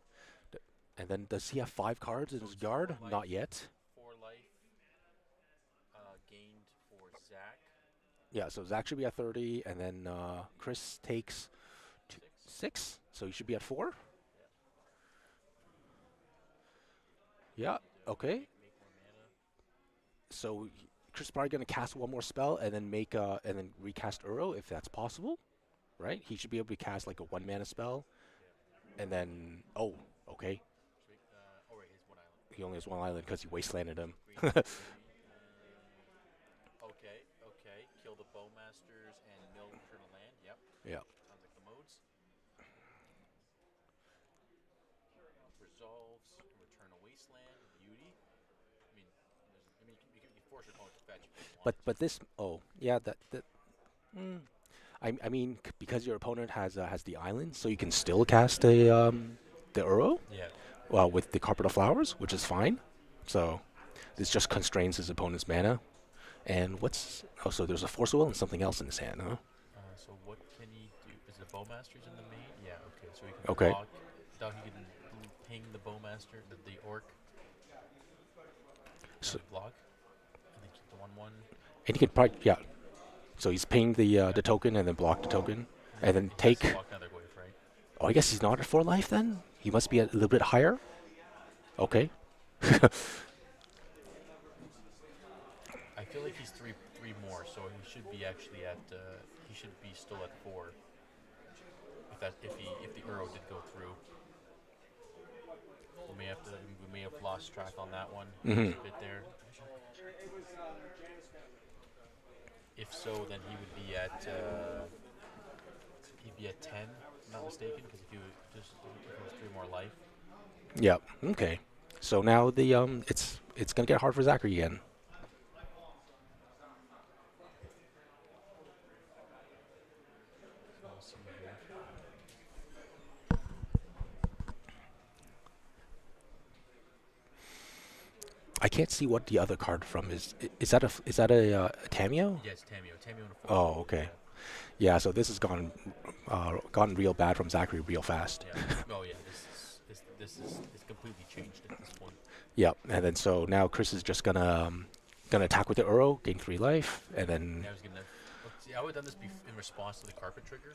And then does he have 5 cards in So his it's yard? 4 life. Not yet. 4 life gained for Zach. Yeah, so Zach should be at 30, and then Chris takes 6. 6, so he should be at 4. Yeah. Yeah. Okay. Make more mana. So Chris is probably gonna cast one more spell and then make and then recast Uro if that's possible, right? He should be able to cast like a 1 mana spell Yeah. and then okay. Should we, oh right, he has one island. He only has one island because you wastelanded him. Green three. Okay. Okay. Kill the Bowmasters and mill return a land. Yep. Yeah. Sounds like the modes. Resolves. Return a wasteland. Beauty. I mean, you force your opponent to fetch if you wanted to. But this yeah that mm, I mean because your opponent has the island, so you can still cast a the Uro Yeah. with the Carpet of Flowers, which is fine. So this just constrains his opponent's mana. And what's so there's a Force of Will and something else in his hand, huh? So what can he do? Is the Bowmasters in the main? Yeah. Okay. So he can Okay. block. Now he can ping the Bowmaster, the orc, So and block, and then keep the 1/1. and he can probably So he's paying the token and then block the token and then He has to take. block another wave, right? Oh, I guess he's not at 4 life then. He must be a little bit higher. Okay. I feel like he's three more, so he should be actually at he should be still at 4. If the Euro did go through, we may have lost track on that one. Hmm. A bit there. If so, then he'd be at 10, if I'm not mistaken, because if it was 3 more life. Yep. Okay. So now the it's gonna get hard for Zachary again. So we'll see here. I can't see what the other card from is. Is that a Tameo? Yes, Tameo and a force. Oh, okay. Yeah. So this has gotten real bad from Zachary real fast. Yeah. Oh yeah. This is it's completely changed at this point. Yep. And then so now Chris is just gonna attack with the Uro, gain 3 life, and then. I was gonna. See, I would have done this in response to the carpet trigger.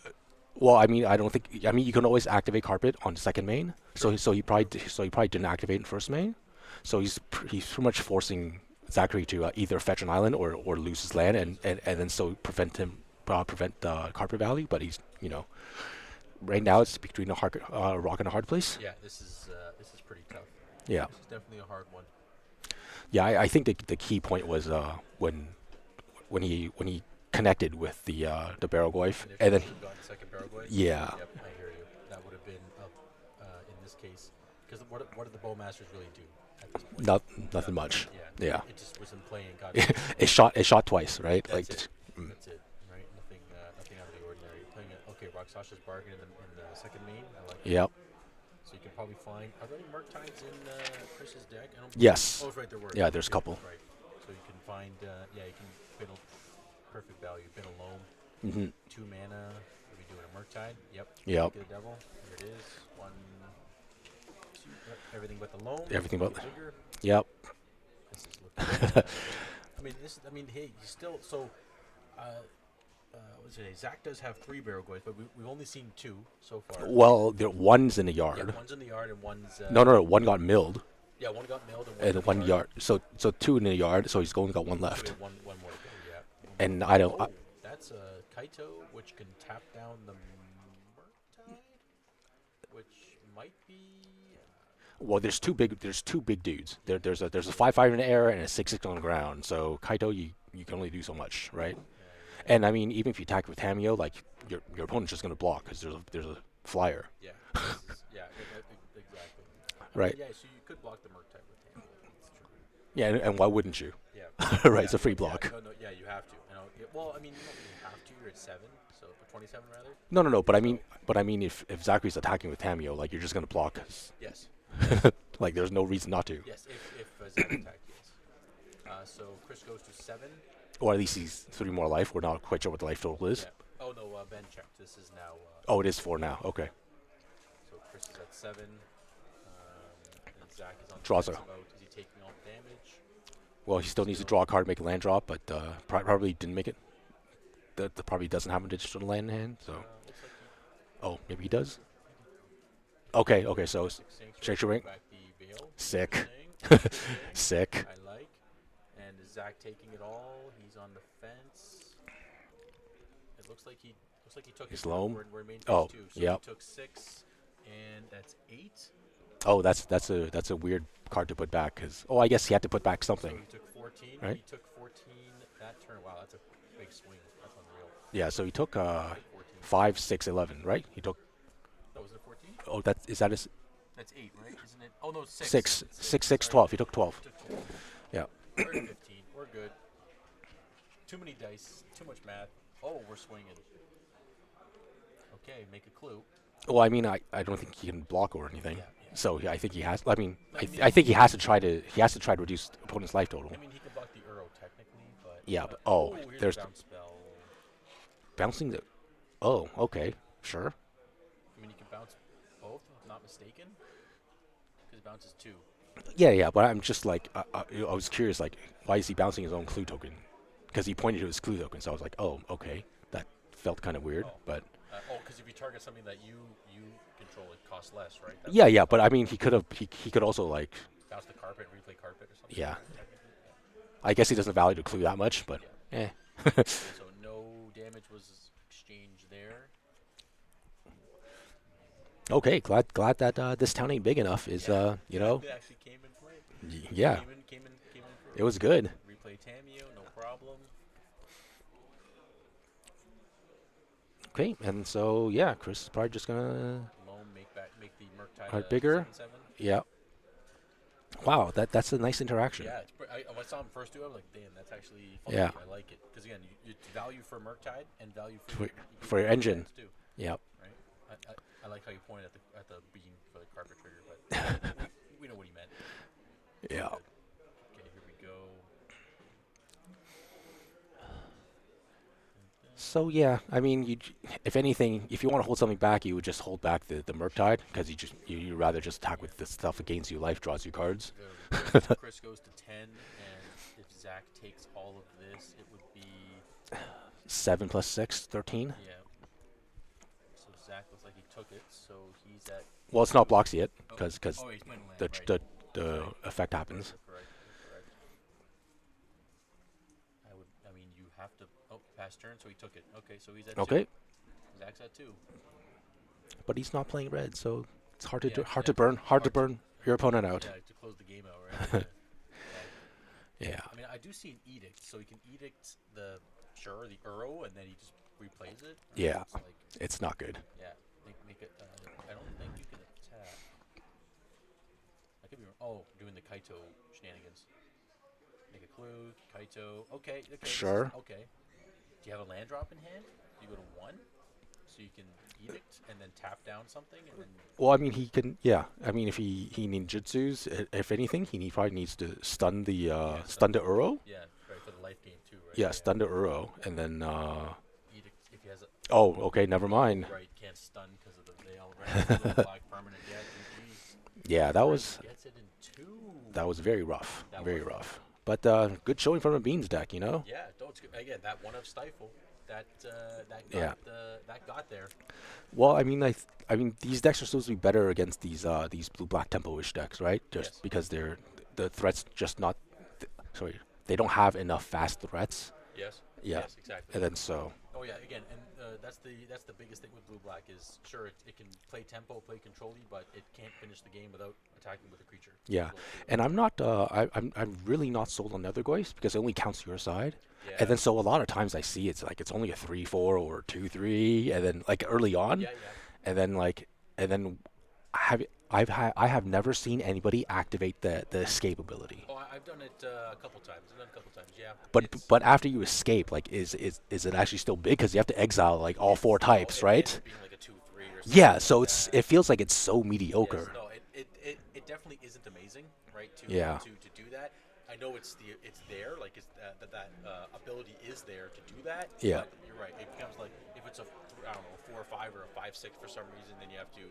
Well, I mean, I don't think. I mean, you can always activate carpet on second main. So he probably didn't activate in first main. So he's pretty much forcing Zachary to either fetch an island or lose his land, and then so prevent carpet value. But he's right now it's between a rock and a hard place. Yeah, this is pretty tough. Yeah, This is definitely a hard one. yeah. I think the key point was when he connected with the barrel goyf, And if and he then would have gotten second Paraguay. yeah, Yep, I hear you. That would have been in this case, because what did the Bowmasters really do at this point? nothing much. Yeah. Yeah, It just was in play and got. it shot twice, right? That's Like, it. That's it. Right. Nothing out of the ordinary. Playing it. Okay, Roxasha's bargain in the second main. I like. yep. So you can probably find. Are there any Murktides in Chris's deck? I don't. Yes. Oh, right, there were. Yeah, there's a couple. Right. So you can find. Yeah, you can bid a perfect value. Bid a loam. Hmm. 2 mana. Are we doing a Murktide? Yep. Yep. Look at the devil. Here it is. 1, 2. Yep. Everything but the loam. Everything Make but- it bigger. Yep. This is looking. Hey, he's still so. What's it? Zach does have 3 barrel goys, but we've only seen 2 so far. Well, one's in the Yeah, yard. one's in the yard and one's. No, one got milled, Yeah, one got milled and and in the one yard. So two in the yard. So he's only got one So we left. have one more to go. Yeah. And I don't. Oh, that's a Kaito, which can tap down the Murktide, which might be. Well, there's two big dudes. There's a 5/5 in the air and a 6/6 on the ground. So Kaito, you can only do so much, right? And I mean, even if you attack with Tamio, like your opponent's just gonna block because there's a flyer. Yeah. Exactly. Right. Yeah, so you could block the Murktide with Tamio. That's true. Yeah, and why wouldn't you? Yeah. Right, Yeah, it's a free yeah, block. No, yeah, you have to. Well, I mean, you don't really have to. You're at 7, so 27 rather. No. But I mean, if Zachary's attacking with Tamio, like you're just gonna block. 'Cause, Yes. like there's no reason not to. Yes, if Zach attacked, yes. So Chris goes to 7. Or at least he's 3 more life. We're not quite sure what the life total is. Yeah. Oh no, Ben checked. This is now. Oh, it is 4 now. Okay. So Chris is at 7. And Zach is on. Draws defense a- mode. Is he taking all the damage? Well, he still needs to draw a card, make a land drop, but probably didn't make it. That probably doesn't have a digital land in hand. So, Looks like oh, maybe he does. Okay. So he Sanctuary. back the veil. Sick. Okay, Sick. I like. And is Zach taking it all? He's on the fence. It looks like he took it He's too. loam. We're main phase Oh, two, so he yep. took six, and that's eight. Oh, that's a weird card to put back because I guess he had to put back So something, he took 14. right? He took 14 that turn. Wow, that's a big swing. That's unreal. Yeah. So he took He took 14. 5, 6, 11, right? He took. That was it 14? Oh, that is that his That's eight, right? Isn't it? Oh no, six. six, It's six, six. six, Sorry, 12. He took he 12. took 12. Yeah. We're at 15. We're good. Too many dice. Too much math. Oh, we're swinging. Okay, make a clue. Well, I mean, I don't think he can block or anything. Yeah, yeah. So yeah, I think he has. I mean, I mean, I think he has to try to reduce opponent's life total. I mean, he could block the Euro technically, but Yeah. But oh, here's a there's bounce spell. bouncing the. Oh, okay, sure. I mean, you can bounce both, if I'm not mistaken, because it bounces two. Yeah, yeah. But I'm just like I was curious, like why is he bouncing his own clue token? Because he pointed to his clue token, so I was like, oh, okay, that felt kind of weird. Oh, But because if you target something that you control, it costs less, right? That's yeah, yeah. But I mean, he could also like bounce the carpet, replay carpet, or something. yeah. Technically, I guess he doesn't value the clue that much, but yeah. eh. Okay, so no damage was exchanged there. Okay, glad that this town ain't big enough. Is you know, It actually came in play. yeah, Came in for it was good. replay Tamio, no problem. Okay, and so yeah, Chris is probably just gonna Loam make the Murktide bigger. 7/7. Yeah. Wow, that's a nice interaction. Yeah, when I saw him first do it, I was like, damn, that's actually funny. Yeah. I like it because again, it's value for Murktide and value For, you for your can engine. too, Yeah. right? I like how you pointed at the beam for the carpet trigger, but we know what he meant. Yeah. Good. Okay, here we go. So yeah, I mean, if anything, if you want to hold something back, you would just hold back the Murktide because you rather just attack with the stuff that gains you life, draws you cards. Chris goes to 10, and if Zach takes all of this, it would be 7 plus 6, 13. yeah. So Zach looks like he took it, so he's at. Well, it's not blocks yet Oh, because oh, he's playing land, the right? the Right. effect happens. You're correct. You're correct. I mean, you have to. Oh, pass turn, so he took it. Okay, so he's at Okay, 2. Zach's at 2. but he's not playing red, so it's hard to Yeah, hard yeah, to burn hard to- your opponent out. Yeah, to close the game out, right? Yeah. Yeah. I mean, I do see an edict, so he can edict the Euro, and then he just replays it. Yeah. It's like, It's not good. yeah, make it. I don't think you can attack. I could be wrong. Oh, doing the Kaito shenanigans. Make a clue, Kaito. Okay, okay. Sure. Okay. Do you have a land drop in hand? Do you go to 1, so you can edict and then tap down something, and then Well, I mean, he can. Yeah. I mean, if he ninjutsus, if anything, probably needs to stun the stun the Uro. yeah, right for the life game too, right? Yeah, stun the Uro, and then. Edict if he has a Oh, okay. Never mind. right can't stun because of the veil, right? Black permanent. Yeah, GG's. Yeah, Gets it in 2. that was very rough. That Very was rough. But good showing from a Beans deck, you know. Yeah, no, it's good. Again, that one of Stifle, that Yeah. that got there. Well, I mean, I mean, these decks are supposed to be better against these blue black tempo-ish decks, right? Just Yes. because the threats just not. Sorry, they don't have enough fast threats. Yes. Yeah. Yes, exactly. And then so. Oh yeah, again, and that's the biggest thing with blue black is sure it can play tempo, play control but it can't finish the game without attacking with a creature. Yeah, and I'm not. I'm really not sold on Nethergeist because it only counts your side. Yeah. And then so a lot of times I see it's only a 3/4 or 2/3, and then like early on, yeah. and then I have never seen anybody activate the escape ability. Oh, I've done it a couple times. Yeah. But after you escape, like is it actually still big? Because you have to exile like all 4 types, it right? ends up being like a 2/3 or something. Yeah, so like it's that. it feels like it's so mediocre. Yes, no, it definitely isn't amazing, right? Yeah. To do that. I know it's there, like it's that ability is there to do that. Yeah. But you're right. It becomes like if it's I don't know 4 or 5 or a 5/6 for some reason, then you have to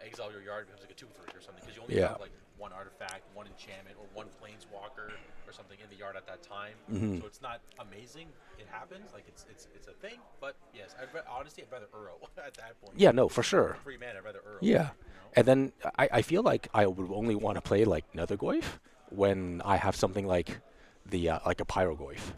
exile your yard. It becomes like a 2/3 or something because you only Yeah. have like 1 artifact, 1 enchantment, or 1 planeswalker or something in the yard at that time. Mhm. So it's not amazing. It happens, like it's a thing. But yes, honestly I'd rather Uro at that point. Yeah, no, for sure. 3 mana, I'd rather Uro. Yeah. You know? And then I feel like I would only want to play like Nethergoyf when I have something like the like a Pyroglyph.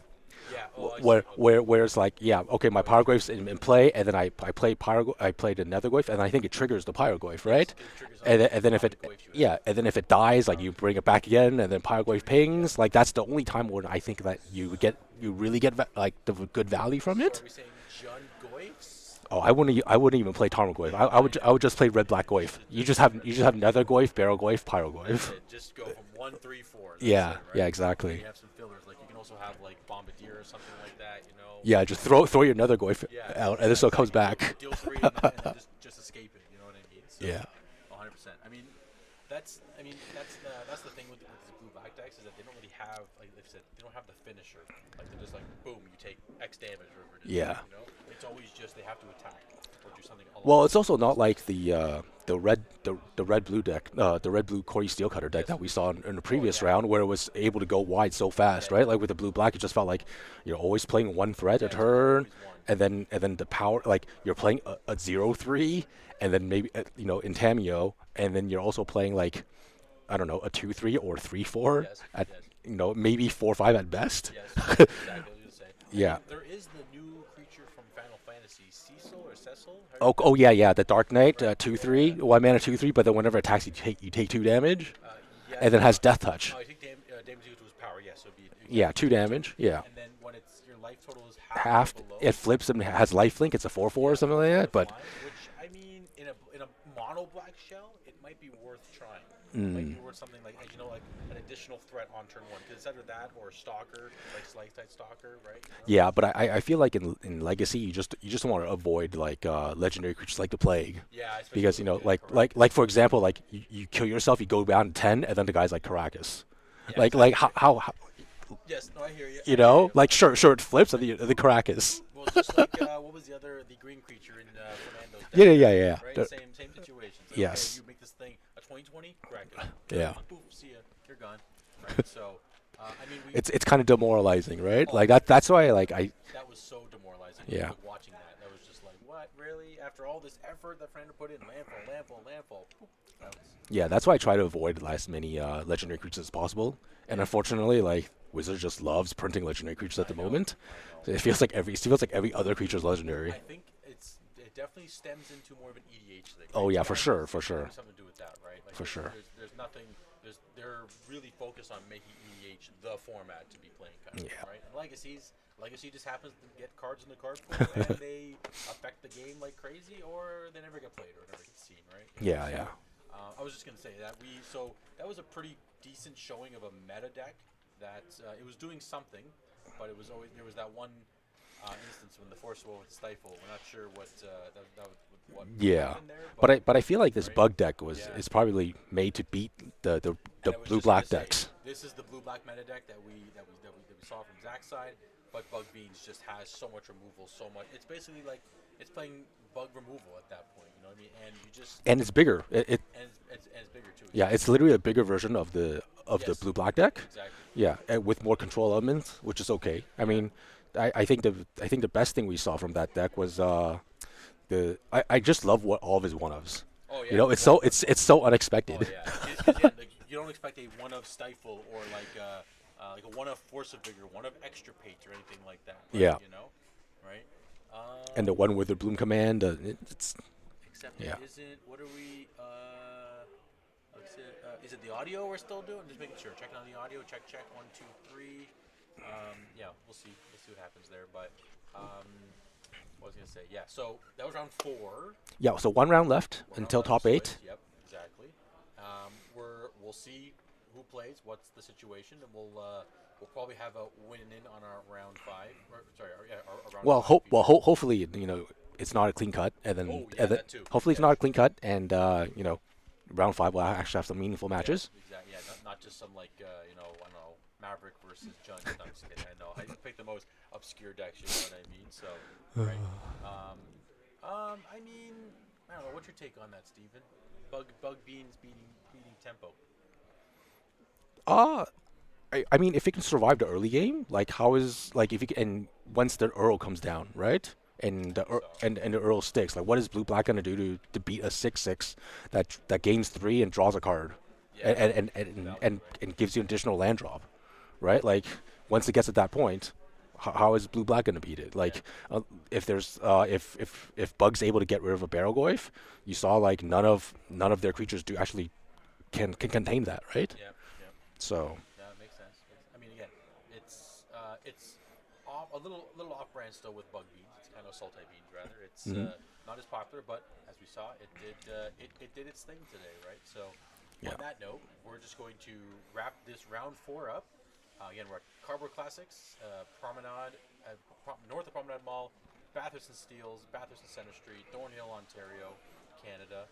Yeah. Oh, I see. Okay. Where it's like, yeah, okay, my Right. Pyroglyph's in play, and then I played a Netherglyph, and I think it triggers the Pyroglyph, Yes, right? because it triggers on And then how if many it Goifs you have. yeah, and then if it dies, like you bring it back again, and then Pyroglyph Yep. pings. Like that's the only time when I think that you really get like the good value from So are it. we saying Jund Goifs? Oh, I wouldn't even play Tarmogoyf. I would just play Red Black Goyf. You just have Nether Goyf, Barrel Goyf, Pyro That's Goyf. it. Just go from 1, 3, 4. That's Yeah, it, yeah, right? And then exactly. you have some fillers. Like you can also have like Bombardier or something like that. You know. Yeah, just throw your Nether Goyf Yeah. out, and this Yeah. still comes Exactly. back. Deal 3 and then just escape it. You know what I mean? So, Yeah. 100%. That's the thing with these blue black decks is that they don't really have like they said they don't have the finisher. Like they're just like boom, you take X damage, whatever it is. Yeah. You know, it's always just they have to attack or do something along Well, it's those also not lines. like the red blue deck, the red blue Corey Steelcutter deck Yes. that we saw in the Oh previous yeah. round, where it was able to go wide so fast, Yeah. right? Like with the blue black, it just felt like you're always playing one threat a Yeah. It's turn, always one. and then the power, like you're playing a 0/3, and then maybe in Tameo, and then you're also playing like I don't know a 2/3 or 3/4 Yes. at Yes. maybe 4/5 at best. Yes. Yes. Exactly. What you say. I Yeah. mean, there is the new creature from Final Fantasy, Cecil or Cecil. How do you Oh pronounce yeah, it? yeah, the Dark Knight Right. 2/3, Yeah. 1 mana 2/3, but then whenever it attacks you take 2 damage, and Yes. then has Death Touch. I think damage equal to his power. Yes. So it'd be Yeah, exactly two equal to two. damage. Yeah, And then when it's your life total is half or half. below. It flips and has lifelink. It's a 4/4 or Yeah, something like 4/4 that. to But flying, which I mean, in a mono black shell, it might be worth trying. It might mm, be worth something like as you know, like an additional threat on turn one. Because it's either that or stalker, like slice type stalker, right? You know? yeah, but I feel like in Legacy you just want to avoid like legendary creatures like the Plague, Yeah, especially because with yeah, correct. like for example, like you kill yourself, you go down to 10, and then the guy's like Caracas. Yeah, Like exactly. how Yes, no, I hear you. you I hear know you. like sure it flips at the Caracas. Well, it's just like what was the green creature in Fernando's deck, Yeah. right? Same situation. It's like, okay, Yes. you make this thing a 20/20, crack it. Yeah. Boom, see ya, you're gone. Right. So, I mean, we It's kind of demoralizing, right? oh Like that's why like I that was so demoralizing. yeah. Like watching that, that was just like, what, really? After all this effort that Fernando put in, landfall, poop, bounce. Yeah, that's why I try to avoid as many legendary creatures as possible. And Yeah, unfortunately, like Wizards just loves printing legendary creatures at I the know, moment. I know. So it feels like every other creature is legendary. I think it definitely stems into more of an EDH thing, Oh right? yeah, So for I think sure, it's for gotta sure, be something to do with that, right? Like for sure. there's nothing they're really focused on making EDH the format to be playing kind of, Yeah. right? And Legacy just happens to get cards in the card pool and they affect the game like crazy, or they never get played or never get seen, right? You know, Yeah, so yeah. I was just gonna say that that was a pretty decent showing of a meta deck that it was doing something, but there was that one instance when the Force Will with Stifle. We're not sure what Yeah. happened there, But I feel like this right? bug deck was Yeah. is probably made to beat the And I was blue just gonna black say, decks. this is the blue black meta deck that we saw from Zach's side, but Bug Beans just has so much removal, so much. It's basically like it's playing bug removal at that point. You know what I mean? And you just And it's bigger. and it's bigger too. Yeah, it's literally a bigger version of the Yes, blue black deck. exactly. Yeah, and with more control elements, which is okay. I mean, I think the best thing we saw from that deck was I just love what all of his one ofs. Oh yeah, You know, it's so unexpected. Oh yeah, because yeah, like, you don't expect a one of Stifle or like a one of Force of Vigor, one of Extra Pate or anything like that. Right? Yeah. You know, right? And the one with the bloom command, it's Except yeah. it isn't. What are we? Is it the audio we're still doing? Just making sure. Checking on the audio. Check. 1, 2, 3. Yeah, we'll see. We'll see what happens there. But what was I gonna say? Yeah. So that was round 4. Yeah, so one round left We're until on top Split. 8. Yep. Exactly. We'll see who plays. What's the situation, and we'll probably have a win in on our round 5. Or, sorry, our round 5. Hopefully, it's not a clean cut, Oh yeah, that too. hopefully it's Yes. not a clean cut, and round 5 will actually have some meaningful matches. Yeah, exactly. Yeah, not just some like I don't know, Maverick versus Jund. No, I'm just kidding. I know. I picked the most obscure decks. You know what I mean? So, right. I mean, I don't know. What's your take on that, Steven? Bug Beans beating Tempo. Uh I mean, if it can survive the early game, like how is like if you can, and once the Earl comes down, right? And So and the Earl sticks. Like, what is Blue Black gonna do to beat a 6/6 that gains 3 and draws a card? Yeah, and no, and, and, and, valid, and right? and gives you an additional land drop, right? Like once it gets at that point, how is blue black going to beat it? Yeah, Like if there's if Bug's able to get rid of a barrel goyf, you saw like none of their creatures do actually can contain that, right? yeah, yeah. So That makes sense. I mean, again, it's off, a little off-brand still with bug beans. It's kind of salty beans rather. It's mhm. not as popular, but as we saw, it did its thing today, right? So, Yeah. on that note, we're just going to wrap this round four up. Again, we're at Cardboard Classics, Promenade, north of Promenade Mall, Bathurst and Steeles, Bathurst and Center Street, Thornhill, Ontario, Canada.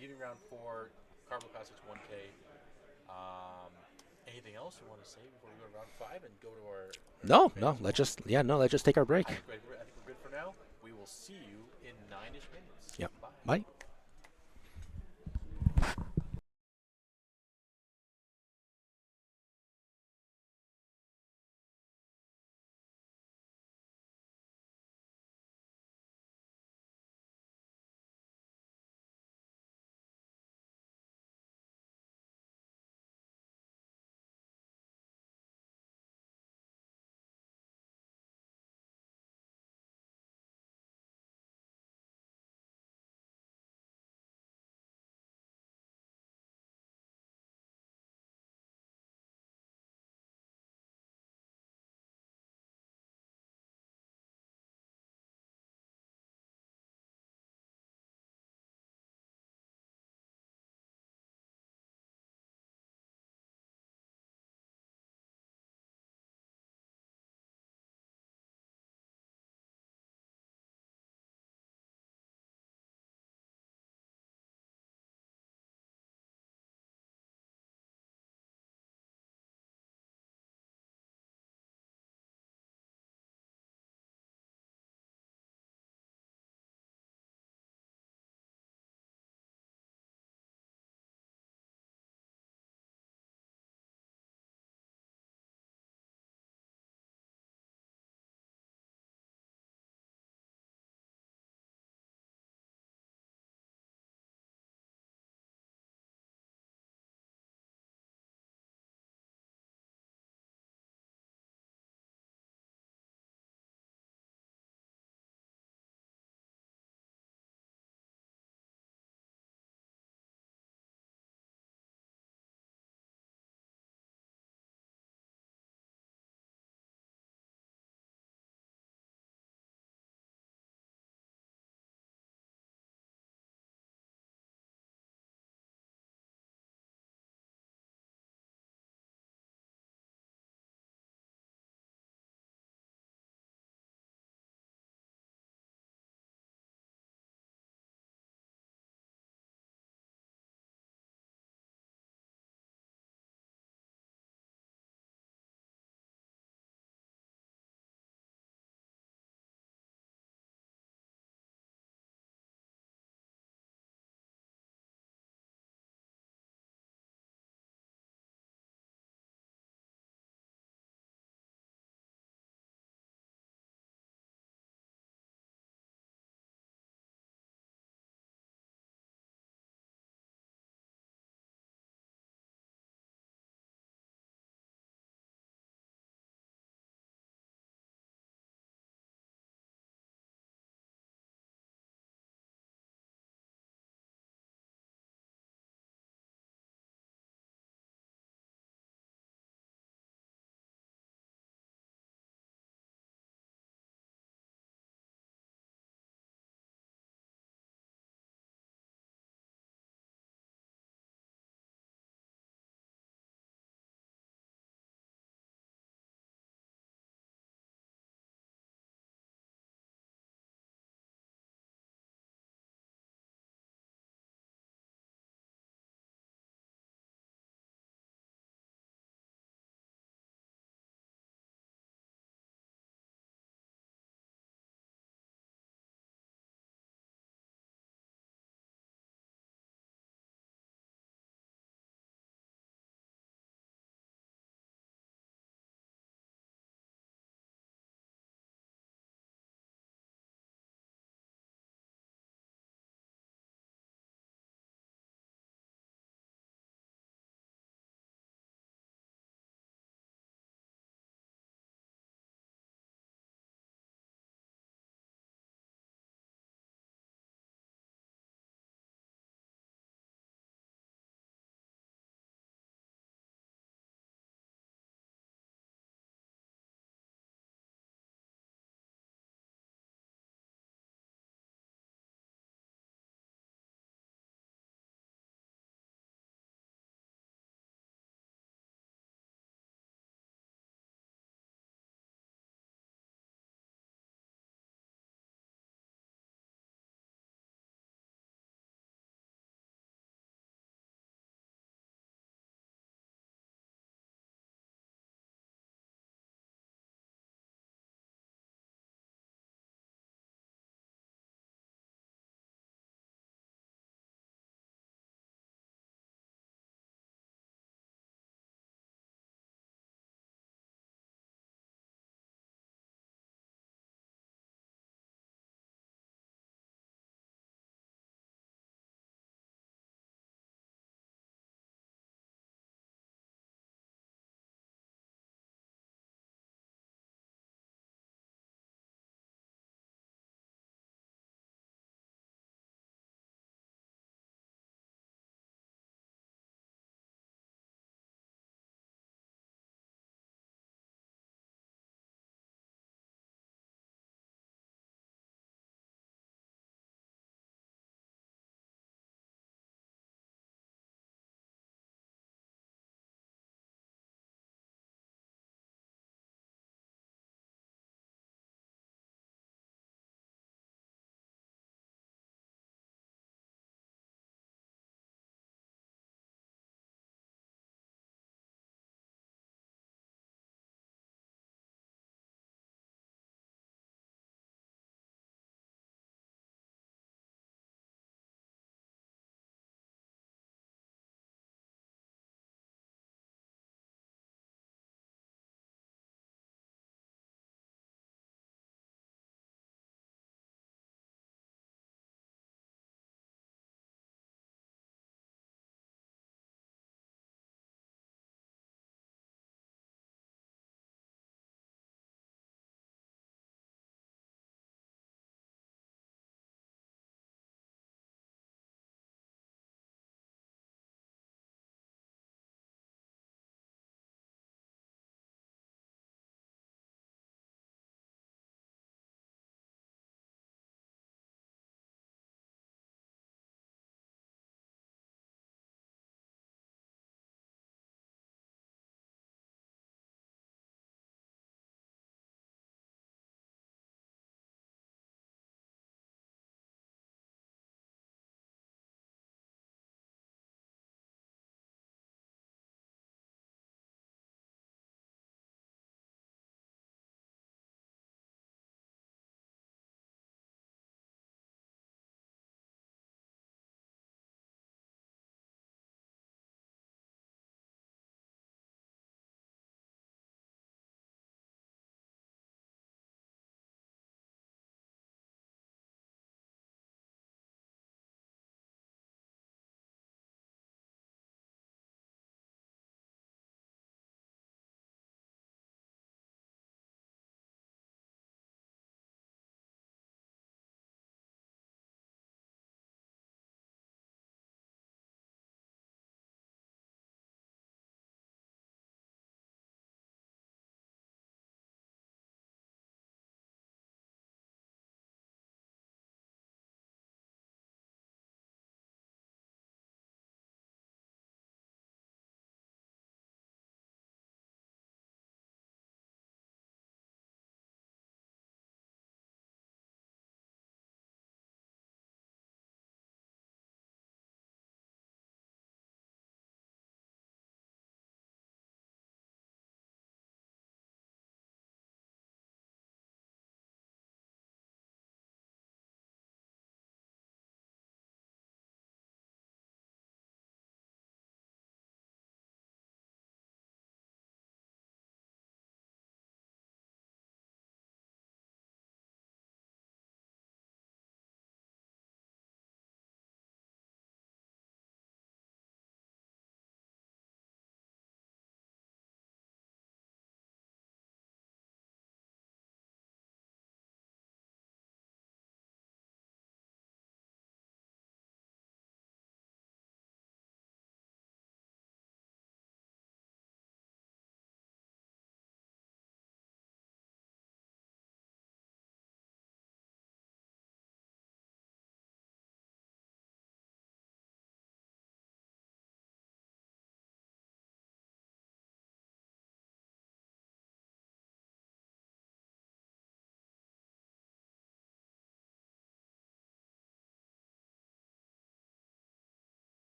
Leaving round four, Cardboard Classics 1K. Um, Anything else you want to say before we go to round five and go to our No, no. fans Let's forum? just no. Let's just take our break. I think we're good for now. We will see you in 9-ish minutes. Yep. Bye. Bye.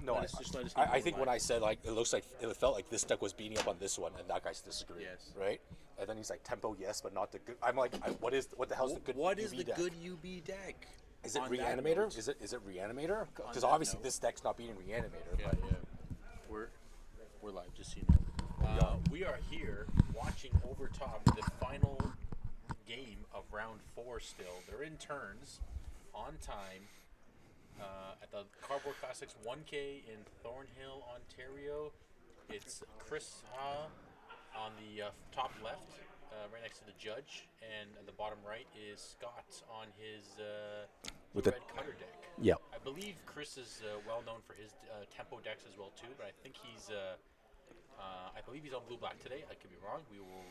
No, Let us know I if think we're when lying. I said like it felt like this deck was beating up on this one, and that guy's disagreeing, Yes. right? And then he's like tempo, yes, but not the good. I'm like, what the hell's the good? What is UV the deck? good UB deck? Is it On that Reanimator? note- Is it Reanimator? On Because that obviously note- this deck's not beating Reanimator. Yeah, But yeah. We're we're live, just so you know. We are here watching over top the final game of round 4 still. They're in turns, on time, at the Cardboard Classics 1K in Thornhill, Ontario. It's Chris Ha on the top left, right next to the judge, and at the bottom right is Scott on his With Blue the- Red Cutter deck. yeah, I believe Chris is well known for his tempo decks as well too, but I think he's I believe he's on blue black today. I could be wrong. We will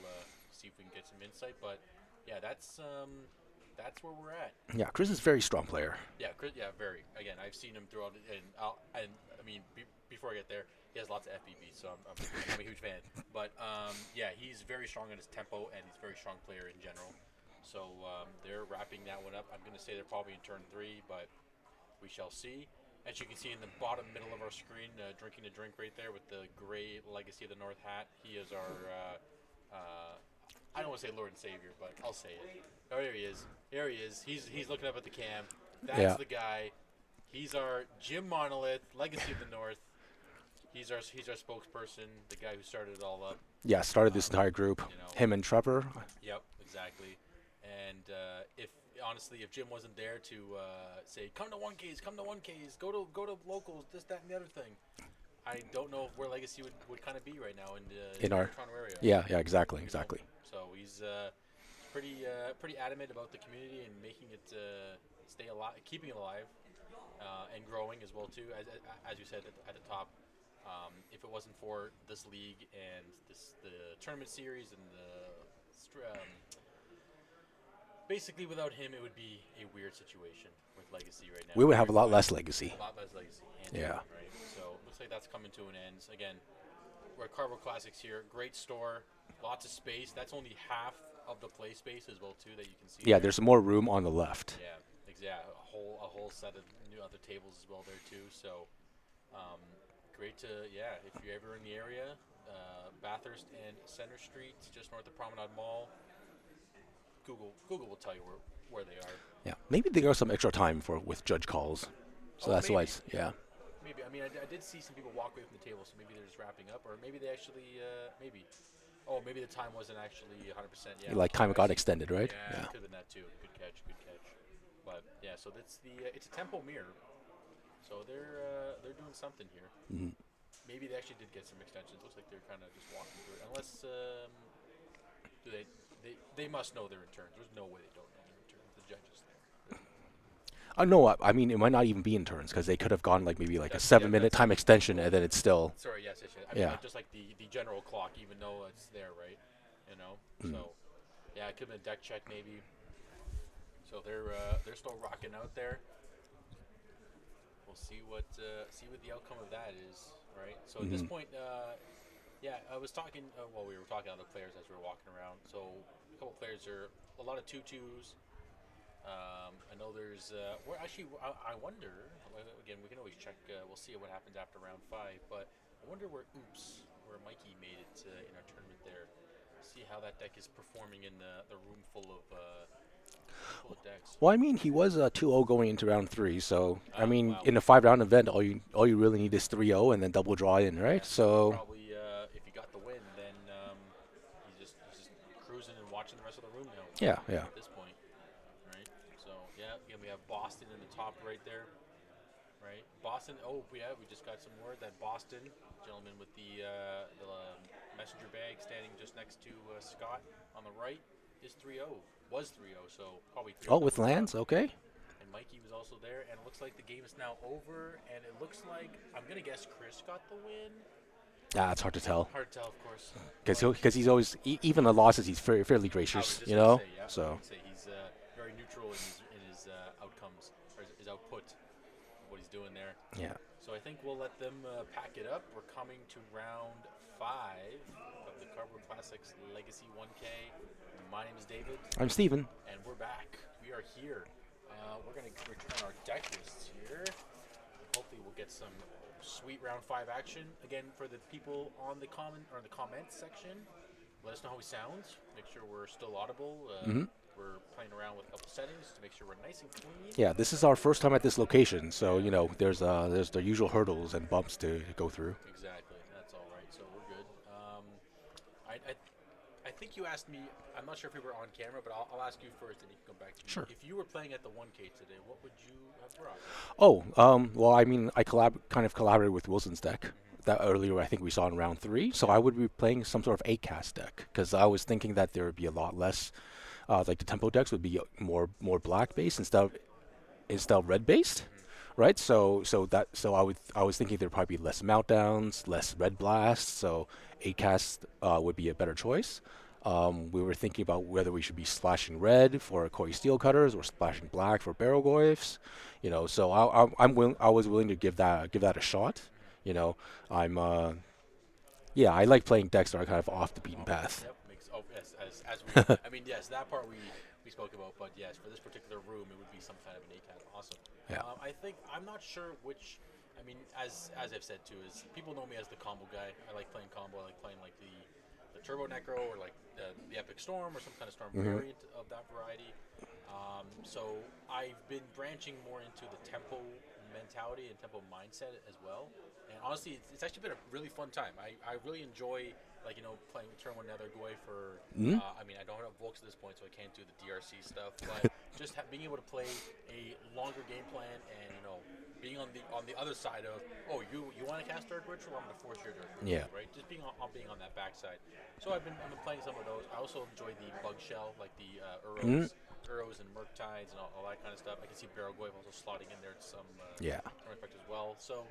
see if we can get some insight. But yeah, that's where we're at. yeah. Chris is a very strong player. Yeah, Chris, yeah, very. Again, I've seen him throughout, and I mean, before I get there, he has lots of FBB, so I'm a huge fan. But yeah, he's very strong in his tempo, and he's a very strong player in general. So they're wrapping that one up. I'm going to say they're probably in turn 3, but we shall see. As you can see in the bottom middle of our screen, drinking a drink right there with the gray Legacy of the North hat. He is our, I don't want to say Lord and Savior, but I'll say it. Oh, there he is. There he is. He's looking up at the cam. That's Yeah. the guy. He's our Jim Monolith, Legacy of the North. He's our spokesperson, the guy who started it all up. Yeah, started this entire group. You know. Him and Trevor. Yep, exactly. And if Jim wasn't there to say, come to 1Ks, go to locals, this, that, and the other thing, I don't know where Legacy would kind of be right now in our the Toronto area. Yeah, exactly, You know? exactly. So he's pretty adamant about the community and making it stay alive, keeping it alive, and growing as well too. As you said at the top, if it wasn't for this league and the tournament series and basically without him, it would be a weird situation with Legacy right now. We would have a lot less legacy. A lot less Legacy. Yeah. Right. So looks like that's coming to an end. Again, we're at Cardboard Classics here. Great store, lots of space. That's only half of the play space as well too that you can see. Yeah, there. there's more room on the left. Yeah, exactly. A whole set of new other tables as well there too. So great to if you're ever in the area, Bathurst and Center Street, just north of Promenade Mall. Google will tell you where they are. Yeah, maybe they got some extra time with judge calls, so that's why. Maybe. I mean, I did see some people walk away from the table, so maybe they're just wrapping up, or maybe they actually maybe. Oh, maybe the time wasn't actually 100%. Yeah. Like time got extended, right? Yeah, could have been that too. Good catch. But yeah, so that's it's a tempo mirror. So they're doing something here. Mhm. Maybe they actually did get some extensions. Looks like they're kind of just walking through it. Unless they must know their returns. There's no way they don't know their returns. The judges there. No, I mean it might not even be in turns because they could have gone like maybe like a 7-minute time extension and then it's still. Sorry, yes. I mean, Yeah. like, just like the general clock, even though it's there, right? You know. So yeah, it could have been a deck check maybe. So they're still rocking out there. We'll see what the outcome of that is, right? So at this point, I was talking. We were talking to other players as we were walking around. So a couple players a lot of 2-2s. I know there's. I wonder. Again, we can always check. We'll see what happens after round 5. But I wonder where Mikey made it in our tournament there. See how that deck is performing in the room full of decks. Well, I mean, he was 2-0 going into round 3, so I mean, wow. in a 5-round event, all you really need is 3-0 and then double draw in, right? Yeah, So probably if you got the win, then he's just cruising and watching the rest of the room now. yeah. At this point, right? So again, we have Boston in the top right there, right? Boston. Oh yeah, we just got some word that Boston gentleman with the messenger bag standing just next to Scott on the right is 3-0. Was 3-0, so probably 3-0. Oh, with lands, okay. And Mikey was also there, and it looks like the game is now over, and it looks like, I'm going to guess Chris got the win. Yeah, it's hard to tell Hard to tell, of course. because he's always even the losses he's fairly gracious, you know. So He's very neutral in his outcomes, or his output, what he's doing there. yeah. So I think we'll let them pack it up. We're coming to round 5 of the Cardboard Classics Legacy 1K. My name is David. I'm Steven. And we're back. We are here. We're going to return our deck lists here. Hopefully we'll get some sweet round 5 action. Again, for the people on the comments section, let us know how we sound. Make sure we're still audible. Hmm. We're playing around with a couple settings to make sure we're nice and clean. Yeah, this is our first time at this location, so there's the usual hurdles and bumps to go through. Exactly. That's all right. So we're good. I, I I think you asked me. I'm not sure if we were on camera, but I'll ask you first, and you can come back to me. Sure. If you were playing at the 1K today, what would you have brought? Oh, well, I mean, I kind of collaborated with Wilson's deck that earlier. I think we saw in round 3, so I would be playing some sort of 8-cast deck because I was thinking that there would be a lot less, like the tempo decks would be more black based instead of red based, right? I was thinking there'd probably be less meltdowns, less red blasts, so 8-cast would be a better choice. We were thinking about whether we should be splashing red for Koi Steel Cutters or splashing black for Barrel Goyfs. So I was willing to give that a shot. You know, I'm yeah, I like playing decks that are kind of off the beaten path. Yep. Yes, as we. I mean, yes, that part we spoke about, but yes, for this particular room, it would be some kind of an ACAT. Awesome. Yeah. I think I'm not sure which. I mean, as I've said too, is people know me as the combo guy. I like playing combo. I like playing like the Turbo Necro or like the Epic Storm or some kind of Storm variant of that variety. So I've been branching more into the tempo mentality and tempo mindset as well. And honestly, it's actually been a really fun time. I really enjoy playing Turbo Nether Goy for. I mean, I don't have Volks at this point, so I can't do the DRC stuff. But just being able to play a longer game plan and being on the other side of you want to cast Dark Ritual, I'm gonna force your Dark Ritual, right? Just being on that backside. So I've been playing some of those. I also enjoy the Bug Shell, like the Uros and Murktides and all that kind of stuff. I can see Barrel Goy also slotting in there to some effect as well. So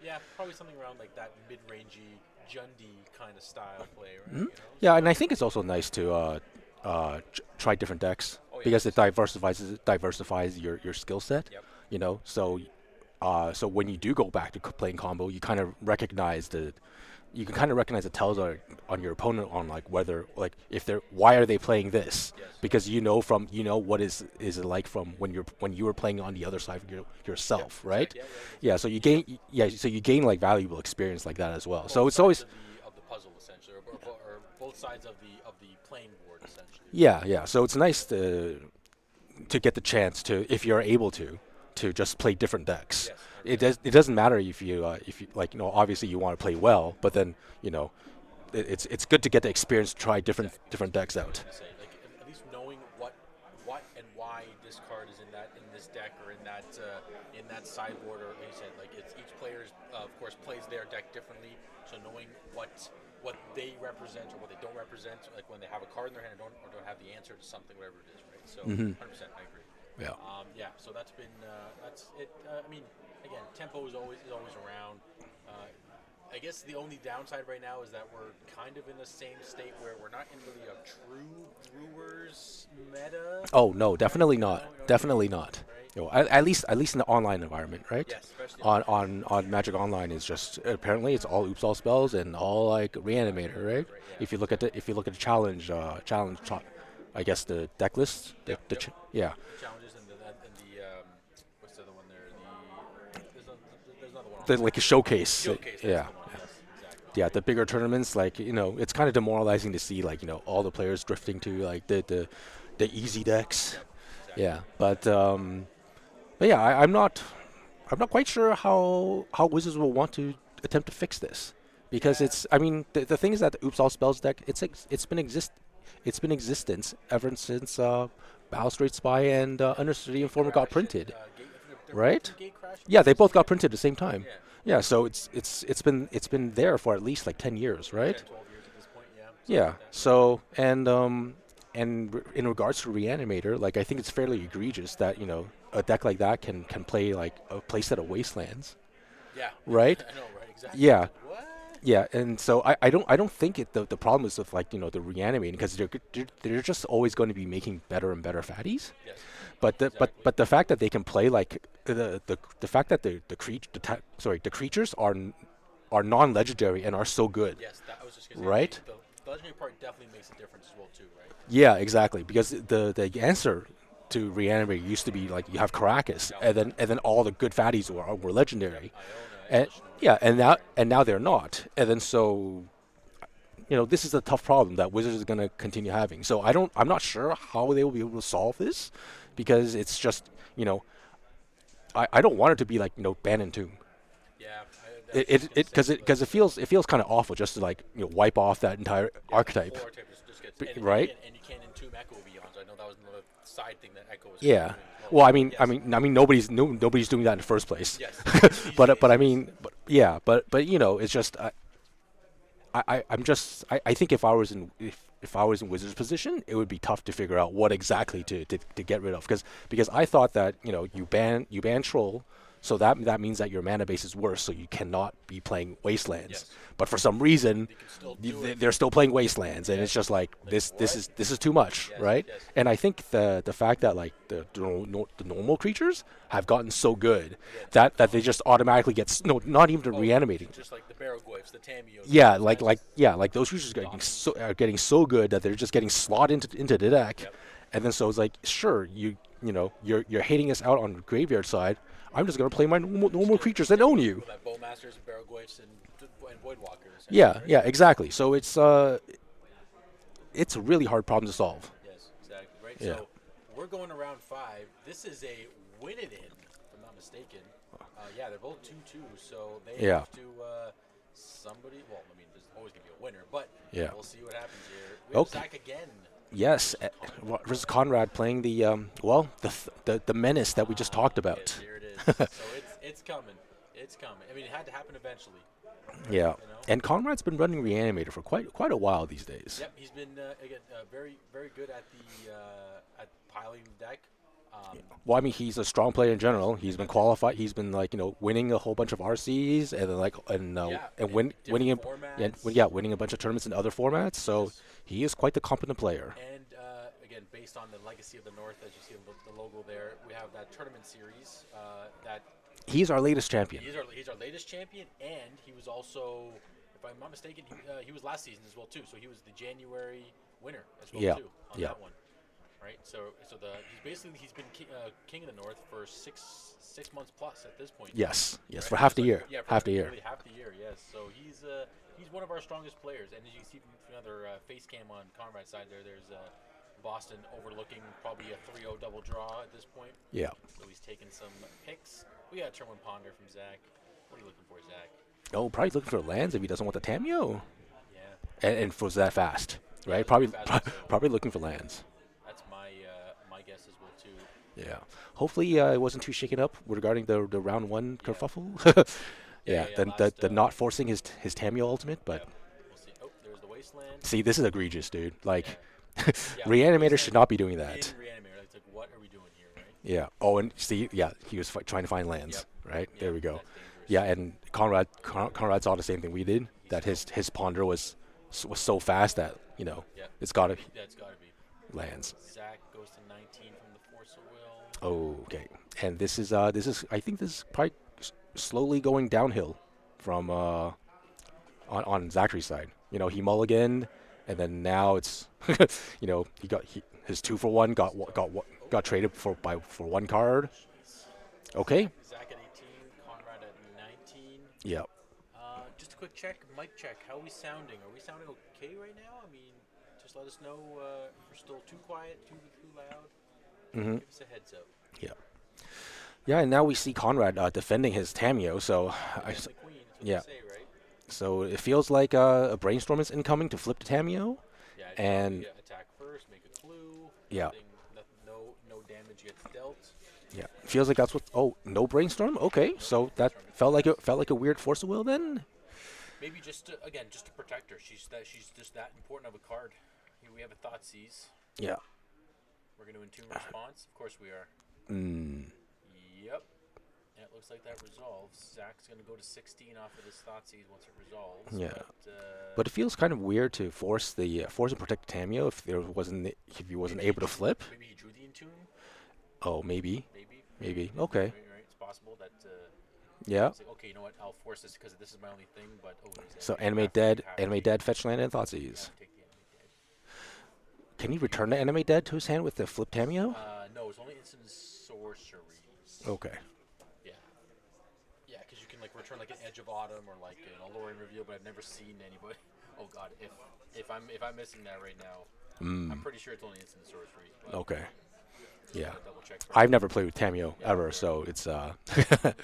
yeah, probably something around like that mid-rangey Jundi kind of style play, right? Yeah, and I think it's also nice to try different decks because it diversifies your skill set. Yep. So when you do go back to playing combo, you kind of recognize the tells on your opponent on like whether like if they're why are they playing this, Yes. because what is it like from when you were playing on the other side of yourself, right? Exactly. Yeah. So you gain like valuable experience like that as well. Both So it's sides always of the puzzle essentially, or both sides of the playing board essentially. yeah. So it's nice to get the chance to, if you're able to just play different decks. Yes. It doesn't matter if you like obviously you want to play well, but then it's good to get the experience to try different decks out. Say, like at least knowing what and why this card is in this deck or in that sideboard, or like you said, like it's each player of course plays their deck differently. So knowing what they represent or what they don't represent, like when they have a card in their hand or don't have the answer to something, whatever it is, right? So 100%, I agree. Yeah. So that's been that's it. I mean, again, tempo is always around. I guess the only downside right now is that we're kind of in the same state where we're not in really a true Brewers meta. Oh no, definitely not. You know, Definitely not. right? At least in the online environment, right? Yes, especially On Magic Online is just apparently it's all oops all spells and all like reanimator, right? Right, yeah. If you look at the challenge I guess the deck list, Yep. the challenges and the what's the other one there? There's another one. like a showcase. Showcase. That's Yeah. the one. Yes, exactly. Yeah, the bigger tournaments, like it's kind of demoralizing to see like all the players drifting to like the easy decks. Exactly. Yeah, but yeah, I'm not quite sure how Wizards will want to attempt to fix this, because I mean the thing is that the Oops All Spells deck it's been in existence ever since Balustrade Spy and Undercity Informer got printed. Right? Yeah, they both got printed at the same time. Yeah, so it's been there for at least like 10 years, right? 12 years at this point. Yeah. So and in regards to Reanimator, like I think it's fairly egregious that a deck like that can play like a playset of Wastelands. Yeah. Right? I know, right? Exactly. Yeah. What? Yeah, and so I don't think the problem is with like the reanimating, because they're just always going to be making better and better fatties. Yes. But the fact that they can play like the fact that the creatures are non-legendary and are so good. Yes, that I was just gonna say. Right? The legendary part definitely makes a difference as well too, right? Yeah, exactly. Because the answer to reanimate used to be like you have Caracas, and then all the good fatties were legendary. and Evolution. yeah, and now they're not, and then so this is a tough problem that Wizards is going to continue having. So I'm not sure how they will be able to solve this, because it's just I don't want it to be like ban and tomb. Yeah, I It was just it gonna say because so. it feels kind of awful just to like wipe off that entire Yeah, archetype, whole archetype just gets right? and you can't entomb Echo Beyond. I know that was another side thing that Echo was kind of Yeah. doing as well. Well, I So mean, I yes, mean, I mean, nobody's doing that in the first place. yes, these days, But I yes. mean, but yeah, but it's just I think if I was in Wizards' position, it would be tough to figure out what exactly to get rid of, because I thought that you ban Troll, so that means that your mana base is worse, so you cannot be playing Wastelands. Yes. But for some reason, They can still do it. they're still playing Wastelands, and it's Yes. just like Like, this what? is too much, Yes, right? yes. And I think the fact that like the normal creatures have gotten so good Again, that they just automatically not even oh, reanimating. just like the Barrowgoyfs, the Tamios. Yeah, those like guys. like yeah, like those creatures are getting so good that they're just getting slot into the deck, Yep. and then so it's like, sure, you're hating us out on the graveyard side. I'm just gonna play my normal creatures that own you. Like Bowmasters and Barrowgoyfs and Voidwalkers. Yeah, Right? yeah, exactly. So it's a really hard problem to solve. Yes, exactly. Right. Yeah. So we're going around 5. This is a win it in, if I'm not mistaken. Yeah, they're both 2-2, so they Yeah. have to somebody. Well, I mean, there's always gonna be a winner, but Yeah. we'll see what happens here. We have Okay. Zach again. Yes, versus Conrad playing the menace that we just talked Yes, about. here it is. So it's coming. It's coming. I mean, it had to happen eventually. Yeah, You know? and Conrad's been running Reanimator for quite a while these days. Yep, he's been again very very good at the at piling the deck. Well, I mean, he's a strong player in general. He's been qualified. He's been like winning a whole bunch of RCs, and then winning winning a bunch of tournaments in other formats. So Yes. he is quite the competent player. And again, based on the legacy of the North, as you see the logo there, we have that tournament series that He's our latest champion. he's our latest champion, and he was also, if I'm not mistaken, he was last season as well too. So he was the January winner as well Yeah, too on yeah. that one, right? So he's been king of the North for 6 months plus at this point. Yes, yes, Right? for half Just the year. Yeah, for Half the year. nearly half the year. Yes. So he's one of our strongest players, and as you see from another face cam on Conrad's side there's Boston overlooking probably a 3-0 double draw at this point. Yeah. So he's taking some picks. We got a turn one ponder from Zach. What are you looking for, Zach? Oh, probably looking for lands if he doesn't want the Tameo, Yeah, and for that fast, right? Yeah, Probably fast, so- probably looking for lands. that's my guess as well too. Yeah. Hopefully, it wasn't too shaken up regarding the round one kerfuffle. Yeah, The last, not forcing his Tameo ultimate, but Yeah. We'll see. Oh, there's the wasteland. see, this is egregious, dude. Like, Yeah, Reanimator wasteland should not be doing in that. Reanimator. It's like, what are we doing here, right? Yeah. Oh, and see, yeah, he was trying to find lands, right? Yeah, There we go. that's dangerous. Yeah, and Conrad saw the same thing we did. That his ponder was so fast that Yeah. it's gotta be That's got to be. lands. Zach goes to 19 from the Force of Will. Oh, okay. And this is I think this is probably slowly going downhill from on Zachary's side. He mulliganed, and then now it's his 2-for-1 got traded for one card. Okay. Zach at 18, Conrad at 19. Yeah. Just a quick check, mic check. How are we sounding? Are we sounding okay right now? I mean, just let us know if we're still too quiet, too loud. Mhm. Give us a heads up. Yeah. Yeah, and now we see Conrad defending his Tameo, so It's the queen. That's what yeah. they say, right? so it feels like a brainstorm is incoming to flip the Tameo. Yeah. And- probably attack first, make a clue. Yeah. No damage gets dealt. Yeah, feels like that's what. Oh, no brainstorm. Okay, so that felt like a weird force of will then. Maybe just to protect her. She's just that important of a card. Here we have a thought seize. Yeah. We're going to entomb response. Of course we are. Mm. Yep. And it looks like that resolves. Zach's going to go to 16 off of this thought seize once it resolves. Yeah. But, But it feels kind of weird to force and protect Tameo if he wasn't maybe able to flip. Maybe he drew the entomb. Oh, maybe. Maybe. Okay. Right. It's possible that. Yeah. It's like, okay, you know what? I'll force this because this is my only thing. But So you animate have dead, to- animate dead, fetch land and you Thoughtseize. have to take the animate dead. Can he return the animate dead to his hand with the flip Tameo? No, it's only instant sorceries. Okay. Yeah. Yeah, because you can like Return like an Edge of Autumn or like an Lorien reveal, but I've never seen anybody. Oh God, if I'm missing that right now, I'm pretty sure it's only instant sorcery. But Okay. just Yeah. gotta double check. I've never played with Tamio Yeah, ever, fair. so it's Just gonna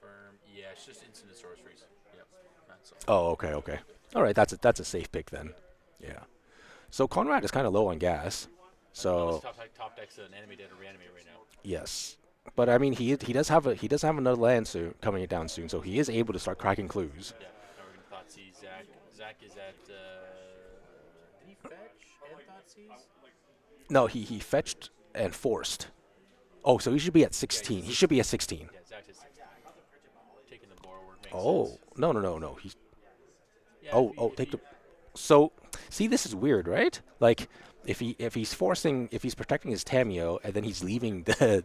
confirm. Yeah, it's just instant sorceries. Yep, that's all. Oh, okay, okay. All right, that's a safe pick then. Yeah. So Conrad is kind of low on gas. Unless So top deck's an anime dead or reanimate right now. yes. But I mean, he does have another land soon coming down soon, so he is able to start cracking clues. Yeah, Northern Thoughtseize. Zach is at. Did he fetch and Thoughtseize? No, he fetched and forced. Oh, so he should be at 16. He should be at 16. Yeah, Zach's at 16. Taking the borrower makes Oh, sense. no. He's Yeah, oh, take the. So see, this is weird, right? Like if he's forcing, if he's protecting his Tamio, and then he's leaving the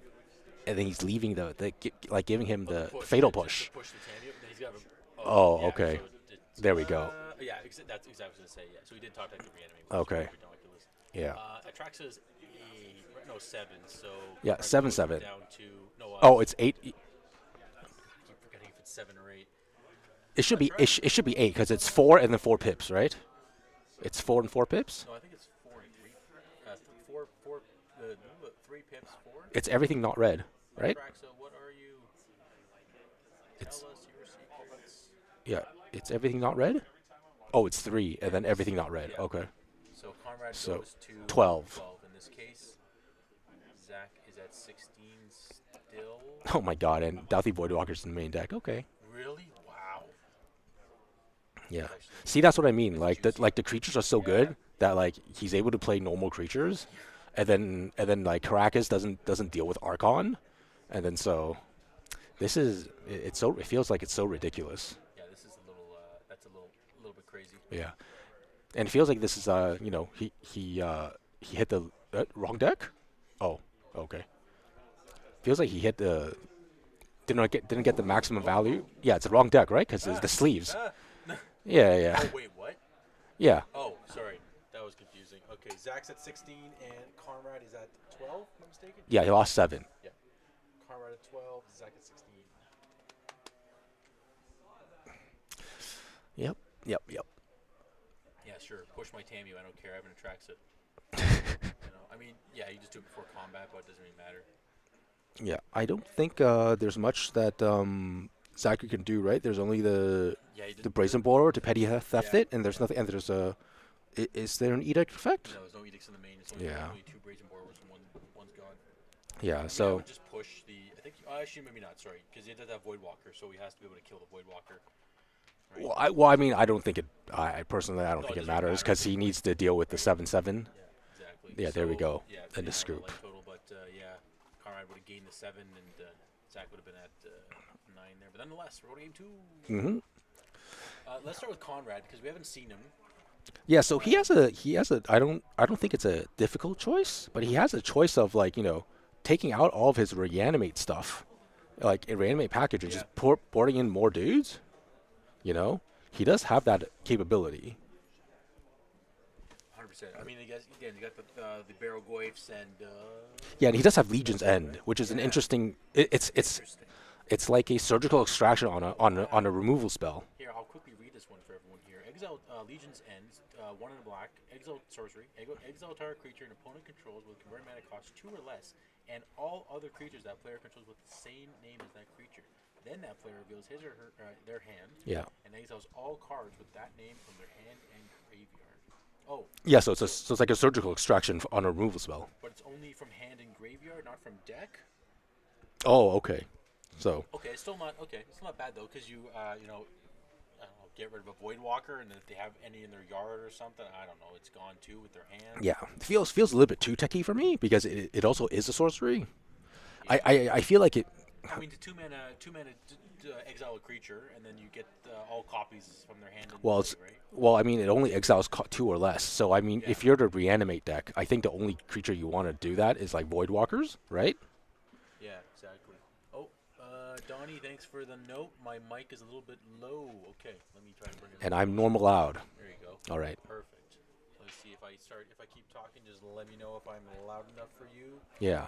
like giving him the fatal push. Push the Tamio, then he's got a, Oh, yeah, okay. so There we go. Yeah, that's exactly what I was gonna say. Yeah, so he did talk to the reanimate. Okay. Yeah. Atraxa's 7. So Yeah, Conrad 7, goes 7. Down to no. Oh, it's 8. I keep forgetting if it's 7 or 8. It should be That's it should be 8 because it's 4 and then 4 pips, right? It's 4 and 4 pips. No, I think it's 4 and 3. 4. 3 pips. 4. It's everything not red, right? Atraxa, what are you? It's Tell us your secrets. yeah, it's everything not red. Oh, it's 3 and then everything not red. Yeah. Okay. So Conrad So, goes to 12. 12 in this case. Zach is at 16 still. Oh my god, and Doughty Voidwalker's in the main deck. Okay. Really? Wow. Yeah. See, that's what I mean. Like the creatures are so good that like he's able to play normal creatures, and then like Caracas doesn't deal with Archon, and then so this is it feels like it's so ridiculous. Yeah, this is a little. That's a little bit crazy. Yeah. And it feels like this is he hit the wrong deck. Oh, okay. Feels like he hit the didn't get the maximum value. Yeah, it's the wrong deck, right? Because it's the sleeves. Yeah. Oh wait, what? Yeah. Oh, sorry, that was confusing. Okay, Zach's at 16 and Conrad is at 12. If I'm not mistaken. Yeah, he lost 7. Yeah. Conrad at 12. Zach at 16. Yep. Yeah, sure. Push my Tamio. I don't care. I have an Atraxa. I mean, yeah, you just do it before combat, but it doesn't really matter. Yeah, I don't think there's much that Zachary can do, right? There's only the Brazen Borer to petty theft it, and there's nothing. And there's a. Is there an edict effect? No, there's no edicts in the main. It's only, only 2 Brazen Borers and one's gone. Yeah. I So. would just push the. I think. Actually, maybe not. Sorry, because he does have Voidwalker, so he has to be able to kill the Voidwalker. Right? I mean, I don't think it. I personally, I don't No, think it it doesn't matters matter. because he needs to deal with the 7/7. Yeah, exactly. Yeah, there we go. Yeah, And the yeah, scoop. life total, but yeah, Conrad would have gained the 7, and Zach would have been at 9 there. But nonetheless, we're going to game 2. Mm-hmm. Let's start with Conrad because we haven't seen him. Yeah, so he has a I don't think it's a difficult choice, but he has a choice of like, taking out all of his reanimate stuff, like a reanimate package and just boarding in more dudes. He does have that capability. 100%. I mean, you got the Barrel Goyfs and Yeah, and he does have Legion's End, which is an interesting. It's like a surgical extraction on a removal spell. Here, I'll quickly read this one for everyone here. Exile Legion's End, 1 in a black, exile sorcery, exile target creature an opponent controls with converted mana cost 2 or less, and all other creatures that player controls with the same name as that creature. Then that player reveals his or her their hand, and exiles all cards with that name from their hand and graveyard. Oh. Yeah, so it's like a surgical extraction on a removal spell. But it's only from hand and graveyard, not from deck. Oh, okay. So. Okay, it's still not bad though, because you I don't know, get rid of a Voidwalker, and then if they have any in their yard or something, I don't know, it's gone too with their hand. Yeah, it feels a little bit too techy for me because it also is a sorcery. Yeah. I feel like it. I mean, the 2 mana exile a creature, and then you get all copies from their hand. And Well, play, right? Well, I mean, it only exiles 2 or less. So I mean, if you're the reanimate deck, I think the only creature you want to do that is like Voidwalkers, right? Yeah, exactly. Oh, Donnie, thanks for the note. My mic is a little bit low. Okay, let me try to bring it. And I'm normal loud. There you go. All right. Perfect. Let's see if I keep talking, just let me know if I'm loud enough for you. Yeah.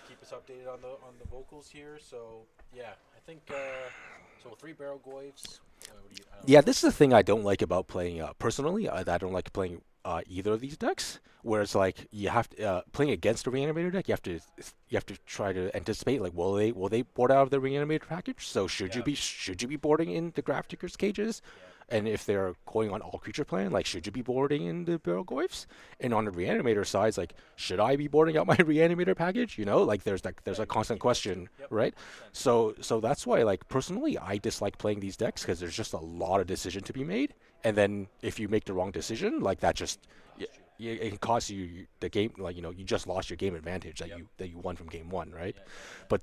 Keep us updated on the vocals here. So yeah, I think so. 3 barrel goives. What do you? I don't Yeah, know. this is the thing I don't like about playing. Personally, I don't like playing either of these decks. Whereas, like, you have to playing against a reanimator deck, you have to try to anticipate, like, will they board out of the reanimator package? So Yeah. should you be boarding in the Graph Digger's cages? Yeah. And if they're going on all creature plan, like, should you be boarding in the barrel goifs? And on the reanimator side, it's like, should I be boarding out my reanimator package? You know, like, there's Yeah, a you gotta constant keep those two. question, Yep. right? 100%. So that's why, like, personally, I dislike playing these decks because there's just a lot of decision to be made, and then if you make the wrong decision, like, that just Cost you. it can cost you the game. Like, you just lost your game advantage Yep. that you won from game one, right? Yeah. Yeah.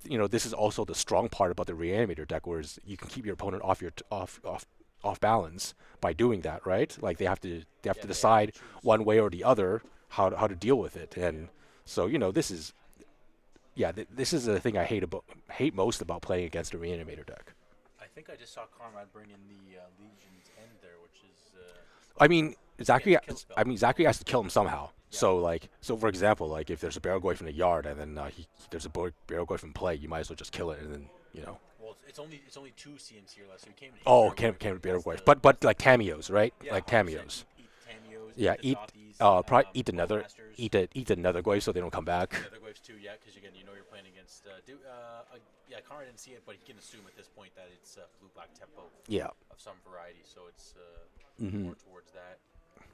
Yeah. But this is also the strong part about the reanimator deck, whereas you can keep your opponent off balance by doing that, right? Like, they have to Yeah, they have to decide choose. one way or the other how to deal with it, and Yeah. so this is this is the thing I hate most about playing against a reanimator deck. I think I just saw Conrad bring in the Legion's End there, which is I mean, Zachary. kill spell. Zachary has to kill him somehow. Yeah. So for example, like, if there's a barrel goif in the yard and then there's a barrel goif in play, you might as well just kill it and then Well, it's only 2 CMs here left, so you can't. Hit Oh, barrel can't goif. barrel goif, That's the- but like cameos, right? yeah, Like 100%. cameos. Eat cameos. Yeah, the eat Zothies, probably eat another Masters. eat another goif so they don't come back. The other goifs too, yeah, because again, you're playing against. Yeah, Conrad didn't see it, but he can assume at this point that it's blue-black tempo Yeah. of some variety, so it's Hmm. more towards that.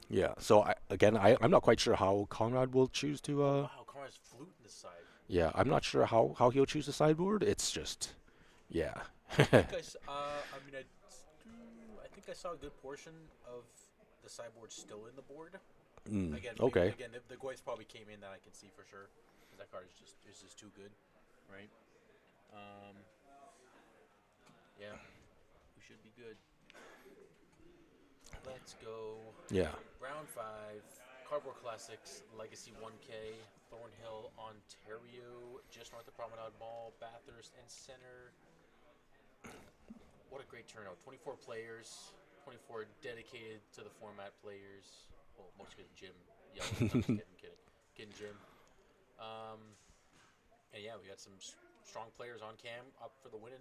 Yeah. So I'm not quite sure how Conrad will choose to. Wow, Conrad's fluting this side. Yeah, I'm not sure how he'll choose the sideboard. It's just, yeah. I mean, I think I saw a good portion of the sideboard still in the board. Again, Okay. Again, the goifs probably came in that I can see for sure, because that card is just too good, right? Yeah, we should be good. Let's go. Yeah. Round 5, Cardboard Classics, Legacy 1K, Thornhill, Ontario, just north of Promenade Mall, Bathurst, and Center. What a great turnout. 24 players, 24 dedicated to the format players. Well, most good Jim. Yeah, I'm just kidding Jim. And yeah, we got some strong players on cam up for the winning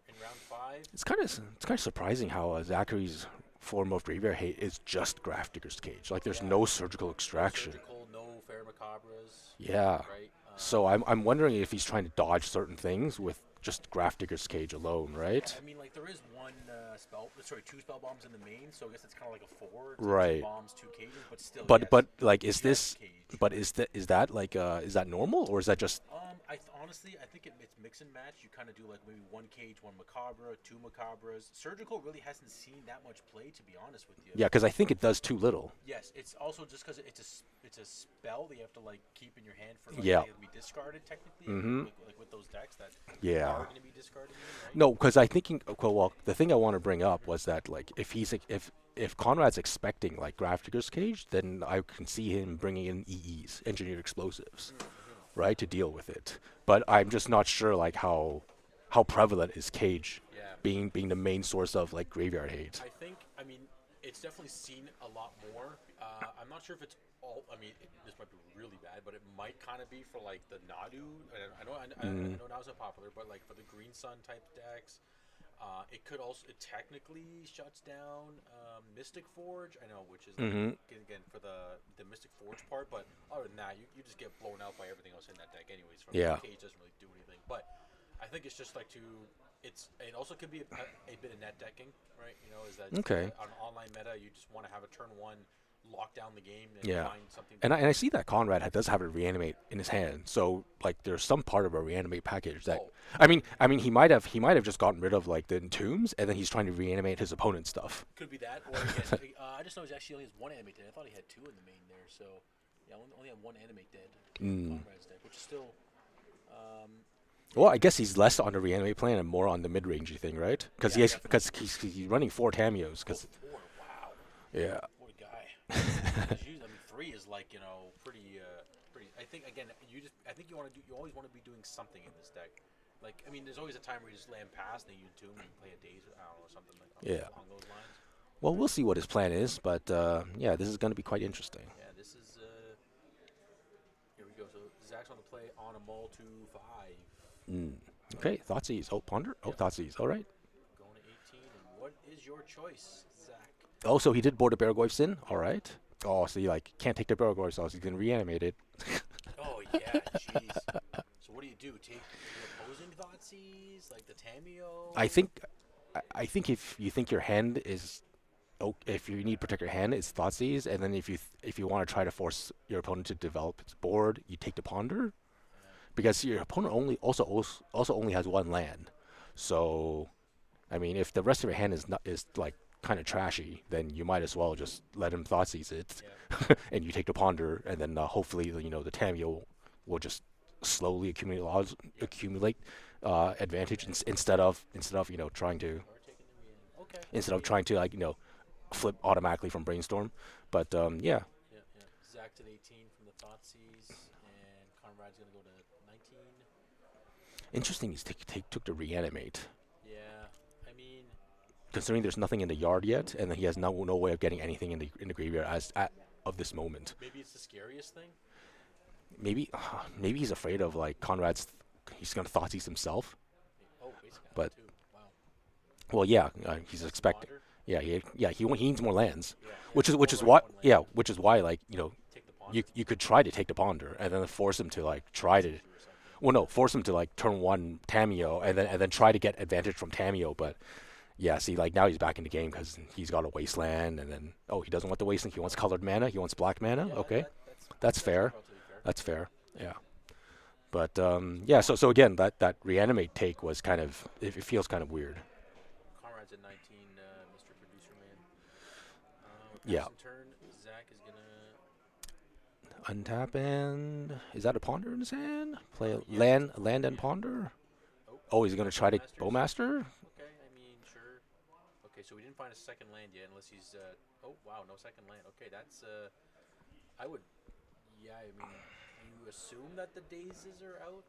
in round 5. It's kind of surprising how Zachary's form of graveyard hate is just Graph Digger's Cage. Like, there's Yeah. no surgical extraction. Surgical, no fair macabras. Yeah. Right. So I'm wondering if he's trying to dodge certain things with just Graph Digger's Cage alone, right? I mean, like, there is two spell bombs in the main, so I guess it's kind of like a 4. It's Right. 2 bombs, 2 cages, but still. But yes, but like, just is that like is that normal, or is that just honestly, I think it's mix and match. You kind of do like maybe 1 cage, 1 macabre, 2 macabras. Surgical really hasn't seen that much play, to be honest with you. yeah? Because I think it does too little. Yes, it's also just because it's a spell that you have to like keep in your hand for like Yeah. to be discarded technically. Mhm. Like with those decks that Yeah. are going to be discarded. Even, right? No, because I thinking. Well, the thing I want to bring up was that, like, if Conrad's expecting like Graph Digger's Cage, then I can see him bringing in EEs, engineered explosives, right, to deal with it. But I'm just not sure, like, how prevalent is Cage Yeah. being the main source of, like, graveyard hate. I mean, it's definitely seen a lot more. I'm not sure if it's all. I mean, this might be really bad, but it might kind of be for like the Nadu. I know Nadu's not popular, but like for the Green Sun type decks, it could also technically shuts down Mystic Forge. I know, which is like, again for the Mystic Forge part, but other than that, you just get blown out by everything else in that deck, anyways. From Yeah. the cage doesn't really do anything, but I think it's just like it also could be a bit of net decking, right? Is that Okay. on online meta you just want to have a turn 1 lock down the game and Yeah. find something. And I see that Conrad does have a reanimate in his hand, so like there's some part of a reanimate package that Oh. I mean he might have just gotten rid of like the entombs, and then he's trying to reanimate his opponent's stuff. Could be that, or again, I just know he actually only has 1 animate dead. I thought he had 2 in the main there, so yeah, only had 1 animate dead. Conrad's deck, which is still. Well, I guess he's less on the reanimate plan and more on the mid-rangey thing, right? Because Yeah, he's running 4 cameos. Cause 4, wow, yeah, what a guy. I mean, 3 is like pretty. I think again, I think you always want to be doing something in this deck. Like, I mean, there's always a time where you just land past and you tune and play a daze, I don't know, something like Yeah. along those lines. Well, we'll see what his plan is, but yeah, this is going to be quite interesting. Yeah, this is here we go. So Zach's on the play on a mull to 5. Mm. Okay, Thoughtseize. Oh, Ponder. Oh, Yep. Thoughtseize. All right. Going to 18. And what is your choice, Zach? Oh, so he did board the Baraglyphs in. All right. Oh, so he like can't take the Baraglyphs off. So he's gonna reanimate it. Oh yeah, jeez. So what do? Take the opposing Thoughtseize, like the Tameo? I think, I think if you think your hand is, oh, if you need to protect your hand, it's Thoughtseize, and then if you want to try to force your opponent to develop its board, you take the Ponder, because your opponent also only has one land. So, I mean, if the rest of your hand is like kind of trashy, then you might as well just let him Thoughtseize it, Yeah. and you take the Ponder, and then hopefully the Tameo will just slowly accumulate advantage instead of trying to Or taking the Rian. Okay. instead of Yeah. trying to flip automatically from brainstorm. But yeah, Yeah, yeah. Zach to the 18 from the Thoughtseize, and Conrad's gonna go to 19. interesting. Took to reanimate, Yeah, I mean, considering there's nothing in the yard yet, and then he has no way of getting anything in the graveyard as at of this moment. maybe it's the scariest thing. Maybe maybe he's afraid of like Conrad's. He's gonna Thoughtseize himself. Oh, basically, But too. Wow. well, yeah, he's expecting. Ponder. Yeah, he needs more lands, Yeah. which is Already why one land. yeah, which is why like Take the Ponder. you could try to take the Ponder and then force him to like try to Or something. well no force him to like turn one Tameo and then try to get advantage from Tameo, but yeah, see like now he's back in the game because he's got a wasteland, and then he doesn't want the wasteland, he wants colored mana, he wants black mana. Yeah, Okay, that's that's fair. relatively fair. That's fair. Yeah. But yeah, so again, that reanimate take was kind of it feels kind of weird. Conrad's at 19, Mr. Producer Man. Yeah. Passing turn. Zach is gonna. Untap, and is that a Ponder in his hand? Play a Yeah. land and Ponder. Oh, Oh, he's gonna try to Bowmasters. Bowmaster. Okay, I mean, sure. Okay, so we didn't find a second land yet, unless he's. Oh wow, no second land. Okay, that's. I would. Yeah, I mean, you assume that the daisies are out.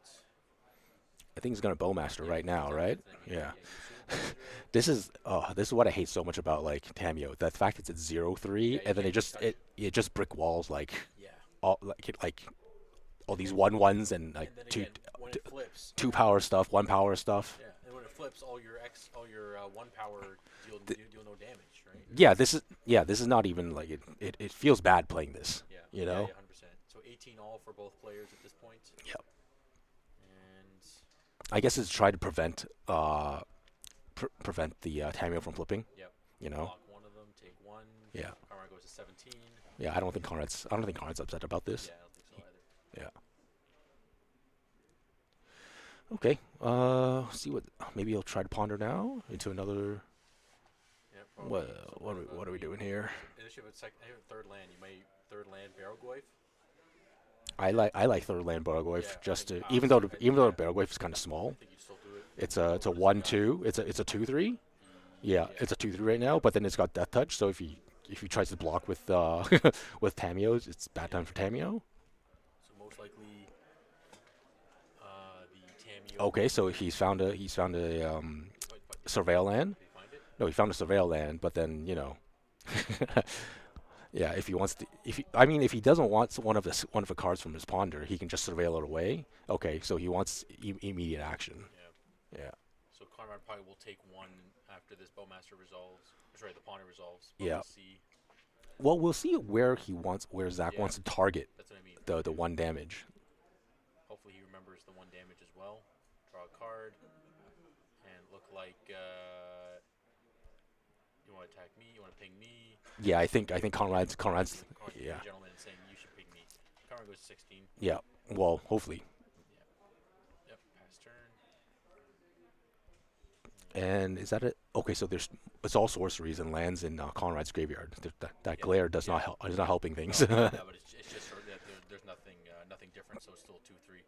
I think he's gonna Bowmaster Yeah, right now, that's right? the thing. Yeah. You assume daisies are out. This is what I hate so much about like Tameo. The fact it's at 0-3, Yeah, you and then can't touch it just brick walls like Yeah. all all these 1/1s and like And then two again, when it flips. two power stuff, 1 power stuff. Yeah, and when it flips, all your 1 power deal no damage, right? This is not even like it feels bad playing this. Yeah. You know? Yeah, 100%. So 18 all for both players at this point. Yep. And I guess it's try to prevent prevent the Tameo from flipping. yep. You know? Block one of them, take one. Yeah. Conrad goes to 17. Yeah, I don't think Conrad's upset about this. Yeah, I don't think so either. Yeah. Okay. See maybe he'll try to Ponder now into another. Yeah, probably. What are we doing here? If you have a third land, you may third land Barrowgoyf. I like third land Baraglyph Yeah, just I to think even though honestly, even though the Baraglyph is kind of I small. think you still do it. It's a 1/2. It's a 2/3. Yeah, it's a 2/3 right now, but then it's got Death Touch. So if he tries to block with with Tameos, it's bad time for Tameo. So most likely, the Tameo. Okay, so he's found a Surveil land. Did he find it? No, he found a Surveil land, but then yeah, if he wants to, if he doesn't want one of the cards from his Ponder, he can just Surveil it away. Okay, so he wants immediate action. Yeah. Yeah. So Conrad probably will take one after this Bowmaster resolves. Sorry, the Ponder resolves. But Yeah. We'll see. Well, we'll see where Zach Yeah. wants to target That's what I mean. the 1 damage. Hopefully he remembers the 1 damage as well. Draw a card. And look like you want to attack me, you want to ping me. Yeah, I think Conrad's Conrad's yeah. a gentleman and saying you should ping me. Conrad goes to 16. Yeah. Well, hopefully. Yep, pass turn. And is that it? Okay, so it's all sorceries and lands in Conrad's graveyard. That Yeah. glare does Yeah. not help. Is not helping things. Yeah, but it's just sort of that there's nothing different, so it's still 2-3.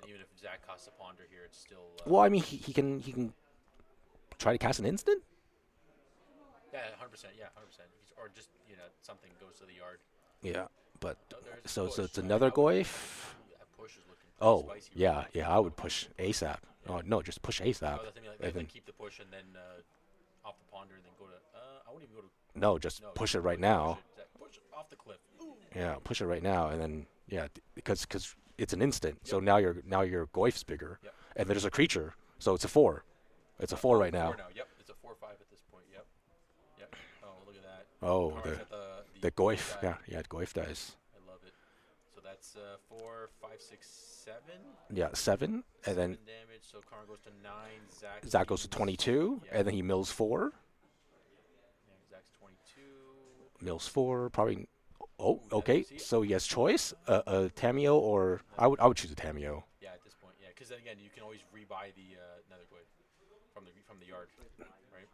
Even if Zach casts a Ponder here, it's still. Well, I mean, he can try to cast an instant. Yeah, 100%. Yeah, 100%. Or just something goes to the yard. Yeah, but Oh, there's the so push. it's another Goyf. That push is looking pretty Oh, spicy. yeah, right yeah, I would push ASAP. Yeah. Oh, no, just push ASAP. Oh, that's what I mean, and like then- keep the push and then off the ponder and then go to. I wouldn't even go to. No, just No, push just it right push now. it. Push it off the cliff. Ooh. Yeah, push it right now, and then yeah, because it's an instant. So Yep. now your Goif's bigger, Yep. and there's a creature, so it's a 4. It's a 4 right now. 4 now. Yep. It's a 4/5 at this point. Yep. Yep. Oh, look at that. Oh, Conrad's got the the Goif. die. Yeah, Goif dies. I love it. So that's 4, 5, 6, 7. Yeah, 7, and then 7 damage. So Conrad goes to 9. Zach goes to 22, Yeah. and then he mills 4. Yeah, Zach's 22. Mills 4, probably. Oh, Ooh, okay. see? So he has choice, a Tameo, or I would choose a Tameo. Yeah, at this point, yeah, because then again, you can always rebuy the Netherglade from the yard, right?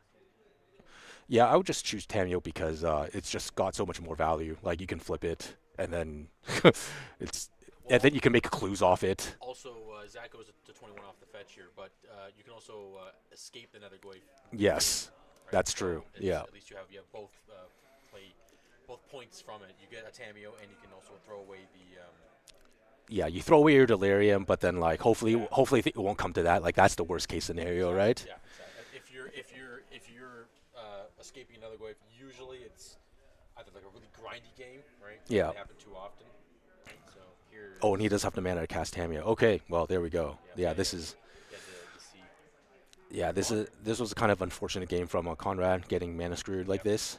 Yeah, I would just choose Tameo because it's just got so much more value. Like you can flip it, and then it's, and then you can make clues off it. Also, Zach goes to 21 off the fetch here, but you can also escape the Netherglade. Yes, Right? that's So true. it's- Yeah. At least you have both play both points from it. You get a Tameo, and you can also throw away the. Yeah, you throw away your delirium, but then like hopefully it won't come to that. Like that's the worst case scenario, right? Yeah, exactly. If you're escaping another Glade, usually it's either like a really grindy game, right? It Yeah. doesn't happen too often. So here. Oh, and he does have the mana to cast Tameo. Okay, well there we go. Yeah, this is. Yeah, the C. Yeah, this was a kind of unfortunate game from Conrad getting mana screwed like this.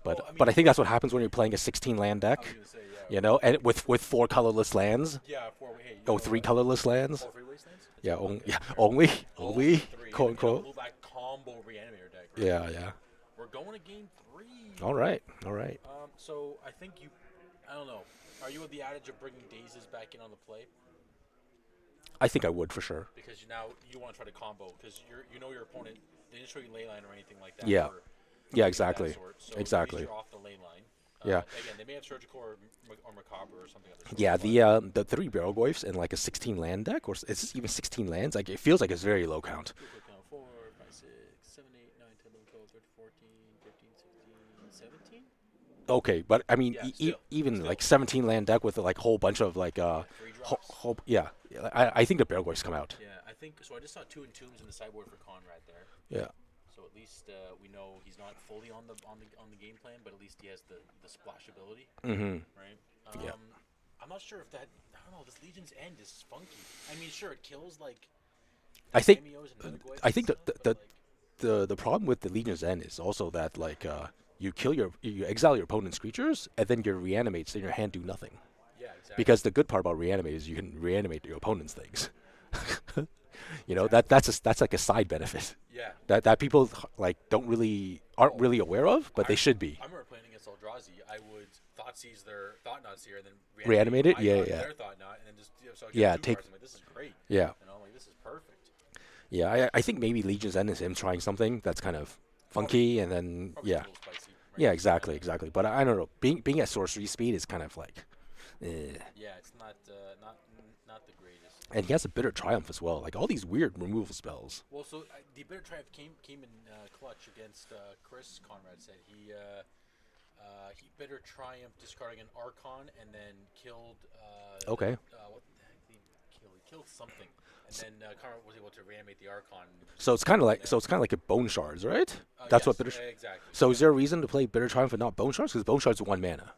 But Well, I but I mean- think that's what happens when you're playing a 16 land I deck, was gonna say, yeah. you know, and with 4 colorless lands. Yeah, hey, Oh, 3 colorless lands. 3 wastelands? Yeah, Okay. only, Only quote 3. unquote. Little that combo reanimator deck. Right? Yeah. We're going to game 3. All right. So I think I don't know. Are you with the adage of bringing Dazes back in on the play? I think I would for sure. Because you want to try to combo because you know your opponent didn't show you leyline or anything like that. Yeah. or Yeah, anything of that exactly. sort. So Exactly. At least you're off the ley line. Yeah. Again, they may have surgical or macabre or something of the sort. Yeah, but- the 3 barrel goifs and like a 16 land deck, or is this even 16 lands? Like it feels like it's very low count. Quick count, 4, 5, 6, 7, 8, 9, 10, 11, 12, 13, 14, 15, 16, 17. Okay, but I mean, Yeah, still. even like 17 land deck with like a whole bunch of like 3 drops. yeah. I think the barrel goifs come out. Yeah, I think so. I just saw 2 entombs in the sideboard for Conrad there. Yeah. So at least we know he's not fully on the game plan, but at least he has the splash ability, Mm-hmm. right? Yeah. I'm not sure if that. I don't know. This Legion's End is funky. I mean, sure, it kills like. I think cameos and Nethergoyfs I think and that stuff, but, like, the problem with the Legion's End is also that like you exile your opponent's creatures and then your reanimates in your hand do nothing. yeah, exactly. Because the good part about reanimate is you can reanimate your opponent's things. You know that's like a side benefit yeah, that people like aren't really aware of, but they should be. I remember playing against Eldrazi. I would thought seize their thought knots here, and then Reanimate it? my Yeah, thought- yeah. Their thought knot, and then just so I get Yeah, 2 take- cards. I'm like, this is great. Yeah, You know, like this is perfect. yeah. I think maybe Legion's End is him trying something that's kind of funky, and then Probably yeah, a little spicy. Right? yeah, exactly. But I don't know. Being at sorcery speed is kind of like, Yeah, it's not the greatest. and he has a bitter triumph as well. Like all these weird removal spells. Well, so the Bitter Triumph came in clutch against Chris. Conrad said he Bitter Triumph discarding an Archon and then killed. Okay. What the heck did he kill? He killed something, and then Conrad was able to reanimate the Archon. So it's kind of like a bone shards, right? That's what Yes, bitter. exactly. So is there a reason to play bitter triumph and not bone shards? Because bone shards are 1 mana.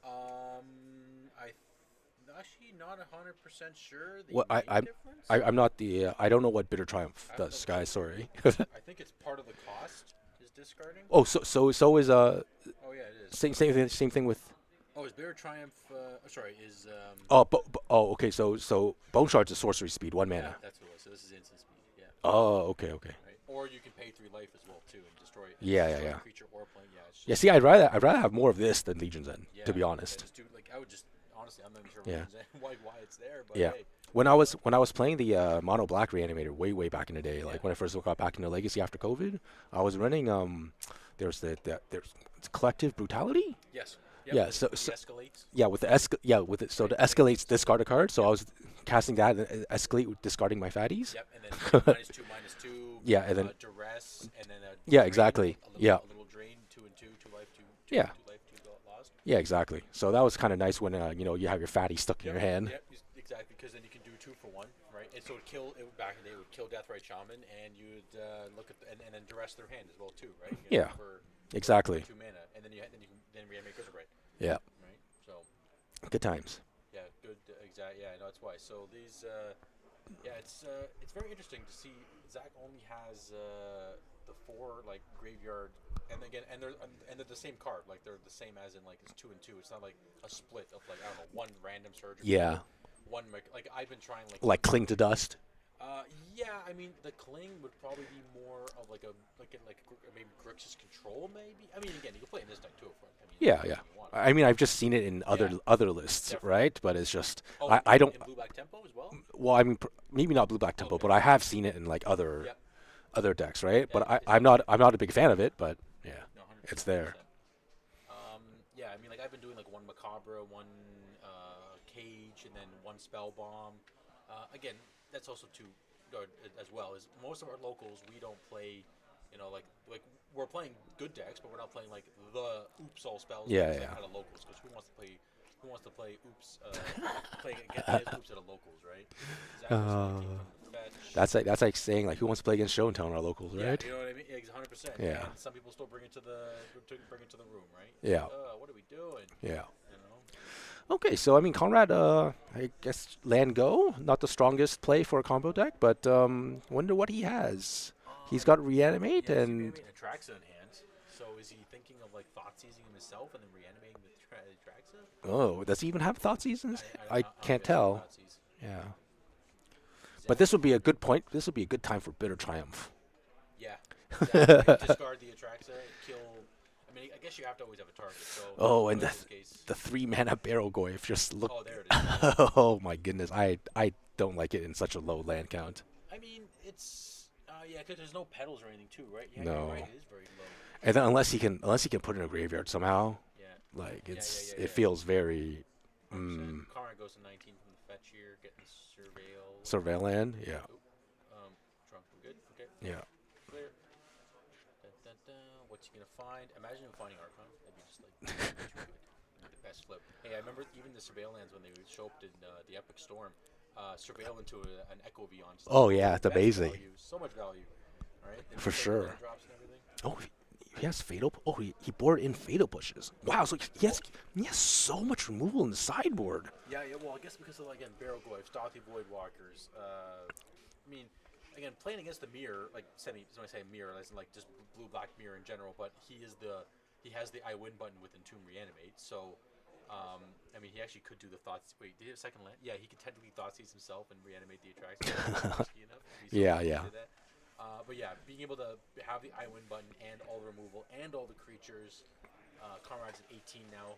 Actually not 100% sure. The Well, main difference? I'm not the. I don't know what bitter triumph I don't does, know. guys. Sorry. I think it's part of the cost is discarding. Oh, so is Oh yeah, it is. same thing with. Oh, is Bitter Triumph? Sorry, is Okay. So bone shards is sorcery speed, 1 mana. yeah, that's what it was. So this is instant speed. Yeah. Oh, okay. Right. Or you can pay 3 life as well too and destroy it. Yeah. Destroy a creature or plane. Yeah. It's just, Yeah. See, I'd rather have more of this than Legion's End, yeah, to be yeah, honest. just do like I would just honestly, I'm not even sure Yeah. why it's there, but Yeah. hey, When I was playing the mono black reanimator way back in the day, like when I first got back into Legacy after COVID, I was running there's collective brutality. yes. Yeah, It so- escalates. Yeah, with the so the escalates discard a card. So I was casting that and escalate with discarding my fatties. Yep, and then -2/-2. Yeah, and then duress, and then a Yeah, drain, exactly. A little, Yeah. a little drain, 2 and 2, 2 life, 2. Yeah. 2 life, 2 lost. Yeah, exactly. So that was kind of nice when you have your fatty stuck in your hand. Yep, exactly, because then you can do 2 for 1, right? and so it kill it back in the day. It would kill Deathrite Shaman, and you'd look at and then duress their hand as well too, right? Yeah. For Exactly. 2 mana, and then you can then reanimate Grizzlebright, Yeah. right? So Good times. yeah, good, exact. Yeah, no, that's why. So these, yeah, it's very interesting to see. Zach only has the 4 like graveyard, and again, and they're the same card. Like they're the same as in like it's 2 and 2. It's not like a split of like I don't know, one random surge. Or Yeah. like I've been trying Like cling to dust. yeah, I mean the cling would probably be more of like a maybe Grixis control maybe. I mean again you can play in this deck too. I mean Yeah, yeah. anything you want. I mean, I've just seen it in Yeah. other lists, Definitely. right? But it's just Oh, I don't. in blue black tempo as well. Well, I mean, maybe not blue black tempo, Okay. but I have seen it in like Yep. other decks, right? Yeah, But it's I'm not a big fan of it. But yeah, No, 100%. it's there. Yeah, I mean, like I've been doing like one Macabre, one Cage, and then one Spell Bomb. Again, that's also too as well. Is most of our locals we don't play, like we're playing good decks, but we're not playing like the oops all spells. Yeah, decks, yeah. Like, out of locals, because who wants to play oops, play against oops at a locals, right? Zach was looking for the fetch. That's like saying like who wants to play against Show and Tell in our locals, Yeah, right? you know what I mean? 100%. Yeah. And some people still bring it to the room, right? Yeah. What are we doing? Yeah. You know? Okay, so I mean, Conrad, I guess land go, not the strongest play for a combo deck, but wonder what he has. He's got reanimate Yeah, and he's Atraxa in hand. So is he thinking of like thought seizing himself and then reanimating the Atraxa? oh, does he even have thought seasons? I don't can't guess what tell. Thoughtseize. Yeah. Is But that- this would be a good point. This would be a good time for Bitter Triumph. Yeah. Exactly. Discard the Atraxa, kill. I mean, I guess you have to always have a target. So Oh, and in this case, The 3-mana Barrel Goyf just look. oh, there it is. Oh my goodness, I don't like it in such a low land count. I mean, it's yeah, because there's no petals or anything too, right? Yeah, No. you're right. It is very low. And then unless he can put it in a graveyard somehow, Yeah. like it's yeah. it feels very 100%. Conrad goes to 19 from the fetch here, getting surveil. surveil land. Yeah, Drunk, we're good. Okay. yeah. Clear. What's he gonna find? Imagine him finding Archon. That'd be just like the best flip. Hey, I remember even the surveil lands when they would show up in the Epic Storm. Surveil into an Echo Beyond. Oh, yeah, it's Best amazing. value, so much value. All right. For sure. Drops and everything. Oh, he has fatal. Oh, he bored in fatal pushes. Wow, so he has so much removal in the sideboard. Yeah. Well, I guess because of again Barrel Goyf, Stothy Voidwalkers. I mean, again, playing against the mirror, like when I say mirror, as in like just blue black mirror in general. But he has the I win button with Entomb Reanimate. So, I mean, he actually could do the thoughts. Wait, did he have a second land? Yeah, he could technically Thoughtseize himself and reanimate the Atraxa. Yeah. But yeah, being able to have the I win button and all the removal and all the creatures. Conrad's at 18 now.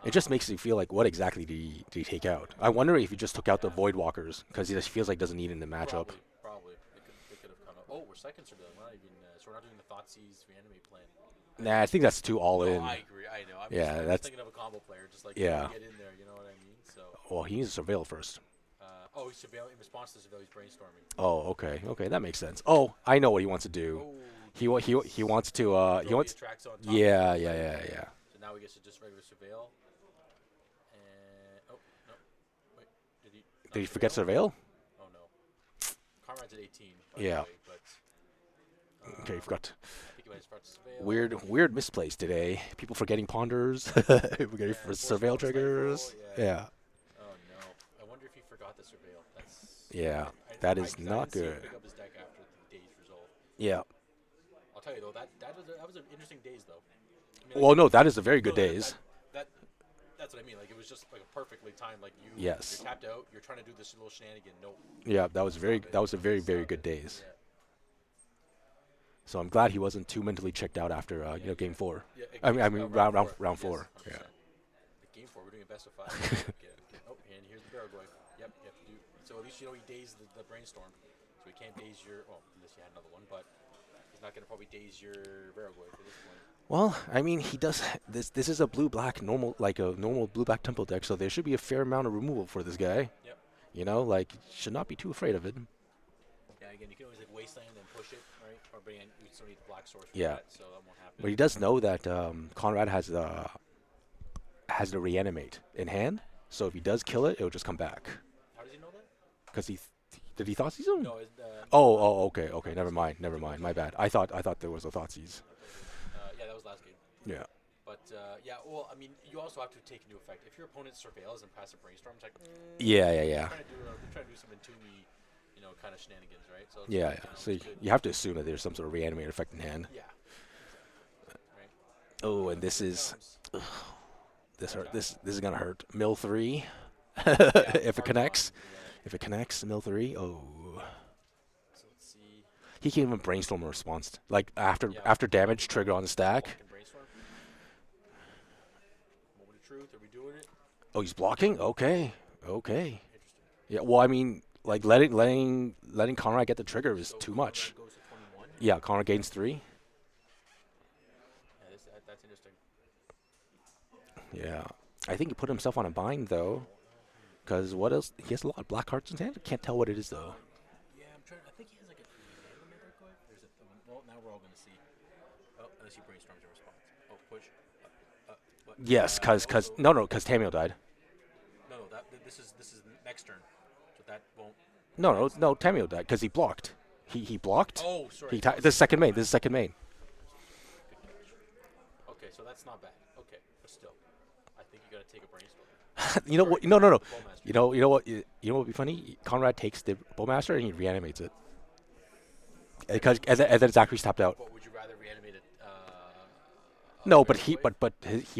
It just makes you feel like what exactly did he take out? I wonder if he just took out the Voidwalkers because he just feels like doesn't need it in the matchup. Probably. They could have come up. Oh, we're seconds are done. We're not even, so we're not doing the Thoughtseize reanimate plan. Nah, I think that's too all in. I agree. I know. I'm Yeah, just that's- thinking of a combo player, just like Yeah. get in there. You know what I mean? So. Well, he needs to surveil first. He's surveil in response to surveil. He's brainstorming. Oh, okay, that makes sense. Oh, I know what he wants to do. Oh, He wants to he throw wants. the Atraxa on top. Yeah. So now he gets to just regular surveil. And no, wait, did he? not Did he forget surveil? Oh no. Conrad's at 18. By Yeah. The way, but. Okay, forgot. I think he might start to surveil. Weird misplace today. People forgetting ponders. Forgetting for Force surveil Spell, triggers. Skyfall, Yeah. Oh no. I wonder if he forgot the surveil. That's. Yeah, I- that I- is 'cause I not didn't see him good. Pick up his deck after the day's resolve. Yeah. I'll tell you though, that was an interesting days though. I mean, Well, no, that is a very good no, days. That's what I mean. Like it was just like a perfectly timed. Like Yes. you're tapped out. You're trying to do this little shenanigan. Nope. Yeah, that was a very good days. Yeah. So I'm glad he wasn't too mentally checked out after game 4. Yeah, I mean round yes, 4. Yeah. 100%. The game 4, we're doing a best of 5. Oh, and here's the Barragoy. Yep. So at least you know he dazed the brainstorm. So he can't daze your. Well, unless you had another one, but he's not gonna probably daze your Barragoy for this point. Well, I mean, he does. This is a blue-black normal blue-black temple deck, so there should be a fair amount of removal for this guy. Yep. You know, like should not be too afraid of it. Yeah. Again, you can always like wasteland and push it, right? Or bring in. You still need the black source for Yeah. that, so that won't happen. But he does know that Conrad has the reanimate in hand, so if he does kill it, it will just come back. How does he know that? Because Did he Thoughtseize him? No, Okay. Never mind. My bad. I thought there was a Thoughtseize. yeah, that was last game. Yeah. But yeah, well, I mean, you also have to take into effect if your opponent surveils and passive brainstorms, like Yeah. they're trying to do some Intumi, kind of shenanigans, right? So it's Yeah. like, So it's good. you have to assume that there's some sort of reanimator effect in hand. Yeah. Right. Oh, and this Here it is comes. this hurt. This is gonna hurt. Mill 3. Yeah, If it hard connects. one, yeah. If it connects, mill 3. Oh. So let's see. He can't even brainstorm a response. Like after Yeah. damage trigger on the stack. Can brainstorm. Moment of truth. Are we doing it? Oh, he's blocking. Okay. Interesting. Yeah. Well, I mean, like letting Conrad get the trigger is So too Conrad much. goes to 21. Yeah. Conrad gains 3. Yeah, that's interesting. Yeah. I think he put himself on a bind though, because what else? He has a lot of black cards in his hand. Can't tell what it is though. Yeah, I'm trying. I think he has like a There's a. Well, now we're all gonna see. Oh, unless he brainstorms a response. Oh, push. But, Yes, because also- because Tamio died. No, this is next turn, so that won't. No, Tamio died because he blocked. He blocked. Oh, sorry. This is second main. This is second main. Good catch. Okay, so that's not bad. Okay, but still, I think you gotta take a brainstorm. You know what? Sorry, No. the Bowmaster. You know what? You know what would be funny? Conrad takes the Bowmaster and he reanimates it. Because and then Zachary's tapped out. But would you rather reanimate it? No, but he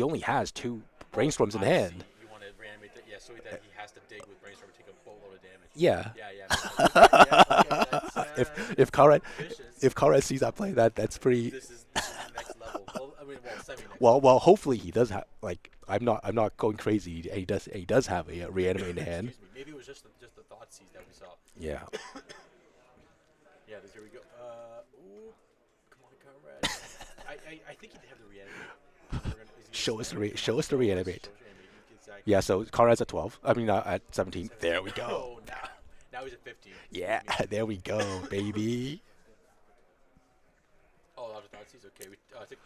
only has 2 brainstorms in I hand. see. You want to reanimate it? Yeah, so that he has to dig with brainstorm and take a boatload of damage. Yeah. Yeah. Okay, If Conrad sees that play, that's pretty. this is next level. Well, I mean, semi next. Well, hopefully he does have like I'm not going crazy. He does have a reanimate in hand. Excuse me. Maybe it was just the thought seize that we saw. Yeah. Yeah. Here we go. Ooh, come on, Conrad. I think he did have the reanimate. Show us the reanimate. Exactly. Yeah. So Conrad's at 12. I mean at 17. There we go. Oh, now he's at 15. Yeah. There we go, baby. Oh, that was thought seize. Okay, we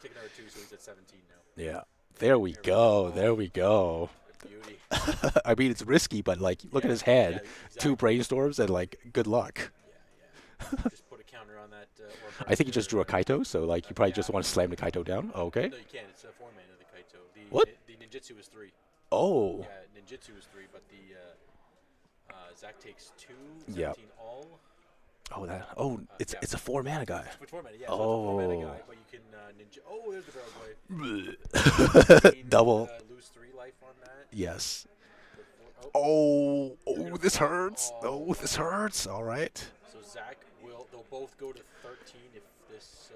take another 2, so he's at 17 now. Yeah. There we go. There we go. Good beauty. I mean, it's risky, but like, look at his head. Yeah, 2 exactly. brainstorms and like, good luck. Yeah. Just put a counter on that. I think he just drew a Kaito, so like, you probably just want to slam the Kaito down. Okay. No, you can't. It's a 4-mana of the Kaito. What? The ninjutsu is 3. Oh. Yeah, ninjutsu is 3, but the Zach takes 2. Yep. 17 all. It's yeah. it's a 4-mana guy. It's 4 mana, yeah. Oh. So it's a 4 mana guy, but you can ninja. Oh, there's the barrel boy. Double. Lose 3 life on that. Yes. With 4 Oh, this hurts. Oh, this hurts. All right. So Zach they'll both go to 13 if this,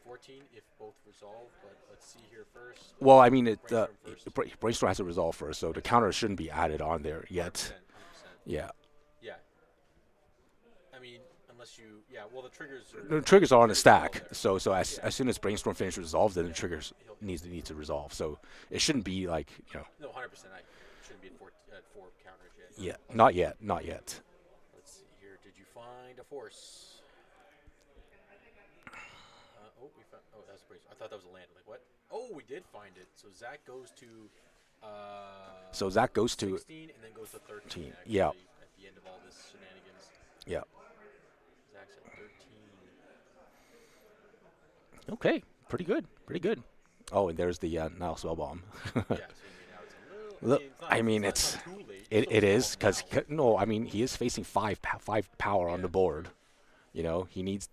14 if both resolve, but let's see here first. Well, I mean, Brainstorm first. Brainstorm has to resolve first, so the counter shouldn't be added on there yet. 100%. Yeah. Yeah. I mean, unless well, the triggers are... The triggers are on the stack, there. so as soon as Brainstorm finishes resolves, then the triggers needs to resolve. So it shouldn't be like No, 100%. I shouldn't be at 4 counters yet. Yeah, not yet. Let's see here. Did you find a force? We found... Oh, that's a brace. I thought that was a land. Like, what? Oh, we did find it. So Zach goes to... So Zach goes to 16 and then goes to 13. Actually, Yeah. At the end of all this shenanigans. yeah. Zach's at 13. Okay, pretty good. Oh, and there's the Nile Spellbomb. Yeah, so now it's a little... Look, I mean, it's not too late. it is because no, I mean he is facing 5 power on Yeah. the board. He needs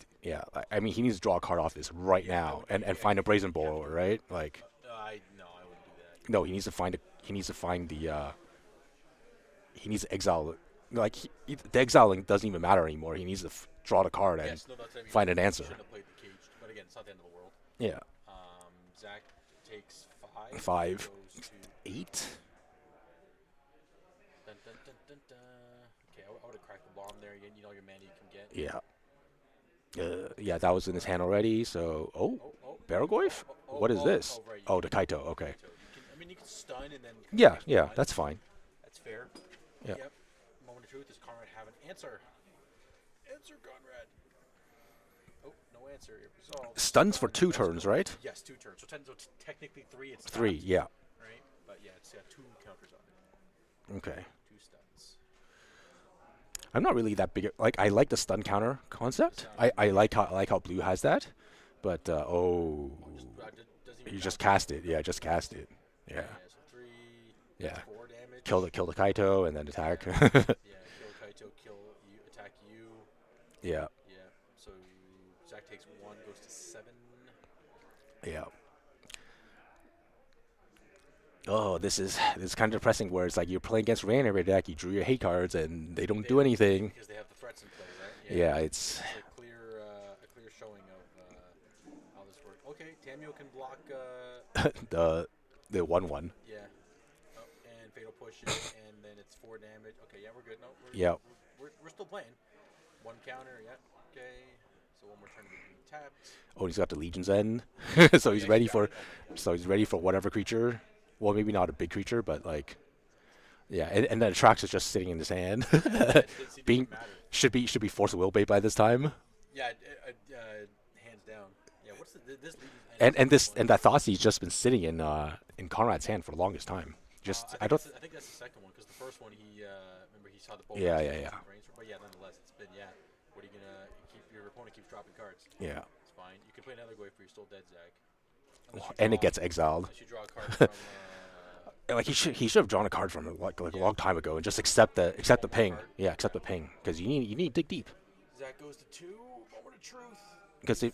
I mean he needs to draw a card off this right now and find a Brazen Borrower, right? Like No, I wouldn't do that. no, he needs to find the he needs to exile like the exiling doesn't even matter anymore. He needs to draw the card and Yes, no, that's what I mean. find an He answer. shouldn't have played the caged, but again, it's not the end of the world. Yeah. Zach takes 5. 5. Goes to 8. dun, dun, dun, dun, dun. Okay, I would have cracked the bomb there. You know your mana you can get. Yeah. Yeah, that was in his hand already. So, Baragoyf? What is this? Right, Oh, the Kaito. Okay. You can stun and then. Yeah, that's fine. That's fair. Yeah. Yep. Moment of truth. Does Conrad have an answer? Answer, Conrad. Oh, no answer. It resolved. Stuns for 2 turns, right? Yes, 2 turns. So, technically 3. It's 3, stopped, yeah. Right, but yeah, it's got 2 counters on it. Okay. 2 stuns. I'm not really that big. Like I like the stun counter concept. I like how blue has that, but oh, Doesn't even he just count. cast it. Yeah, just cast it. Yeah, Yeah, so 3, yeah. that's 4 damage. Kill the Kaito and then attack. Yeah, kill Kaito, kill you, attack you. Yeah, Yeah, so Zach takes 1, goes to 7. yeah. Oh, this is kind of depressing. Where it's like you're playing against Rain every deck. You drew your hate cards and they don't do anything. Because they have the threats in play, right? Yeah, it's It's a clear showing of how this works. Okay, Tamio can block. the 1/1. Yeah. Oh, and fatal push it, and then it's 4 damage. Okay, yeah, we're good. No, Yeah. we're still playing. 1 counter. Yeah. Okay. So one more turn to be tapped. Oh, he's got the Legion's End, so he's Yeah, ready got for it. Oh my God. so he's ready for whatever creature. Well, maybe not a big creature, but like yeah, and then Trax is just sitting in his hand, Yeah, it didn't seem to being matter. should be Force of Will bait by this time. Yeah, hands down. Yeah, what's this lead? And that Thoughtsy's just been sitting in Conrad's hand for the longest time. Just I don't. I think that's the second one because the first one he remember he saw the bolt. Yeah, yeah, yeah. But yeah, nonetheless, it's been What are you gonna keep? Your opponent keeps dropping cards. Yeah, It's fine. You can play another way for you're still dead, Zach. and it gets exiled. Unless you draw a card from. Like he should have drawn a card from it like a long time ago and just accept the ping. Yeah, accept the ping because you need to dig deep. Zach goes to 2. Moment of truth. Because if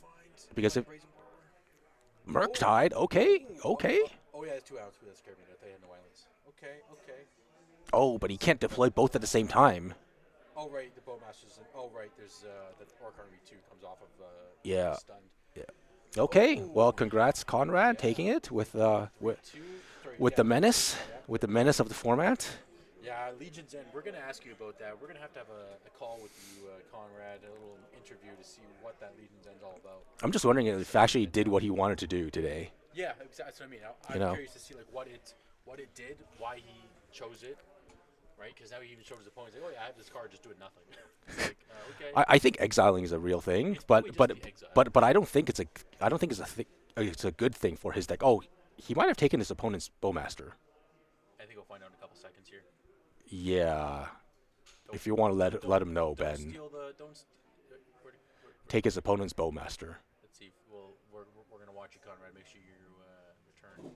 Brazen Door. Murktide, okay. Oh yeah, it's 2 outs. That scared me. I thought he had no islands. Okay. Oh, but he can't deploy both at the same time. Oh right, the Bowmasters. Oh right, there's the Orc Army 2 comes off of Yeah. stunned. Okay, well, congrats, Conrad, taking it with the menace, with the menace of the format. Yeah, Legion's End. We're gonna ask you about that. We're gonna have a call with you, Conrad, a little interview to see what that Legion's End's all about. I'm just wondering if actually did what he wanted to do today. Yeah, exactly. That's what I mean. I'm curious to see like what it did, why he chose it, right? Because now he even showed his opponents like, oh yeah, I have this card, just doing nothing. Like, okay. I think exiling is a real thing, It's but probably just the exile. but I don't think it's it's a good thing for his deck. Oh, he might have taken his opponent's Bowmaster. I think we'll find out in a couple seconds here. Yeah. If you want to let him know, Ben, take his opponent's Bowmaster. Let's see. We're gonna watch you, Conrad. Make sure you return.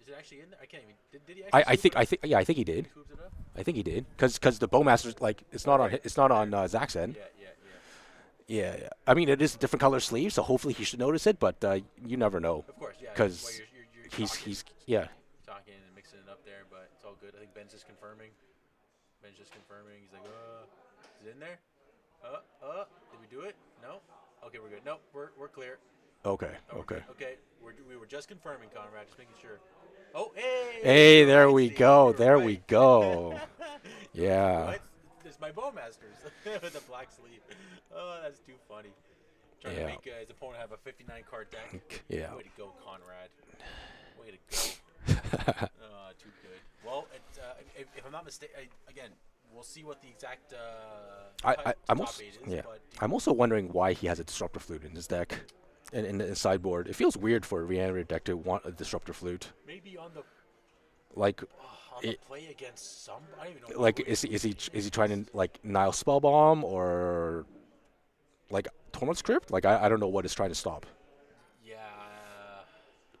Is it actually in there? I can't even. Did he actually? I think he did. Hooves it up? I think he did, because the Bowmaster's like it's not on Zach's end. Yeah. I mean, it is a different color sleeve, so hopefully he should notice it, but you never know. Of course, yeah. Because you're he's talking and mixing it up there, but it's all good. I think Ben's just confirming. He's like, is it in there? Did we do it? No. Okay, we're good. No, we're clear. Okay. No, we're Okay. good. Okay, we were just confirming, Conrad, just making sure. Oh, hey. Hey, there right, we Steve, go. you were There right. we go. Yeah. What? It's my Bowmasters with a black sleeve. Oh, that's too funny. Trying to make his opponent have a 59 card deck. Yeah. Way to go, Conrad. Way to go. Too good. Well, if I'm not mistaken, again, we'll see what the exact I'm top also, 8 is. yeah. But I'm also wondering why he has a Disruptor Flute in his deck, and in the sideboard. It feels weird for a reanimated deck to want a Disruptor Flute. maybe on the Like, play against some. I don't even know. like is he trying to like Nile Spellbomb or like Torment Script? Like I don't know what it's trying to stop. Yeah.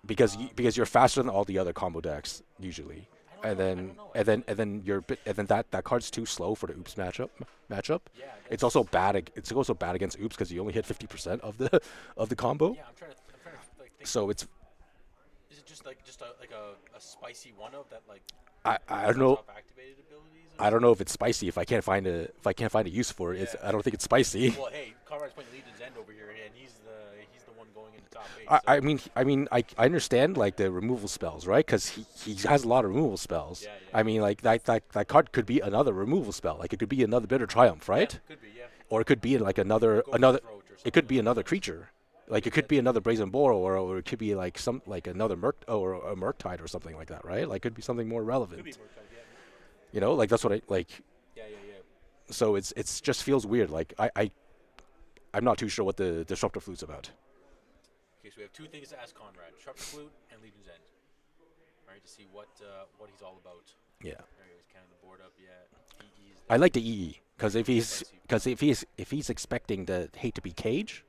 Because you're faster than all the other combo decks usually, I and don't know. then that card's too slow for the Oops matchup. Yeah. It's also bad. It's also bad against Oops because you only hit 50% of the combo. Yeah, I'm trying to like think. So it's Is it just a spicy one of that like? I don't know. Activated abilities. I don't know if it's spicy. If I can't find a use for it, Yeah. I don't think it's spicy. Well, hey, Conrad's playing Legion's End over here, and he's the one going into top 8. I understand like the removal spells, right? Because he has a lot of removal spells. Yeah. I mean, like that card could be another removal spell. Like it could be another Bitter Triumph, right? Yeah, could be, yeah. Or it could be like another. It could be another creature. Like it could be another Brazen Boar, or it could be like another or a Murktide or something like that, right? Like it could be something more relevant. Could be more yeah. You know, like that's what I like. Yeah. So it's just feels weird. Like I'm not too sure what the Disruptor Flute's about. Okay, so we have 2 things to ask Conrad: Disruptor Flute and Legion's End. Right, to see what he's all about. Yeah. There he is, counting the board up. Yeah. I like the EE. Because if he's Fancy. because if he's expecting the hate to be cage,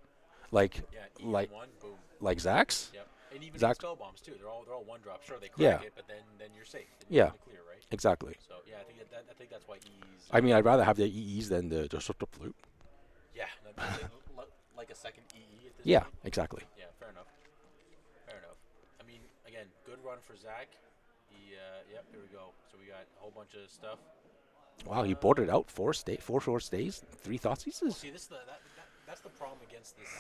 like Yeah, E like on one, boom. like Zach's, Yep. And even in Zach, spell bombs too. They're all one drop. Sure, they yeah, crack it, but then you're safe. Then you're yeah, in the clear, right? exactly. So yeah, I think that's why E's. I mean, I'd rather have the EEs than the sort of loop. Yeah, like a second EE at this Yeah, point. exactly. Yeah, fair enough. Fair enough. I mean, again, good run for Zach. Yep, here we go. So we got a whole bunch of stuff. Wow, he boarded out four short stays, 3 Well, Thoughtseize. see, that's the problem against this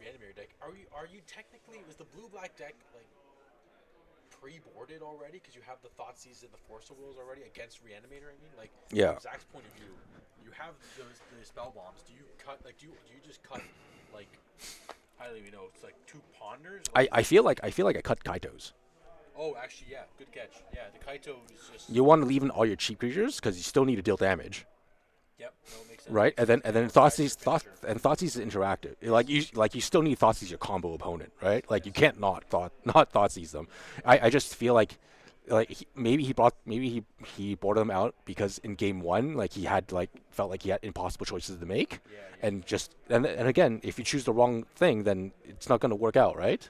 reanimator deck. Are you technically was the blue black deck like pre-boarded already because you have the Thoughtseize and the Force of Wills already against reanimator? I mean, like Yeah, from Zach's point of view, you have the spell bombs. Do you cut like do you just cut like I don't even know? It's like two ponders. Like I feel like I cut Kaitos. oh, actually, yeah, good catch. Yeah, the Kaito is just You want to leave in all your cheap creatures because you still need to deal damage, yep. No, it makes sense. right? Makes sense. And then Your finisher. Thoughtseize is interactive. Like you still need Thoughtseize your combo opponent, right? Like you can't not Thoughtseize them. I just feel like maybe he bought them out because in game one like he had like felt like he had impossible choices to make, Yeah, yeah. and just and again if you choose the wrong thing then it's not going to work out, right?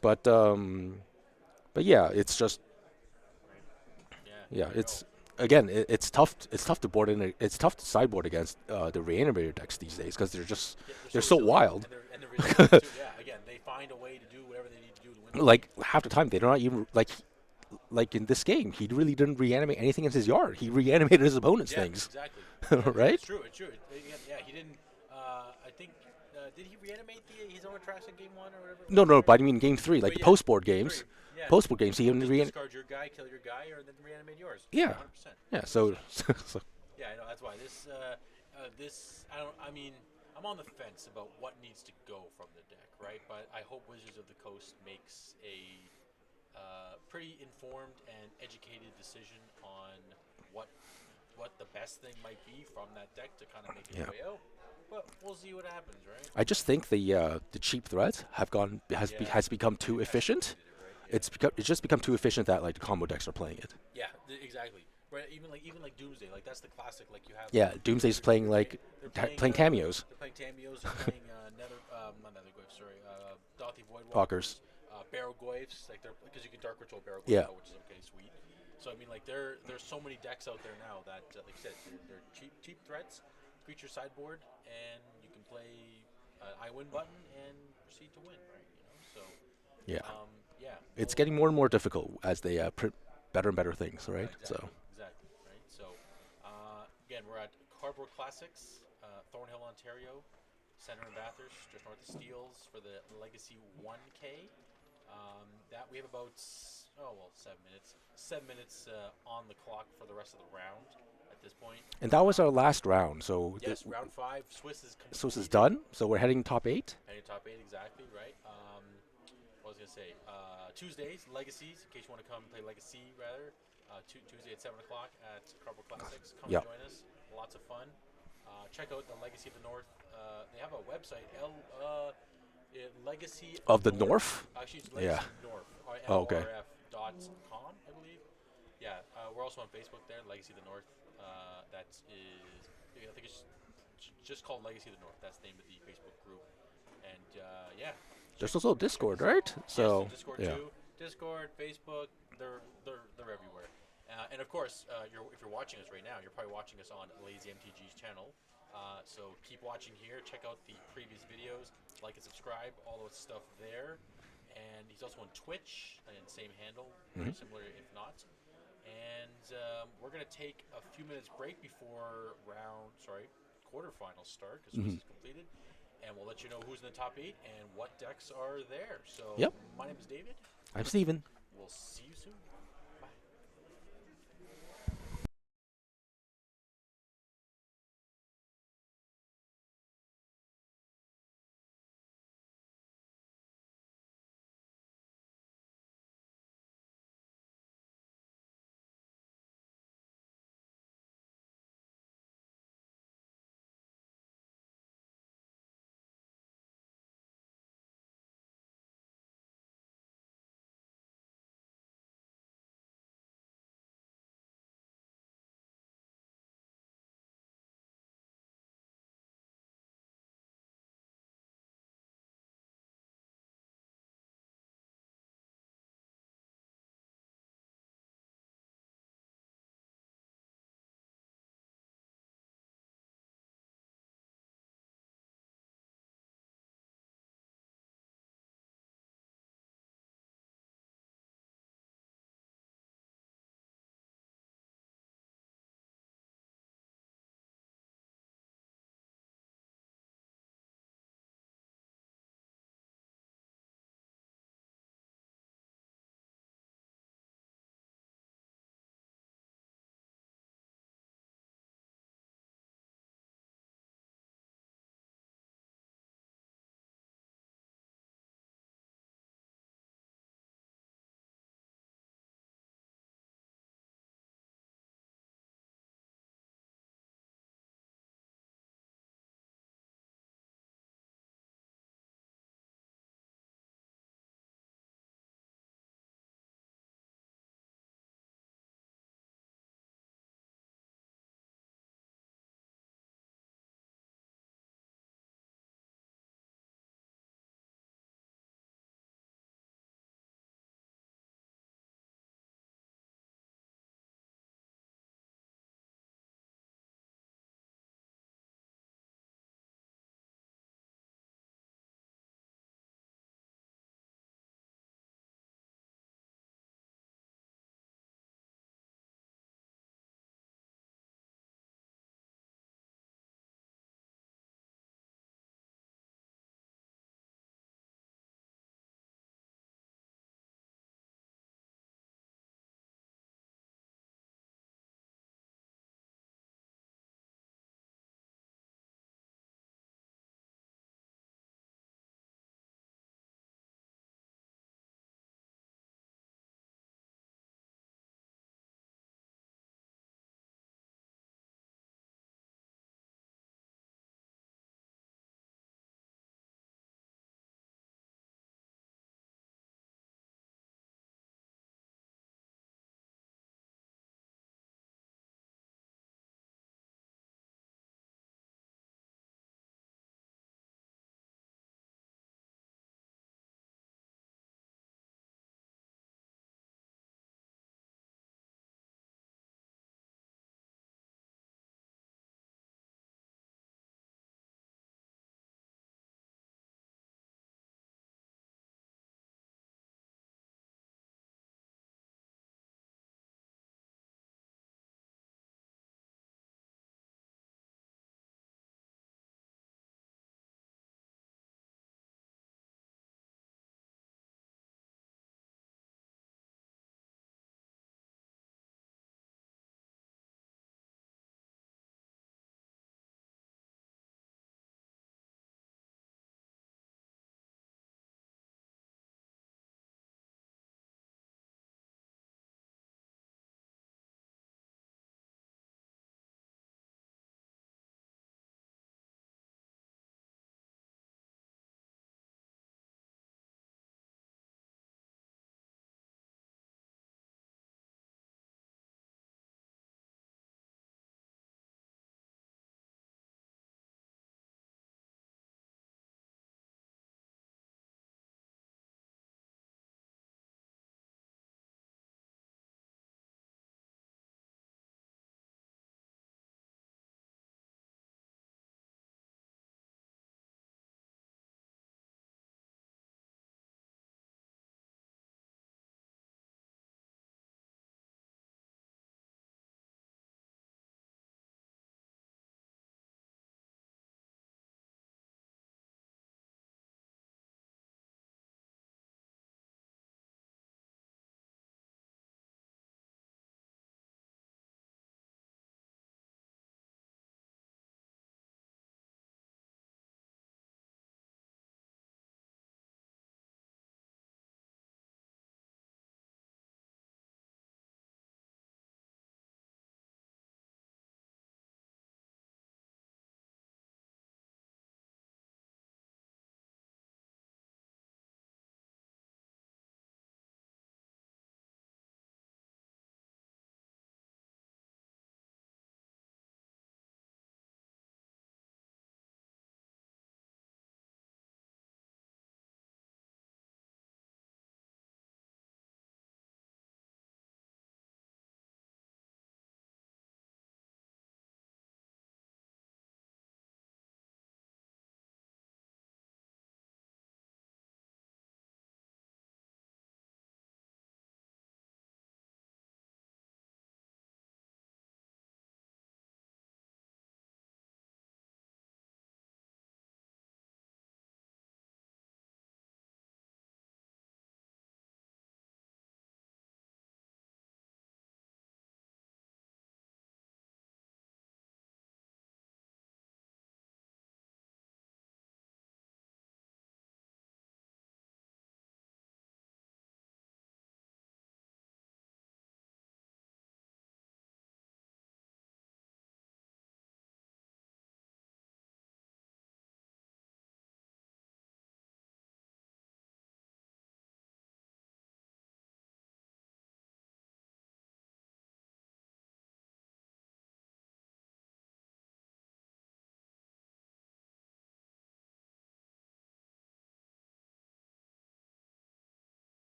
But yeah, it's just Right. Yeah. yeah, There you go. it's again it's tough. It's tough to board in. It's tough to sideboard against the reanimator decks these days because Yeah, they're so resilient, wild. and they're resilient too. Yeah. Again, they find a way to do whatever they need to do to win the Like game. half the time they're not even like in this game he really didn't reanimate anything in his yard. He reanimated his opponent's Yeah, things, exactly. Yeah, right? It's true. It's true. Yeah, he didn't. I think. Did he reanimate his own attraction game one or whatever? No, but I mean game three, like But the yeah, post board game games. three. Yeah. Post board games, he didn't Just discard your guy, kill your guy, or then reanimate yours. Yeah, 100%. yeah. So, so Yeah, I know. That's why this. I mean, I'm on the fence about what needs to go from the deck, right? But I hope Wizards of the Coast makes a pretty informed and educated decision on what the best thing might be from that deck to kind of make its Yeah. way out. But we'll see what happens, right? I just think the cheap threats have has become too efficient. Executed it, right? It's just become too efficient that like the combo decks are playing it. Yeah, exactly. Right, even like Doomsday, like that's the classic. Like you have Yeah, Doomsday's playing like they're playing cameos. They're playing cameos. They're playing not Netherglyphs. Sorry, Dothy Voidwalkers, Walkers. Barrowglyphs. Like they're because you can Dark Ritual Barrowglyphs, Yeah. which is okay, sweet. So I mean, like there's so many decks out there now that, like I said, they're cheap threats, creature sideboard, and you can play I win button and proceed to win, right? So Yeah, yeah, it's well, getting more and more difficult as they print better and better things, right? exactly, exactly, right? So, again, we're at Cardboard Classics, Thornhill, Ontario, Center and Bathurst, just north of Steeles for the Legacy 1K. That we have about 7 minutes. 7 minutes on the clock for the rest of the round at this point. And that was our last round. So Yes, round 5. Swiss is completed. so this is done. So we're heading top 8. Heading top 8, exactly, right? What was I going to say? Tuesdays, Legacies, in case you want to come play Legacy, rather. Tuesday at 7 o'clock at Cardboard Classics. Come Yep. join us. Lots of fun. Check out the Legacy of the North. They have a website, Legacy Of the North? Actually, it's Legacy Yeah. North. Oh, okay. LRF.com, I believe. Yeah, we're also on Facebook there, Legacy of the North. That is, I think it's just called Legacy of the North. That's the name of the Facebook group. And yeah. There's also Discord, right? So Discord yeah. too. Discord, Facebook, they're everywhere. And of course, if you're watching us right now, you're probably watching us on Lazy MTG's channel. So keep watching here. Check out the previous videos. Like and subscribe. All those stuff there. And he's also on Twitch and same handle, very similar if not. And we're gonna take a few minutes break before quarterfinals start because this is completed. And we'll let you know who's in the top 8 and what decks are there. So Yep. my name is David. I'm Steven. We'll see you soon.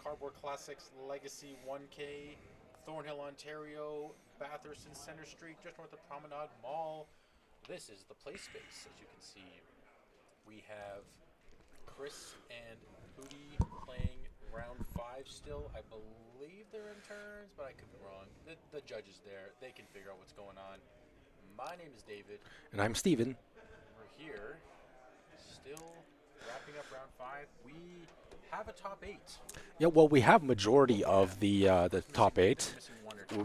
Cardboard Classics Legacy 1K, Thornhill, Ontario, Bathurst and Center Street, just north of Promenade Mall. This is the play space, as you can see. We have Chris and Hootie playing round 5 still. I believe they're in turns, but I could be wrong. The judge is there. They can figure out what's going on. My name is David. And I'm Steven. We're here, still wrapping up round 5. We have a top 8. Yeah, well, we have majority of the top 8. Missing one or two.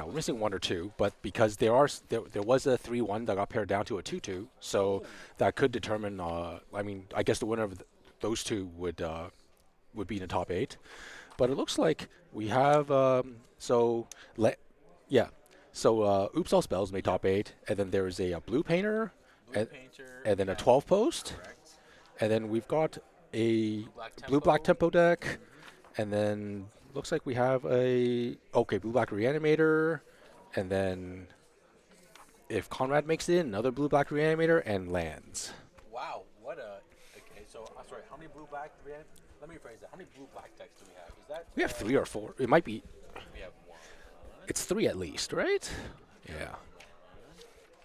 We're missing one or two, but because there was a 3-1 that got pared down to a 2-2, so that could determine. I mean, I guess the winner of those two would be in the top 8. But it looks like we have yeah. So Oops All Spells made top 8, and then there is a blue painter, Blue and, Painter, and then a 12 post, correct. and then we've got a Black blue black tempo deck, Mm-hmm. and then looks like we have a blue black reanimator, and then if Conrad makes it in, another blue black reanimator and lands. Wow, what a. Okay, so, sorry, how many blue black. Let me rephrase that. How many blue black decks do we have? Is that. We have 3 or 4. It might be. We have 1. It's 3 at least, right? Yeah.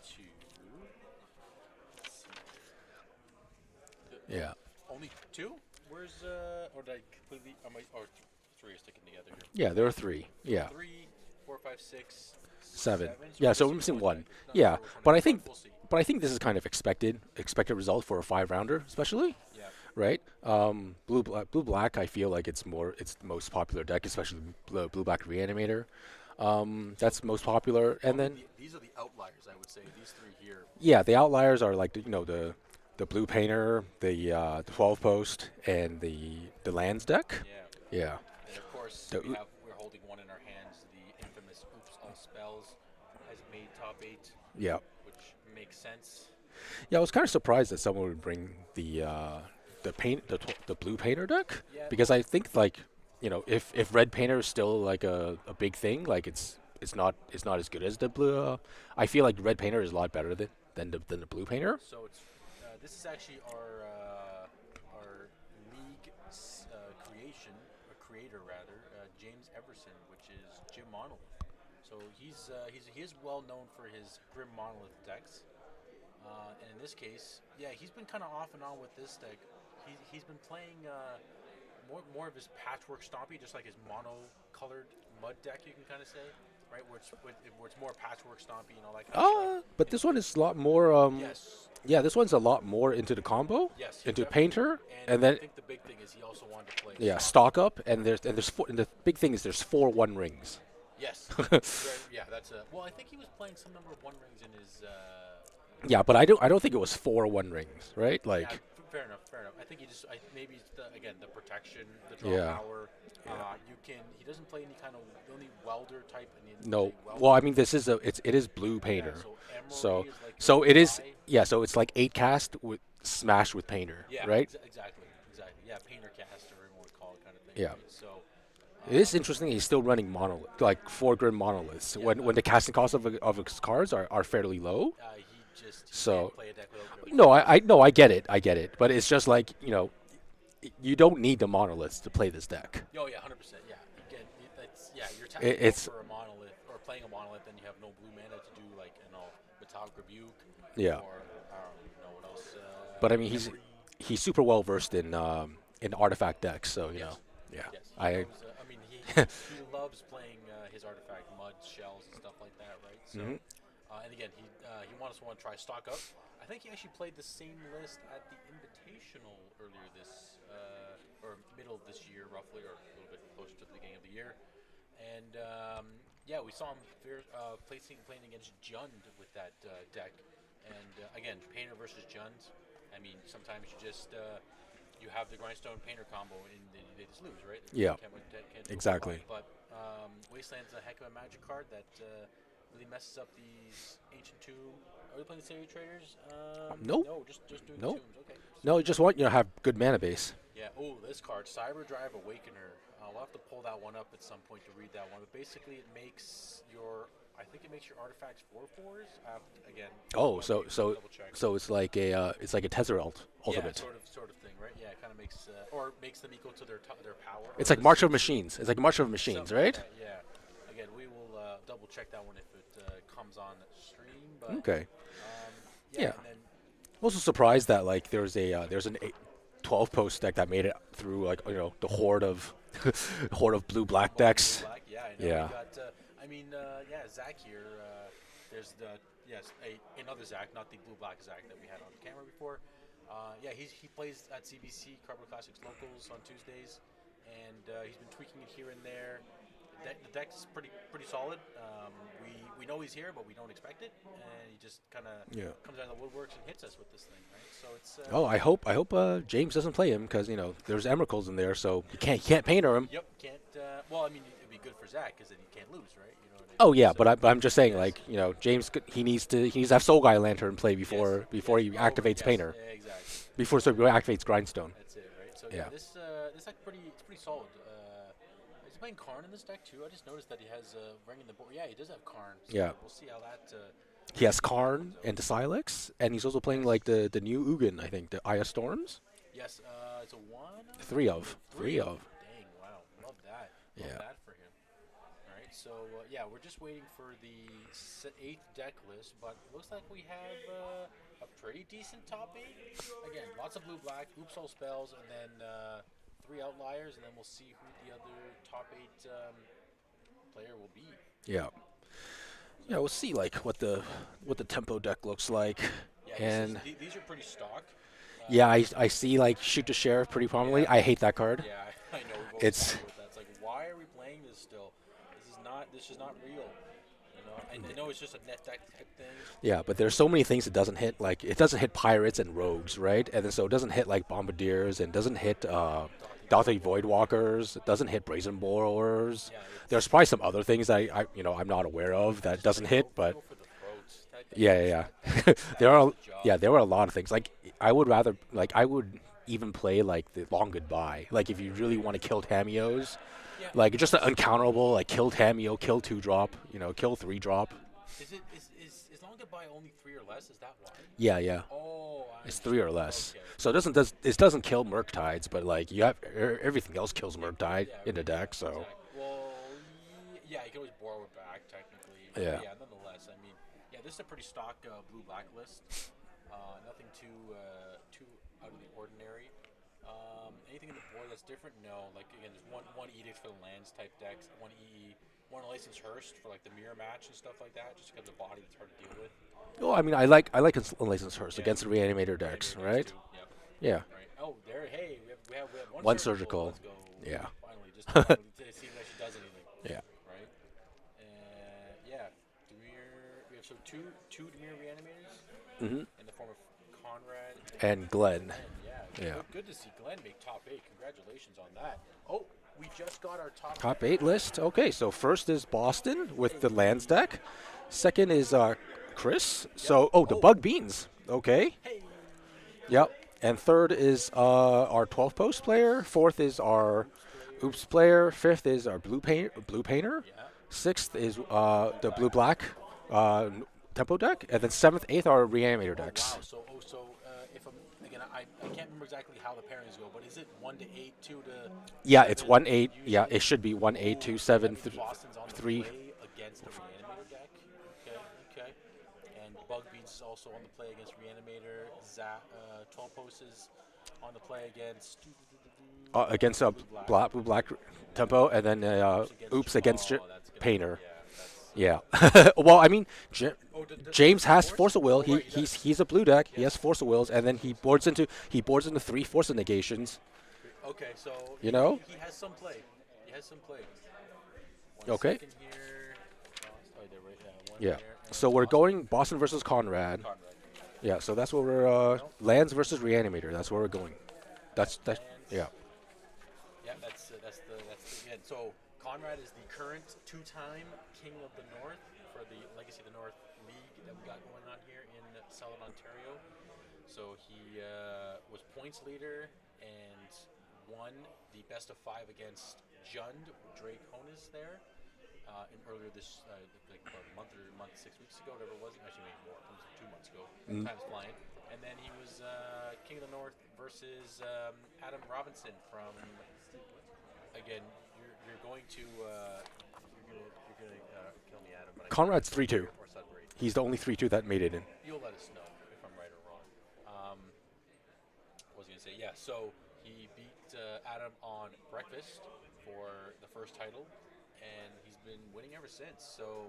2. Let's see. Yeah. Only 2? Where's. Or did I completely. Or 3 are sticking together here. Yeah, there are 3. Yeah. 3, 4, 5, 6, 7. 7. Yeah, so we're missing one. deck. Not Yeah, sure which one but it I is, think we'll see. but I think this is kind of expected result for a 5-rounder, especially, Yeah. right? Blue black. I feel like it's the most popular deck, especially blue black reanimator. That's most popular, and then These are the outliers, I would say. These 3 here. yeah, the outliers are like the blue painter, the 12 post, and the lands deck. Yeah. Yeah, And of course, The we're holding one in our hands. The infamous Oops All Spells has made top 8, yeah, which makes sense. yeah. I was kind of surprised that someone would bring the blue painter deck, Yeah. because I think, like, if red painter is still like a big thing, like it's not as good as the blue. I feel like red painter is a lot better than the blue painter. So it's this is actually our league creator rather, James Everson, which is Jim Monolith. So he is well known for his Grim Monolith decks. And in this case, yeah, he's been kind of off and on with this deck. He's been playing more of his patchwork stompy, just like his mono-colored mud deck, you can kind of say, right? Where it's more patchwork stompy and all that kind of stuff. But this one is a lot more. Yes. Yeah, this one's a lot more into the combo, Yes. he into definitely- painter, And and then I think the big thing is he also wanted to play. yeah, Stock. stock up, and there's 4. And the big thing is there's 4 1 rings. Yes. Yeah, that's a. Well, I think he was playing some number of 1 rings in his. Yeah, but I don't think it was 4 1 rings, right? Like. Yeah, fair enough. I think he just. Maybe it's the protection, the draw Yeah. power. He doesn't play any kind of the only welder type. No, well, I mean, it is blue painter, Yeah, so Emery is like so the it is, guy. yeah, so it's like 8 cast with smash with painter, Yeah. right? Exactly. Yeah, painter cast or whatever we call it, kind of thing. Yeah. Right? So. It is interesting he's still running monolith, like 4 grid monoliths, when the casting costs of his cards are fairly low. He just So- can't play a deck without Grim. No, I get it, but it's just like, you don't need the monoliths to play this deck. Oh yeah, 100%. Yeah, again, you're It's- tapping for a monolith or playing a monolith, and you have no blue mana to do like Metallic Rebuke. Yeah. Or I don't know what else. But I mean, Memory. he's super well versed in artifact decks, so Yes. yeah. Yes, he I knows, he loves playing his artifact mud shells and stuff like that, right? So, Mhm. And again, he want to try stock up. I think he actually played the same list at the Invitational earlier this or middle of this year, roughly, or a little bit closer to the beginning of the year. And yeah, we saw him playing against Jund with that deck. And again, Painter versus Jund. I mean, sometimes you have the Grindstone Painter combo and they just lose, right? Yeah. Can't do Exactly. it. But Wasteland's a heck of a Magic card that really messes up these Ancient Tomb. Are we playing the Sacred Traders? Nope. No, just doing Nope. Tombs. Okay. No, you just want to have good mana base. Yeah. Oh, this card, Cyber Drive Awakener. We'll have to pull that one up at some point to read that one. But basically, it makes your I think it makes your artifacts 4/4s. Again, Oh, let me double check. so it's like a Tezzeret Yeah, ultimate. sort of thing, right? Yeah, it kind of makes or makes them equal to their power It's or like the March of CMC. Machines. It's like March of Machines, Something like right? that. Yeah. Again, we will double check that one if it comes on stream. But Okay. yeah, Yeah. and then Also surprised that like there's an 12 post deck that made it through like the horde of horde of blue black Horde of Blue decks. Black. Yeah, I know. We Yeah. got. Yeah, Zach here. There's another Zach, not the Blue Black Zach that we had on camera before. Yeah, he plays at CBC Cardboard Classics locals on Tuesdays, and he's been tweaking it here and there. The deck's pretty solid. We know he's here, but we don't expect it, and he just kind of Yeah. comes out of the woodworks and hits us with this thing, right? So it's Oh, I hope James doesn't play him because there's Emeralds in there, so he can't painter him. yep, can't. Well, I mean, it'd be good for Zach because then he can't lose, right? You know what I Oh mean? yeah, So, but I'm just saying yes. like James he needs to have Soul Guy Lantern play before Yes, he yes. Oh, activates yes, Painter exactly. before so he activates Grindstone. That's it, right? So Yeah. this deck it's pretty solid. Is he playing Karn in this deck too? I just noticed that he has Ring in the board. Yeah, he does have Karn. So Yeah. we'll see how that. He has Karn and Silex, and he's also playing like the new Ugin, I think, the Aya Storms. Yes, it's a one. Three of. Dang, wow, love that. Love Yeah. that for him. All right, so yeah, we're just waiting for the 8th deck list, but it looks like we have a pretty decent top 8. Again, lots of blue black, oops all spells, and then 3 outliers, and then we'll see who the other top 8 player will be. Yeah. Yeah, we'll see like what the tempo deck looks like, Yeah, and these are pretty stock. yeah, I see like Shoot to Sheriff pretty prominently. Yeah. I hate that card. Yeah, I know. We've always It's talked about that. It's like, why are we playing this still? This is not real. You know, I know it's just a net deck type thing. Yeah, but there's so many things it doesn't hit. Like it doesn't hit pirates and rogues, right? And then so it doesn't hit like bombardiers and doesn't hit Daughty Voidwalkers. It doesn't hit brazen borrowers. Yeah, There's probably some other things that I'm not aware of that doesn't hit, but go for the throats type thing. yeah. There are there were a lot of things. Like I would even play like the Long Goodbye. Like if you really want to kill Tamios, Yeah. like just an uncounterable like kill Tamio, kill 2-drop, kill 3-drop. Is long goodbye only 3 or less? Is that why? Yeah. Oh, It's 3 or less. Okay. So it doesn't kill Murktides, but like you have everything else kills Murktide in the deck. So Exactly. Well, yeah, you can always borrow it back technically. But Yeah. yeah, nonetheless, I mean, yeah, this is a pretty stock blue black list. Nothing too out of the ordinary. Anything in the board that's different? No. Like again, there's one edict for the lands type decks, one EE, one license Hearst for like the mirror match and stuff like that, just because of the body that's hard to deal with. well, I mean, I like Unlicensed Hearst Yeah. against the Reanimator decks, Reanimator right? decks too. Yep. Yeah. Right. Oh, there. Hey, we have One surgical. Let's go. Yeah. Finally, just to see if she does anything. Yeah. Right. Yeah. Demir. We have two Demir reanimators hmm in the form of Conrad And Glenn. Glenn. Yeah. Yeah. Good to see Glenn make top 8. Congratulations on that. Oh, we just got our Top 8 list. Okay, so first is Boston with the lands deck. Second is Chris. So the Bug Beans. Okay. Hey. Yep. And third is our 12 post player. Fourth is our Oops player. Fifth is our Blue Painter. Yeah. Sixth is the Blue Black tempo deck, and then seventh, eighth are Reanimator decks. Wow. So if I'm again, I can't remember exactly how the pairings go, but is it 1 to 8, 2 to? Yeah, 7 it's 1-8. Yeah, usually? it should be 1-8, 2, 7, That means Boston's on the 3. play against the Reanimator deck. Okay. And Bug Beats is also on the play against Reanimator. 12 posts is on the play against. Against a blue black tempo, and then Oops against that's gonna Painter. Be, yeah, that's, Yeah. Well, I mean, does James he have has Force of Will. Oh, right, He's a blue deck. He has Force of Wills, and then he boards into 3 Force of Negations. Okay, so You know? he has some play. Okay. Second here. Oh, they're right now. One Yeah. there, and So we're Boston. going Boston versus Conrad. Conrad. Yeah. So that's where we're Lands versus Reanimator. That's where we're going. That's Lands. yeah. Yeah, that's the end. So Conrad is the current 2-time King of the North for the Legacy of the North League that we got going on here in Southern Ontario. So he was points leader and won the best of 5 against Jund with Drake Honus there. earlier this like about a month 6 weeks ago, whatever it was. Actually, maybe more. It was like 2 months ago. Mm. Time's flying. And then he was King of the North versus Adam Robinson from. Again, you're going to kill me, Adam. But I can't Conrad's 3-2. or Sudbury. He's the only 3-2 that made it in. You'll let us know if I'm right or wrong. What was I gonna say? Yeah. So he beat Adam on breakfast for the first title, and he's been winning ever since. So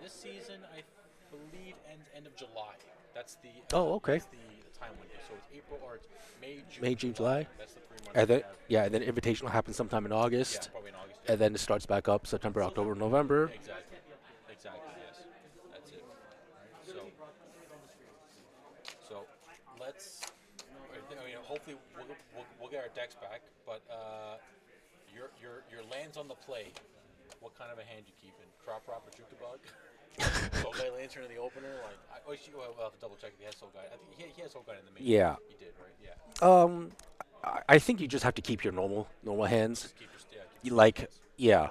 this season, I believe, ends end of July. That's the Oh, okay. that's the time window. So it's April or it's May, June, May, June, July. That's the 3 months. And we then, have. yeah, and then Invitational happens sometime in Yeah, August. probably in August. And then it starts back up September, October, November. Exactly. Exactly. Yes. That's it. So, so let's. I mean, hopefully we'll get our decks back. But your lands on the play. What kind of a hand you keeping? Crop Rock or Jukabug? Soul Guy Lantern in the opener. We'll have to double check if he has Soul Guy. I think he has Soul Guy in the main. Yeah. He did, right? Yeah. I think you just have to keep your normal hands. Just keep your You like, yeah.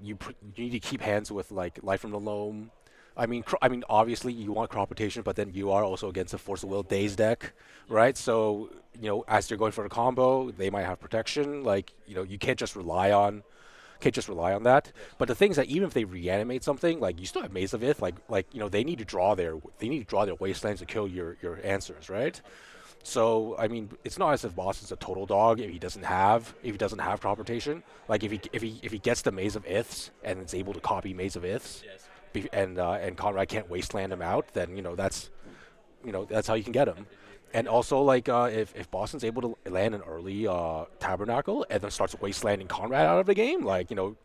You need to keep hands with like Life from the Loam. I mean, obviously you want crop rotation, but then you are also against a Force of Will Daze deck, right? So as you're going for a combo, they might have protection. Like you can't just rely on that. But the thing is that even if they reanimate something, like you still have Maze of Ith, they need to draw their wastelands to kill your answers, right? So I mean, it's not as if Boston's a total dog if he doesn't have crop rotation. Like if he gets the Maze of Iths and is able to copy Maze of Iths, Yes. and Conrad can't wasteland him out, then that's how you can get him. And also, like, if Boston's able to land an early Tabernacle and then starts wastelanding Conrad out of the game, like, Good luck.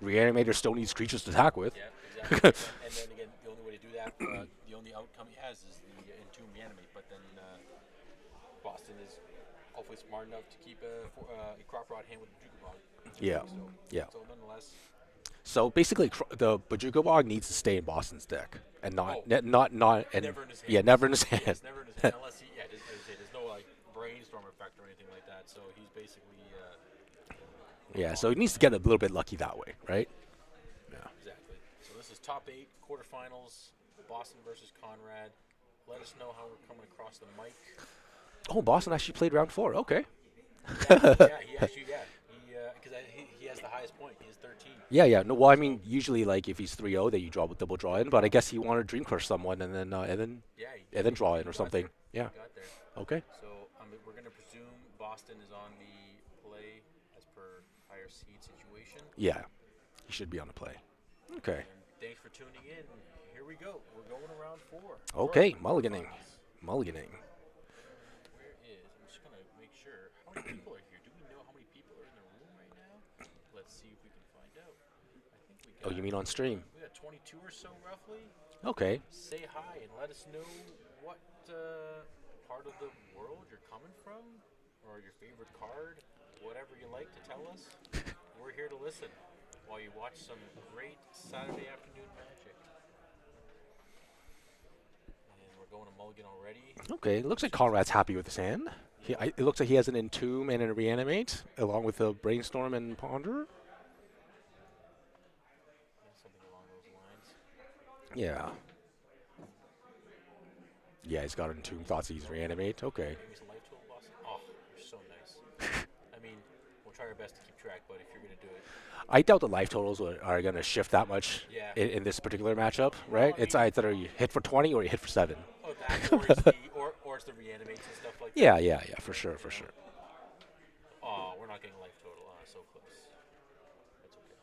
Reanimator still needs creatures to attack with. Yeah, exactly. And then again, the only way to do that, the only outcome he has is the Entomb Reanimate. But then Boston is hopefully smart enough to keep a Crop Rod hand with the Jukabog. Yeah, So, yeah. So nonetheless, So basically, the Bajuka Bog needs to stay in Boston's deck and not and never in his hand. yeah, never in his hand. Yes, never in his hand. Unless there's no like brainstorm effect or anything like that. So he's basically Yeah, so he needs to get a little bit lucky that way, right? Yeah. exactly. So this is top 8 quarterfinals, Boston versus Conrad. Let us know how we're coming across the mic. Oh, Boston actually played round 4. Okay. He actually because he has the highest point. He has 13. Yeah. No, well, I mean, usually like if he's 3-0, then you double draw in. But I guess he wanted to Dream Crush someone and then Yeah, draw in he or got something. there. Yeah. He got there. Okay. So we're going to presume Boston is on the play as per higher seed situation. Yeah, he should be on the play. Okay. And thanks for tuning in. Here we go. We're going around 4. Okay, Sure. mulliganing. Where is? I'm just going to make sure. How many people are here? Do we know how many people are in the room right now? Let's see if we can find out. I think we got. Oh, you mean on stream? We got 22 or so roughly. Okay. Say hi and let us know what part of the world you're coming from, or your favorite card, whatever you like to tell us. We're here to listen while you watch some great Saturday afternoon magic. And we're going to Mulligan already. Okay. It looks like Conrad's happy with his hand. It looks like he has an Entomb and a Reanimate, along with a Brainstorm and Ponder. Yeah, something along those lines. Yeah. Yeah, he's got an Entomb. Thoughts he's Reanimate. Okay. Maybe some life tool boss. Oh, you're so nice. I mean, we'll try our best to keep track, but if you're going to do it, I doubt the life totals are going to shift that much Yeah. in this particular matchup, right? I It's mean- either you hit for 20 or you hit for 7. oh, that or it's the reanimates and stuff like that. Yeah, for sure. Oh, we're not getting life total. So close. That's okay.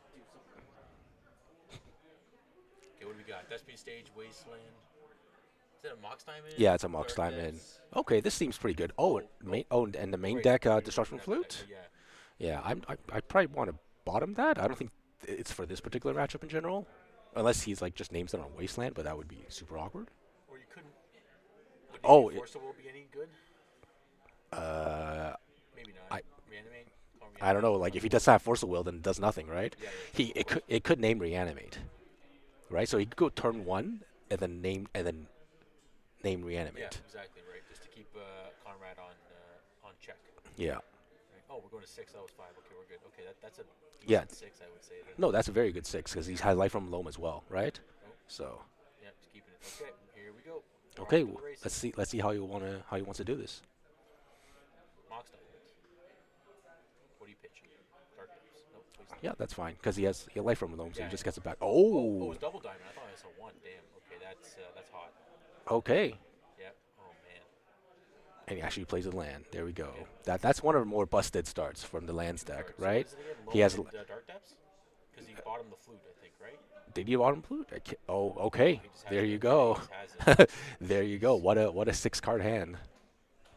Okay, what do we got? Thespian Stage, Wasteland. Is that a Mox Diamond? Yeah, it's a Mox Or Diamond. that's- Okay, this seems pretty good. Oh, and the main deck, Destruction Flute. Yeah. Yeah, I probably want to bottom that. I don't think it's for this particular matchup in general, unless he's like just names it on Wasteland, but that would be super awkward. Or you couldn't. Would Oh, Force will be any good? Maybe not. I- Reanimate? Call I don't know. Reanimate? Like if he doesn't have Force of Will, then it does nothing, right? Yeah, It could name Reanimate, right? So he could go turn 1 and then name Reanimate. Yeah, exactly right. Just to keep Conrad on check. Yeah. Right? Oh, we're going to 6. That was 5. Okay, we're good. Okay, that's a Yeah. decent 6, I would say then. No, that's a very good 6 because he's had life from loam as well, right? Oh, So yeah, just keeping it. Okay, here we go. We're off okay, to the let's races. see. Let's see how he wants to do this. Mox diamonds. What do you pitch? Dark dice. Nope, wasteland. Yeah, that's fine because he has life from loam, so Yeah. he just Yeah. gets it back. Oh, Oh, it's double diamond. I thought I saw 1. Damn. Okay, that's hot. okay. Yeah. Oh man. And he actually plays a land. There we go. Okay. That's one of the more busted starts from the lands All deck, right. So what right? is it again? He Loam has. and dark depths. Because he bottomed the flute, I think, right? Did you bottom flute? Oh, okay. He just has There it. you Yeah, he go. just has it. There you go. Jeez. What a 6 card hand.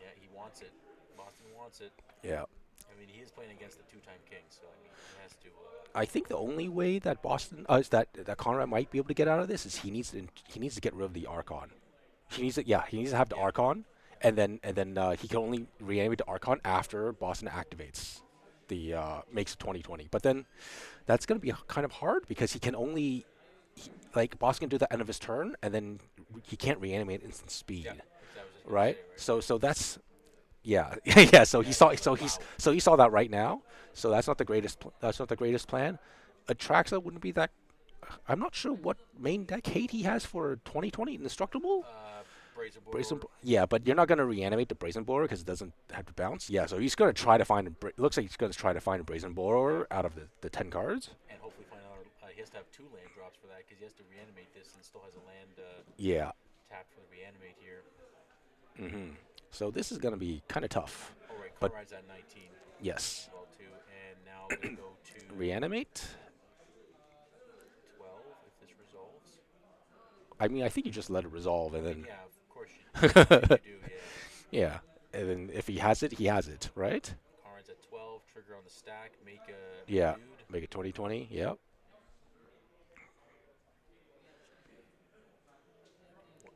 Yeah, he wants it. Boston wants it. Yeah. I mean, he is playing against the 2-time king, so I mean, he has to. I think the only way that Boston is that Conrad might be able to get out of this is he needs to get rid of the Archon. He needs to have the Yeah. Archon, and then he can only reanimate the Archon after Boston activates the makes it 2020. But then that's gonna be kind of hard because he can only like Boston can do the end of his turn, and then he can't reanimate instant speed, Yeah. Because I was just gonna right? say, right? So that's yeah, yeah. So he Yeah, saw. he's So like, he's wow. so he saw that right now. So that's not the greatest. That's not the greatest plan. Atraxa wouldn't be that. I'm not sure what main deck hate he has for 2020 indestructible. Brazier Brazen. board. Yeah, but you're not gonna reanimate the Brazen Borer because it doesn't have to bounce. Yeah, so he's gonna try to find. Looks like he's gonna try to find a Brazen Borer out of the 10 cards. And hopefully find out. He has to have 2 land drops for that because he has to reanimate this and still has a land Yeah. tapped for the reanimate here. So this is gonna be kind of tough. Oh, right. But- Conrad's at 19 Yes. as well, too. And now we're going to go to Reanimate. 12 if this resolves. I mean, I think you just let it resolve and then. Yeah, of course you do, yeah. Yeah. And then if he has it, he has it, right? Conrad's at 12. Trigger on the stack. Make a Yeah. dude. Make it 2020. Yep.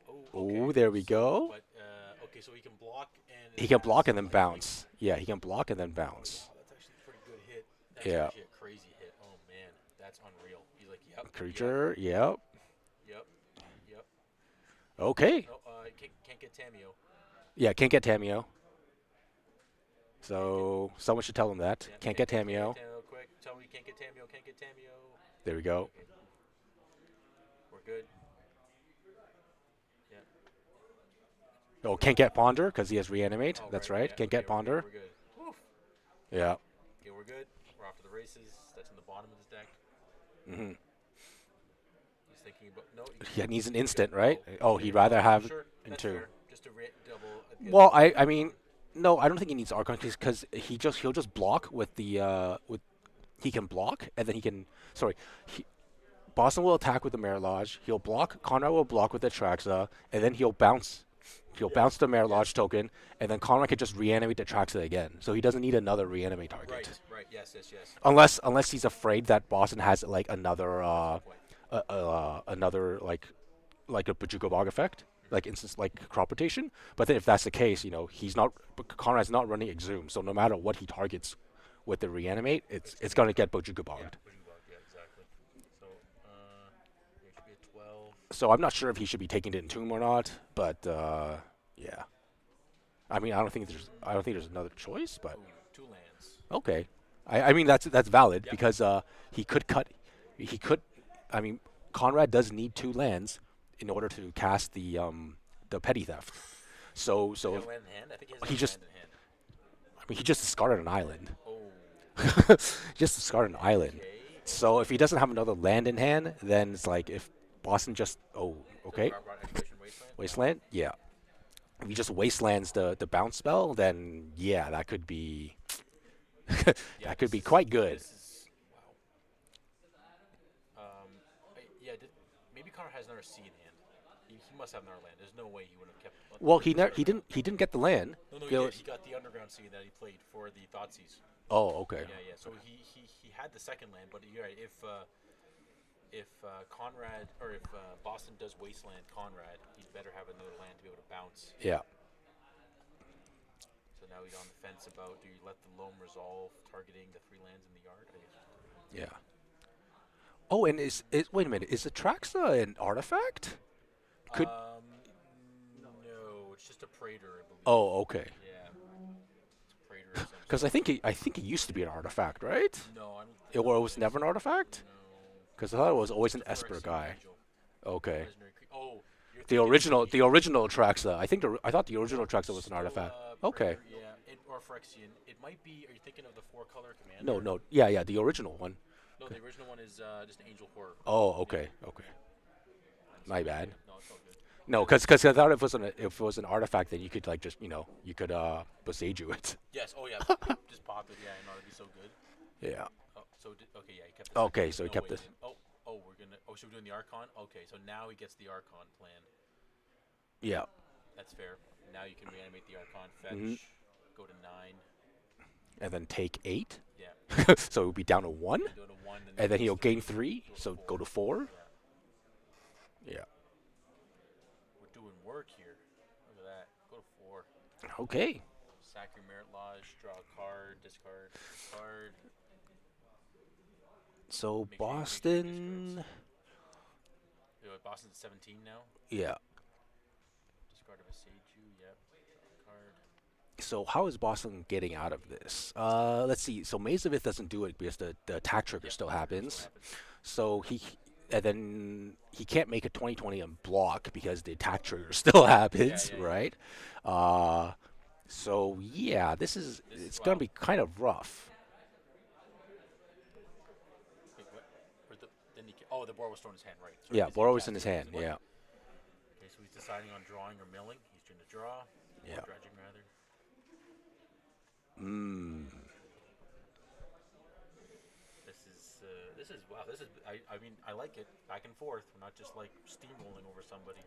Oh, okay. Oh, there we go. But, okay, so he can block and... He can block and then like, bounce. Yeah, he can block and then Oh, bounce. wow, that's actually a pretty good hit. That's Yeah. actually a crazy hit. Oh, man. That's unreal. He's like, yep. Creature. Yep. Yep. Yep. Okay. No, can't get Tamio. Yeah, can't get Tamio. So someone should tell him that. Yeah, Can't get Tamio. Tamio, quick. Tell me you can't get Tamio. Can't get Tamio. There we go. Okay. We're good. Yeah. Oh, can't get Ponder because he has reanimate. Oh, That's right. right. Yeah, Can't okay, get Ponder. We're good. Woof. Yeah. Okay, we're good. We're off to the races. That's in the bottom of his deck. hmm He's thinking about no. He needs an instant, right? Oh, he'd rather have sure. in That's 2. fair. Just to double. Well, I mean, no, I don't think he needs Archon because he'll just block with the with he can block and then he can Boston will attack with the Mare Lodge. He'll block. Conrad will block with the Traxa, and then he'll bounce. He'll bounce the Mare Lodge token, and then Conrad can just reanimate the Traxa again. So he doesn't need another reanimate target. Right. Right. Yes. Yes. Yes. Unless he's afraid that Boston has like another Point. another like a Bajuka Bog effect, like instance like crop rotation. But then if that's the case, he's not Conrad's not running Exhume, so no matter what he targets with the reanimate, it's gonna get Bajuka Yeah. Bogged. Yeah. Exactly. So, it should be a 12. So I'm not sure if he should be taking it in Tomb or not, but yeah. I mean, I don't think there's another choice, but Ooh, 2 lands. okay. I mean that's valid Yep. because he could cut. He could. I mean, Conrad does need 2 lands in order to cast the petty theft. So Does he have a land in hand? I think he has he a just- land in hand. I mean, he just discarded an island. Oh. Just discarded an island. Okay. So if he doesn't have another land in hand, then it's like if Boston just okay. Exploration Wasteland? Wasteland? Yeah. If he just wastelands the bounce spell, then yeah, that could be Yeah, that could this be is- quite good. This is wow. Yeah. Maybe Connor has another C in hand. He must have another land. There's no way he would have kept. Well, he didn't get the land. No, he There did. was- He got the underground C that he played for the Thoughtseize. Oh, okay. Yeah. So he had the second land, but you're right. If Conrad or if Boston does Wasteland Conrad, he'd better have another land to be able to bounce. Yeah. So now he's on the fence about do you let the loam resolve targeting the 3 lands in the yard? Yeah. Oh, and wait a minute, is Atraxa an artifact? Could No, it's just a Praetor, I believe. Oh, okay. Yeah. It's a Praetor or something. Because I think it used to be an artifact, right? No, I don't. It, I or it don't was think never an so. artifact. No. Because I thought it was always It's an the Esper Phyrexian guy. Angel. Okay. Legendary Oh, you're The thinking of original, the original Traxa. I thought the original Traxa was an still artifact. Okay. Praetor, yeah, or Phyrexian. It might be. Are you thinking of the four-color No, commander? no. Yeah, yeah. The original one. No, the original one is just Angel Horror. Oh, Yeah, okay. Okay. yeah. My bad. No, it's all good. No, because I thought if it was an artifact, then you could like just you could Boseiju it. Yes. Oh yeah. Just pop it. Yeah, I know that'd be so good. Yeah. Oh, okay, yeah, he kept the Okay, second. so he No, kept wait, this. we're gonna. Oh, so we're doing the Archon. Okay, so now he gets the Archon plan. Yeah. That's fair. Now you can reanimate the Archon, fetch, Mhm. go to 9. And then take 8. Yeah, So it would be down to 1. go to 1, And then goes he'll gain 3, 3. So go to 4. Yeah, Yeah. we're doing work here. Look at that. Go to 4. Okay. Sack your Merit Lodge, draw a card, discard, card. So Make sure you Boston. Boston's at 17 now. Yeah. Discard of a Seiju, yep. Draw a card. So how is Boston getting out of this? Let's see. So Maze of Ith doesn't do it because the attack trigger Yep, still that's what happens. happens. So and then he can't make a 2020 and block because the attack trigger still happens, yeah, yeah. right? So yeah, it's gonna wow. be kind of rough. Wait, what? Then the board was thrown in his hand, right? So Yeah, is he Boros in his casting hand. what? Yeah, Okay, so he's deciding on drawing or milling. He's trying to draw. Yeah. Or dredging, rather. This is wow. I mean, I like it. Back and forth. We're not just like steamrolling over somebody.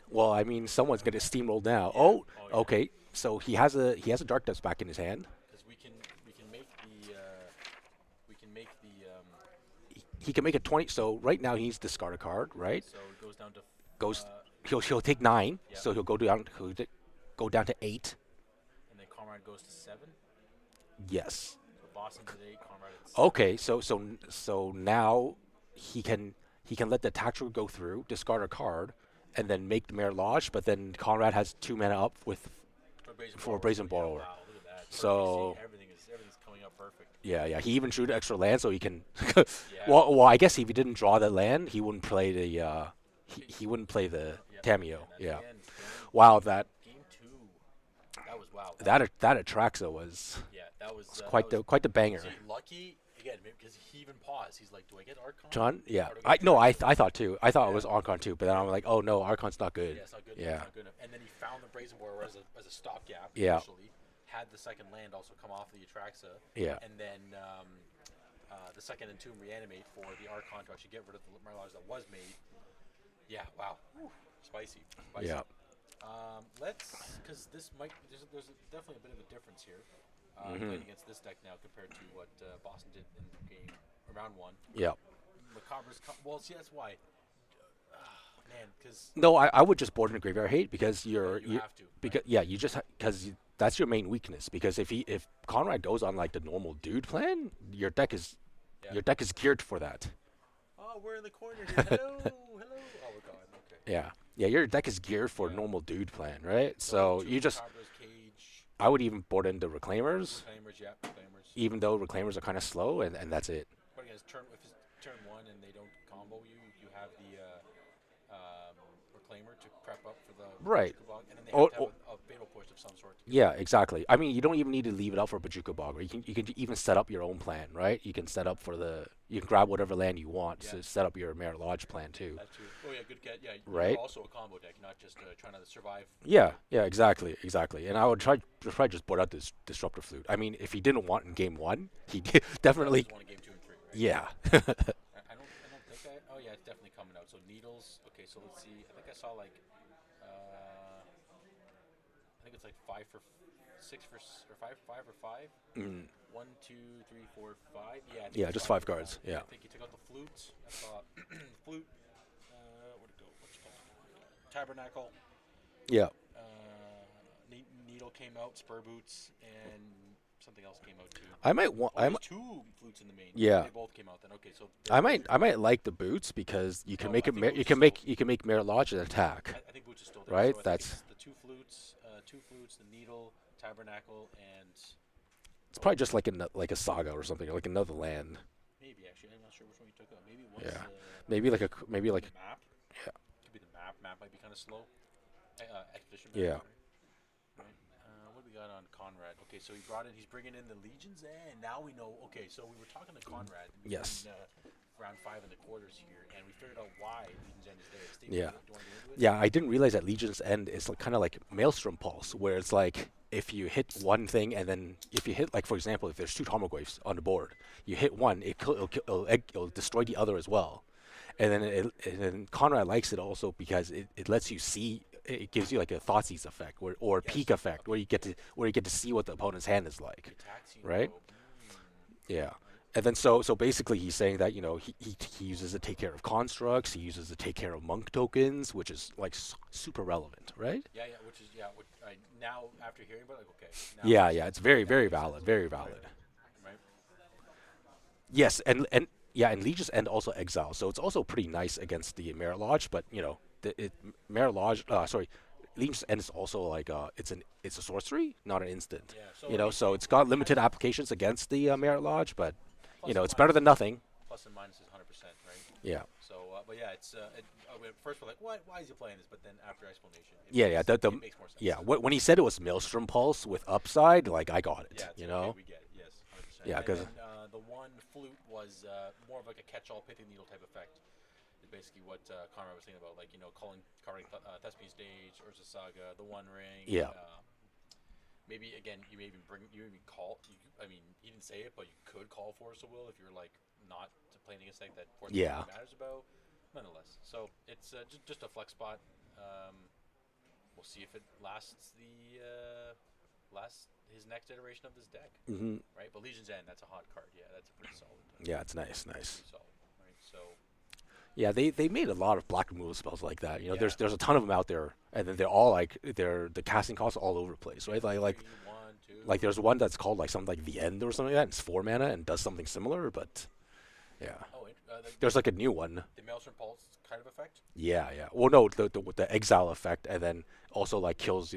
Well, I mean, someone's gonna steamroll now. Yeah. Oh, Oh, yeah. okay. So he has a dark dust back in his hand. Because we can make He can make a 20. So right now he's discard a card, right? so it goes down to Goes uh, he'll take 9. Yeah. So he'll go down to 8. and then Comrade goes to 7. Yes. So Boston's at 8, Comrade at 7. Okay. So now he can let the attack trigger go through, discard a card, and then make the Mare Lodge. But then Conrad has 2 mana up with for Brazen Borrower. Yeah, wow, look at that. So- See, everything's coming up perfect. Yeah. He even drew the extra land so he can. Yeah. well, I guess if he didn't draw that land, he wouldn't play the he wouldn't play the Yep. Tamio. And that's Yeah. the end. Wow, that Game 2. That was wow. that Atraxa was Yeah, that was quite the banger. See, lucky again because he even paused. He's like, "Do I get Archon?" John, yeah, Or do I get I thought too. I thought it Yeah. was Archon too, but then I'm like, oh no, Archon's not good. Yeah, it's not good. Yeah. It's not good enough. And then he found the Brazen Borrower as a stopgap. Yeah. Initially, had the second land also come off the Atraxa. Yeah. And then the second Entomb reanimate for the Archon to actually get rid of the Mirage that was made. Yeah. Wow. Whew. Spicy. Yeah. Because there's definitely a bit of a difference here. Mm-hmm. Playing against this deck now compared to what Boston did in game round 1. Yeah. Macabre's well, see that's why. Man, because No, I would just board in a graveyard hate because you you have to. because yeah, you just because that's your main weakness. Because if Conrad goes on like the normal dude plan, your deck is geared for that. Oh, we're in the corner here. Hello, hello. Oh, we're gone. Okay. Yeah, your deck is geared for normal dude plan, right? So two you just Macabra's Cage, I would even board in the Reclaimers, Reclaimers, yeah, Reclaimers. even though Reclaimers are kind of slow, and that's it. But again, if it's turn 1 and they don't combo you, you have the Reclaimer to prep up for the Right. Bajuka Bog, and then they Oh, have to have a fatal push of some sort. Yeah, exactly. I mean, you don't even need to leave it out for Bajuka Bog. You can even set up your own plan, right? You can set up you can grab whatever land you want Yeah. to set up your Merit Lodge plan too. That's true. Oh yeah, good get. Yeah, Right. You're also a combo deck, not just trying to survive. Yeah, exactly. And I would probably just board out this Disruptor Flute. I mean, if he didn't want in game 1, he definitely. Just want a game 2 and 3, right? Yeah. I don't think I. Oh yeah, it's definitely coming out. So needles. Okay, so let's see. I think I saw like. I think it's like 5 for 6 for or 5 or 5. 1, 2, 3, 4, 5. Yeah. I think Yeah, it's just 5 5 for cards. 5. Yeah. I think he took out the flutes. I saw flute. Where'd it go? What's it called? Tabernacle. Yeah. Needle came out. Spur boots and something else came out too. I might want. Oh, there's 2 flutes in the main. Yeah. They both came out then. Okay, so I might like the boots because you can No, make I it. think boots You is can still- make Merit Lodge an attack. I think boots is still there. Right, So I think that's- it's the 2 flutes, the needle, tabernacle, and It's probably just like a saga or something, or like another land. Maybe actually, I'm not sure which one you took out. Maybe it was Yeah, maybe like the map. yeah, Could be the map. Map might be kind of slow. Expedition map, yeah. right? What do we got on Conrad? Okay, so he brought in. He's bringing in the legions, and now we know. Okay, so we were talking to Conrad. Yes. In, round 5 in the quarters here, and we figured out why Legion's End is there. Steve, Yeah. do you want to get into it? Yeah, I didn't realize that Legion's End is like, kind of like Maelstrom Pulse, where it's like if you hit one thing and then if you hit, like for example, if there's two Tarmogoyfs on the board, you hit one, it'll destroy the other as well. And then Conrad likes it also because it lets you see. It gives you like a Thoughtseize effect, or a Yes. peek effect, where you get to see what the opponent's hand is like, The attack scene, right? bro. Yeah. And then so basically he's saying that he uses it to take care of constructs, he uses it to take care of monk tokens, which is like super relevant, right? Yeah, yeah, which is Which I now after hearing about it, like okay, now Yeah, it's very valid, very valid. right? Yes, and yeah, and Legion's End also exile, so it's also pretty nice against the Merit Lodge, but Merit Lodge, sorry, Legion's End is also like it's a sorcery, not an instant. Yeah, so So it's got limited applications against the Merit Lodge, but plus and it's better than minus- nothing. Plus and minus is 100%, right? Yeah. So, but yeah, it's first we're like, why is he playing this? But then after explanation, Yeah. it makes more sense. Yeah. When he said it was Maelstrom Pulse with upside, like I got it. Yeah, it's okay, we get it. Yes, 100%. Yeah, And 'cause- then, the one flute was more of like a catch-all pithing needle type effect. Is basically what Conrad was thinking about, like covering Thespian Stage, Urza Saga, the One Ring. Yeah. Maybe again, you even call. I mean, he didn't say it, but you could call Force of Will if you're like not playing against like that Force of Will Yeah. matters about. Nonetheless, so it's just a flex spot. We'll see if it lasts his next iteration of this deck, hmm right? But Legion's End, that's a hot card. Yeah, that's a pretty solid. Yeah, it's nice. Pretty solid, right? So Yeah, they made a lot of black removal spells like that. Yeah. There's a ton of them out there, and then they're all like the casting costs all over the place, right? Like 3, 1, 2. like there's one that's called like something like the End or something like that. And it's 4 mana and does something similar, but yeah, there's like a new one. the Maelstrom Pulse kind of effect. Yeah. Well, no, the exile effect, and then also like kills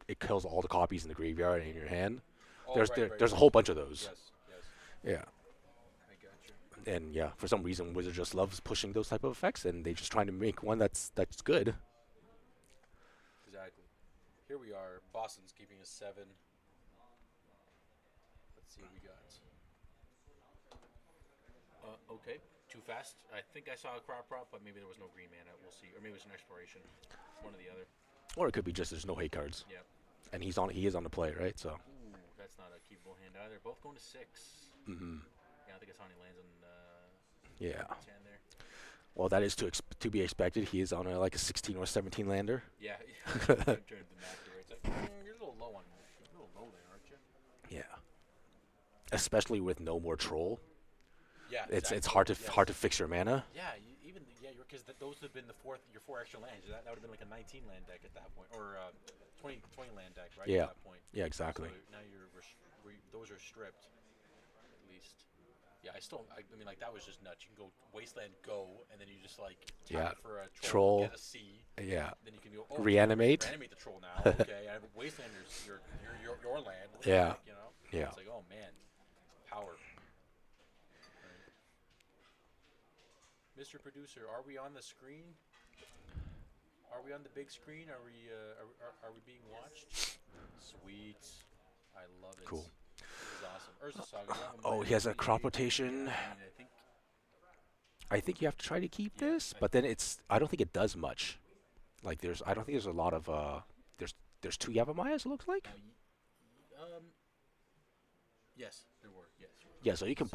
it kills all the copies in the graveyard and in your hand. Oh, There's right, right, there's a right. whole bunch of those. Yes, Yeah. I got you. And yeah, for some reason, Wizard just loves pushing those type of effects, and they just trying to make one that's good. Exactly. Here we are. Boston's keeping us 7. Let's see what we got. Okay, too fast. I think I saw a crop prop, but maybe there was no green mana. We'll see, or maybe it was an exploration. One or the other. Or it could be just there's no hate cards, Yeah. and he is on the play, right? So Ooh, that's not a keepable hand either. Both going to 6. hmm Yeah, I think I saw any lands on yeah. 10 there. Well, that is to be expected. He is on like a 16 or 17 lander. Yeah, yeah. Turned the map here. It's like you're a little low on, you're a little low there, aren't you? Yeah. Especially with no more troll, Yeah, it's exactly. hard to Yes. hard to fix your mana. Yeah, because those would have been your 4 extra lands. That would have been like a 19 land deck at that point, or 20 land deck, right? Yeah. At that point. Yeah, exactly. So now those are stripped, at least. Yeah, I mean, like that was just nuts. You can go Wasteland, and then you just like tap Yeah. it for a Troll. get a C. Yeah. Then you can go Reanimate. Reanimate the troll now. Okay, I have Wasteland. Your land. What the Yeah. heck, you know. Yeah. It's like, oh man, power. Mr. Producer, are we on the screen? Are we on the big screen? Are we being watched? Sweet, I love it. Cool. This is awesome. Urza Saga. Oh, he has a crop rotation. I think I think you have to try to keep this, but then I don't think it does much. Like I don't think there's a lot of there's 2 Yavamayas, it looks like. yes, there were. Yes. Yeah, so you can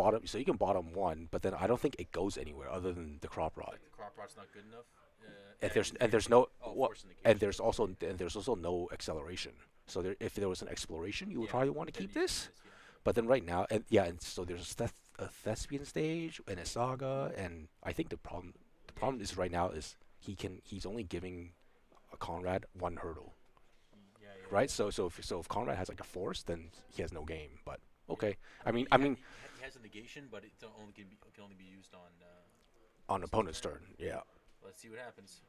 bottom one, but then I don't think it goes anywhere other than the crop rod. Like the crop rot's not good enough. And there's no force indication. and there's also no acceleration. So if there was an exploration, you would probably want to then keep you this. But then right now, and so there's a Thespian Stage and a Saga, and I think the problem is right now is he's only giving a Conrad 1 hurdle, Yeah. right? So if Conrad has like a force, then he has no game. But okay, I mean he has a negation, but it can only be used on opponent's turn, yeah. Let's see what happens.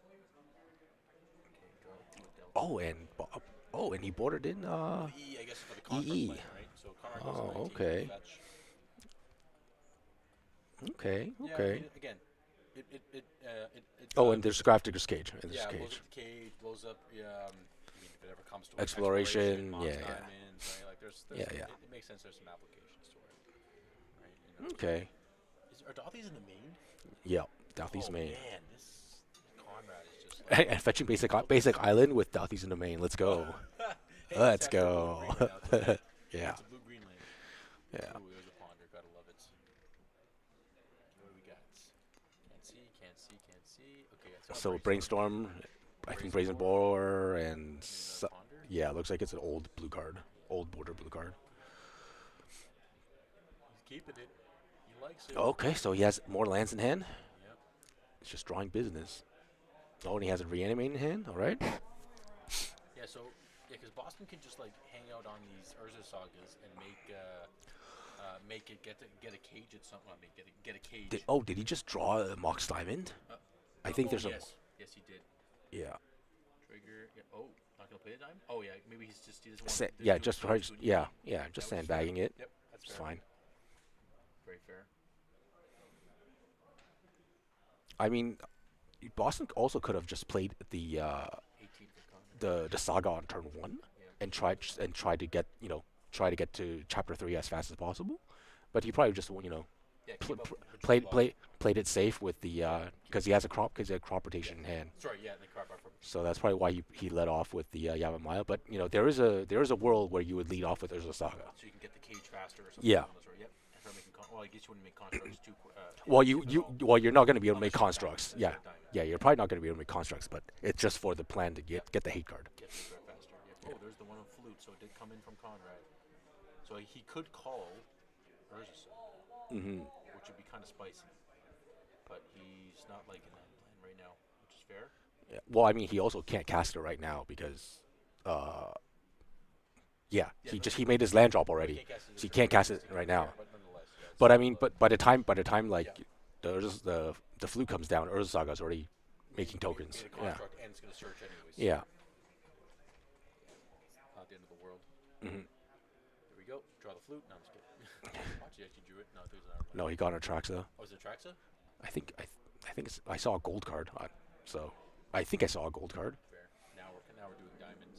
Okay, draw 2 with Delta. Oh, and Oh, and he boarded in With E, I guess for the construct EE. land, right? So Conrad goes to Oh, 19 for the okay. fetch. Okay, Yeah, I okay. mean, again, it Oh, and there's Graphic Cage. And there's yeah, blows up Cage. the cage, blows up. I mean, if it ever comes to it, exploration, Exploration. Mox Yeah, yeah. diamonds, right? Like, Yeah, yeah. it makes sense. There's some applications to it, right? Okay. Are Dothy's in the main? Yeah. Douthy's Oh main. man, this Conrad is just like And fetching basic tilting. island with Douthy's in the main. Let's Oh, go. hey, it's Let's after blue and go. green right now. It's okay. Yeah. It's a blue green lane. Yeah. Ooh, there's a ponder. Gotta love it. What do we got? Can't see, can't see, can't see. Okay, it's got So brainstorm. brainstorm. I think Brazen Brazen borer. Borer and Maybe another ponder. yeah, looks like it's an old blue card, old border blue card. He's keeping it. He likes it. Okay, so he has more lands in hand. Yep. It's just drawing business. Oh, and he has a reanimate in hand. All right. Yeah. So yeah, because Boston can just like hang out on these Urza sagas and make it get a cage at something. Get a cage. Did he just draw a Mox Diamond? Uh, I think oh there's yes, yes he did. yeah. Trigger. Yeah. Oh, not gonna play the dime. Oh yeah, maybe he doesn't want. Yeah, do it just too try, soon. yeah, yeah, just That was fair. sandbagging it. Yep, that's It's fair. fine. Very fair. I mean, Boston also could have just played 18 for Connor. the saga on turn one Yeah. and tried to get try to get to chapter three as fast as possible. But he probably just Yeah. pl- Keep up. pl- Majority log. played it safe with the because he has a crop rotation in hand. Sorry. Yeah. The crop from. So that's probably why he led off with the Yavimaya. But there is a world where you would lead off with Urza Saga. So you can get the cage faster or something. Yeah. Along those, right? Yep. And start making well, I guess you want to make constructs too. Well, cheap at all. well, you're not going to be able to Unless make you're constructs. diamond, Yeah, unless you're diamond. yeah, you're probably not going to be able to make constructs, but it's just for the plan to get the hate card. Get the start faster. Yeah. Oh, there's the one on flute. So it did come in from Conrad. So he could call Urza, Hmm. which would be kind of spicy. But he's not liking that plan right now, which is fair. Yeah. Well, I mean, he also can't cast it right now because, yeah, Yeah, he made his land drop But already, cast it so he this can't turn, cast it right now. But nonetheless, yeah, But I still, mean, but by the time like the flute comes down, Urza Saga's already making tokens. made a Yeah, construct and it's going to search anyways. yeah. Not the end of the world. Hmm. Here we go. Draw the flute. No, I'm just kidding. Watch, he actually drew it. No, I think it was an No, he got an Atraxa. Oh, is it Traxa? I think I saw a gold card on, so I think I saw a gold card. Fair. Now we're doing diamond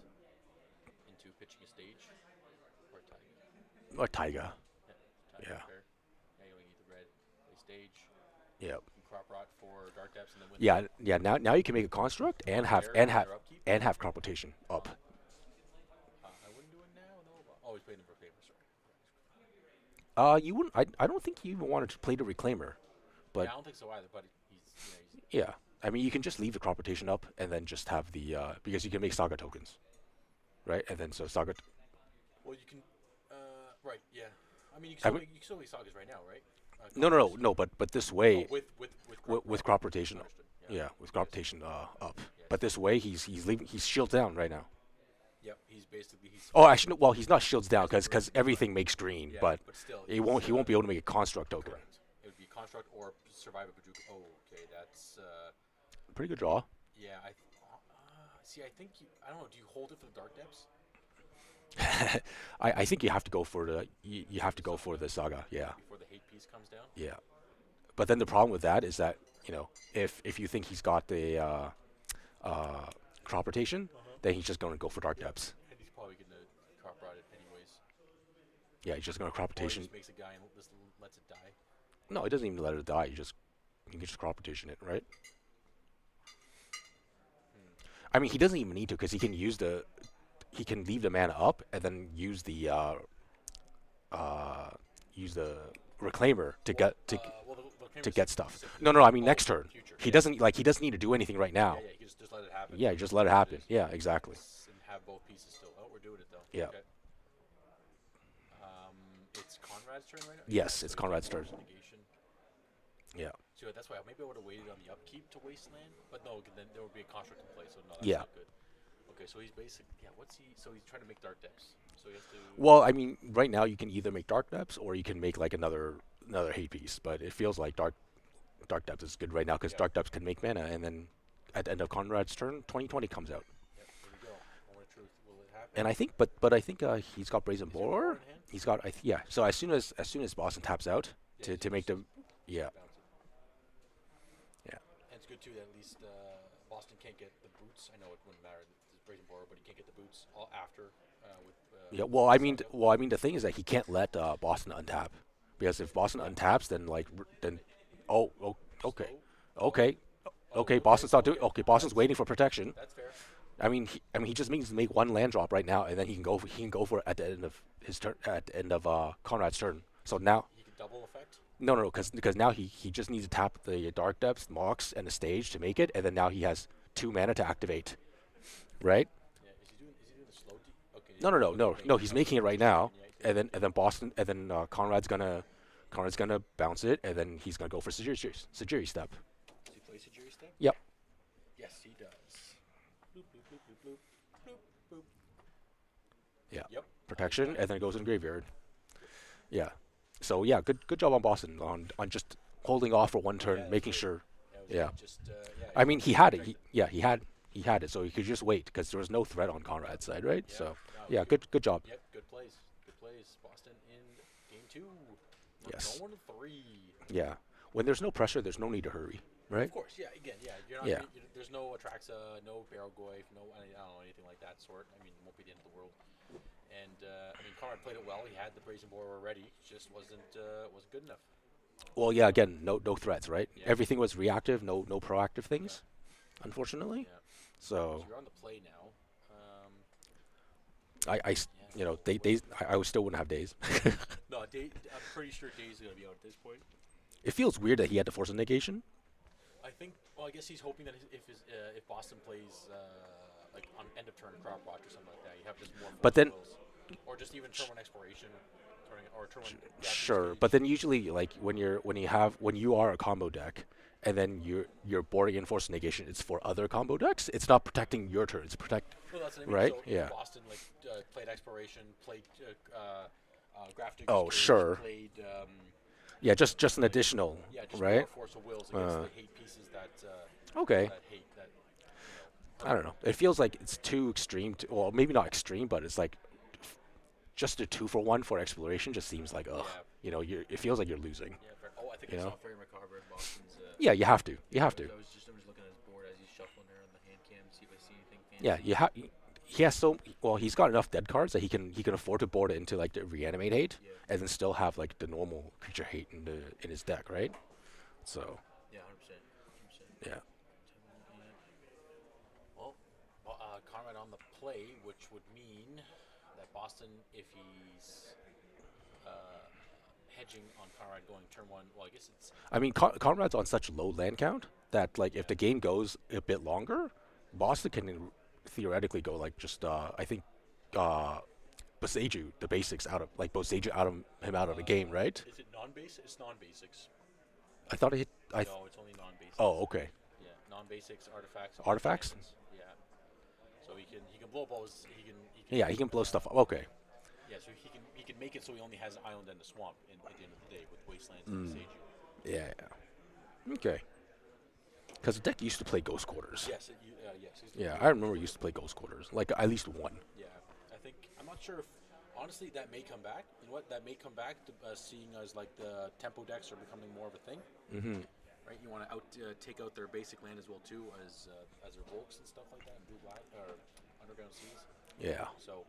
into pitching a stage or Taiga. Or Taiga. Taiga, Yeah. fair. Yeah, you need the red play stage. Yeah. You crop rot for dark depths and then win. Yeah, yeah. Now you can make a construct and have Their upkeep. crop rotation up. I wouldn't do it now. No. Oh, he's playing the Proclaimer. You wouldn't. I don't think you even wanted to play the reclaimer, but Yeah, I don't think so either. But he's yeah. I mean, you can just leave the crop rotation up and then just have the because you can make saga tokens, right? And then so saga. well, you can. Right. Yeah. I mean, you I can would- still make sagas right now, right? No. But this way, Oh, with crop rotation, Understood. yeah, with crop rotation up. Yes. But this way, he's leaving. He's shields down right now. Yep. He's basically Oh, actually, no, well, he's not shields down because everything makes green, Yeah, but still, he won't be able to make a construct token. Correct. It would be construct or survive a Bajuk. Oh, okay. That's Pretty good draw. yeah. See. I think I don't know. Do you hold it for the dark depths? I think you have to go for you have to go for the saga. Yeah. Before the hate piece comes down. Yeah, but then the problem with that is that if you think he's got the crop rotation, then he's just going to go for dark depths. And he's probably gonna crop rot it anyways. Yeah, he's just going to crop Or he rotation. just makes a guy and just lets it die. No, he doesn't even let it die. You can just crop rotation it, right? I mean, he doesn't even need to because he can leave the mana up and then use the reclaimer to get Well, the to Proclaimer's get stuff. specifically- No, I mean oh, next turn. future, He yeah. doesn't need to do anything right now. Yeah, you just let it happen. Yeah, you just let it happen. Yeah, exactly. And have both pieces still. Oh, we're doing it though. Yeah. Okay. It's Conrad's turn right now. Yes, Yeah, it's so Conrad's more turn. negation. Yeah. So that's why maybe I would have waited on the upkeep to Wasteland, but no, then there would be a construct in play, so no, that's Yeah. not good. Okay, so he's basically what's he? So he's trying to make dark depths. So he has to. Well, I mean, right now you can either make dark depths or you can make like another hate piece. But it feels like dark depths is good right now because Yeah. dark depths can make mana, and then at the end of Conrad's turn, 2020 comes out. Yep, here we go. Moment of truth. Will it happen? And I think, but I think he's got Brazen Is there more Boar. in hand? He's got, yeah. So as soon as Boston taps out Yeah, to make them, yeah, bounce it. yeah. And it's good too that at least Boston can't get the boots. I know it wouldn't matter. It's Brazen Borer, but he can't get the boots all after with Yeah, well, I mean, Side Up. the thing is that he can't let Boston untap, because if Boston Yeah. untaps, then oh, oh, okay, Slow. Oh. okay, Oh. okay, Okay. Boston's not doing. Okay. Okay, Boston's That's waiting for protection. that's fair. I mean, he just needs to make one land drop right now, and then he can go for it at the end of his turn, at the end of Conrad's turn. So now, He could double effect. no, because now he just needs to tap the Dark Depths, Mox, and the stage to make it, and then now he has 2 mana to activate, right? Yeah. Is he doing the slow? Okay. No, no, no, Okay. no, no. He's making it right He's now, making, yeah, he's making and then Boston, and then Conrad's gonna bounce it, and then he's gonna go for Sajiri step. Does he play Sajiri step? Yep. Yes, he does. Bloop, bloop, bloop, bloop, bloop, bloop, bloop. Yeah. Yep. Protection, and then it goes in the graveyard. Yeah. So yeah, good job on Boston on just holding off for one turn, Yeah, making that's sure. That was Yeah. Just yeah. I he mean, wanted he to had it. protect He had it, so he could just wait because there was no threat on Conrad's side, right? Yeah. So No, yeah, good job. Yep. Good plays. Good plays. Boston in game 2. We're Yes. going to 3. Yeah. When there's no pressure, there's no need to hurry, right? Of course, yeah. Again, yeah. You're not. Yeah. There's no Atraxa, no Barrelgoyf, no I don't know anything like that sort. I mean, it won't be the end of the world. And I mean, Conrad played it well. He had the Brazen Boar already. Just wasn't good enough. Well, yeah. Again, no threats, right? Yeah. Everything was reactive, no proactive things, unfortunately. Yeah. So So you're on the play now. Yeah. you know, I still wouldn't have days. No, I'm pretty sure Day's gonna be out at this point. It feels weird that he had to force a negation. I think. Well, I guess he's hoping that if Boston plays like on end of turn crop watch or something like that, you have just more. But then- wills. Or just even turn one exploration, or turn one. Sure, but then usually, like when you are a combo deck, and then you're boarding in force negation, it's for other combo decks. It's not protecting your turn. It's protect. Well, that's what I mean. Right? So if Yeah. Boston like played exploration, played graphic. Oh, sure. Played. Yeah, just an additional, Yeah, just right? more force of wills against the hate pieces that. Okay. That hate that. I don't know. It feels like it's too extreme. Well, maybe not extreme, but it's like just a 2-for-1 for exploration just seems like ugh. Yeah. You know, it feels like you're losing. Yeah. Oh, I think You I know? saw Ferry McCarver in Boston's. Yeah, you have to. I'm just looking at his board as he's shuffling there on the hand cam, see if I see anything fancy. Yeah, you have. He has he's got enough dead cards that he can afford to board it into like the reanimate hate, Yeah. and then still have like the normal creature hate in his deck, right? So Yeah, 100%. 100%. yeah. Well, Conrad on the play, which would mean that Boston, if he's hedging on Conrad going turn 1, well, I guess it's. I mean, Conrad's on such low land count that like if the game goes a bit longer, Boston can theoretically go like just I think Boseiju the basics out of Boseiju out of the game, right? Is it non-basic? It's non-basics. I thought it. No, it's only non-basics. Oh, okay. Yeah, non-basics, artifacts. and Artifacts? enchantments. Yeah. So he can blow up all his. Yeah, he can blow stuff up. Okay. Yeah, so he can make it so he only has island and the swamp at the end of the day with wastelands and Seiju. Yeah. Okay. Because the deck used to play Ghost Quarters. Yes, yes. Yeah, I remember we used to play Ghost Quarters, like at least one. Yeah, I think I'm not sure if honestly that may come back. You know what? That may come back to seeing as like the tempo decks are becoming more of a thing. Mm-hmm. Right? You want to take out their basic land as well too as their Volks and stuff like that, and blue black or underground seas. Yeah. So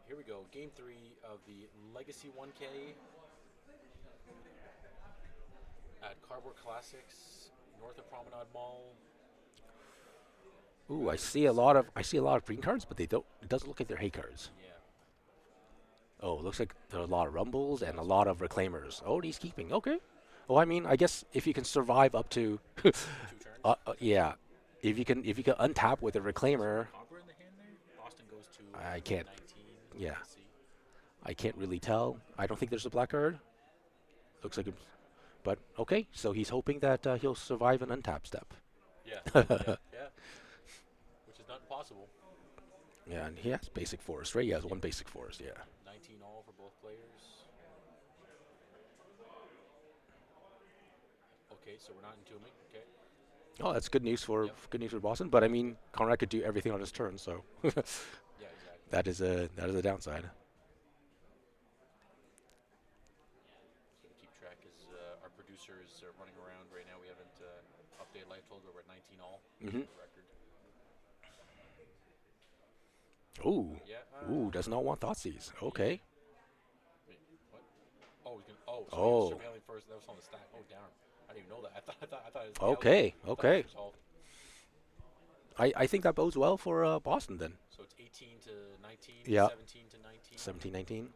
here we go, game 3 of the Legacy 1K at Cardboard Classics, north of Promenade Mall. Ooh, I see a lot of green cards, but it doesn't look like they're hate cards. Yeah. Oh, it looks like there are a lot of rumbles and a lot of reclaimers. Oh, he's keeping. Okay. Well, I mean, I guess if you can survive up to, 2 turns. yeah, if you can untap with a reclaimer, Cobra in the hand there. Boston goes to I can't- 19. yeah. Let's see. I can't really tell. I don't think there's a black card. Looks like, but okay. So he's hoping that he'll survive an untap step. Yeah. Yeah. Which is not impossible. Yeah, and he has basic forest, right? He has one basic forest. Yeah. 19 all for both players. Okay, so we're not entombing. Okay. Oh, that's good news for Yep. Boston. But I mean, Conrad could do everything on his turn, so Yeah, exactly. that is a downside. So keep track as our producer is running around right now. We haven't updated live total. We're at 19 all Hmm. for the record. Ooh, Yeah. ooh, does not want Thoughtseize. Yeah. Okay. Wait. What? Oh, he's gonna. Oh, so he was Oh, surveilling first. That was on the stack. Oh, darn. I didn't even know that. I thought it was. Yeah. Okay. okay, I thought it was okay. resolved. I think that bodes well for Boston then. So it's 18 to 19, Yeah, 17 to 19, 17-19. 17, 19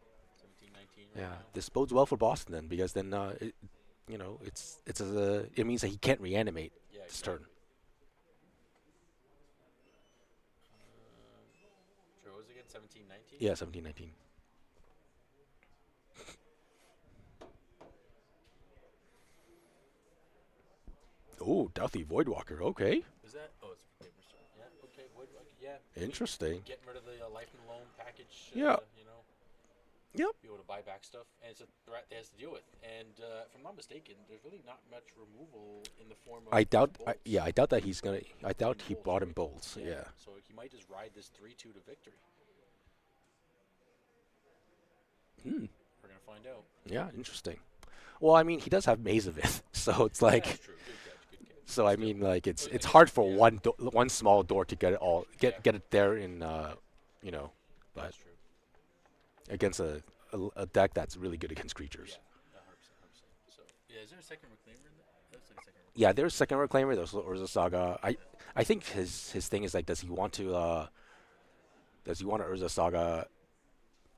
right Yeah, now. this bodes well for Boston then because then it means that he can't reanimate Yeah, this turn. exactly. Sure, what was it again? 17, 19? Yeah, 17-19. Oh, Doughty Voidwalker. Okay, Is that? Oh, it's paper. Yeah, okay. Yeah, interesting. getting rid of the life and loan package, Yeah. Yep. be able to buy back stuff, and it's a threat they has to deal with. And if I'm not mistaken, there's really not much removal in the form of I doubt. bolts. Yeah, I doubt that he's gonna. I doubt he Bolts, bought him right? bolts. Yeah. So he might just ride this 3-2 to victory. Hmm. We're gonna find out. Yeah. Interesting. Well, I mean, he does have Mazavith, so it's That's like. true. Good catch. Good catch. So I Still, mean, like it's again, hard for yeah, one small door to get it all yeah, get it there in you know, but that's true. against a deck that's really good against creatures. Yeah, 100%, 100%. So yeah, is there a second reclaimer in that? That's like a second Yeah, reclaimer. there's second reclaimer. There's Urza Saga. I think his thing is like, does he want to Urza Saga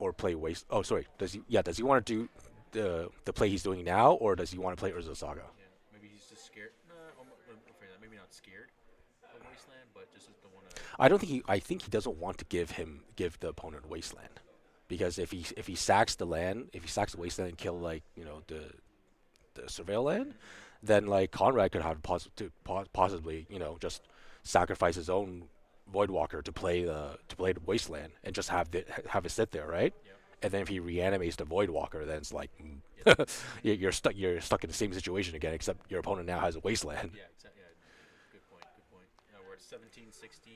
or play Waste? Oh, sorry. Does he want to do the play he's doing now, or does he want to play Urza Saga? Yeah, maybe he's just scared. Maybe not scared of Wasteland, but just don't want to. I don't think he. I think he doesn't want to give the opponent Wasteland, because if he sacks the land, if he sacks the Wasteland and kill like the Surveil land, then like Conrad could have possibly just sacrifice his own Voidwalker to play the Wasteland and just have it sit there, right? Yep. And then if he reanimates the Voidwalker, then it's like Yep. you're stuck in the same situation again, except your opponent now has a Wasteland. Yeah. Exactly. Yeah. Good point. Good point. We're at 17, 16.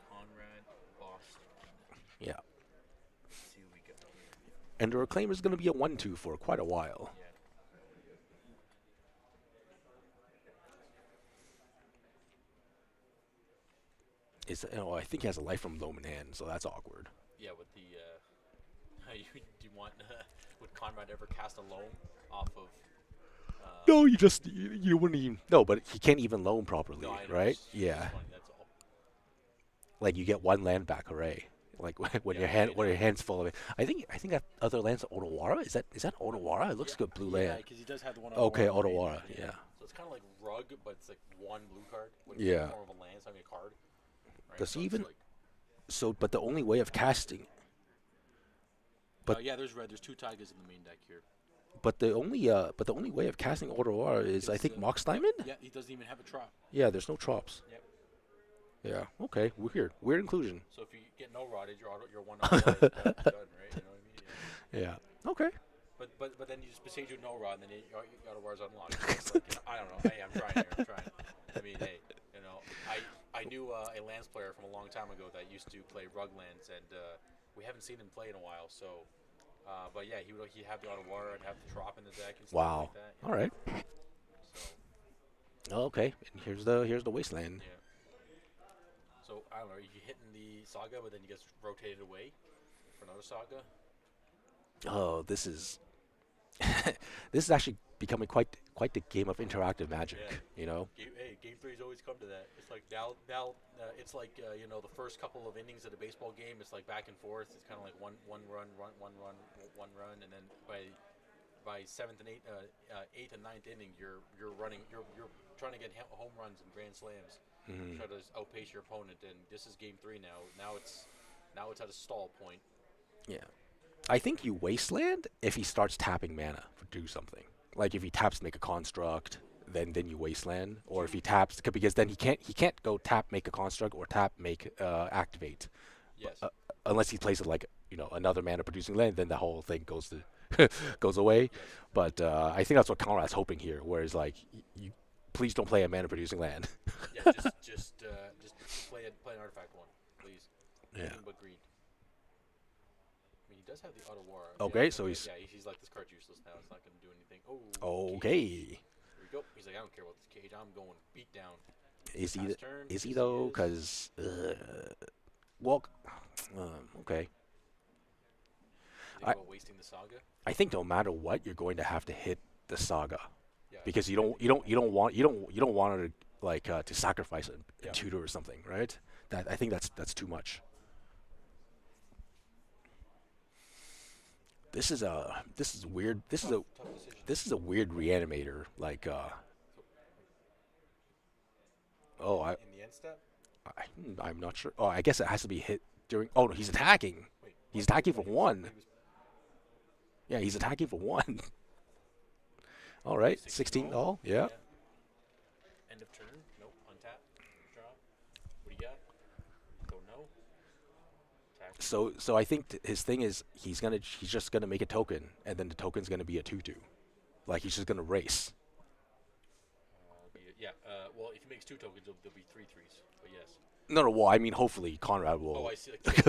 Conrad, Boston. Yeah, Let's see what we got here. and the Reclaimer is going to be a 1/2 for quite a while. Yeah. I think he has a life from Loam in hand, so that's awkward. Yeah. With the do you want would Conrad ever cast a loam off of? No, you wouldn't even. No, but he can't even loan properly, No, I know. right? It's Yeah, funny. That's all. like you get one land back, hooray! Like when Yeah, when yeah. your hand's full of it. I think that other land's Otawara. Is that Otawara? It looks like a blue Yeah, land. because he does have the one. Okay, Otawara green. Otawara. Yeah. So it's kind of like rug, but it's like one blue card. With Yeah. More of a land, it's not even a card. Right? Does So he it's even? like, So, but the only way of casting, but yeah, there's red. There's two tigers in the main deck here. but the only way of casting Otawara is I It's, think Mox Diamond. Yeah, he doesn't even have a trap. Yeah, there's no trops. Yep. Yeah. Okay. Weird inclusion. So if you get no rotted, your one auto is done, right? You know what I mean? Yeah. Yeah. Okay. But then you just besiege with no rod, and then your auto war's unlocked. So it's like, I don't know. Hey, I'm trying here. I'm trying. I mean, hey, I knew a lands player from a long time ago that used to play rug lands, and we haven't seen him play in a while. So, but yeah, he'd have the auto war, I'd have the trop in the deck and stuff Wow. like that. All right. So Okay. And here's the wasteland. yeah. So I don't know. You hitting the saga, but then you get rotated away for another saga. Oh, this is this is actually becoming quite the game of interactive magic. Yeah. You know. Game three's always come to that. It's like now it's like the first couple of innings of the baseball game. It's like back and forth. It's kind of like one run, one run, and then by seventh and eighth and ninth inning, you're trying to get home runs and grand slams. Mhm. Try to outpace your opponent. And this is game three now. Now it's at a stall point. Yeah. I think you wasteland if he starts tapping mana to do something. Like if he taps to make a construct, then you wasteland, or if he taps because then he can't go tap make a construct or tap make activate Yes. unless he plays it like another mana producing land. Then the whole thing goes away. Yes. But I think that's what Conrad's hoping here. Whereas like you please don't play a mana producing land. Yeah. Just play an artifact one, please. Yeah. Anything but greed. does have the auto war. Okay, so he's yeah. He's like, this card's useless now. It's not going to do anything. Oh, cage. okay. Here we go. He's like, I don't care about this cage. I'm going beat down. Is he? Pass turn. Is he Yes, though? he is. Because well, okay. Think I about wasting the saga. I think no matter what, you're going to have to hit the saga Yeah. because you don't want her to like to sacrifice a Yeah. tutor or something, right? That I think that's too much. This is weird. Tough decision. This is a weird reanimator. Like So, oh I, in the end step. I I'm not sure. Oh, I guess it has to be hit during. Oh no, he's attacking. Wait. He's what? attacking for He was- one. he was Yeah, he's attacking for one. All right, 16 all. Yeah. End of turn. Nope. Untap. Draw. What do you got? Don't know. Attack. So I think his thing is he's just gonna make a token, and then the token's gonna be a 2/2. Like he's just gonna race. Yeah. Well, if he makes 2 tokens, there'll be 3 threes. But yes. No, well, I mean, hopefully Conrad will. Oh, I see. Like,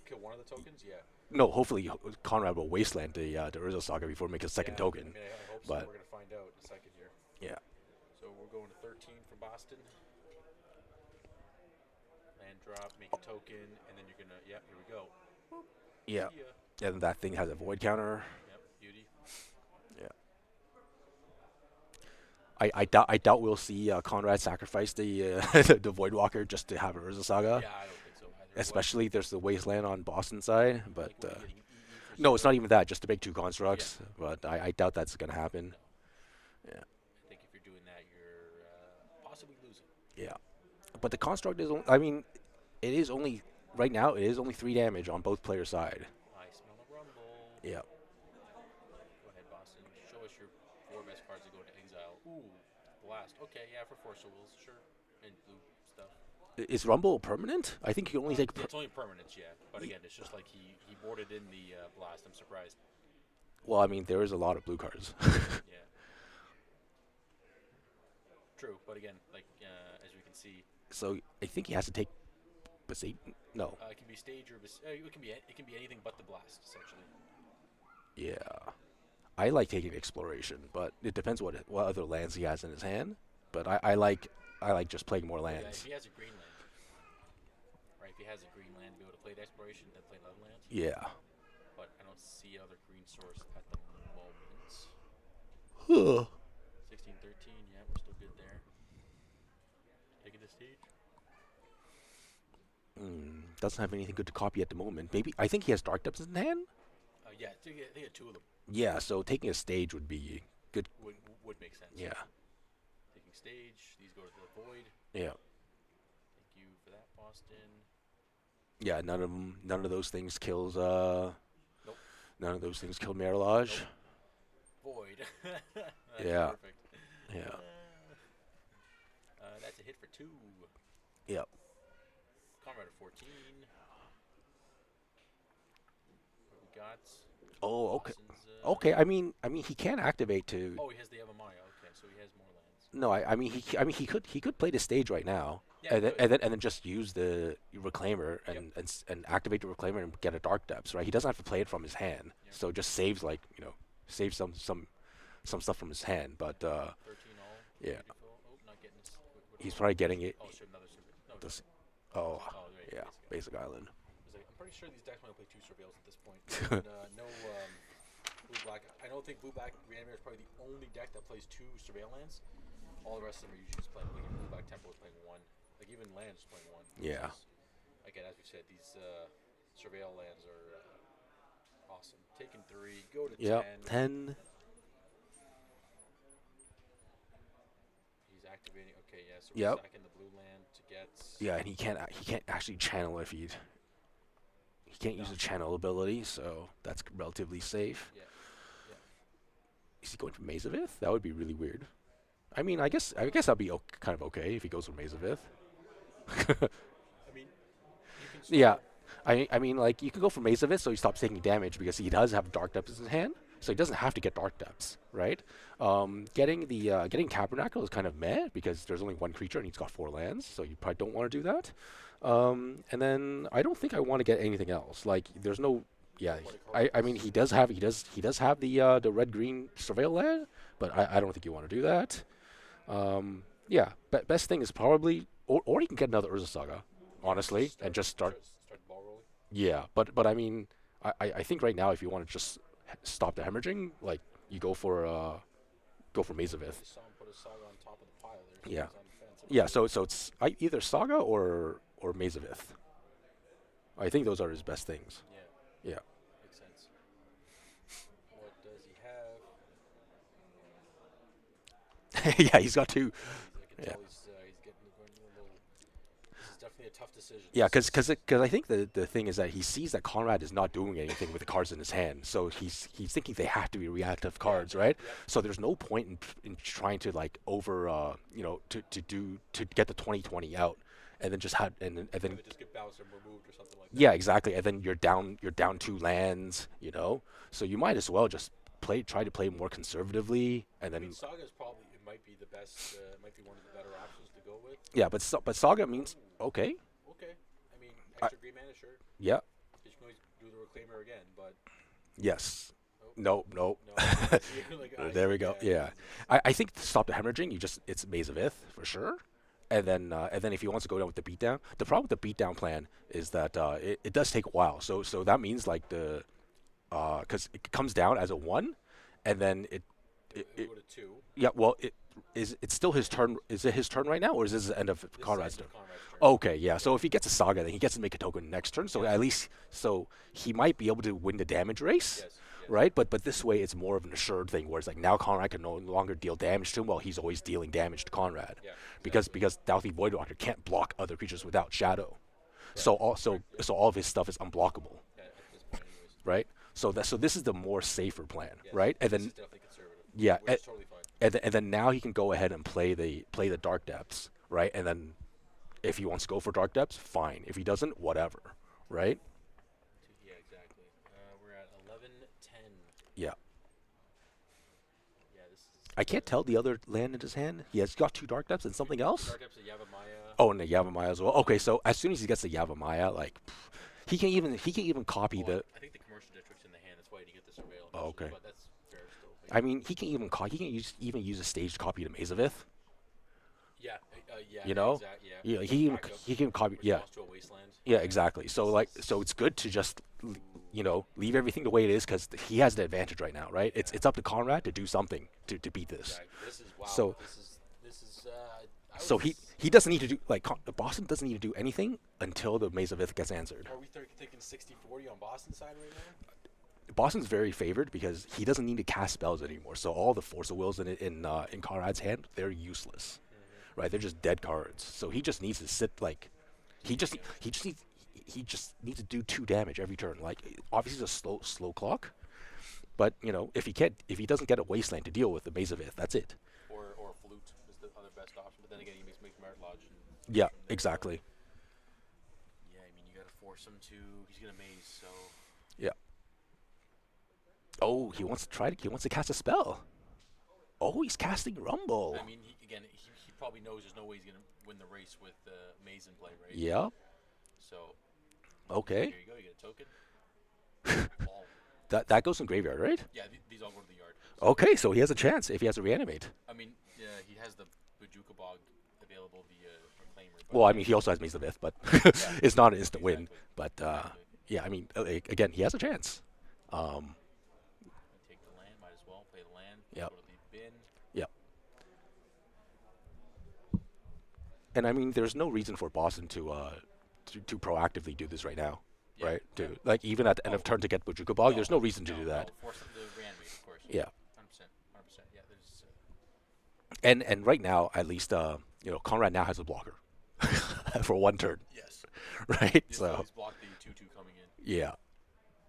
kill one of the tokens. Yeah. No, hopefully Conrad will wasteland the Urza Saga before he makes a second Yeah, token. I mean, I hope so. But We're gonna find out in a second here. yeah, So we're going to 13 for Boston. Land drop, make a token, and then you're gonna. Yep. Here we go. yeah, See ya. and that thing has a void counter. Yep. Beauty. Yeah. I doubt we'll see Conrad sacrifice the the Void Walker just to have a Urza Saga. Yeah, I don't think so either. Especially there's the wasteland on Boston side, What, but like, what are you getting, EE for no, it's zero? not even that. Just to make 2 constructs, but I doubt that's gonna happen. Yeah, I think if you're doing that, you're possibly losing. yeah. But the construct is, I mean, it is only right now. It is only 3 damage on both player side. I smell a rumble. Yeah. Go ahead, Boston. Show us your 4 best cards that go into exile. Ooh, blast. Okay, yeah, for Force of Wills, sure. And blue stuff. Is Rumble permanent? I think you can only take. It's only permanence, yeah. But again, it's just like he boarded in the blast. I'm surprised. Well, I mean, there is a lot of blue cards. Yeah. True, but again, like as we can see, So I think he has to take. No. it can be stage or it can be anything but the blast, essentially. Yeah. I like taking exploration, but it depends what other lands he has in his hand. But I like just playing more Yeah, if lands. he has a green land, right? If he has a green land, to be able to play the exploration, then play level lands. Yeah. But I don't see other green source at the moment. Huh. 16, 13, yeah, we're still good there. Taking the stage. Doesn't have anything good to copy at the moment. Maybe I think he has Dark Depths in hand. Yeah, they had 2 of them. Yeah, so taking a stage would be good. Would make sense. Yeah. Taking stage. These go to the void. Yeah. Thank you for that, Boston. Yeah, none of those things kills Nope. none of those things kill Marilage. Nope. Void. That's Yeah. Perfect. Yeah. That's a hit for 2. Yep. Comrade at 14. What we got? Oh, okay. Boston's, Okay, I mean he can activate to. Oh, he has the Evamaya. Okay, so he has more lands. No, he could play the stage right now, Yeah, and he then, could. and then just use the Reclaimer and activate the Reclaimer and get a Dark Depths. Right, he doesn't have to play it from his hand, Yep. so just saves save some stuff from his hand. But 13 all. yeah. Beautiful. Oh, not getting his. He's probably getting it. Oh, sure, another survey. No, This- no. Oh, Right, yeah, Basic Island. I'm pretty sure these decks might play 2 surveils at this point. And, no blue black. I don't think blue black reanimator is probably the only deck that plays 2 surveil lands. All the rest of them are usually just playing. Like blue black tempo is playing 1. Like even land is playing 1. Yeah. Again, as we said, these surveil lands are awesome. Taking 3, go to Yep, 10. 10. He's activating. Okay, yeah. So Yep. we're sacking the blue land to get. Yeah, and he can't actually channel if he can't use the channel ability, so that's relatively safe. Yeah. Is he going for Maze of Ith? That would be really weird. I mean, I guess that'd be kind of okay if he goes for Maze of Ith. I mean, you can. Still Yeah, I mean, like you can go for Maze of Ith so he stops taking damage because he does have Dark Depths in his hand, so he doesn't have to get Dark Depths, right? Getting Tabernacle is kind of meh because there's only 1 creature and he's got 4 lands, so you probably don't want to do that. And then I don't think I want to get anything else. Like there's no Yeah, Nobody I mean cards. he does have the red green surveil land, but I don't think you want to do that. Yeah, best thing is probably or you can get another Urza Saga, Yeah, honestly, and just start. start the ball rolling. Yeah, but I mean, I think right now if you want to just stop the hemorrhaging, like you go for Maze of I Ith. just saw him put a saga on top of the pile there, so Yeah, he's on defense. yeah. So it's either Saga or Maze of Ith. I think those are his best things. Yeah, Yeah. makes sense. What does he have? Yeah, he's got two. I can Yeah. tell he's getting going a little. This is definitely a tough decision. Yeah, This because is I think the thing is that he sees that Conrad is not doing anything with the cards in his hand, so he's thinking they have to be reactive cards, right? Yep. So there's no point in trying to like over to get the 2020 out, and then just have and then It just get bounced or removed or something like that. yeah, exactly, and then you're down two lands, so you might as well just try to play more conservatively, and I then mean, Saga is probably it might be the best. Might be one of the better options to go with. yeah, but Saga means okay, Okay. I mean, I, extra green mana, sure. yeah, You can always do the reclaimer again, but yes. nope. No, no. No. You're like, There we go. Yeah, I think to stop the hemorrhaging, it's Maze of Ith for sure, and then if he wants to go down with the beatdown, the problem with the beatdown plan is that it does take a while. So that means like because it comes down as a one, and then It go to two. yeah, well it's still his turn. Is it his turn right now, or is this the end of This Conrad's is turn? Conrad's turn. Okay, yeah. So if he gets a Saga, then he gets to make a token next turn. So Yes. at least he might be able to win the damage race. Yes. Yes. Right, but this way it's more of an assured thing, where it's like now Conrad can no longer deal damage to him while he's always dealing damage to Conrad, Yeah. because Douthie Voidwalker can't block other creatures without Shadow, so all of his stuff is unblockable, Yeah, at this point, anyways. right? So this is the more safer plan, Yes. right? And This then is definitely conservative. yeah, Which is totally fine. and then now he can go ahead and play the Dark Depths, right? And then if he wants to go for Dark Depths, fine. If he doesn't, whatever, right? Yeah, exactly. We're at 11-10. Yeah. Yeah, this is. I can't tell the other land in his hand. He has got two Dark Depths and something else. Dark Depths of Yavimaya. Oh, and the Yavimaya as well. Okay, so as soon as he gets the Yavimaya, like he can even copy the. I think the commercial district's in the hand. That's why you get the surveil. Oh, okay. But that's fair still. I mean, he can even use a staged copy to Maze of Ith. Yeah. Yeah. You know? Yeah. Yeah, he can copy. Yeah, Response to a wasteland. yeah, exactly. So it's good to just leave everything the way it is, because he has the advantage right now, right? It's up to Conrad to do something to beat this. Exactly. This is wow. So- This is. So he doesn't need to do Boston doesn't need to do anything until the Maze of Ith gets answered. Are we thinking 60-40 on Boston side right now? Boston's very favored because he doesn't need to cast spells anymore. So all the Force of Wills in Conrad's hand, they're useless, right? They're just dead cards. So he just needs to sit like he just needs to do 2 damage every turn. Like obviously it's a slow clock, but if he doesn't get a Wasteland to deal with the Maze of Ith, that's it. Or Flute is the other best option. But then again, he makes Merit Lodge. Yeah, exactly. Yeah, I mean you got to force him to. He's gonna maze. So Yeah. Oh, he wants to cast a spell. Oh, he's casting Rumble. I mean, he probably knows there's no way he's gonna win the race with maze in play, right? Yeah. So Okay. here you go. You get a token. All. That goes in graveyard, right? Yeah, these all go to the yard. Okay, so he has a chance if he has to reanimate. I mean, yeah, he has the Bajuka Bog available via Reclaimer. But Well, I mean, he also has Maze of Ith, but it's not an instant win. Exactly. But Exactly. yeah, I mean, again, he has a chance. Take the land. Might as well play the land. Yep. Go to the bin. Yeah. And I mean, there's no reason for Boston to proactively do this right now, Yeah, right? yeah. Like even at the end of Oh. turn to get Bajuka Bog, No, there's no reason to do that. No, force him to reanimate, of course. Yeah. 100%. 100%. Yeah, there's. And right now, at least, Conrad now has a blocker for 1 turn, Yes. right? He's So blocked the 2/2 coming in. yeah,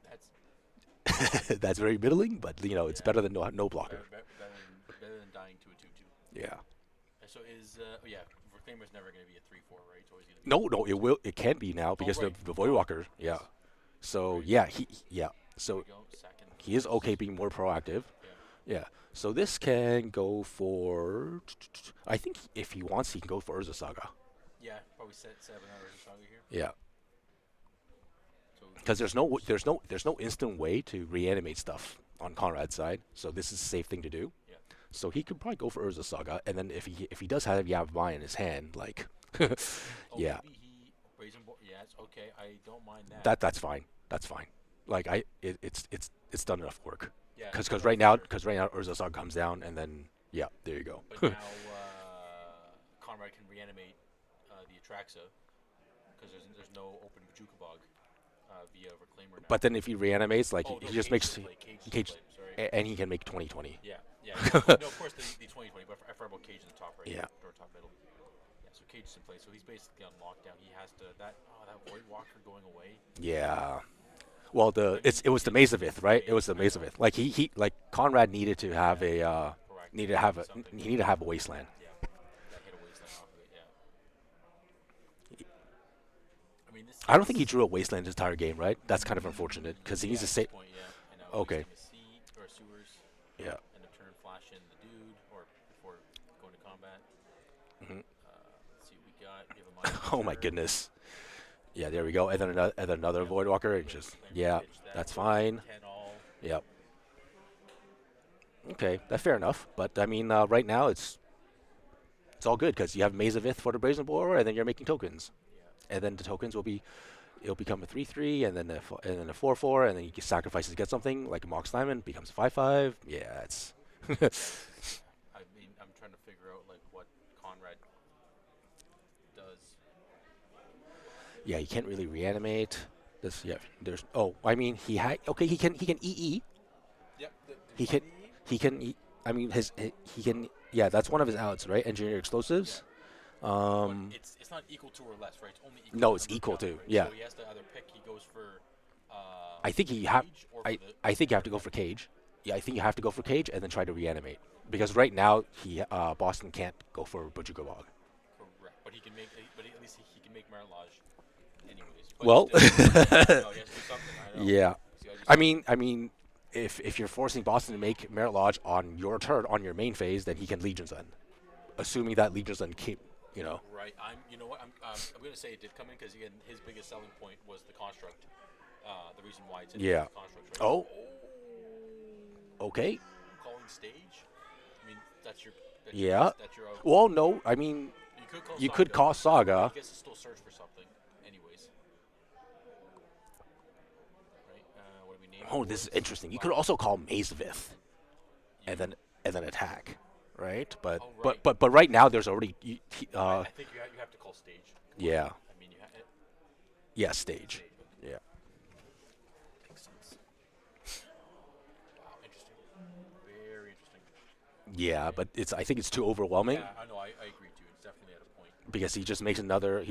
That's that's very middling, but it's Yeah. better than no blocker. better than dying to a 2/2. Yeah. So is yeah, Reclaimer's never going to be a 3/4, right? It's always going to be. No, it can be now because right. the Voidwalker. Yeah. Yes. So Right. yeah, There so we go. Second. he is okay being more proactive. Yeah. Yeah. So this can go for. I think if he wants, he can go for Urza Saga. Yeah, probably set 7 hours of Saga here. Yeah. So because there's no instant way to reanimate stuff on Conrad's side. So this is a safe thing to do. Yeah. So he could probably go for Urza Saga, and then if he does have Yavimaya in his hand, like, Oh, yeah, maybe he Brazen Board. Yes, okay, I don't mind that. that's fine. That's fine. Like it's done enough work. Yeah. Because no, right for now sure. because right now Urza Saga comes down, and then yeah, there you go. But now Conrad can reanimate the Atraxa because there's no open Bajuka Bog via Reclaimer now. But then if he reanimates, like oh, no, he just Cage makes still play, Cage still Cage, play, sorry. and he can make 20/20. Yeah, yeah. No, of course the 2020, but I forgot about Cage in the top right. Yeah. Or top middle. Yeah, so Cage is in place. So he's basically on lockdown. He has to that Void Walker going away. Yeah. Well, it was the Mazavith, right? It was the Mazavith. Like he like Conrad needed to have a Correct. needed to have a Something. he needed to have a wasteland. Yeah. That hit a wasteland off of it. Yeah. I mean, this. I don't think he drew a wasteland his entire game, right? That's kind of unfortunate because he needs to at say. this point, yeah. And now Okay. he's gonna see or sewers. Yeah. End up turn flash in the dude or before going to combat. Mhm. Let's see what we got. We have a Mind Oh my Booster. goodness. Yeah, there we go. And then another Voidwalker, and just yeah, that's fine. 10 all. Yep. Okay, that's fair enough. But I mean, right now it's all good because you have Mazavith for the Brazen Boar, and then you're making tokens, Yeah. and then the tokens it'll become a 3/3, and then a 4/4, and then you can sacrifice to get something like a Mox Diamond becomes a 5/5. Yeah, it's I mean, I'm trying to figure out like what Conrad does. yeah, you can't really reanimate. This yeah, there's I mean he can EE. Yep. He can he can I mean he can yeah, that's one of his outs, right? Engineer explosives. But it's not equal to or less, right? It's only equal. No, to it's number of equal to, counters, right? yeah. So he has to either pick. He goes for. I think he have Cage or I for the, I think you have to go for Cage. Yeah, I think you have to go for Cage and then try to reanimate because right now Boston can't go for Bajuka Bog. correct, but he can make. But at least he can make Marilage, anyways. But Well, still, I know, he has to do something. I know. yeah. He's gotta do I something. mean, if you're forcing Boston to make Merit Lodge on your turn on your main phase, then he can Legion's End, assuming that Legion's End keep, you know. Right. You know what? I'm gonna say it did come in because again, his biggest selling point was the construct. The reason why it's in Yeah. the construct. Right? Oh, okay. Calling stage. I mean, that's Yeah. That's your. Well, no, I mean, You could call. you Saga, could call Saga. I guess it's still search for something, anyways. Right. What do we name? Oh, this is interesting. You could also call Mazavith, and then attack, right? But Oh, right. but right now there's already I think you have to call stage. yeah, I mean, you have it. yeah, stage, yeah. Makes sense. Wow, interesting. Very interesting. Yeah, but I think it's too overwhelming Yeah, I know. I agree too. It's definitely at a point. because he just makes another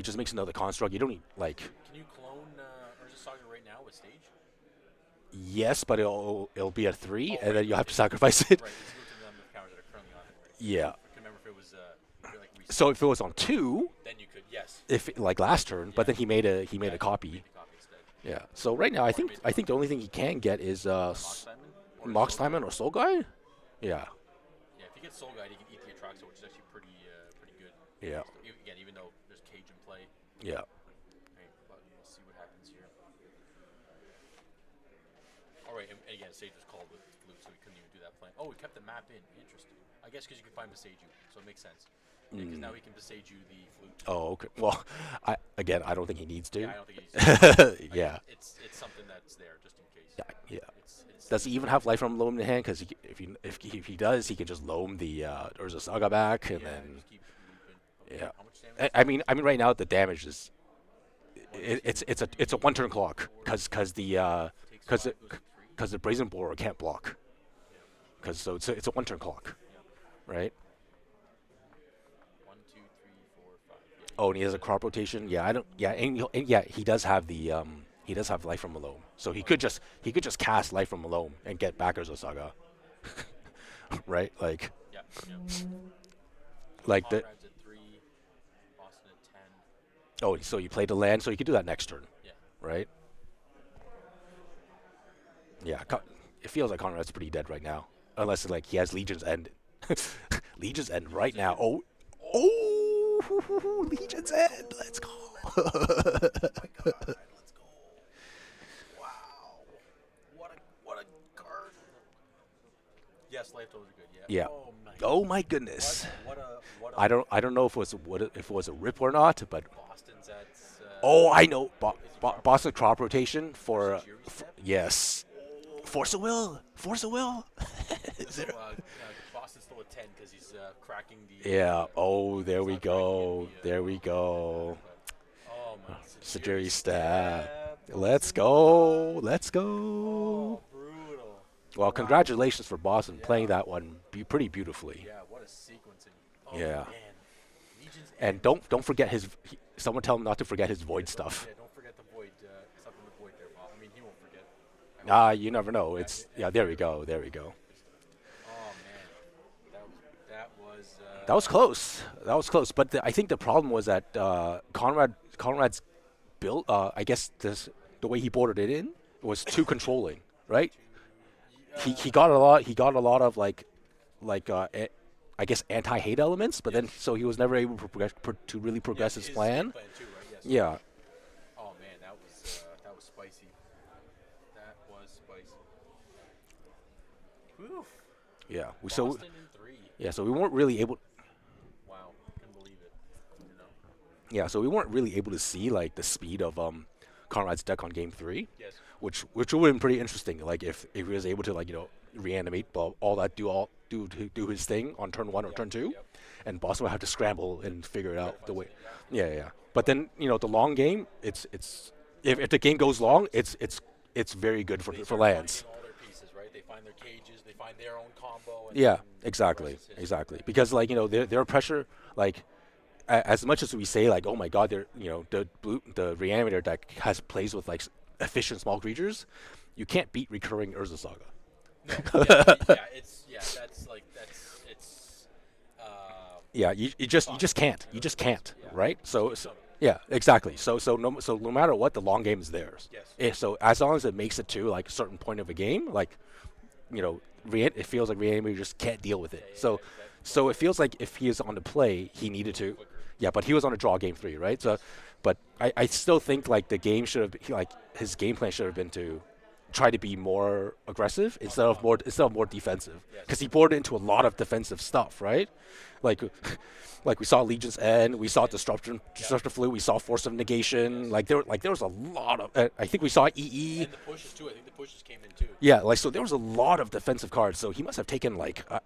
construct. You don't need like Can you clone Urza Saga right now with stage? yes, but it'll be a 3, Oh, and then right, you'll have to okay. sacrifice it. Right. It's equal to the number of counters that are currently on it. Right. Yeah. I can remember if it was if it, like reset, So if it was on 2, then you could yes. if like last turn, but then he made a Yeah, copy. made the copy instead. Yeah. So right now I think the only thing he can get is Mox Diamond. Or Mox Soul Guide? Diamond or Soul Guide. Yeah. Yeah, if you get Soul Guide, you can eat the Atraxa, which is actually pretty good. Yeah. Again, even though there's Cage in play. Yeah. Right, but we'll see what happens here. All right, and again, Sage was called with flute, so we couldn't even do that plan. Oh, we kept the map in. Interesting. I guess because you can find Beseiju, so it makes sense. Because now he can Beseiju the flute. Oh, okay. Well, I don't think he needs to. Yeah, I don't think he's. Yeah. It's something that's there just in case. Yeah. Yeah. It's Does he even have life from loam in hand? Because if he does, he can just loam the Urza Saga back, and yeah, then just keep looping. Okay, yeah. How much damage? I mean right now the damage is it's a 1 turn clock because Takes 5, goes to 3. the Brazen Boar can't block because so it's a 1 turn clock, Yeah. right? 1, 2, 3, 4, 5. Yeah, Oh, and he has a crop rotation. Yeah, I don't. Yeah, and yeah, he does have life from Malone, so he could just cast life from Malone and get back Urza Saga, right? yeah. Like the Conrad's at 3, Boston at 10. oh, so you play the land, so you could do that next turn, Yeah. right? Yeah, it feels like Conrad's pretty dead right now, unless like he has Legion's End. Legion's End right now. Oh, Legion's End. Let's go. Let's go. Yes, leftovers are good. Yeah. Yeah. Oh my. Oh my goodness. What a I don't know if it was a rip or not, but Boston's at. oh, I know. Is he crop Boston crop rotation for Tajiri step? yes. Force of will. Force of will. So Boston's still at 10 because he's cracking the. Yeah. Oh, there he's we not cracking go. it, There we pattern, go. but, oh my. Sajiri Tajiri stab. step. Let's Boston go. Let's Oh, go. brutal. Well, Wow. congratulations for Boston playing Yeah. that one pretty beautifully. Yeah, what a sequencing. Oh Yeah. man. Legion's And don't forget his. Someone tell him not to forget his void stuff. Yeah, don't forget the void. Stuff in the void there, Bob. I mean, he won't forget. You never know. It's there we go. There we go. Oh man, that was. That was close. That was close. But I think the problem was that Conrad's build. I guess the way he boarded it in was too controlling, right? He got a lot. He got a lot of I guess anti-hate elements, but then so he was never able to really progress his plan. Too, right? Yes. Yeah. Oh man, that was spicy. That was spicy. Whew. Yeah. Boston in 3. So we weren't really able. Wow, couldn't believe it. You know. Yeah, so we weren't really able to see like the speed of Conrad's deck on game 3, Yes. which would have been pretty interesting. Like if he was able to reanimate all that do his thing on turn 1 or turn 2, Yep. and Boston would have to scramble and figure it out the way. Yeah. Yeah. But then the long game, it's if the game goes long, it's very good They for start lands. finding all their pieces, right? They find their cages. They find their own combo. And Yeah, then the exactly, rest is history. exactly. Because their pressure, like as much as we say like, oh my god, they're the reanimator deck plays with like efficient small creatures, you can't beat recurring Urza Saga. No, it's it's. Yeah, you just can't. You just can't, Yeah. right? So yeah, exactly. So no matter what, the long game is theirs. Yes. So as long as it makes it to like a certain point of a game, like it feels like Reanimator just can't deal with it. So it feels like if he is on the play, he needed to. Yeah, but he was on a draw game 3, right? So, but I still think like the game should have his game plan should have been to try to be more aggressive instead of more defensive, because he boarded into a lot of defensive stuff, right? Like we saw Legion's End, we saw Disruptor Flu, we saw Force of Negation. Like there was a lot of. I think we saw EE. And the pushes too. I think the pushes came in too. Yeah, so there was a lot of defensive cards. So he must have taken Like a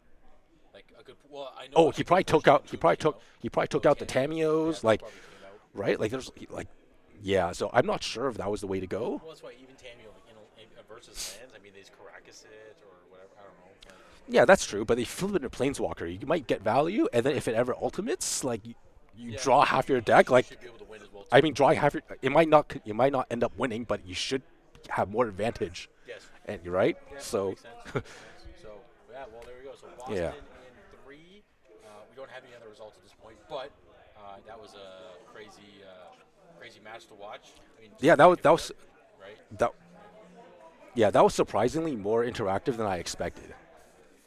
good. Well, I know. oh, he probably took out the Tamios, Probably came out. right? Like yeah. So I'm not sure if that was the way to go. Well, that's why even Tamio, versus lands. I mean, there's Caracas it or whatever. I don't know. Like, Yeah, that's true. But if you flip it into Planeswalker, you might get value, and then if it ever ultimates, like you draw half your deck. Like should be able to win as well. Too. I mean, drawing half your, you might not end up winning, but you should have more advantage. Yes. And you're right. Yeah, So makes sense. So yeah, well there we go. So Boston Yeah. in 3. We don't have any other results at this point, but that was a crazy match to watch. I mean, yeah, that was right. that. Yeah, that was surprisingly more interactive than I expected.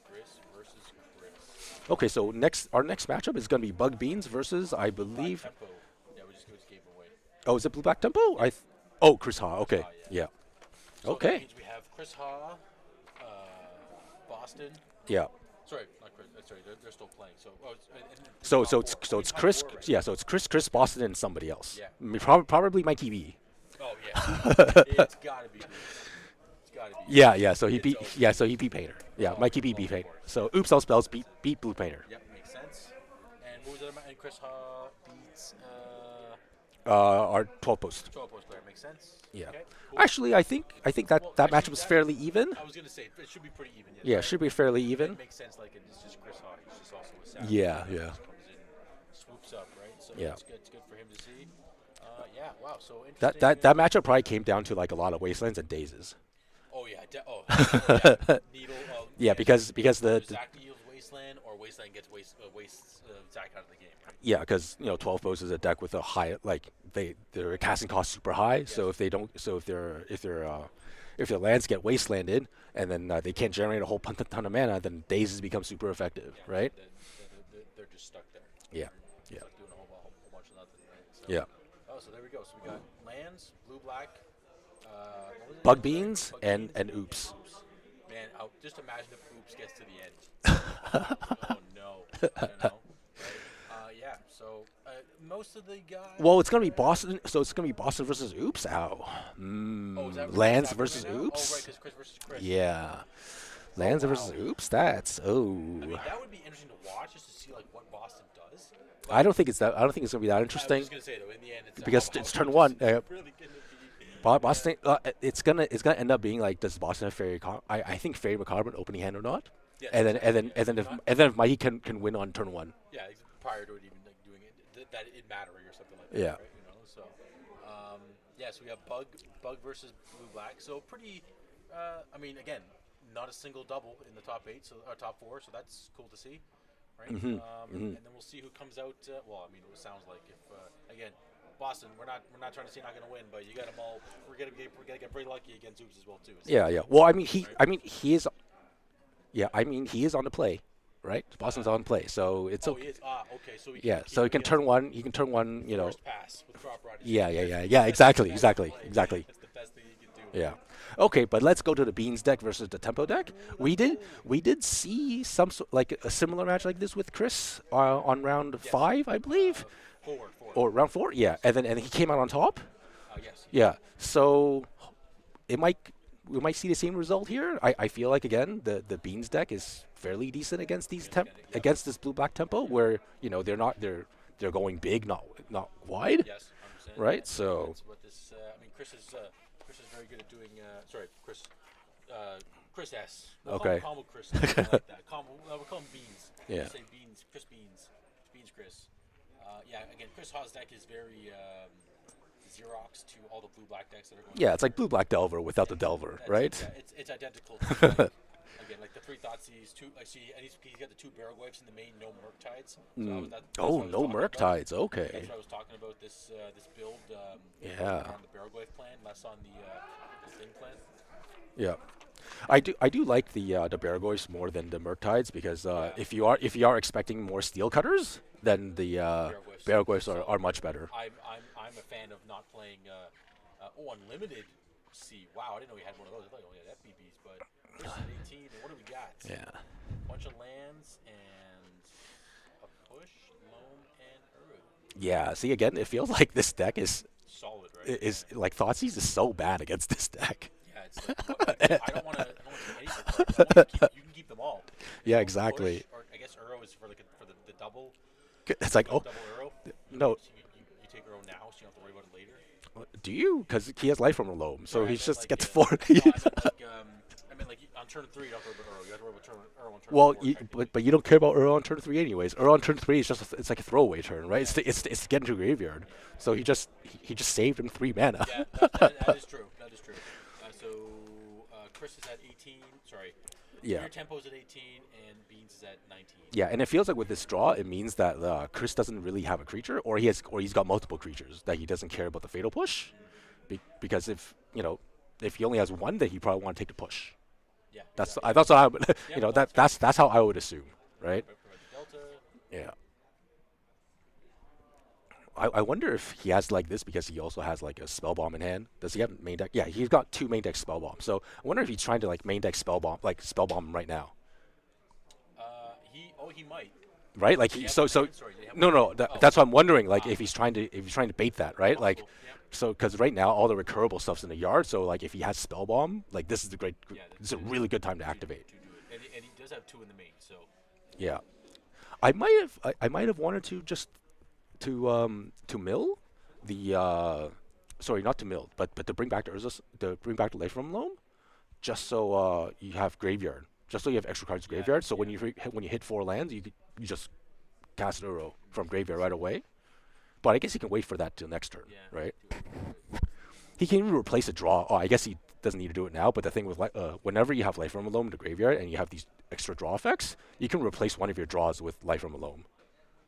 Chris versus Chris. Okay, so our next matchup is going to be Bug Beans versus, I believe. Tempo. Yeah, we just gave away. Oh, is it Blue Black Tempo? Chris Ha. Okay, Ha, yeah. So that Okay. means we have Chris Ha, Boston. Yeah. Sorry, not Chris. Sorry, they're still playing. So It's Chris. Four, right? Yeah, so it's Chris Boston and somebody else. Yeah. Probably Mikey B. Oh yeah. It's gotta be. It's gotta be. Yeah. So he It's beat. always- Yeah, so he beat Painter. Yeah, Oh, Mikey B oh, beat of Painter. course. So Oops All Spells beat Blue Painter. Yep, makes sense. And what was the other and Chris Ha beats Our 12 post. 12 post player. Makes sense. Yeah. Okay, cool. Actually, I think that Well, that actually, matchup was fairly even. I was gonna say it should be pretty even. Yes, Yeah, right? should be fairly It even. makes sense. Like it's just Chris Ha. He's just also a savage. Yeah, He yeah. just comes in, swoops up, right? So Yeah. it's good. It's good for him to see. Yeah. Wow. So That interesting. that matchup probably came down to like a lot of wastelands and dazes. Oh yeah. Yeah. Needle. Yeah, because the Zach Needle's Wasteland or Wasteland gets Zach out of the game. Right? yeah, because 12 post is a deck with a high their casting cost super high. So if they don't, if their lands get wastelanded and then they can't generate a whole ton of mana, then dazes become super effective, Yeah, right? They're just stuck there. Yeah, Just yeah. like doing a whole bunch of nothing, right? So, Yeah. Oh, so there we go. So we got lands, blue, black, what was it? Bug beans and oops. Man, Man, just imagine if Oops gets to the end. Oh no, you know, right? Yeah. So most of the Well, guys. it's gonna be Boston. So it's gonna be Boston versus Oops. Ow. Oh, is Lance that moving versus now? Oh, right, Oops. because Chris versus Chris. Yeah. Oh Lance versus wow. Oops. That's I oh. mean, that would be interesting to watch just to see like what Boston does. I But don't think it's that. I don't think it's gonna be that I was interesting just gonna say though, in the end, it's because how it's turn good this one. is really gonna be. Boston. It's gonna end up being like, does Boston have Ferry? I think Ferry McCarbon opening hand or not? Yes, And then and exactly. then Yeah. and So then if if not, and then if Mikey can win on turn one. yeah, prior to it even like doing it, that it mattering or something like that, Yeah. right? You know, so yeah, so we have Bug versus Blue Black. So pretty. I mean, again, not a single double in the top eight, so top four. So that's cool to see, right? And then we'll see who comes out. Well, I mean, it sounds like if again, Boston, we're not trying to say not going to win, but you got them all. We're gonna get pretty lucky against Oops as well too. It Yeah, sounds yeah. like, Well, I mean, he. right? I mean, he is. Yeah, I mean, he is on the play, right? Boston's on play, so it's Oh, he okay. is. Okay. So we can Yeah, keep so he him can turn one. He can turn one. You know. forced pass with crop ride. Yeah, yeah, yeah, yeah. Exactly, That's the exactly, play. exactly. That's the best thing you can do. Yeah. Okay, but let's go to the Beans deck versus the Tempo deck. We did Oh. we did see like a similar match like this with Chris on round Yes. 5, I believe, Forward. or round 4. Yeah, and he came out on top. Yes. Yeah. So it might we might see the same result here. I feel like again the Beans deck is fairly decent against Yep. against this blue black tempo where they're going big, not wide, Yes. 100%. right? That's, So that's what this. I mean, Chris is very good at doing. Sorry, Chris. Chris S. Okay. Call him Chris. I like that. We'll call him Beans. Yeah. Just say Beans. Chris Beans. Beans Chris. Yeah. Again, Chris Hawes deck is very Xerox to all the blue black decks that are going. yeah, it's like blue black Delver without the Delver, right? Yeah, it's identical. To, again, like the three Thoughtseize, two. I see, and he's got the two Barrel Waves in the main, no Murktides. So that's Oh, what I was no talking about. Murktides. That's Okay. what I was talking about. This build. Yeah. On the Barrel Wave plan, less on the thing plan. Yeah. I do like the Baragoys more than the Murktides because Yeah. if you are expecting more steel cutters, then the Barrelglyphs. Baragoys are much better. I'm a fan of not playing. Unlimited C. Wow, I didn't know we had one of those. I thought we only had FBBs, but Chris is 18. And what do we got? Yeah. Bunch of lands and a push, loam, and Uru. Yeah. See again, it feels like this deck is Solid, right? is like Thoughtseize is so bad against this deck. Yeah, it's like, I don't want to keep any of your cards. You can keep them all. Yeah, Know, exactly. Push, or I guess Uro is for the double. It's like, oh Double Uro. no, So you take Uro now, so you don't have to worry about it later. do you? Because he has life from a loam, so Right, he I meant just like, gets yeah. 4. No, I meant like on turn 3 you don't have to worry about Uro. You have to worry about Uro on turn Well, 4. Technically. but you don't care about Earl on turn 3 anyways. Earl on turn 3 is just it's like a throwaway turn, right? It's to get into graveyard. So he just saved him 3 mana. Yeah, that is true. That is true. So Chris is at 18. Sorry. Yeah. Your tempo's at 18 and Beans is at 19. Yeah, and it feels like with this draw, it means that Chris doesn't really have a creature, or he's got multiple creatures that he doesn't care about the fatal push, because if he only has one, then he probably want to take the push. Yeah. That's exactly. that's what I would, Yeah, no, that's how I would assume, right? Provide the Delta. Yeah. I wonder if he has like this because he also has like a spell bomb in hand. Does he have main deck? Yeah, he's got 2 main deck spell bomb. So I wonder if he's trying to like main deck spell bomb right now. He might. Right? Like Did he have so one so hand? Sorry, did he have no one no hand? that's what I'm wondering. Like Ah. if he's trying to bait that, right? Like Possible, yeah. so because right now all the recurable stuff's in the yard. So like if he has spell bomb, like this is Yeah, this is a really good time to activate. To do it. And he does have 2 in the main, so. Yeah, I might have wanted to just to mill the sorry, not to mill, but to bring back the Urzus, to bring back the life from loam, just so you have graveyard, just so you have extra cards Yeah, graveyard. So when yeah. you hit 4 lands, you just cast an Uro from graveyard right away. But I guess he can wait for that till next turn, Yeah. right? Do it. He can even replace a draw. Oh, I guess he doesn't need to do it now. But the thing with whenever you have life from loam in the graveyard and you have these extra draw effects, you can replace one of your draws with life from loam,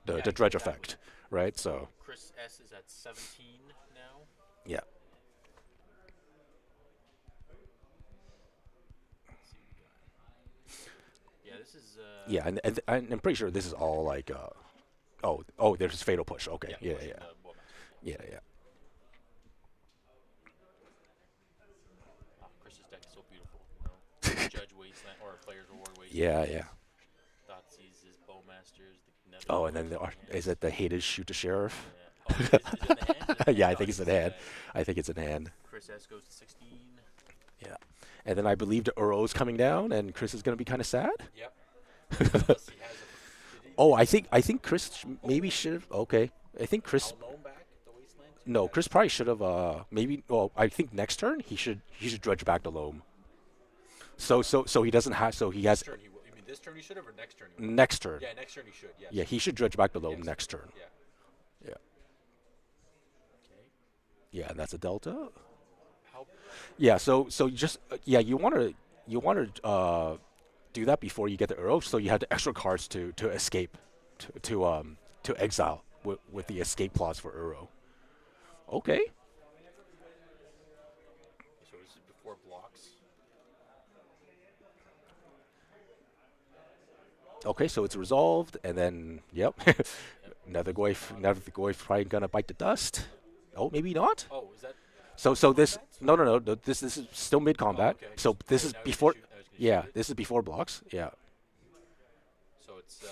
the Yeah, dredge exactly. effect, right? So Chris S is at 17 now. yeah. Let's see what we got. Yeah, this is. Yeah, and I'm pretty sure this is all like, oh, there's fatal push. Okay, yeah, pushing yeah, the Womack. yeah, yeah. Chris's deck is so beautiful. You know? Judge Wasteland Yeah, yeah. Thoughtseize his Bowmasters. The Nether Oh, and then Golems in hand. is it the hated shoot the sheriff? Yeah. Oh, is it in the hand? Is it in the Yeah, hand? I No, I think it's think in it's in the hand. hand. I think it's in hand. Chris S goes to 16. Yeah. And then I believe the Uro's coming down, and Chris is gonna be kind of sad. Yep. Unless he has a. Oh, I think Chris maybe should have. Okay, I think Chris. I'll loan back the Wasteland too. No, Chris probably should have. Maybe. Well, I think next turn he should dredge back the loam. So he doesn't have. So he has This turn he will. You mean this turn he should have, or next turn he will? next turn. Yeah, next turn he should. Yes. Yeah, he should dredge back the loam Yes. next turn. Yeah. Yeah. Okay. Yeah, and that's a delta. How? Yeah. So you just yeah you want to do that before you get the Uro, so you have the extra cards to escape to exile with the escape clause for Uro. Okay. So this is before blocks. Okay, so it's resolved, and then yep, another Goyf probably gonna bite the dust. Oh, maybe not. Oh, is that? So this combat? no, this is still mid combat. Oh, okay. So this Oh, is now he's gonna before shoot- now he's gonna yeah, shoot it. this is before blocks. Yeah, So it's.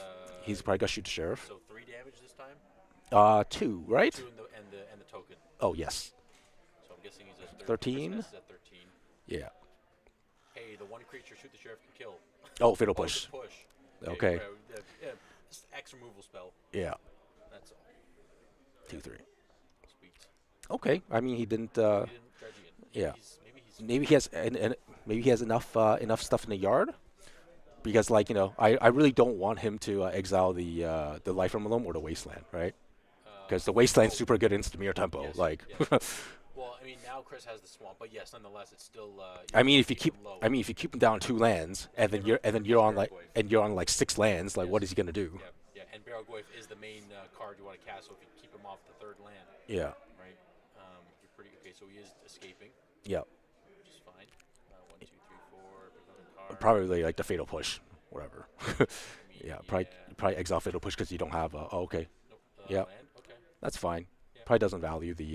he's probably gonna shoot the sheriff. So 3 damage this time. 2, right? 2 and the token. Oh yes, So I'm guessing he's at 13? Chris S is at 13. yeah. Hey, the one creature shoot the sheriff can kill. Oh, fatal Oh, push. just push. Okay. Yeah, just X removal spell. Yeah, That's all. 2-3. Sweet. Okay, I mean he didn't. He didn't dredge it. Yeah. Maybe he's. Maybe he has enough stuff in the yard, because like I really don't want him to exile the life from Malone or the wasteland, right? Because the wasteland's super good instant mirror tempo. Yes, Like, yes. Well, I mean now Chris has the swamp, but yes, nonetheless, it's still. I mean if you keep keep him low. I mean if you keep him down 2 lands and then you're on like 6 lands, like what is he gonna do? Yeah, yeah, and Barrel Goyf is the main card you want to cast. So if you keep him off the 3rd land, Yeah, right? You're pretty okay. So he is escaping, yeah. which is fine. 1, 2, 3, 4. Pick another card. Probably like the fatal push, whatever. I mean, Yeah, probably exile fatal push because you don't have. Oh, okay, Nope, yeah. Land. Okay. that's fine. Yeah. Probably doesn't value Chris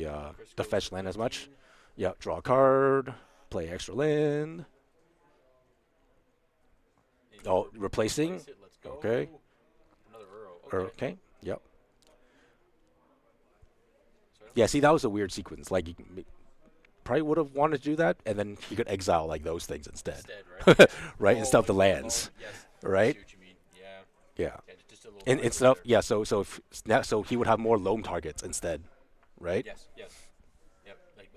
the goes fetch to land as much. 13. Yeah, draw a card, play extra land. And you Oh, replacing. replace it. Let's go. Okay. Another Uro. Okay. Okay. Yep. So Yeah. See, that was a weird sequence. Like, probably would have wanted to do that, and then he could exile like those things instead, Instead, right? right? Oh, Instead of the with lands, loan, yes. right? I see what you mean. Yeah. Yeah. Yeah, just a little. And further instead of there. yeah, so he would have more loam targets instead, right? Yes. Yes. Yep. Like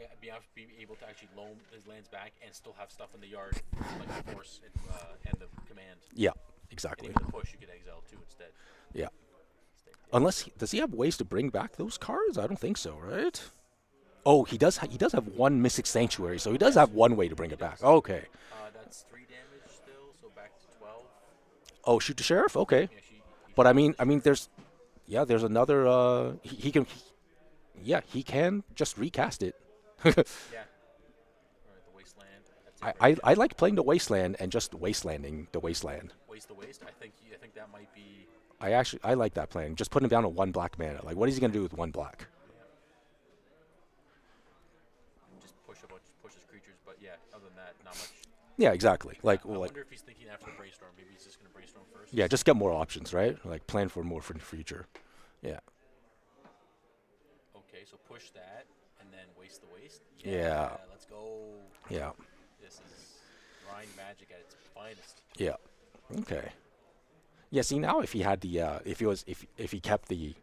be able to actually loan his lands back and still have stuff in the yard, like the force and the command. Yeah. And Exactly. even the push, you could exile too instead. Yeah. Stay- Unless does he have ways to bring back those cards? I don't think so, right? Oh, he does. He does have 1 Mystic Sanctuary, so he does have one way to bring it back. Okay. That's 3 damage still, so back to 12. Oh, shoot the sheriff. Okay. Yeah, she But I mean, there's another. He can. Yeah, he can just recast it. yeah. All right, the wasteland. That's it I, right I, there. I like playing the wasteland and just wastelanding the wasteland. Waste the waste. I think that might be. I like that plan. Just put him down to 1 black mana. Like, what is he gonna do with 1 black? Just push his creatures, but yeah, other than that, not much. Yeah, exactly. Like, I well, like wonder if he's thinking after the brainstorm. Maybe he's just gonna brainstorm first. yeah, just get more options, right? Like, plan for more for the future. Yeah. Okay, so push that and then waste the waste. Yeah. Let's go. Yeah. This is grind magic at its finest. Yeah. Okay. Yeah. See, now if he had the if he kept the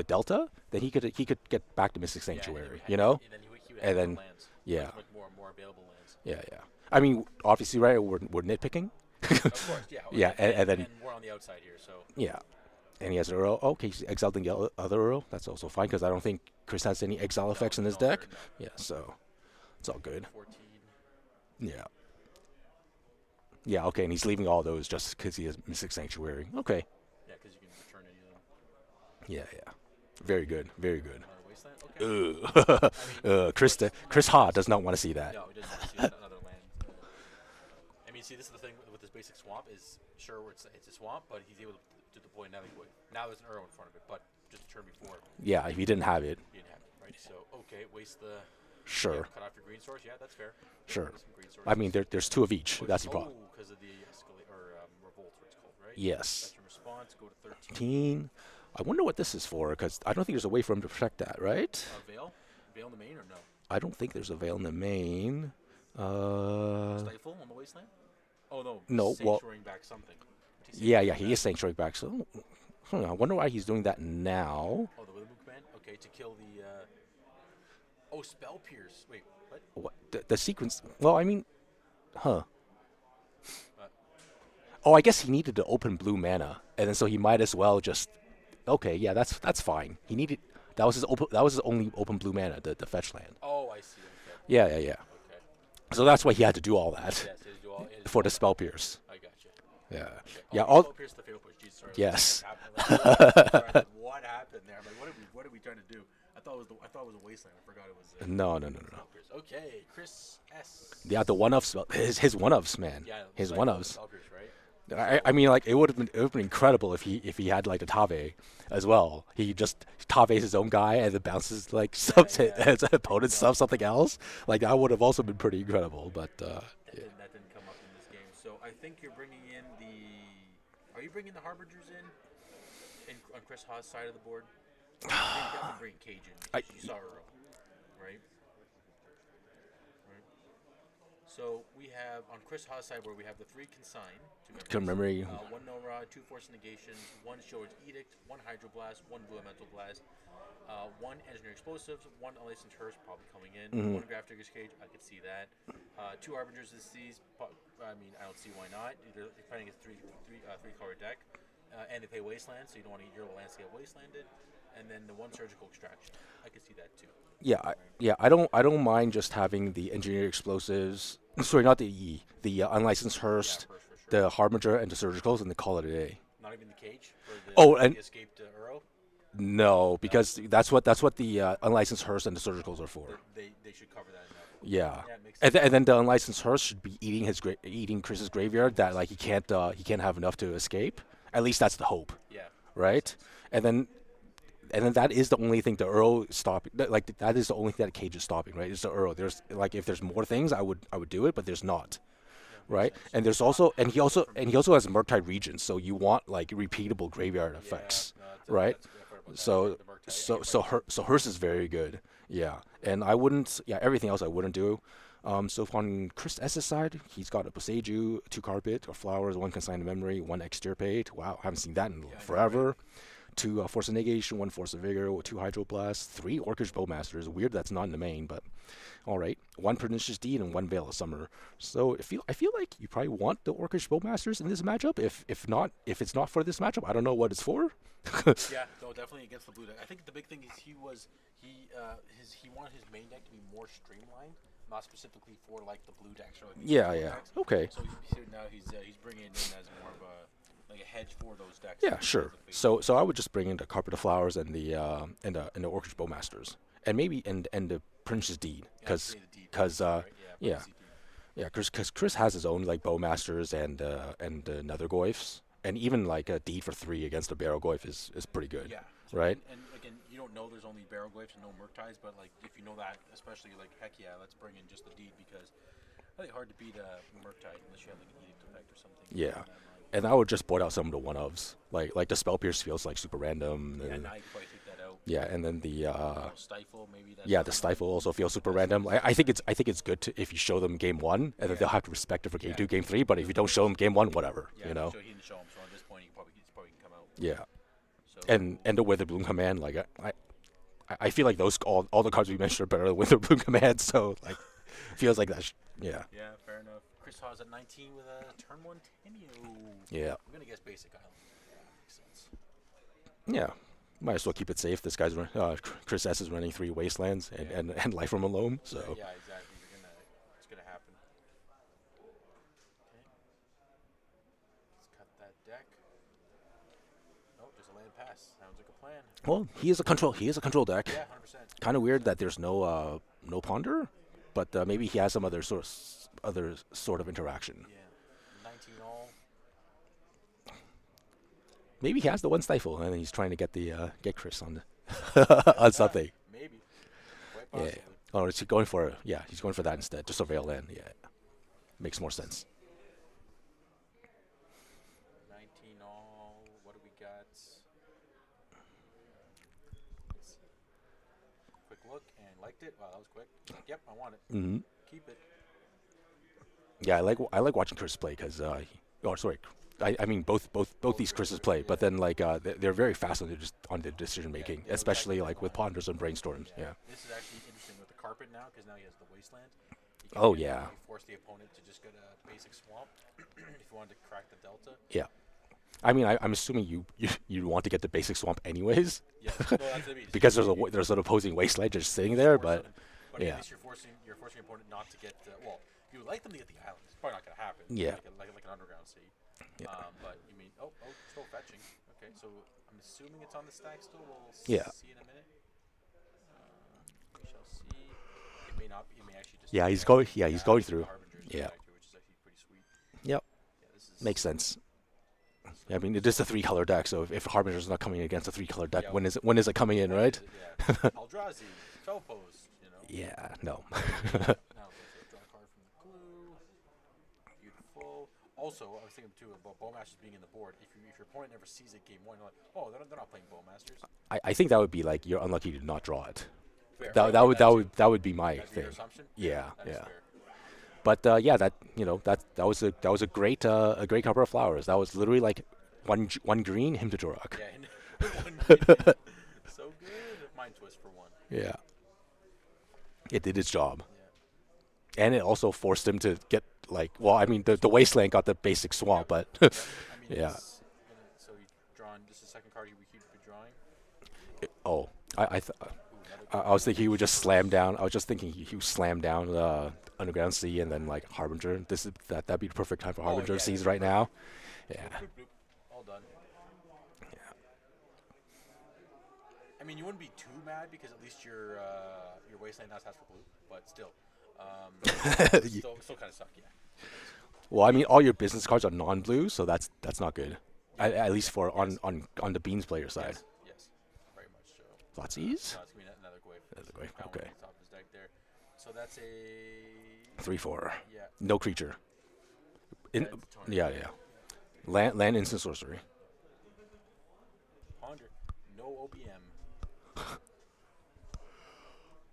delta, then he could get back to Mystic Sanctuary. You know. And then he would And have then- more lands. yeah. Like more available lands. Yeah. Yeah. I mean, obviously, right? We're nitpicking. Of course, yeah. Yeah, and then- more on the outside here. So Yeah. And he has an Earl. Okay, he's exiled the other Earl. That's also fine because I don't think Chris has any exile effects in his no, deck. no. Yeah, so it's all good. 14. Yeah. Yeah, okay, and he's leaving all those just because he has Mystic Sanctuary. Okay. Yeah, because you can return any of them. Yeah, yeah. Very good. Very good. Another wasteland. Okay. Ugh. Chris Ha does not want to see that. No, he doesn't want to see another land. I mean, see, this is the thing with this basic swamp is sure it's a swamp, but he's able to deploy another wood. Now there's an arrow in front of it, but just a turn before Yeah, if he didn't have it. he didn't have it, right? So okay, waste the Sure, cut off your green source. Yeah, that's fair. sure. Some green I sources. mean, there's two of each. That's the problem. Oh, because of the escalate or revolt, what it's called, right? Yes. Veteran response. Go to 13. 13. I wonder what this is for, because I don't think there's a way for him to protect that, right? Veil. Veil in the main or no? I don't think there's a veil in the main. Stifle on the wasteland. Oh no. No, well, Sanctuarying back something. yeah, he is sanctuary back. So, I wonder why he's doing that now. Oh, the Wither Moon command. Okay, to kill the. Oh, spell pierce. Wait, what? What the sequence? Well, I mean, huh? Uh, Oh, I guess he needed to open blue mana, and then so he might as well just. Okay, yeah, that's fine. He needed that was his only open blue mana, the fetch land. oh, I see. Okay. Yeah. Okay. So that's why he had to do all that Yes, his dual. for the spell pierce. I got you. Yeah, Okay. yeah. Oh, All spell pierce the fatal push. Jesus, sorry. Yes. What happened there? I'm like, what are we trying to do? I thought it was a wasteland. I forgot it was. no. Spell pierce. Okay, Chris S. Yeah, the one ofs, his one ofs, man. Yeah, His Stifle one the ofs. spell pierce, right? I mean, like it would have been incredible if he had like a Tave as well. He just Tave's his own guy and then bounces like his opponent's stuff something else. Like that would have also been pretty incredible. But That didn't come up in this game. So I think you're bringing in the. Are you bringing the Harbingers in on Chris Haas' side of the board? You definitely bring Cage in. You saw Earl, right? So we have on Chris Haas' side where we have the 3 consign. memory. One no rod, 2 force negations, 1 Showard's Edict, 1 Hydroblast, 1 Blue Elemental Blast, 1 Engineer Explosives, 1 Unlicensed Hearse probably coming in, 1 Graph Digger's Cage, I could see that. 2 Harbingers of the Seas, I mean, I don't see why not. Either depending if it's 3-color deck. And they pay Wasteland, so you don't want to your landscape wastelanded. And then the 1 Surgical Extraction. I could see that too. Yeah. I don't mind just having the engineered explosives. Sorry, not the unlicensed Hearst, Yeah, for sure. the Harbinger, and the surgicals, and they call it a day. Not even the Cage? For the, Oh, and the escaped Uro? no, because that's what the unlicensed Hearst and the surgicals are for. They should cover that enough. Yeah, Yeah, it makes and, and then the unlicensed Hearst should be eating Chris's graveyard. That like he can't have enough to escape. At least that's the hope, Yeah. right? And then that is the only thing the Earl stopping. Like that is the only thing that Cage is stopping, right? It's the Earl. There's like if there's more things, I would do it, but there's not, right? And there's also and he also has Murktide Regents, so you want like repeatable graveyard effects, right? So Hearst is very good, yeah. And I wouldn't, everything else I wouldn't do. So on Chris S's side, he's got a Boseiju, 2 Carpet, or Flowers, 1 Consigned Memory, 1 Extirpate. Wow, haven't seen that in forever. 2 Force of Negation, 1 Force of Vigor, 2 Hydroblast, 3 Orcish Bowmasters. Weird that's not in the main, but all right. 1 Pernicious Deed and 1 Veil of Summer. So I feel like you probably want the Orcish Bowmasters in this matchup. If it's not for this matchup, I don't know what it's for. Yeah, no, definitely against the blue deck. I think the big thing is he wanted his main deck to be more streamlined, not specifically for like the blue decks or like the Yeah. decks. Okay. So now he's bringing it in as more of a hedge for those decks. Yeah, sure. So I would just bring in the Carpet of Flowers and the Orcish Bowmasters, and maybe and the Prince's Deed, because Chris has his own like Bowmasters and Nethergoyfs, and even like a Deed for 3 against a Barrowgoyf is pretty good. Yeah. Right. And again, you don't know there's only Barrowgoyfs and no Murktides, but like if you know that, especially like heck yeah, let's bring in just the Deed because I think hard to beat a Murktide unless you have like an Edict effect or something. Yeah. And I would just point out some of the one-ofs. Like the Spell Pierce feels like super random. Yeah, And, now you can probably take that out. yeah, and then the Stifle maybe. the Stifle also feels super random. I think it's good to if you show them game 1, and then they'll have to respect it for game 2, game 3. But if you don't show them game 1, whatever, Yeah, you know. So he didn't show him. So at this point, he probably can come out. Yeah. So And the Wither Bloom command, like I feel like those all the cards we mentioned are better than Wither Bloom command. So like, feels like that. Yeah. yeah, fair enough. Chris Hawes at 19 with a turn 1 Tenio. Yeah. I'm gonna guess basic island. Yeah, makes sense. Yeah. Might as well keep it safe. This guy's Chris S is running 3 Wastelands and Life from Alone. So Yeah, exactly. It's gonna happen. Okay. Let's cut that deck. Oh, just a land pass. Sounds like a plan. well, he is a control deck. Yeah, 100%. Kind of weird that there's no ponder, but maybe he has some other sort of interaction. Yeah. 19 all. Maybe he has the 1 Stifle and he's trying to get Chris on on something. Maybe. Quite Yeah. possibly. Oh, is he going for? Yeah, he's going for that instead. To surveil land. Yeah, makes more sense. 19 all. What do we got? Let's see. Quick look and liked it. Wow, that was quick. Yep, I want it. Hmm. Keep it. Yeah, I like watching Chris play because oh sorry, I mean both these Chris's play, but then like they're very fast on the decision Yeah, making, yeah, especially exactly. like with ponders and brainstorms. Yeah. Yeah. This is actually interesting with the carpet now because now he has the wasteland. You can Oh yeah. you force the opponent to just go to basic swamp if you wanted to crack the delta. Yeah. I mean, I'm assuming you want to get the basic swamp anyways, Yes. No, that's what I mean. because there's an opposing wasteland just sitting there. Force But them, but at yeah, least you're forcing your opponent not to get. Well, you would like them to get the island. It's probably not going to happen. Yeah. Like an underground sea. Yeah. But you mean still fetching. Okay, so I'm assuming it's on the stack still. We'll yeah, see in a minute. We shall see. It may not be. It may actually just. yeah. He's going. Yeah, he's going the through. Harbinger's Yeah. factor, which is actually pretty sweet. Yep. Yeah, this is Makes sense. I mean, it is a three-color deck, so if Harbinger's not coming against a three-color deck, Yeah. when is it coming in, right? Yeah. Eldrazi, Felpost, you know. Yeah. No. Now let's draw a card from the glue. Beautiful. Also, I was thinking too about Bowmasters being in the board. If your opponent never sees it game one, you're like, oh, they're not playing Bowmasters. I think that would be like you're unlucky to not draw it. Fair. That would be my That'd be thing. your assumption. Yeah. That is Yeah. fair. But yeah, that was a great cover of flowers. That was literally like one green, him to Duroc. Yeah. One green, so good. Mind twist for one. Yeah. It did its job, Yeah. and it also forced him to get like, well, I mean, the wasteland got the basic swamp, but I mean, yeah. so he drawn. This is the second card we keep redrawn. Oh, Ooh, I was thinking he would just slam down. I was just thinking he would slam down Underground Sea and then like Harbinger. That'd be the perfect time for Harbinger yeah, Seas yeah. right now. Yeah. Bloop, bloop. All done. I mean, you wouldn't be too mad because at least your wasteland has for blue, but still, still kind of suck. Yeah. Well, I mean, all your business cards are non-blue, so that's not good. At least for on the Beans player side. Yes. Very much so. Thoughtseize? No, it's gonna be another Gwave. Another Gwave, Found okay. one on top of his deck there. So that's a 3/4. yeah. No creature. It's torn. Yeah. Land instant sorcery. Ponder. No OBM.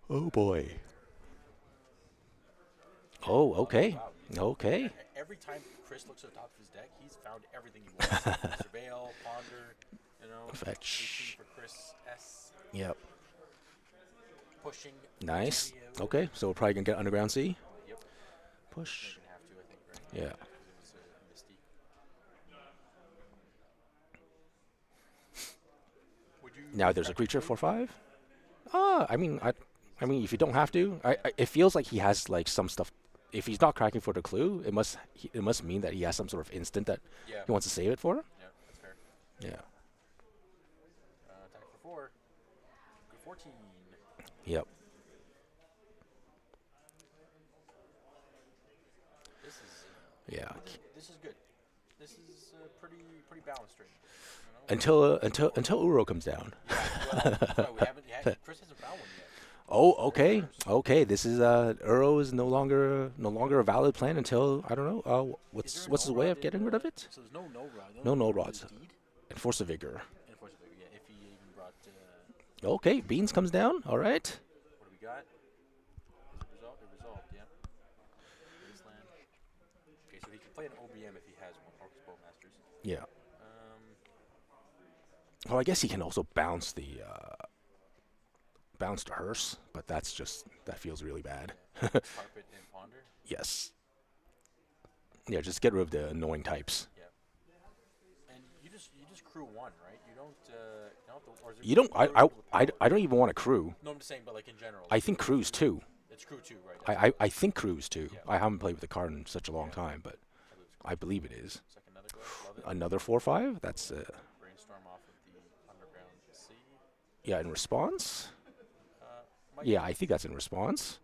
Oh boy. Oh, okay. Wow. Okay. Every time Chris looks at the top of his deck, he's found everything he wants. Surveil, Ponder, you know. Fetch. 18 for Chris S. Yep. Pushing. Nice. Video. Okay, so we're probably gonna get Underground Sea. Yep. Push. They're gonna have to, I think, right? Yeah. Because it was Misty. Would you? Now there's a creature for 5. I mean, I mean, if you don't have to, it feels like he has like some stuff. If he's not cracking for the clue, it must mean that he has some sort of instant that Yeah. he wants to save it for. Yeah, that's fair. Yeah. Attack for 4. Good 14. Yep. This is. Yeah. This is good. This is pretty balanced right now. Until Uro comes down. Yeah, well, we haven't. Chris hasn't found one yet. Oh, okay. Okay, this is Uro is no longer a valid plan until I don't know. What's his way of getting rid of it? So there's no rod. No null rods. Deed? Enforce of vigor. And Force of Vigor, yeah. If he even brought. Okay, Beans comes down. All right. What do we got? Is it resolved? It resolved, yeah. Wasteland. Okay, so he can play an OBM if he has one. Orcus Bowmasters. Yeah. Um, Well, I guess he can also bounce to Hearse, but that feels really bad. Carpet and Ponder. Yes. Yeah, just get rid of the annoying types. Yeah. And you just crew one, right? You don't. Or is it You don't. crew I don't even want a crew. No, I'm just saying, but like in general. I think crews too. It's crew two, right? I think crews too. Yeah. I haven't played with the card in such a long time, but I believe it is. Second another glove. Love it. Another 4/5. That's Brainstorm off of the underground sea. yeah. In response. Might Yeah, I think that's in response.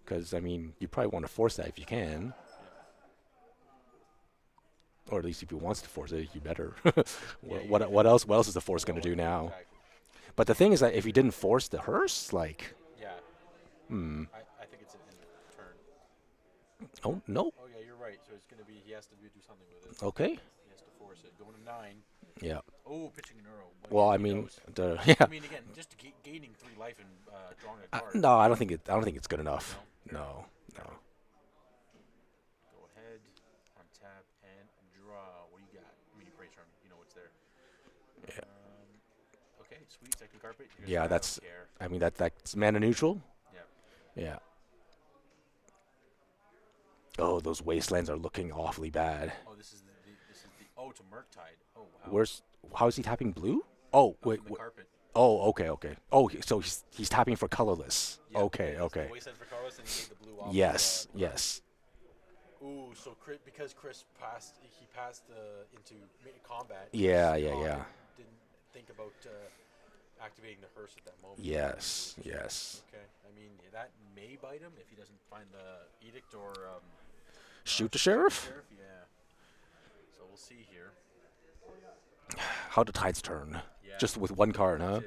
Because I mean, you probably want to force that if you can, or at least if he wants to force it, you better. What else? What else is the force going to do now? Exactly. But the thing is that if he didn't force the Hearse, like, Yeah. I think it's an end of turn. Oh no. Oh yeah, you're right. So it's gonna be he has to do something with it. Okay. He has to force it. Going to 9. Yeah. Oh, pitching an euro. But Well, I he mean, knows. the I yeah. mean, again, just gaining 3 life and drawing a card. No, I don't think it. I don't think it's good enough. No. No. No. Go ahead, untap and draw. What do you got? I mean, you praise turn. You know what's there. Yeah. Okay, sweet. Second carpet. Here's Yeah. I don't That's. care. I mean, that's mana neutral. Yeah. Yeah. Oh, those wastelands are looking awfully bad. Oh, this is the to Murktide. Oh wow. Where's? How is he tapping blue? Oh, wait. From the carpet. Oh, okay, okay. Oh, so he's tapping for colorless. Yeah, Okay, yeah, okay. The wasteland for Carlos, and he made the blue off. Yes, yes. Ooh, so because Chris passed, he passed into combat. Yeah, Chris yeah, Hahn yeah. Didn't think about activating the hearse at that moment. Yes, yes. Okay, I mean that may bite him if he doesn't find the edict or Shoot the sheriff? sheriff. Yeah. So we'll see here. How the tides turn. Yeah. Just with one card, huh?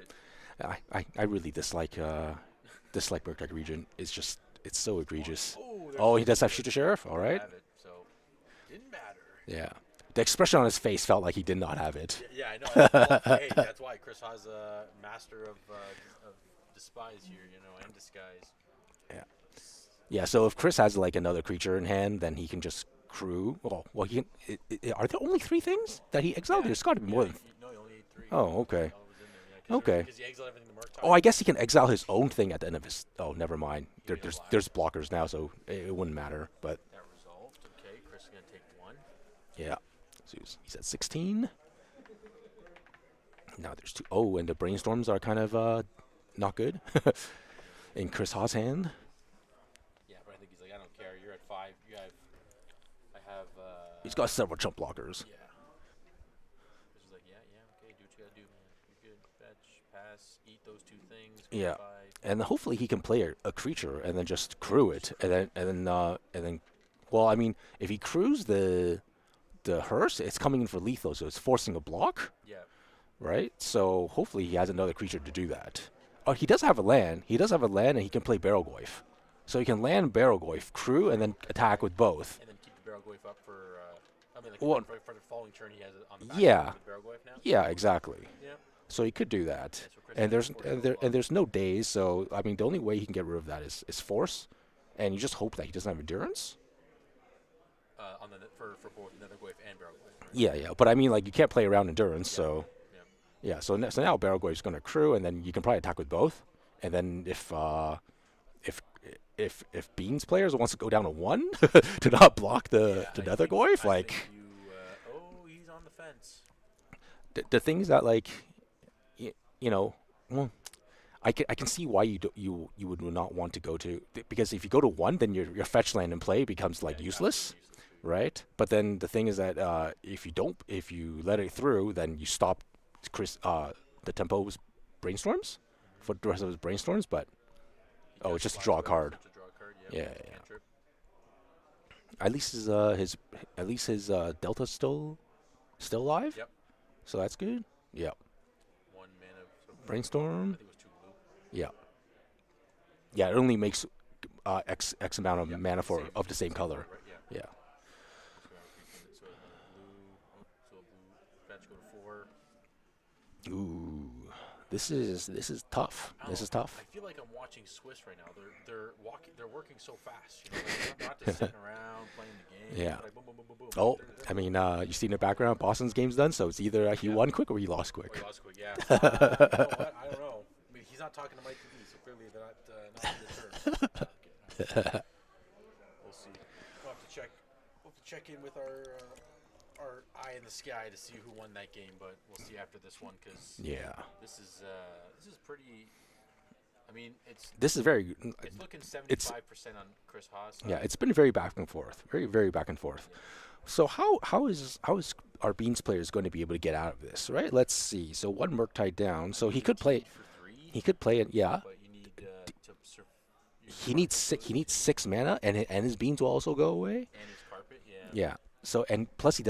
That's it. I really dislike Bergtech region. It's so egregious. Oh, Oh, he does have shoot the sheriff. All right. Have it, so didn't matter. Yeah. The expression on his face felt like he did not have it. Yeah, I know. Well, hey, that's why Chris Ha's a master of despise here, and disguise. Yeah. Yeah. So if Chris has like another creature in hand, then he can just crew. Well, he can. Are there only 3 things that he exiled? There's got to be more than. No, you only need 3. Oh, okay. All was in there, yeah, Okay. Because he exiled everything to Murktide. Oh, I guess he can exile his own thing at the end of his. Oh, never mind. Yeah, There's blockers now, so it wouldn't matter. But That resolved. Okay, Chris is gonna take 1. yeah, so he's at 16. Now there's 2. Oh, and the brainstorms are kind of not good in Chris Haw's hand. Yeah, but I think he's like, I don't care. You're at 5. I have. He's got several chump blockers. Yeah. Chris is like, yeah, okay, do what you gotta do, man. You're good. Fetch, pass, eat those 2 things. Yeah. Goodbye. And hopefully he can play a creature and then just crew it, and then. Well, I mean, if he crews the hearse, it's coming in for lethal, so it's forcing a block. Yeah. Right? So hopefully he has another creature to do that. Oh, he does have a land. He does have a land, and he can play Barrel Goyf. So he can land Barrel Goyf, crew, and then attack with both. And then keep the Barrel Goyf up for. Well, for the following turn, he has it on the back yeah. with Barrel Goyf now. Yeah, exactly. Yeah. So he could do that. So Chris And has there's four and, total and there's no days, so I mean the only way he can get rid of that is force, and you just hope that he doesn't have endurance. On the for both Nether Goyf and Barrel Goyf. Right? Yeah, yeah. But I mean, like you can't play around endurance, Yeah. so Yeah. yeah. So now Barrel Goyf is going to crew, and then you can probably attack with both. And then if Beans players wants to go down to 1 to not block the Nether Goyf, like he's on the fence. the things that like well, I can see why you would not want to go to, because if you go to 1, then your fetch land and play becomes like useless, right? But then the thing is that if you let it through, then you stop the tempo's brainstorms for the rest of his brainstorms. But it's just draw a card. Yeah. At least his Delta's still alive. Yep. So that's good. Yep. 1 mana. So Brainstorm. I think it was 2 blue. Yeah. Yeah, it only makes X amount of Yep, mana for same- of the same color. Right, yeah. Yeah. So a blue fetch go to 4. Ooh. This is tough. I don't This know, is tough. I feel like I'm watching Swiss right now. They're working so fast. They're not just sitting around playing the game. Yeah. Like boom, boom, boom, boom, boom. Oh, They're- I mean, you see in the background, Boston's game's done, so it's either he won quick or he lost Or quick. he lost quick, yeah. You know what? I don't know. I mean, he's not talking to Mike D, so clearly they're not on good terms. Okay. We'll see. We'll have to check in with our eye in the sky to see who won that game, but we'll see after this one because Yeah. this is pretty. I mean, it's This is very. looking 75% on Chris Haas. Yeah, it's been very back and forth. Very, very back and forth. So how is our Beans players going to be able to get out of this, right? Let's see. So 1 Murktide down. So he could play. For 3. He could play it. Yeah. But you need to He needs 6 mana, and his Beans will also go away. and his carpet, yeah. Yeah. So and plus he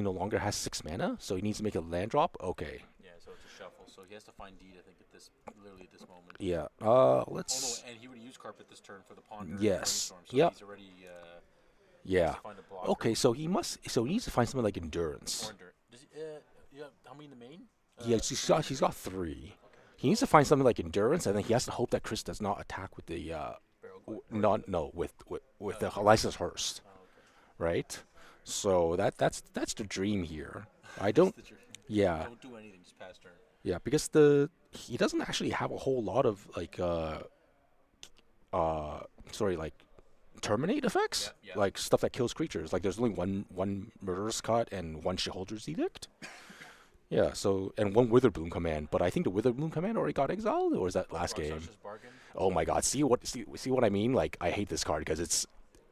no longer has 6 mana, so he needs to make a land drop. Okay. Yeah, so it's a shuffle. so he has to find deed. I think at this literally at this moment. Yeah. Oh no, Let's. and he would use carpet this turn for the ponder and Yes. brainstorm. So Yep. he's already has Yeah. to find a blocker. Okay, so he must. So he needs to find something like endurance. Or does he? Yeah. How many in the main? Yeah, he's got 3. He needs to find something like endurance, and then he has to hope that Chris does not attack with the Barrel quick. not no with the license Hearst, Oh, okay. right? So that's the dream here. I don't. Yeah, Don't do anything. Just pass turn. yeah, because he doesn't actually have a whole lot of like sorry, like terminate effects, Yeah, yeah. like stuff that kills creatures. Like there's only one murderous cut and one shareholder's edict. Yeah, so and one Witherbloom command, but I think the Witherbloom command already got exiled, or is that last game? Bargain. Oh my God! See what I mean? Like I hate this card because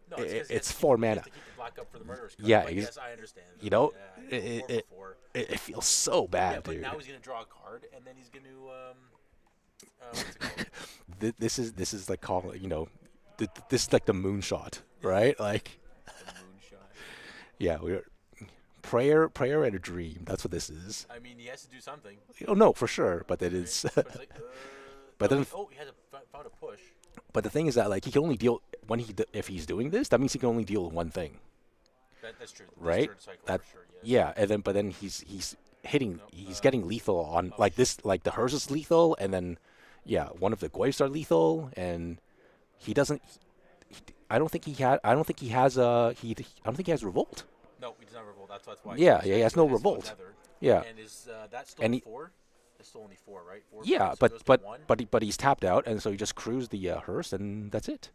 No, it's 4 mana. You have to keep the black up for the murderous card. Yeah, But yes, I understand. you know, Yeah, it, four it feels so bad, yeah, but dude. now he's gonna draw a card, and then he's gonna what's it called? This is like this is like the moonshot, right? Like The moonshot. yeah, we're prayer and a dream. That's what this is. I mean, he has to do something. Oh no, for sure. But it Right? is. But it's like, But no, then- he had found a push. But the thing is that like he can only deal when if he's doing this, that means he can only deal with one thing, That's true. This right? turn cycle That for sure. Yes. yeah, and then he's hitting, Nope, he's getting lethal on like this, like the hers is lethal, and then yeah, one of the Goyfs are lethal, and he doesn't. I don't think he has I don't think he has revolt. No, he does not revolt. That's why. Yeah, he has no revolt. Nether. Yeah. And is that still And he- 4? It's still only 4, right? 4. Yeah, so it goes to 1. but he's tapped out, and so he just crews the hearse, and that's it.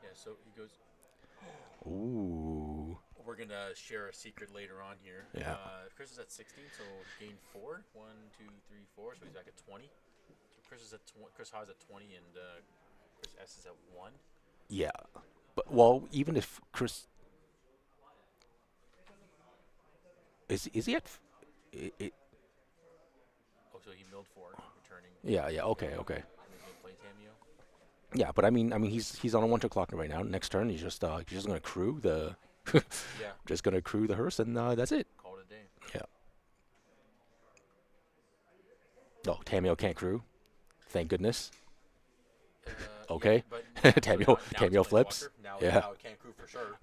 Yeah. So he goes. Ooh. We're gonna share a secret later on here. Yeah. Chris is at 16, so gain 4. 1, 2, 3, 4. So he's back at 20. So Chris is at Chris Ha's at 20, and Chris S is at 1. Yeah, but well, even if Chris is he at? Oh, so he milled 4, returning. Yeah. Okay. And he's gonna play Tamio. Yeah, but I mean, he's on a 1 turn clock right now. Next turn, he's just gonna crew the, Yeah. just gonna crew the hearse, and that's it. Call it a day. Yeah. Oh, Tamio can't crew. Thank goodness. Okay. But Tamio- now Tamio it's flips. Planeswalker. Now, Yeah. now it can't crew for sure.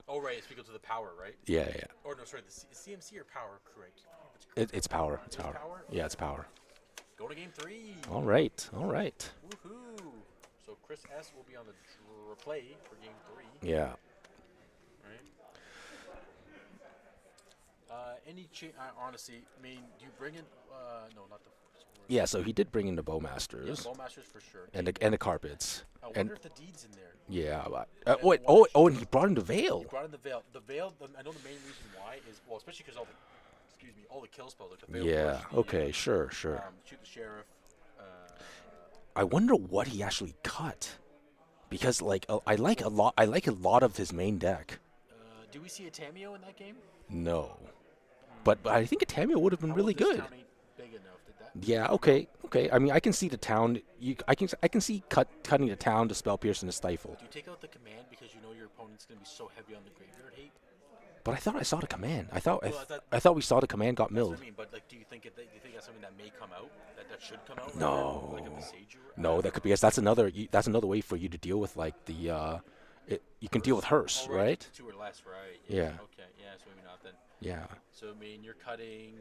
Oh, right. It's because of the power, right? Yeah. Or no, sorry. The CMC or power crew. I keep forgetting if it's It's power. It's It's power. power? Yeah, it's power. Go to game 3. All right. Woohoo! So Chris S will be on the play for game 3. Yeah. Right. Any honestly, I mean, do you bring in? No, not the. Yeah. So he did bring in the Yeah, Bowmasters Bowmasters for sure. and the carpets. I wonder if the deed's in there. Yeah. And Wait. why- And he brought in the veil. He brought in the veil. The veil. I know the main reason why is especially because all the kill spells like the veil. Yeah. push, the, Okay. Sure. shoot the sheriff. I wonder what he actually cut, because like I like a lot of his main deck. Do we see a Tamio in that game? No, but I think a Tamio would have been How really about this good. town ain't big enough? Did that? Yeah. Okay. I mean, I can see the town. I can see cutting the town to spell pierce and to stifle. Do you take out the command because you know your opponent's going to be so heavy on the graveyard hate? But I thought I saw the command. I thought Well, I thought we saw the command got That's milled. what I mean, but like, do you think that's something that may come out? That should come out? No. Like a Masaju? No, that could be, because that's another way for you to deal with like the you can deal with hearse, Oh, right? 2 or less, right? Yeah. Okay. Yeah. So maybe not then. Yeah. So I mean, you're cutting.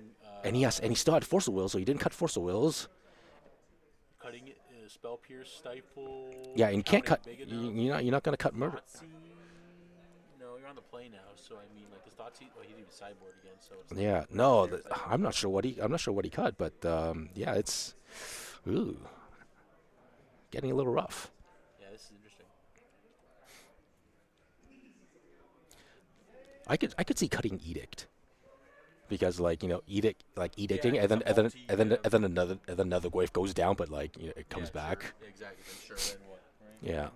And he still had Force of Will, so he didn't cut Force of Wills. Cutting spell pierce, stifle. Yeah, and you can't cut. Counting big enough. You're not gonna cut murder. Thoughtsy. No, you're on the play now. So I mean, like the Thoughtsy. Oh, he didn't even sideboard again. So it's Yeah, no, I'm not sure what he cut, but yeah, it's getting a little rough. Yeah, this is interesting. I could see cutting Edict, because like edicting, Yeah, and then it's a multi- and then another wave goes down, but like it comes Yeah, back. Sure. Yeah, exactly. Then sure. Then what? Right? Yeah.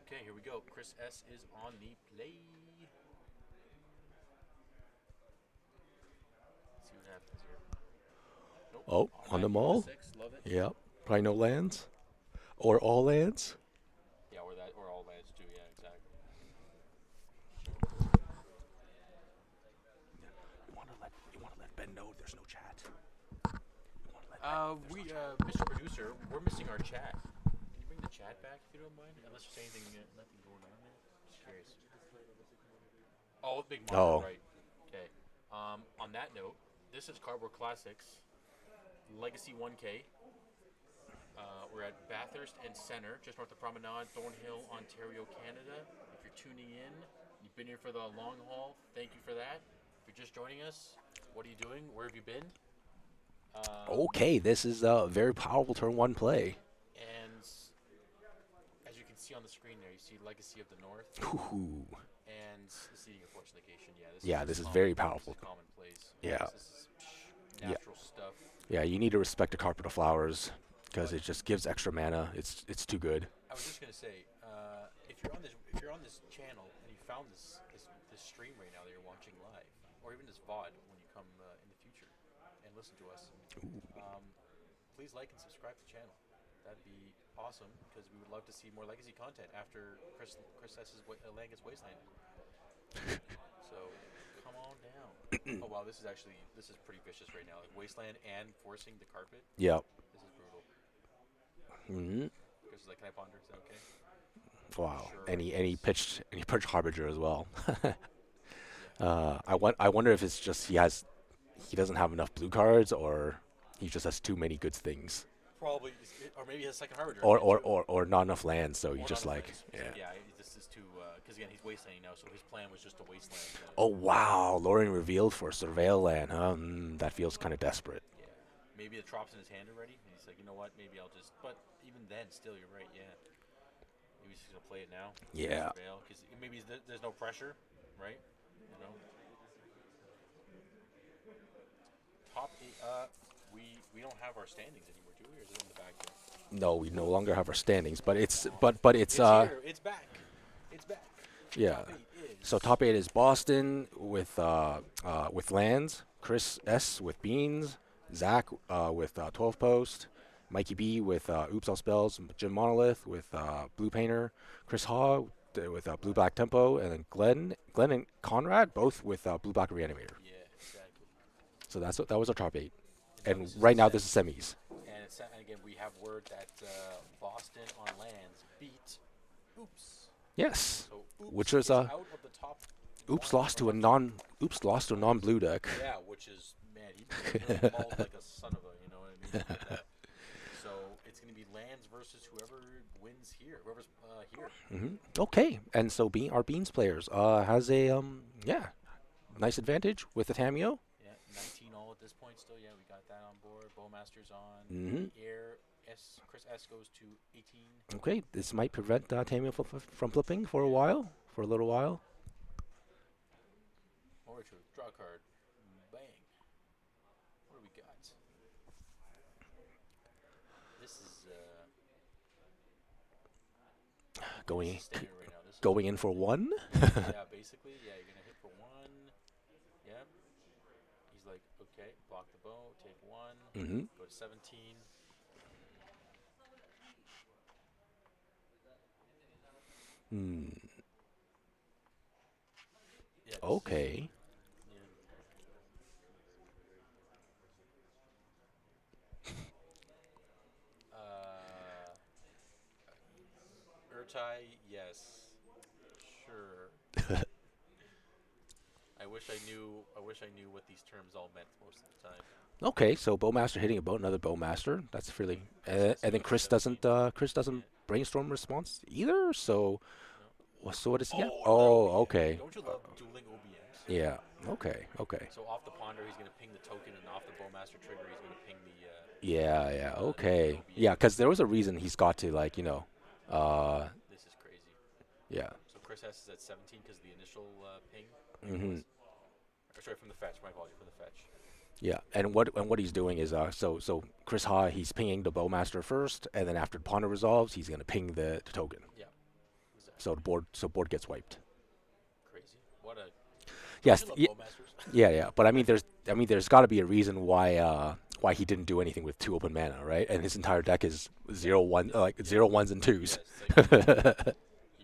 Okay, here we go. Chris S is on the play. Let's see what happens here. Nope. Oh, on the Automatic mall? 6, love it. Yeah. Probably no lands, or all lands. Yeah, or all lands too. Yeah, exactly. And no, there's no chat. Mr. Producer, we're missing our chat. Can you bring the chat back if you don't mind? Unless there's anything, nothing going on there. Just curious. Oh, big monitor, Oh, right? Okay. On that note, this is Cardboard Classics Legacy 1K. We're at Bathurst and Center, just north of Promenade, Thornhill, Ontario, Canada. If you're tuning in, you've been here for the long haul. Thank you for that. If you're just joining us, what are you doing? Where have you been? okay. This is a very powerful turn one play. And as you can see on the screen there, you see Legacy of the North Ooh. and the Seeding of Fortification. Yeah, this just is common. very powerful. This is common plays. Yeah. This is Yeah. natural stuff. Yeah, you need to respect the Carpet of Flowers because it just gives extra mana. It's too good. I was just gonna say, if you're on this channel and you found this stream right now that you're watching live, or even this VOD when you come in the future and listen to us, please like and subscribe to the channel. That'd be awesome because we would love to see more Legacy content after Chris S's Land gets Wasteland. So come on down. Oh wow, this is pretty vicious right now. Like Wasteland and forcing the carpet. Yep. This is brutal. Hmm. Chris is like, can I ponder? Is that okay? Wow. Sure, And I he guess. pitched Harbinger as well. Yeah. I wonder if it's just he doesn't have enough blue cards or he just has too many good things Probably, or maybe his second Harbinger. or not enough land, so he Or just not like offense. yeah. Yeah, this is too because again he's wastelanding now, so his plan was just to wasteland. Oh wow, Lorien revealed for Surveil land, huh? That feels kind of desperate. Yeah, maybe the trop's in his hand already, and he's like, you know what, maybe I'll just. But even then, still, you're right. Yeah, maybe he's just gonna play it now. Yeah. Because maybe there's no pressure, right? You know. Top eight. We don't have our standings anymore, do we? Or is it in the back there? No, we no longer have our standings, but it's It's here. It's back. It's back. yeah. Top eight is. So top eight is Boston with lands, Chris S with beans, Zach with 12 post, Mikey B with Oops All Spells, Jim Monolith with Blue Painter, Chris Haw with Blue Black Tempo, and then Glenn and Conrad both with Blue Black Reanimator. Yeah, exactly. So that was our top eight, And and this is right the now set. this is semis. And again, we have word that Boston on lands beat Oops. Yes, So Oops which was is out of the top. Oops one lost from to a non-blue deck. Yeah, which is man, he mauled like a son of a, you know what I mean? Like that. So it's gonna be lands versus whoever wins here, whoever's here. Okay, and so our beans players has a nice advantage with the Tamio. Yeah, 19 all at this point still. Yeah, we got that on board. Bowmaster's on. Mhm. Air Chris S goes to 18. Okay, this might prevent Tamio from flipping for a little while. More true. Draw a card. Bang. What do we got? This is Going this is standard right now. This is going in for one. yeah, basically, yeah, you're gonna hit for one. Yep. He's like, okay, block the bow, take one, go to 17. Yeah, this is- Okay. yeah. Urtai, yes, sure. I wish I knew what these terms all meant most of the time. Okay, so Bowmaster hitting another Bowmaster. That's fairly. And then Chris doesn't brainstorm response either. So so what is he? Oh, okay. Don't you love dueling OBMs? Yeah. Okay. Okay. So off the ponder, he's gonna ping the token, and off the bowmaster trigger, he's gonna ping the. Yeah. Yeah. Okay. OBM. Yeah, because there was a reason he's got to This is crazy. yeah. So Chris S is at 17 because the initial ping. Mhm. Or sorry, from the fetch. My apology, from the fetch. Yeah, and what he's doing is so Chris Ha, he's pinging the Bowmaster first, and then after the ponder resolves, he's gonna ping the token. Yeah. Exactly. So board gets wiped. Crazy. What a. Yes, I love bowmasters. yeah. But I mean, there's got to be a reason why he didn't do anything with 2 open mana, right? And his entire deck is 0-1, like 0 1s and 2s. Yes, like,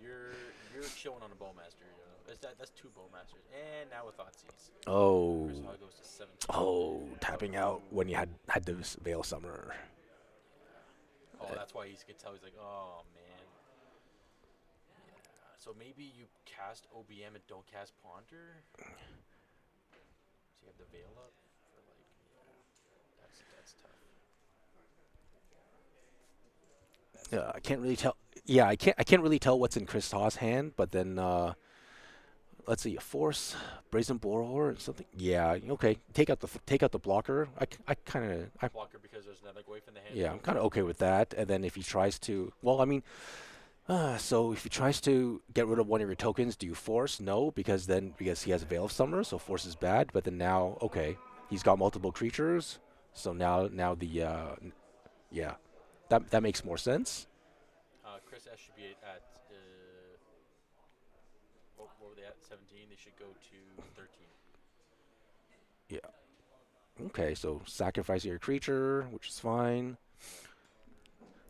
you're chilling on a bowmaster. You know? that's 2 Bowmasters. And now with Thoughtseize. Oh. Chris Hall goes to 17. Oh, tapping out Oh. when you had this Veil Summoner. Yeah. Oh, that's why he could tell. He's like, oh man. Yeah. So maybe you cast OBM and don't cast Ponder. So you have the Veil up for like, yeah. That's tough. Yeah, I can't really tell. Yeah, I can't really tell what's in Chris Haw's hand, but then let's see, a Force, Brazen Borehor, or something. Yeah, okay. Take out the blocker. I kind of Blocker because there's another wave in the hand. yeah, I'm kind of okay with that. And then if he tries to, well, I mean, so if he tries to get rid of one of your tokens, do you force? No, because he has Veil of Summer, so force is bad. But then now, okay, he's got multiple creatures, so now the yeah, that makes more sense. Chris S should be at what were they at? 17. They should go to 13. Yeah. Okay, so sacrifice your creature, which is fine.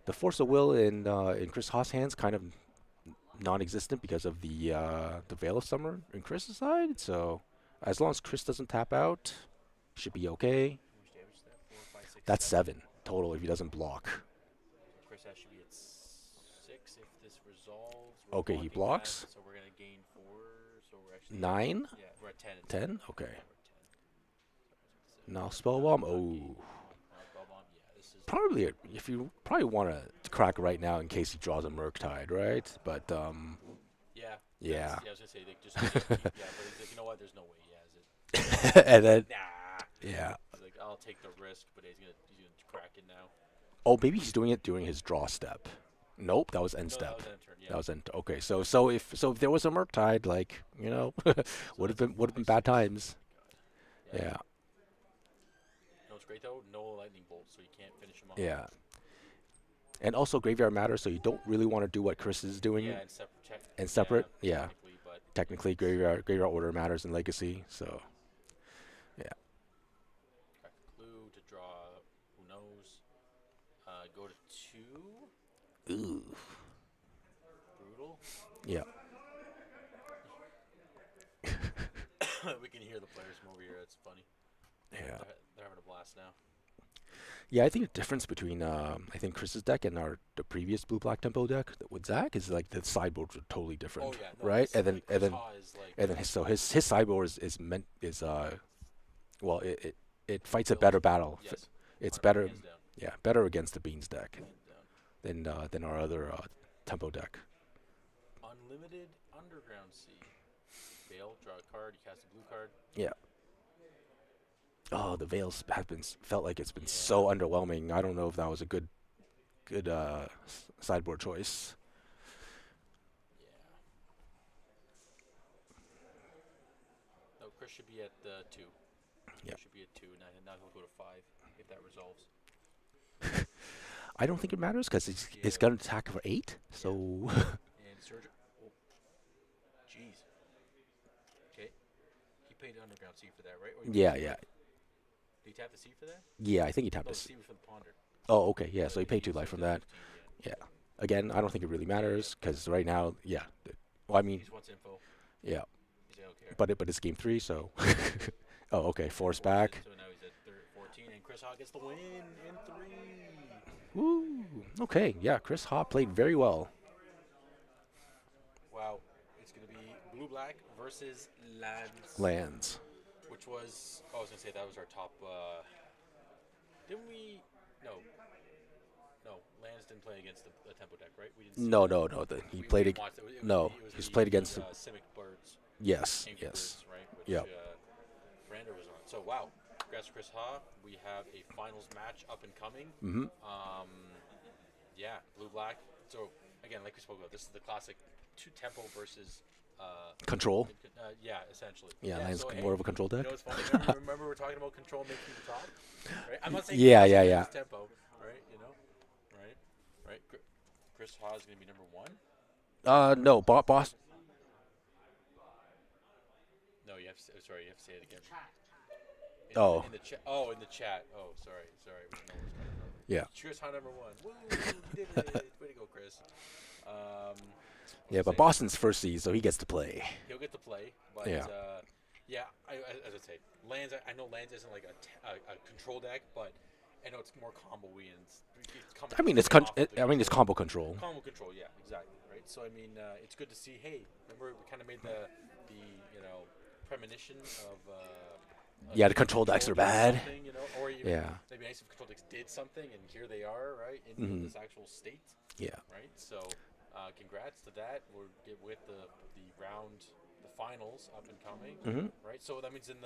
The Force of Will in Chris Haas' hands kind of non-existent because of the Veil of Summer in Chris's side. So as long as Chris doesn't tap out, should be okay. How much damage is that? 4, 5, 6, That's 7. 7 total if he doesn't block. So Chris S should be at 6 if this resolves. Okay, he blocking blocks. that, so we're gonna gain 4. So we're actually 9, yeah, we're at 10. 10. Okay. We're at 10. Now spell bomb. Oh, Spellbomb. Yeah, this is probably if you probably want to crack right now in case he draws a Murktide, right? But yeah. yeah. Yeah, I was gonna say they just yeah, but he's like, you know what? There's no way he has it. And then Nah. yeah. He's like, I'll take the risk, but he's gonna crack it now. Oh, maybe he's doing it during his draw step. Nope, that was end No, step. that was end turn. Yeah. That was end. Okay, so if there was a Murktide, like would have been bad times. Yeah, No, it's great though. No lightning bolt, so you can't finish him off. yeah. And also graveyard matters, so you don't really want to do what Chris is doing. Yeah, and separate. And separate, yeah. Technically, but Technically, graveyard order matters in Legacy. So yeah. crack a clue to draw. Who knows? Go to 2. Ooh. Brutal. Yeah. We can hear the players from over here. It's funny. Yeah. They're having a blast now. Yeah, I think the difference between I think Chris's deck and the previous blue black tempo deck with Zach is like the sideboards are totally different, Oh yeah, no, right? this- And then like, and Chris then Haw is like, and then his sideboard is well it fights a built- better battle. yes, It's 100% better hands down, yeah better against the Beans deck hands down. than our other tempo deck. Unlimited Underground Sea. Veil, draw a card. You cast a blue card. Yeah. Oh, the Veils have felt like it's been so underwhelming. I don't know if that was a good sideboard choice. Yeah. No, Chris should be at 2. Yeah. Should be at 2. Now he'll go to 5 if that resolves. I don't think it matters because it's Yeah. going to attack for 8. So And Surge. Oh. Jeez. Okay. He paid Underground Sea for that, right? Or yeah, yeah, Did he tap the sea for that? yeah. I think he No, tapped the us. sea was for the Ponder. Oh, okay, yeah. So he he paid 2 used life it from to that. 15, Yeah. Again, I don't think it really matters because right now, yeah. Well, I He mean, just wants info. yeah. He's like, I don't care. But it's game 3, so. Oh, okay. Force Forces back. it, so now he's at 14, and Chris Hawk gets the win in 3. Woo. Okay, yeah. Chris Ha played very well. Wow. It's going to be Blue Black versus Lands. Lands. Which was, I was going to say that was our top. Didn't we? No. No, Lands didn't play against the tempo deck, right? We didn't see No, that. no, no. He We played. didn't watch it. It was No, the- it was he's the- played against. the, Simic Birds. Yes, Angry yes. Birds, right? Which, Yep. Brander was on. So, wow. Congrats to Chris Ha. We have a finals match up and coming. Mm-hmm. Yeah, blue black. So again, like we spoke about, this is the classic 2 tempo versus Control. yeah, essentially. Yeah, Lands so, more of a control You deck. know, it's funny. Remember we were talking about control making the top, right? I'm not saying Yeah, Chris yeah, is yeah. tempo, right? You know, right. Chris Ha is going to be number 1. No, boss. No, you have to. Sorry, you have to say it again. Oh. In the chat. Oh, in the chat. Oh, sorry. We didn't know where it was coming from. Yeah. Chris Ha number 1. Woo! You did it. Way to go, Chris. I was Yeah, gonna but say, Boston's first seed, so he gets to play. he'll get to play, but Yeah. yeah, as I say, lands. I know lands isn't like a control deck, but I know it's more combo-y and it's coming. I mean, It's coming off of the it's control. combo control. Combo control, yeah, exactly, right. So I mean, it's good to see. Hey, remember we kind of made the premonition of Yeah, the maybe control decks control are doing bad. something, or even Yeah. maybe nice if control decks did something, and here they are, right, in Hmm. this actual state, Yeah. right. So, congrats to that. We're get with the round, the finals up and coming, Hmm. right. So that means in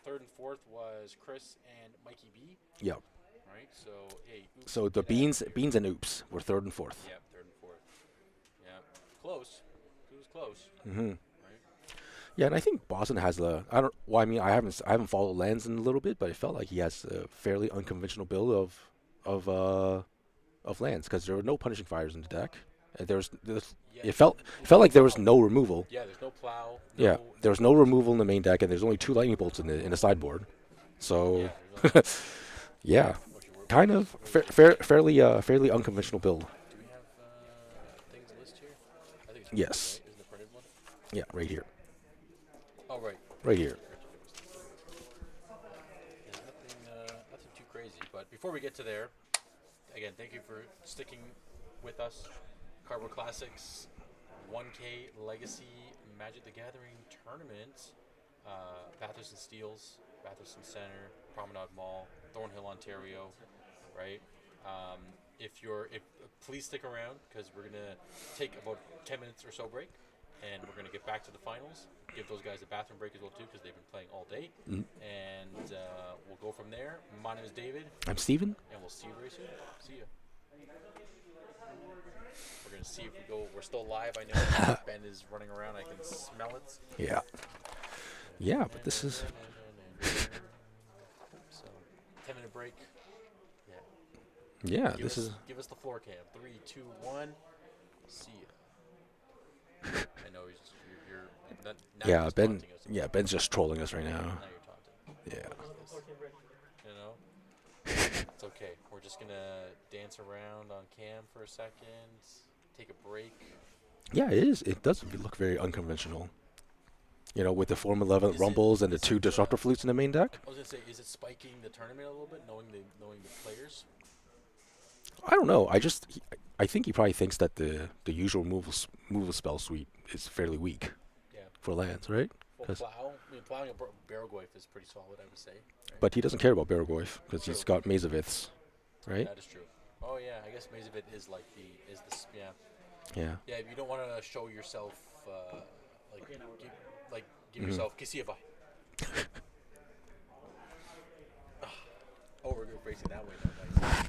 third and fourth was Chris and Mikey B, Yeah. right. So hey, oops, So the get out of here. beans and oops were third and fourth. Yep, third and fourth. Yeah, close. It was close, Hmm. right? Yeah, and I think Boston has a. I don't. Well, I mean, I haven't followed Lands in a little bit, but it felt like he has a fairly unconventional build of uh of Lands because there were no punishing fires in the deck. There was Yeah, it felt like there was plow. no removal. Yeah, there's no plow. Yeah, No. there was no removal in the main deck, and there's only two lightning bolts in the sideboard. Yeah, So, there's only. yeah, Okay, kind of fairly unconventional build. do we have things list here? I think it's printed, Yes. right? Isn't it printed one? Yeah, right here, Oh, right. right here. Yeah, nothing too crazy. But before we get to there, again, thank you for sticking with us. Cardboard Classics 1K Legacy Magic the Gathering Tournament. Bathurst and Steeles, Bathurst Center, Promenade Mall, Thornhill, Ontario, right? Um, if please stick around because we're gonna take about 10 minutes or so break, and we're gonna get back to the finals. Give those guys a bathroom break as well too because they've been playing all day, Mm. and we'll go from there. My name is David, I'm Steven. and we'll see you very soon. See you. We're gonna see if we go. We're still live. I know Ben is running around. I can smell it. Yeah, yeah, but this is So 10-minute break. Yeah. yeah, Give this us is give us the floor cam. 3, 2, 1. See ya. I know you're now you're yeah, just Ben. taunting us. Yeah, Ben's just trolling us right now. Now you're taunting. Yeah. What's this? You know? It's okay. We're just gonna dance around on cam for a second. Take a break. Yeah, it is. It does look very unconventional. You know, with the Form 11 Is it- rumbles and the is two it, disruptor flutes in the main deck. I was gonna say, is it spiking the tournament a little bit, knowing the players? I don't know. I think he probably thinks that the usual move spell suite is fairly weak Yeah. for lands, right? Well, 'Cause- plow. I mean, plowing a Barrowgoyf is pretty solid, I would say. Right? But he doesn't care about Baragorth because he's True. got Mazaviths, right? That is true. Oh yeah, I guess Mazavit is like yeah. Yeah. Yeah, if you don't want to show yourself, like, give Mhm. yourself Kisiava. Oh, we're racing that way now. Nice.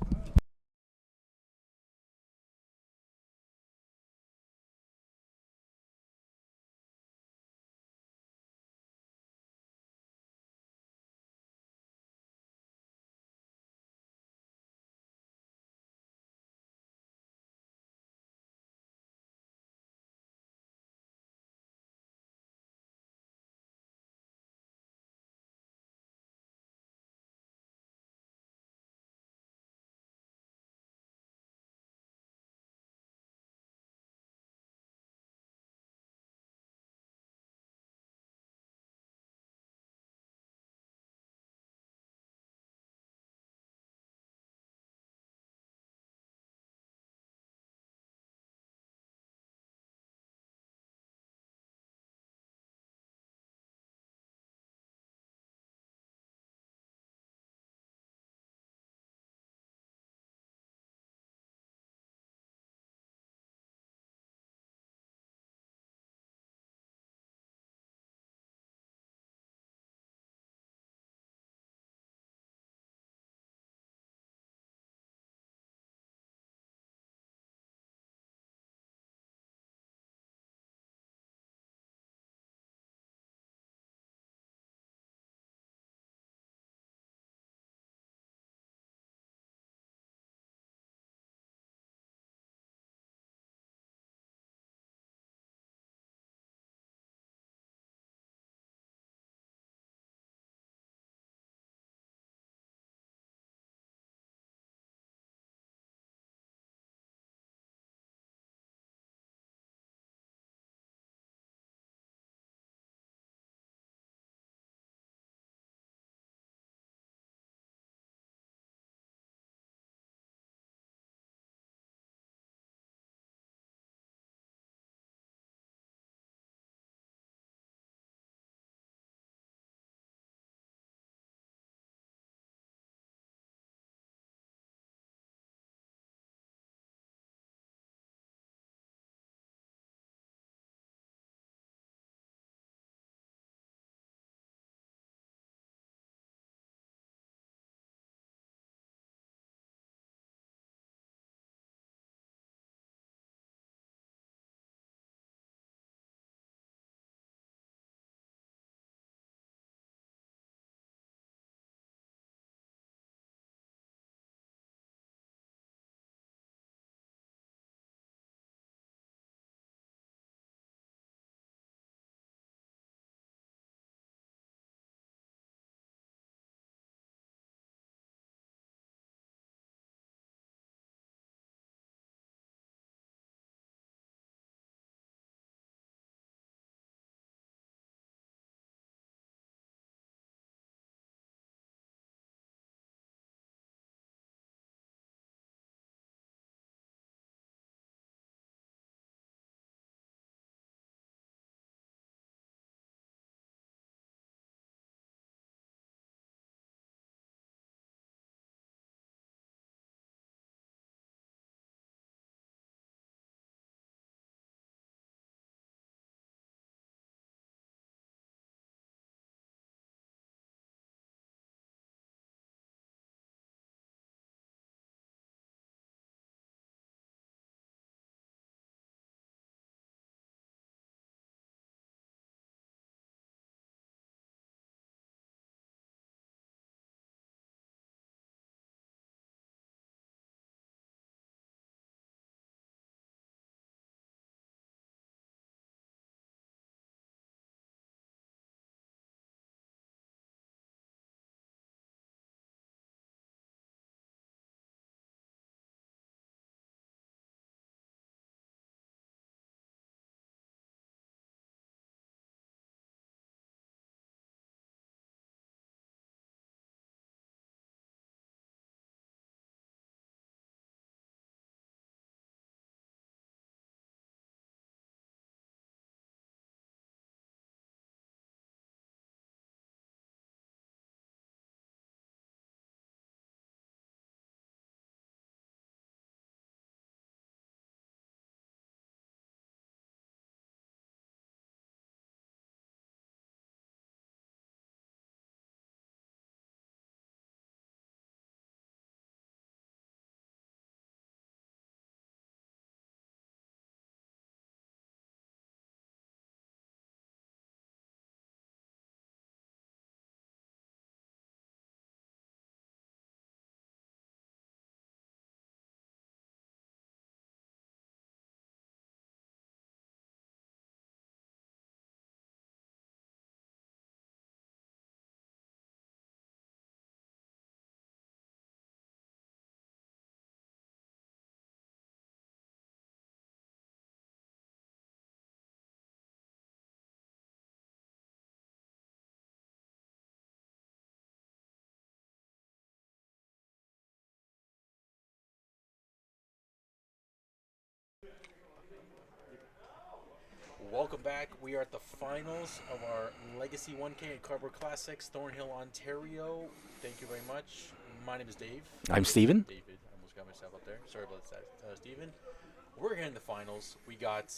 Welcome back. We are at the finals of our Legacy 1K at Cardboard Classics, Thornhill, Ontario. Thank you very much. My name is Dave. I'm Steven. David. I almost got myself up there. Sorry about that, Steven. We're here in the finals. We got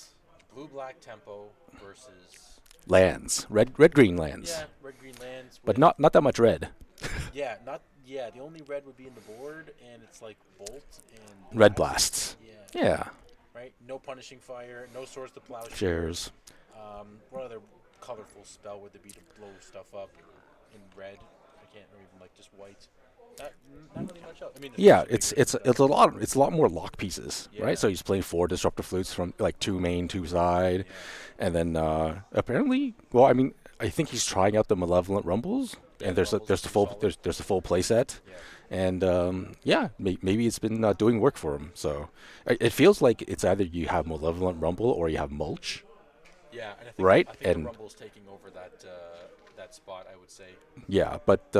Blue Black Tempo versus Lands. Red green lands. Red Green Lands. But not that much red. The only red would be in the board, and it's like Bolt and Red blasts. Yeah. Yeah. Right. No punishing fire. No swords to plowshares. Shares. What other colorful spell would there be to blow stuff up in red? I can't remember, like just white. Not really much else. I mean, Yeah, it's a lot more lock pieces, Yeah. right? So he's playing 4 disruptor flutes from like 2 main, 2 side, Yeah. and then apparently, well, I mean, I think he's trying out the malevolent rumbles, Yeah, and there's Rumbles the is full solid. there's the full play set, Yeah. and maybe it's been doing work for him. So it feels like it's either you have malevolent rumble or you have mulch. Yeah, and I think, Right, I think and- the Rumble's taking over that spot, I would say. Yeah, but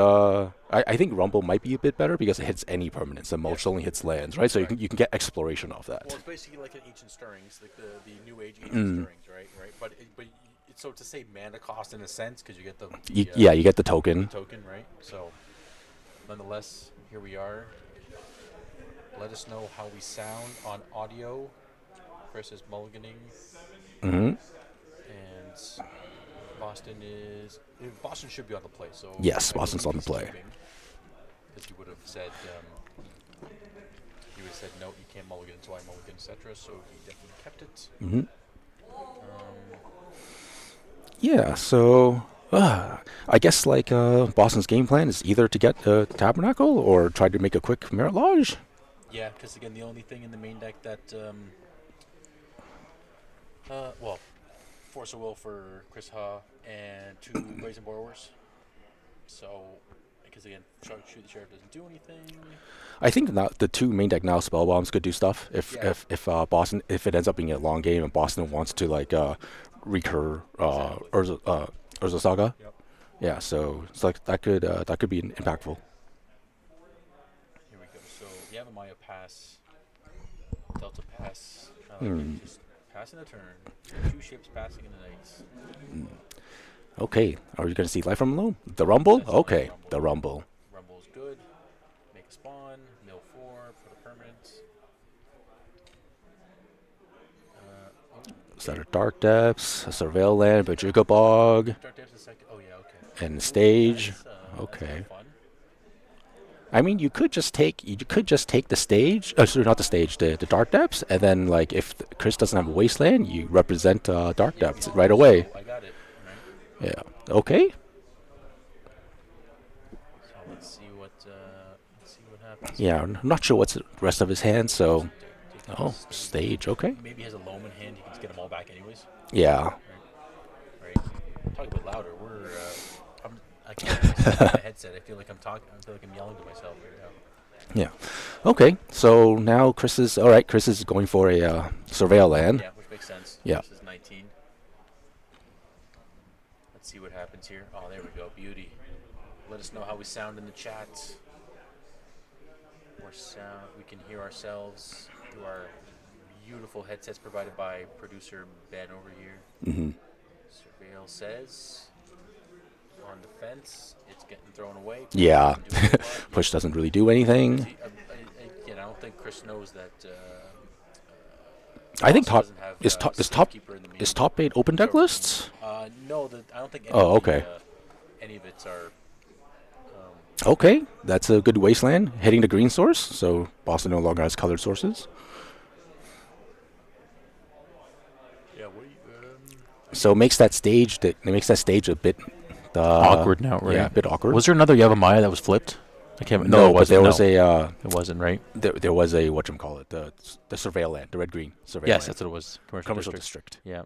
I think Rumble might be a bit better because it hits any permanents. The mulch only hits lands, right? So you can get exploration off that. Well, it's basically like an Ancient Stirrings, like the New Age Ancient Mm. Stirrings, right? But it's so to say mana cost in a sense because you get the You get the token. token, right? So, nonetheless, here we are. Let us know how we sound on audio. Chris is mulliganing, Hmm. and Boston should be on the play. So Yes, I Boston's believe on the he's play. keeping, because he would have said no, you can't mulligan until I mulligan, etc. So he definitely kept it. Hmm. Um, Yeah, so I guess like Boston's game plan is either to get the Tabernacle or try to make a quick Merit Lodge. Yeah, because again, the only thing in the main deck that, Force of Will for Chris Ha and 2 Brazen Borrowers. So, because again, Shoot the Sheriff doesn't do anything. I think now the 2 main deck now spell bombs could do stuff if Yeah. Boston, if it ends up being a long game and Boston wants to like recur Exactly. Urza Saga. Yep. Yeah, so it's like that could be impactful. Here we go. So, we have a Maya pass, Delta pass. I like Hmm. it. Just passing a turn. 2 ships passing in the nights. Okay, are you gonna see Life from Alone? The Rumble? That's Okay, Rumble. the Rumble. Rumble's good. Make a spawn. Mill 4. Put a permanent. Set of Dark Depths, a Surveil Land, Bajuka Bog, Dark Depths a second. Oh, yeah, okay. and the stage. That's Okay. kinda fun. I mean, you could just take the stage. Oh, sorry, not the stage, the Dark Depths, and then like if Chris doesn't have a Wasteland, you represent Dark Yeah, Depths right away. so I got it. Right. Yeah. Okay. So let's see what happens. Yeah, I'm not sure what's the rest of his hand. So, Take oh, the stage. Okay. Maybe he has a loam in hand. He can just get them all back anyways. Yeah. Right. Talk a bit louder. I can't see my headset. I feel like I'm yelling to myself right now. Yeah. Okay. So now Chris is all right. Chris is going for a Surveil Land. Yeah, which makes sense. Yeah. This is 19. Let's see what happens here. Oh, there we go. Beauty. Let us know how we sound in the chat. We can hear ourselves through our beautiful headsets provided by producer Ben over here. Hmm. Surveil says on defense, it's getting thrown away. Yeah. Doesn't do a lot. Push doesn't really do anything. I don't think Chris knows that. I think Boston top doesn't have, is top Safekeeper in the main is top 8 open deck Sure. lists. No, I don't think. Oh, okay. Any of it's are. Okay, that's a good Wasteland hitting the green source. So Boston no longer has colored sources. Yeah. So it makes that stage a bit Awkward now, right? Yeah, a bit awkward. Was there another Yavamaya that was flipped? I can't. no, it but there wasn't. was It wasn't, right? there was a whatchamacallit, the Surveil Land, the red green Surveil Yes, Land. that's what it was. Commercial District. district. Yeah.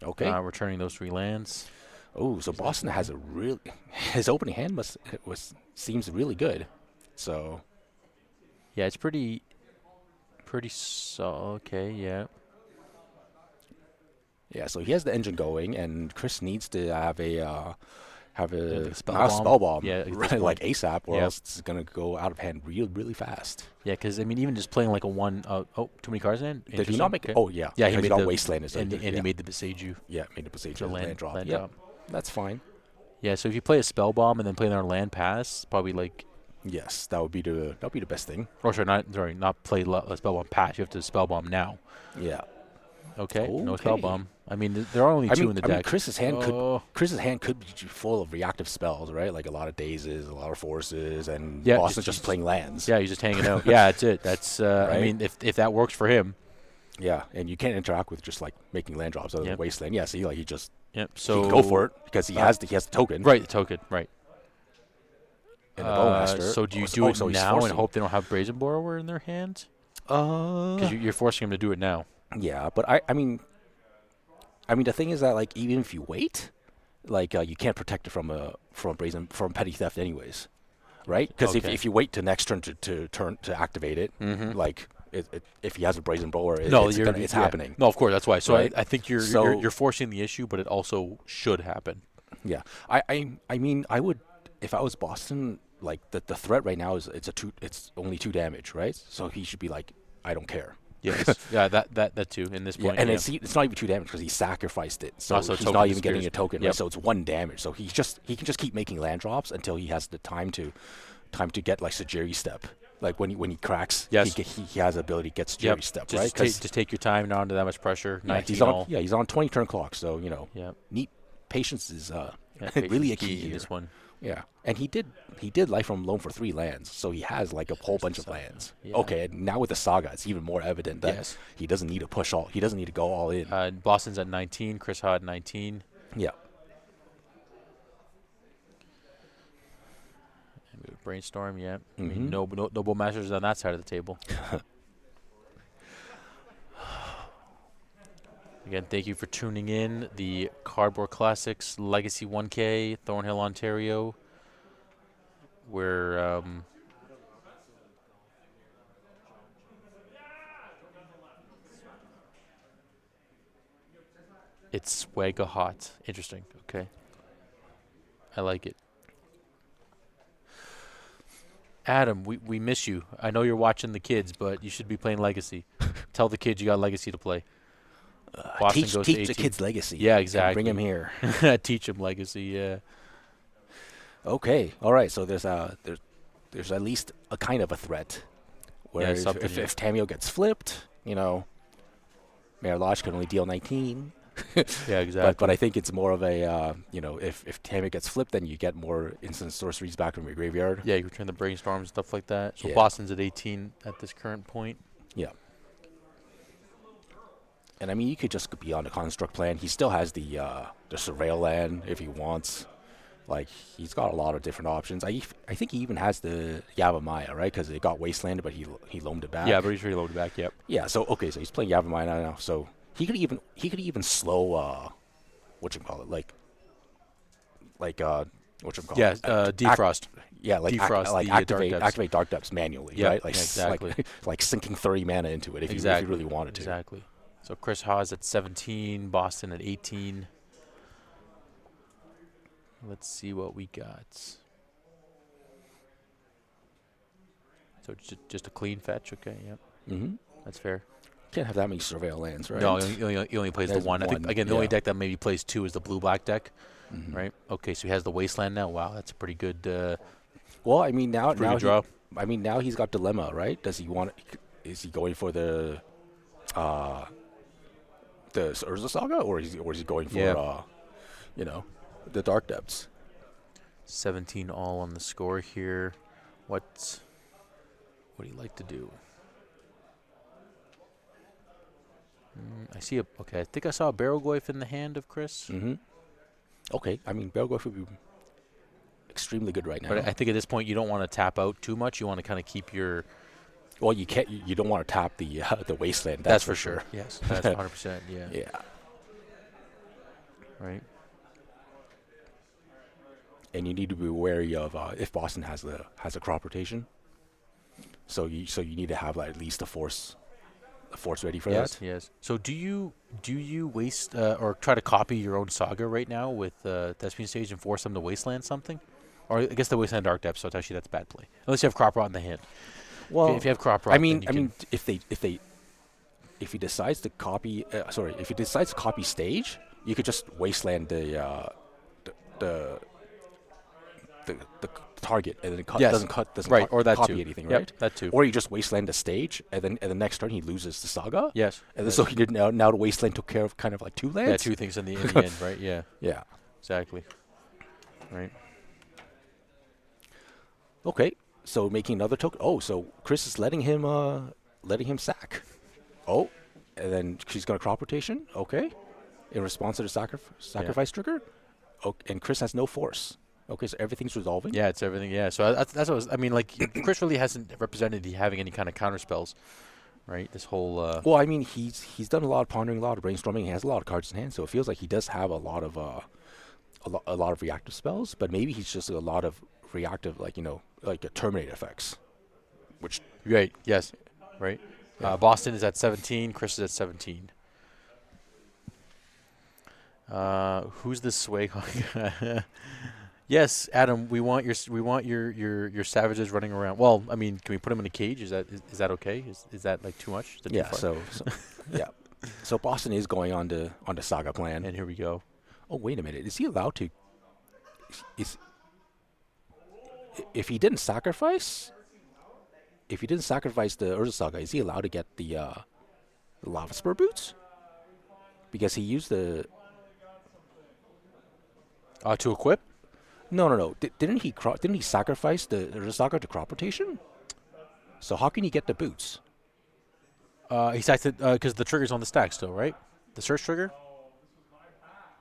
Okay. Returning those 3 lands. Oh, so Boston has his opening hand seems really good. So Yeah, it's pretty. Okay, yeah. yeah, so he has the engine going, and Chris needs to have a have a like a spell not a bomb. spell bomb, Yeah, at this right, point. like ASAP, or Yep. else it's gonna go out of hand really fast. Yeah, because I mean, even just playing like a one. Oh, too many cards in. Did he not make? Okay. Oh yeah, Yeah, he because made got the Wasteland, so and he he made the Beseiju. yeah, made the Beseiju The land drop. land Yeah, drop. that's fine. Yeah, so if you play a spell bomb and then play another land pass, probably like, Yes, that would be the best thing. or not play a spell bomb pass. You have to spell bomb now. Yeah. Okay, no spell bomb. I mean, there are only two in the deck. Chris's hand could be full of reactive spells, right? Like a lot of dazes, a lot of forces, and Boston's just playing lands. Yeah, he's just hanging out. Yeah, that's it. That's right? I mean, if that works for him. Yeah, and you can't interact with just like making land drops other than Wasteland. Yeah, see, like he just So he can go for it because he has the token. Right, the token. Right. And the Bowmaster. So do you do it now and hope they don't have Brazen Borrower in their hand? Because you're forcing him to do it now. Yeah, but I mean, the thing is that like even if you wait, like you can't protect it from petty theft anyways, right? Because if you wait to next turn to activate it, like if he has a Brazen Bowler, it's happening. No, of course that's why. So right? I think you're forcing the issue, but it also should happen. Yeah, I mean I would, if I was Boston, like the threat right now is it's only 2 damage, right? So he should be like, I don't care. Yes. Yeah, that too in this point. Yeah, and it's not even 2 damage because he sacrificed it. So he's not even getting a token, right? So it's 1 damage. So he can just keep making land drops until he has the time to get like Sajiri Step. Like when he cracks, he has the ability to get Sajiri Step, right? Just take your time, not under that much pressure. Yeah, he's on 20 turn clock, so neat. Patience is really a key in this one. Yeah, and he did Life from Loan for 3 lands, so he has like a whole bunch of lands. Yeah. Okay, and now with the Saga, it's even more evident that he doesn't need to he doesn't need to go all in. Boston's at 19, Chris Haw at 19. Yeah. Brainstorm, yeah. I mean, no Bowmasters on that side of the table. Again, thank you for tuning in. The Cardboard Classics Legacy 1K, Thornhill, Ontario. Where it's swagga hot. Interesting. Okay. I like it. Adam, we miss you. I know you're watching the kids, but you should be playing Legacy. Tell the kids you got Legacy to play. Boston goes teach to 18. the kids Legacy. Yeah, exactly. Bring them here. Teach them Legacy. Yeah. Okay. All right. So there's at least a kind of a threat. Where if Tamio gets flipped, Mayor Lodge can only deal 19. Yeah, exactly. But I think it's more of a if Tamio gets flipped, then you get more instant sorceries back from your graveyard. Yeah, you return the Brainstorm and stuff like that. So yeah. Boston's at 18 at this current point. Yeah. And I mean, you could just be on the construct plan. He still has the Surveil land if he wants. Like, he's got a lot of different options. I think he even has the Yavimaya, right? Because it got Wastelanded, but he loaned it back. Yeah, but he's reloaded back. Yep. Yeah. So okay, so he's playing Yavimaya now. So he could even slow defrost. Yeah, defrost. Like activate Dark Depths manually, right? Like exactly. like sinking 30 mana into it if you really wanted to. Exactly. So Chris Hawes at 17, Boston at 18. Let's see what we got. So just a clean fetch, okay? Yep. Mm-hmm. That's fair. Can't have that many Surveil lands, right? No, he only plays the one. I think again the only deck that maybe plays 2 is the blue-black deck, right? Okay, so he has the Wasteland now. Wow, that's a pretty good. Well, I mean now draw. Now he's got dilemma, right? Does he want? Is he going for the Urza Saga, or is he going for the Dark Depths? 17 all on the score here. What do you like to do? I see okay, I think I saw a Barrelgoyf in the hand of Chris. Mm-hmm. Okay, I mean Barrelgoyf would be extremely good right now. But I think at this point you don't want to tap out too much. You want to kind of keep your. Well, you can't. You don't want to tap the Wasteland. That's for sure. Yes, that's 100%. Yeah. Yeah. Right. And you need to be wary of if Boston has a crop rotation. So you need to have at least a force force ready for Yes, that. yes. So do you waste or try to copy your own saga right now with Thespian Stage and force them to wasteland something? Or I guess the wasteland dark depth, so it's actually that's bad play. Unless you have crop rot in the hand. If you Well, have crop I rot, then mean, you I can. mean, if he decides to copy, if he decides to copy stage, you could just wasteland the the, the target, and then Yes. doesn't Right, or that too. copy anything, Yep, right? that too. Or you just wasteland the stage, and the next turn he loses the saga, Yes. and then Yes. so he did now the wasteland took care of kind of like two Yeah, lands. two things in the end, right? Yeah, Yeah. exactly. Right. Okay. So making another token. Oh, so Chris is letting him sack. Oh, and then she's gonna crop rotation. Okay. In response to the sacrifice trigger. Okay, and Chris has no force. Okay, so everything's resolving. Yeah, it's everything. Yeah, so that's what I mean. Like Chris really hasn't represented having any kind of counter spells, right? This whole. Well, I mean, he's done a lot of pondering, a lot of brainstorming. He has a lot of cards in hand, so it feels like he does have a lot of a lot of reactive spells. But maybe he's just a lot of reactive, like terminate effects, which Right. Yes. Right. Yeah. Boston is at 17. Chris is at 17. Who's the sway hog? Yes, Adam. We want your savages running around. Well, I mean, can we put them in a cage? Is that okay? Is that like too much? Is that too yeah. far? So yeah. So Boston is going on the saga plan. And here we go. Oh, wait a minute. Is he allowed to? Is if he didn't sacrifice? If he didn't sacrifice the Urza Saga, is he allowed to get the Lava Spur boots? Because he used the To equip. no. Didn't he sacrifice the Urza Saga to crop rotation? So how can he get the boots? He sacked it because the trigger's on the stack still, right? The search trigger.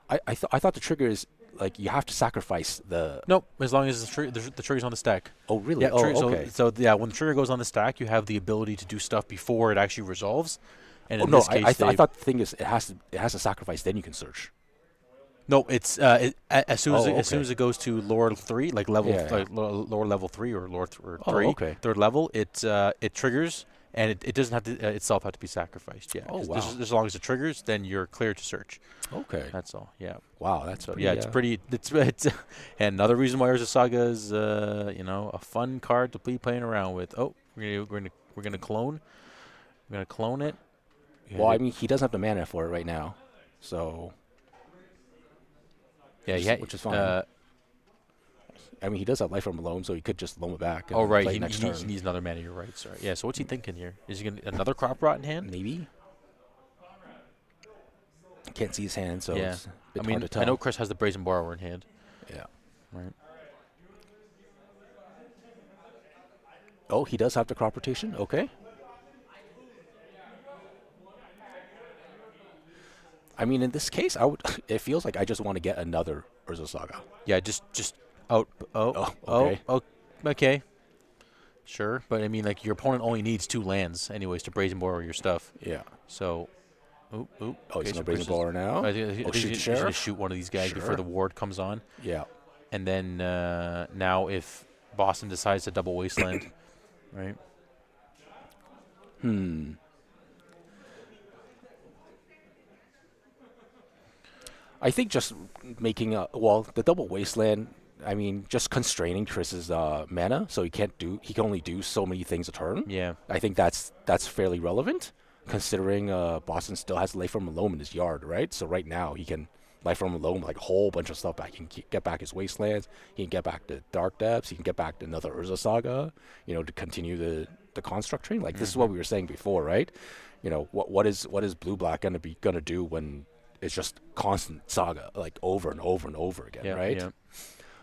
I thought the trigger is like you have to sacrifice the. Nope. As long as the trigger's on the stack. Oh really? Yeah. Oh Okay. okay. So yeah, when the trigger goes on the stack, you have the ability to do stuff before it actually resolves. And Oh in no, this case, I thought the thing is it has to sacrifice, then you can search. no, it's as soon as Oh, as soon okay. as it goes to lore 3, like level Yeah, yeah. like lower level 3 or lore or Oh, 3, okay. third level, it triggers and it doesn't have to itself have to be sacrificed. Yeah. Oh, 'Cause wow. just as long as it triggers, then you're clear to search. Okay. That's all. Yeah. Wow, that's So pretty, yeah, it's pretty. It's and another reason why Urza Saga is a fun card to be playing around with. Oh, we're gonna clone. We're gonna clone it. Well, I mean, he doesn't have the mana for it right now, so yeah, which is fine. I mean, he does have life from loam, so he could just loam it back. And Oh right, play he next needs, turn. he needs another mana. You're right. Sorry. Yeah. So what's he thinking here? Is he gonna another crop rot in hand? Maybe. Can't see his hand, so Yeah. it's a bit I hard mean, to tell. I know Chris has the Brazen Borrower in hand. Yeah. Right. Oh, he does have the crop rotation. Okay. I mean, in this case, I would. It feels like I just want to get another Urza Saga. Yeah. Just out. Oh, okay. Okay. Sure, but I mean, like your opponent only needs 2 lands, anyways, to Brazen Borrower your stuff. Yeah. So, Oh, okay, he's so no Brazen Chris is- Baller now. I think Oh, shoot, he's gonna Sheriff. shoot one of these guys before Sure. the ward comes on, Yeah. and then now if Boston decides to double wasteland, right? I think just making the double wasteland. I mean, just constraining Chris's mana, so he can only do so many things a turn. Yeah, I think that's fairly relevant, considering Boston still has Life from Loam in his yard, right? So right now he can Life from Loam like a whole bunch of stuff back. He can get back his wastelands. He can get back the Dark Depths. He can get back to another Urza Saga. To continue the construct train. Like this is what we were saying before, right? What is blue black gonna do when it's just constant saga, like over and over and over again, yeah, right? Yeah.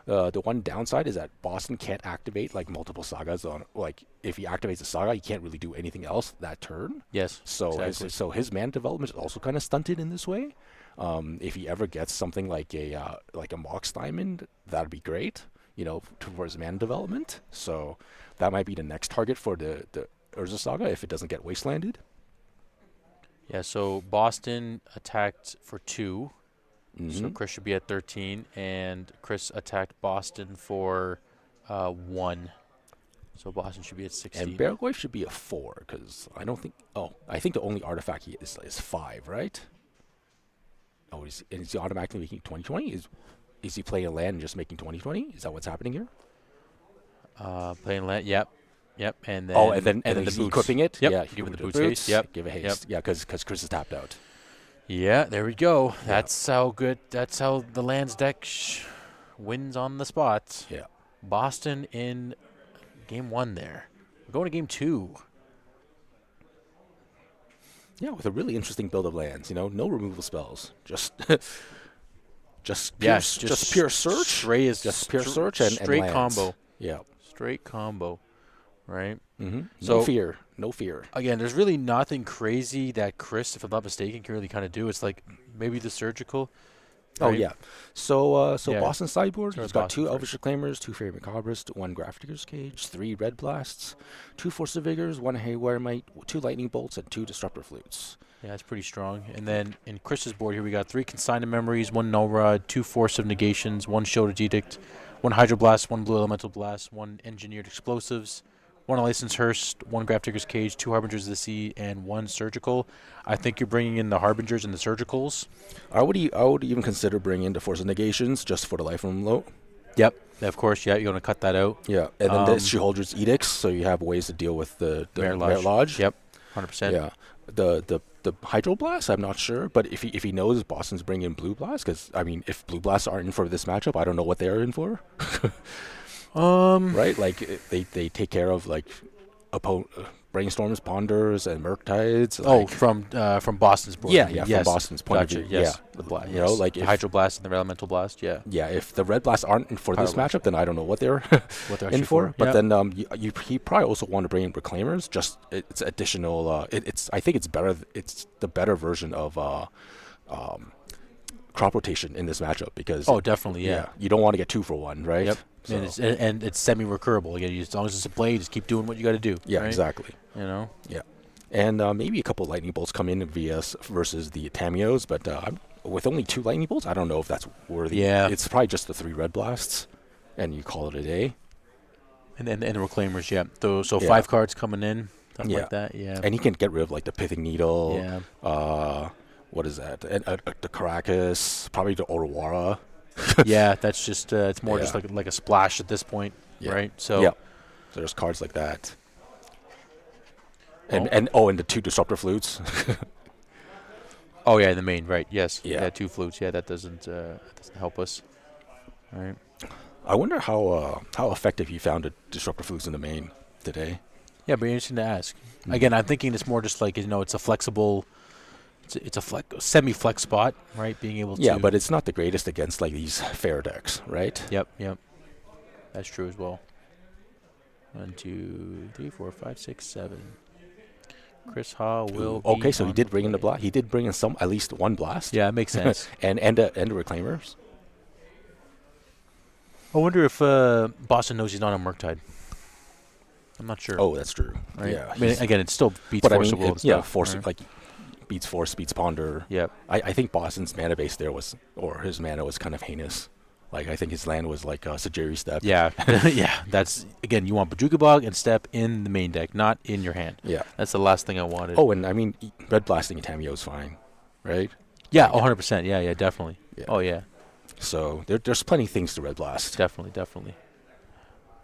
The one downside is that Boston can't activate like multiple sagas on. Like if he activates a saga, he can't really do anything else that turn. Yes. So exactly. his mana development is also kind of stunted in this way. If he ever gets something like a Mox Diamond, that'd be great. Towards mana development. So that might be the next target for the Urza Saga if it doesn't get wastelanded. Yeah. So Boston attacked for 2, Mm-hmm. so Chris should be at 13, and Chris attacked Boston for 1. So Boston should be at 60. And Baragoi should be a 4 because I don't think. Oh, I think the only artifact he is 5, right? Oh, is he automatically making 2020? Is he playing a land and just making 2020? Is that what's happening here? Playing land. Yep. Yep. And then And then the he's boots. equipping it. Yep. Yeah, Give it the the boots haste. Yep. Give a haste. Yep. Yeah, because Chris is tapped out. Yeah, there we go. Yeah. That's how good. That's how the lands deck wins on the spot. Yeah. Boston in game 1 there. We're going to game 2. Yeah, with a really interesting build of lands. No removal spells. Just pure search. Just pure search and straight lands. combo. Yeah. Straight combo, right? Mm-hmm. So- No fear. Again, there's really nothing crazy that Chris, if I'm not mistaken, can really kind of do. It's like maybe the surgical. Oh right? yeah. So Yeah. Boston sideboard. Start He's with got Boston 2 Elvish Reclaimers, 2 Fairy Macabres, 1 Grafdigger's Cage, 3 Red Blasts, 2 Force of Vigors, 1 Haywire Might, 2 Lightning Bolts, and 2 Disruptor Flutes. Yeah, that's pretty strong. And then in Chris's board here, we got 3 Consigned Memories, 1 Null Rod, 2 Force of Negations, 1 Shoulder's Edict, 1 Hydroblast, 1 Blue Elemental Blast, 1 Engineered Explosives, 1 Licensed Hearst, 1 Grafdigger's Cage, 2 Harbingers of the Sea, and 1 Surgical. I think you're bringing in the Harbingers and the Surgicals. I would even consider bringing in the Force of Negations just for the life from low. Yep. Of course, yeah, you're going to cut that out. Yeah, and then the Sheholdred's Edicts, so you have ways to deal with the Merit Lodge. Yep, 100%. Yeah, the Hydroblast, I'm not sure, but if he knows Boston's bringing in Blue Blast, because I mean, if Blue Blasts aren't in for this matchup, I don't know what they're in for. Right, like they take care of like brainstorms, ponders, and murktides. Like, from Boston's board. yeah, Yes. from Boston's point Gotcha. of view. Yes. Yeah, The black. you know, like the if, Hydroblast and the Elemental Blast. Yeah. yeah, if the Red Blasts aren't in for this Hydroblast. matchup, then I don't know what they're What they're in actually for. But Yep. then he probably also want to bring in Reclaimers. Just it's additional. It's I think it's better. It's the better version of crop rotation in this matchup because Definitely. Yeah. you don't want to get 2 for 1, right? Yep. So, And it's semi-recurable. Again, as long as it's a play, just keep doing what you got to do. yeah, right? exactly. You know. Yeah, and maybe a couple lightning bolts come in VS versus the Tamios, but with only 2 lightning bolts, I don't know if that's worthy. Yeah. It's probably just the 3 red blasts, and you call it a day. And the Reclaimers. Yeah. So Yeah. 5 cards coming in. Something Yeah. like that. Yeah. And he can get rid of like the Pithing Needle. Yeah. What is that? And the Caracas, probably the Orwara. Yeah. That's just it's more just Yeah. like a splash at this point, Yeah. right? So. Yeah. So there's cards like that. And Oh. and the 2 Disruptor Flutes. Oh yeah, the main right. Yes. Yeah. 2 flutes. Yeah, that doesn't help us. All right. I wonder how effective you found the Disruptor Flutes in the main today. Yeah, but interesting to ask. Mm. Again, I'm thinking it's more just like it's a flexible, it's a semi-flex spot, right? Being able to. Yeah, but it's not the greatest against like these fair decks, right? Yep. That's true as well. 1, 2, 3, 4, 5, 6, 7. Chris Hall will. Okay, be so he on did the bring in the play. blast. He did bring in at least 1 blast. Yeah, it makes sense. and the Reclaimers. I wonder if Boston knows he's not on Murktide. I'm not sure. Oh, that's true. right. Yeah. I mean, again, it still beats but I mean, forcible. And yeah, stuff, force right? like beats force, beats ponder. Yep. I think Boston's mana base there or his mana was kind of heinous. Like I think his land was like Sajiri Step. Yeah. Yeah. That's again, you want Bajuka Bog and Step in the main deck, not in your hand. Yeah. That's the last thing I wanted. Oh, and I mean, red blasting Tamio is fine, right? yeah, 100%. Yeah, definitely. Yeah. Oh yeah, So there's plenty of things to red blast. definitely.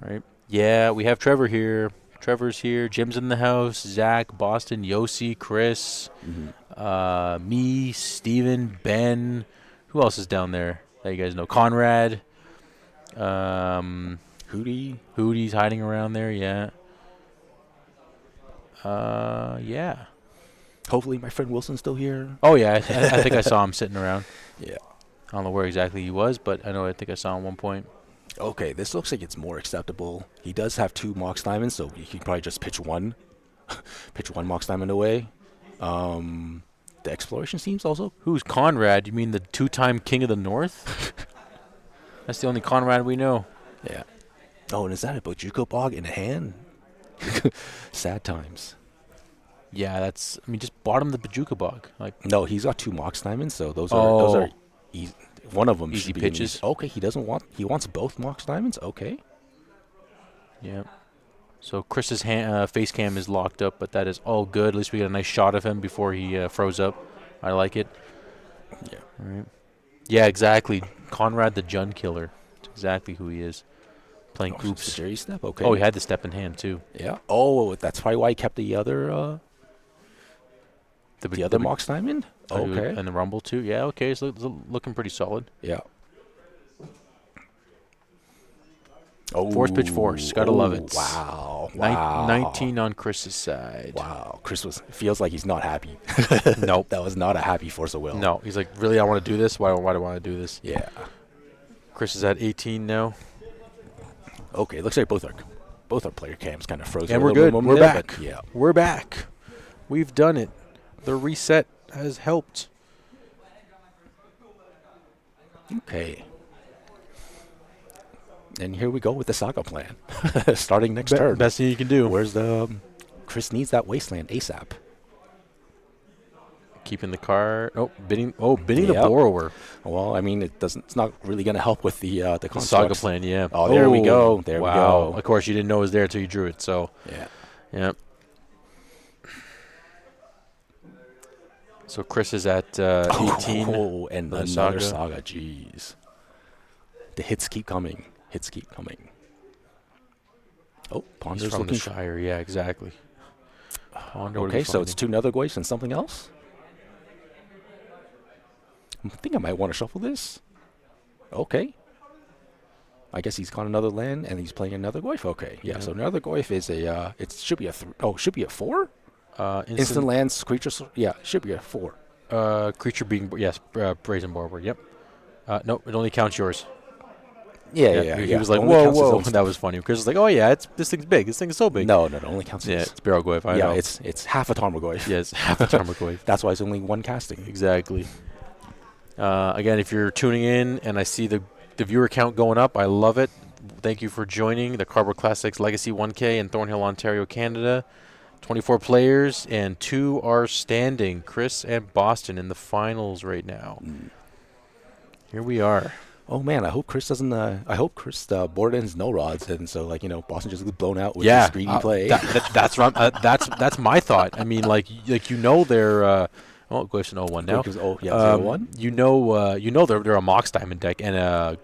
Right. Yeah, we have Trevor here. Trevor's here. Jim's in the house. Zach, Boston, Yossi, Chris, Mm-hmm. me, Steven, Ben. Who else is down there that you guys know? Conrad. Hootie. Hootie's hiding around there. Yeah. Yeah. Hopefully, my friend Wilson's still here. Oh yeah, I think I saw him sitting around. Yeah. I don't know where exactly he was, but I think I saw him at one point. Okay, this looks like it's more acceptable. He does have 2 Mox Diamonds, so he can probably just pitch 1. Pitch 1 Mox Diamond away. The exploration teams also. Who's Conrad? You mean the 2-time King of the North? That's the only Conrad we know. Yeah. Oh, and is that a Bojuko Bog in a hand? Sad times. Yeah, that's. I mean, just bottom the Bajuka Bog. Like, No, he's got 2 Mox Diamonds, so those are easy. One of them Easy should be pitches. Okay, he wants both Mox Diamonds. Okay. yeah. So Chris's face cam is locked up, but that is all good. At least we got a nice shot of him before he froze up. I like it. Yeah. All right. Yeah, exactly. Conrad the Jun Killer. That's exactly who he is. Playing Oh, oops. Jerry step. Okay. Oh, he had the step in hand too. Yeah. Oh, that's probably why he kept the other the other Mox Diamond. Okay. And the Rumble too. Yeah. Okay. So it's looking pretty solid. Yeah. Oh, Force pitch force. Gotta love it. Wow. Wow. 19 on Chris's side. Wow. Chris feels like he's not happy. Nope. That was not a happy force of will. No. He's like, really, I want to do this? Why do I want to do this? Yeah. Chris is at 18 now. Okay. Looks like both our player cams kind of froze. And we're good. We're back. Yeah. We're back. We've done it. The reset has helped. Okay. And here we go with the saga plan. Starting next turn. Best thing you can do. Where's the Chris needs that wasteland ASAP. Keeping the car. Oh, bidding the Yep. borrower. Well, I mean, it's not really going to help with the The constructs. saga plan, yeah. Oh, there we go. There we go. Of course, you didn't know it was there until you drew it, so. Yeah. Yeah. So Chris is at 18. Oh, and for the another saga. saga. Jeez. The hits keep coming. Oh, He's Ponder's from the looking. Shire, yeah, exactly. Ponder would be Okay, so it's finding. 2 nether goys and something else. I think I might want to shuffle this. Okay. I guess he's got another land and he's playing another goif. Okay, yeah. Yeah. So another goif is a. It should be a. Should be a 4. Instant Instant lands creatures. Yeah, should be a 4. creature being yes, brazen barber. Yep. No, it only counts yours. Yeah. He was like, Only whoa, counts his whoa. own That was funny. Chris was like, oh yeah, this thing's big. This thing is so big. No, it only counts. Yeah, his. it's Barrel Goif. I Yeah, know. it's half a Tarmogoyf. Yes, half a Tarmogoyf. That's why it's only 1 casting. Exactly. Again, if you're tuning in and I see the viewer count going up, I love it. Thank you for joining the Cardboard Classics Legacy 1K in Thornhill, Ontario, Canada. 24 players and 2 are standing. Chris and Boston in the finals right now. Here we are. Oh man, I hope Chris doesn't. I hope Chris board ends no rods, and so Boston just gets blown out with Yeah, his greedy play. that's right. That's my thought. I mean, they're. Goif's an 0-1 now. Oh yeah, 0-1. They're a Mox Diamond deck and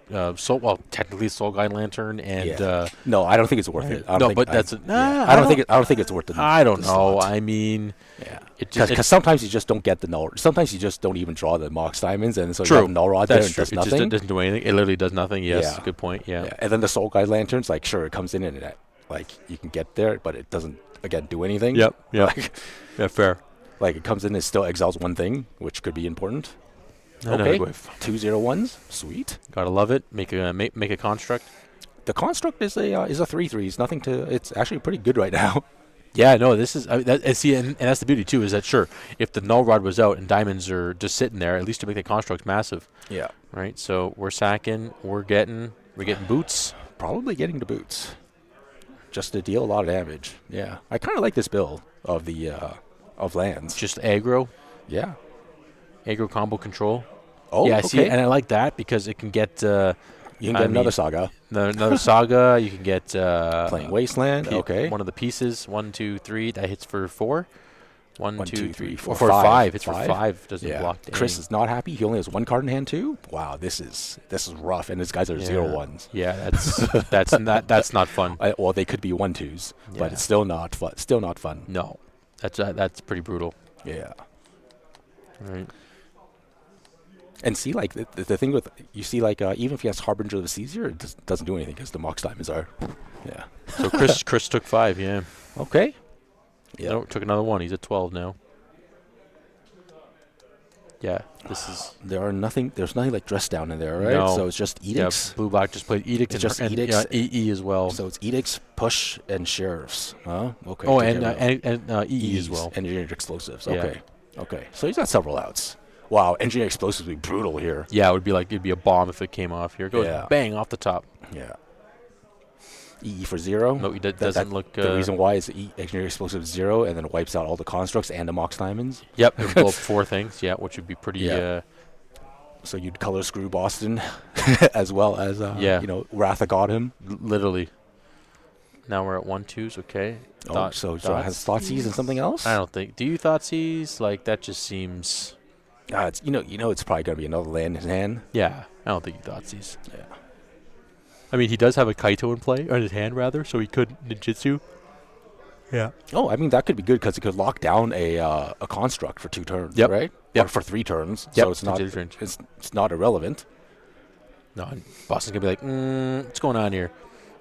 technically Soul Guide Lantern and No, I don't think it's worth it. I don't think I don't think it's worth it. I don't know. I mean, yeah, it just because sometimes you just don't get the null. Sometimes you just don't even draw the Mox Diamonds, and so True. you have null rod there and true. does It nothing. just doesn't do anything. It literally does nothing. Yes, Yeah. good point. Yeah. And then the Soul Guide Lanterns, like sure, it comes in and it, like you can get there, but it doesn't again do anything. Yep. Like, Yeah. Fair. like it comes in and still exiles 1 thing, which could be important. Another Okay. Goif. 2 0-1s, sweet. Gotta love it. Make a construct. The construct is a 3/3. It's nothing to. It's actually pretty good right now. Yeah, no, this is and that's the beauty too. Is that sure if the null rod was out and diamonds are just sitting there, at least to make the construct massive, Yeah. right? So we're sacking, we're getting boots. Probably getting the boots, just to deal a lot of damage. Yeah, I kind of like this build of the of lands. Just aggro combo control. Oh, yeah, I okay. see, and I like that because it can get You can get another saga. another saga. You can get Playing Wasteland. Okay. one of the pieces. 1, 2, 3. That hits for 4. 1, 1, 2, 2, 3, 4, 4, 5. 5. It's for 5. 5. Doesn't Yeah. block. Chris any. is not happy. He only has 1 card in hand too. Wow, this is rough, and these guys are 0-1s. Yeah, that's not fun. Well, they could be 1-2s, Yeah. but it's still not fun. Still not fun. No, that's pretty brutal. Yeah. Right. And see, like the thing with you see, like even if he has Harbinger of the Caesar, it doesn't do anything because the Mox Diamonds are. Yeah. So Chris took 5. Yeah. Okay. Yeah. No, took another 1. He's at 12 now. Yeah. This is. There's nothing like dress down in there, right? No. So it's just edicts. Yeah, blue black just played edict It's and, just and edicts. EE as well. So it's edicts, push, and sheriffs. Huh? Okay. Oh, good and to know. EE as E's, well. Engineered explosives. Yeah. Okay. Okay. So he's got several outs. Wow, engineered explosives would be brutal here. Yeah, it'd be a bomb if it came off here. It goes Yeah. bang off the top. Yeah. EE for 0. No, it doesn't look. The reason why is engineered explosives 0, and then it wipes out all the constructs and the Mox Diamonds. Yep, it would blow up 4 things. Yeah, which would be pretty. Yeah. So you'd color screw Boston, as well as Yeah. Wrath of God him. Literally. Now we're at 1-2s. Okay. Oh, so has Thoughtseize and something else? I don't think. Do you Thoughtseize? Like that just seems. It's it's probably gonna be another land in his hand. Yeah, I don't think he Thoughtseize. Yeah. I mean, he does have a Kaito in play, or in his hand rather, so he could ninjutsu. Yeah. Oh, I mean that could be good because it could lock down a construct for 2 turns, Yep. right? Yep. Or for 3 turns. Yep. So it's not 2 turns. it's not irrelevant. No, and Boston's gonna be like, what's going on here?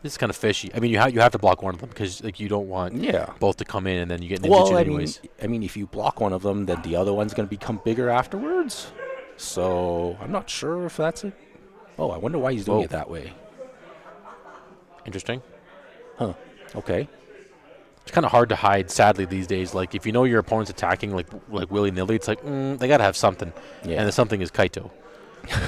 This is kind of fishy. I mean, you have to block one of them because like you don't want both to come in and then you get ninjutsu anyways. I mean, if you block one of them, then the other one's gonna become bigger afterwards. So I'm not sure if that's it. Oh, I wonder why he's doing it that way. Interesting. Huh. Okay. It's kind of hard to hide, sadly, these days. Like, if you know your opponent's attacking like willy-nilly, it's like, they got to have something. Yeah. And the something is Kaito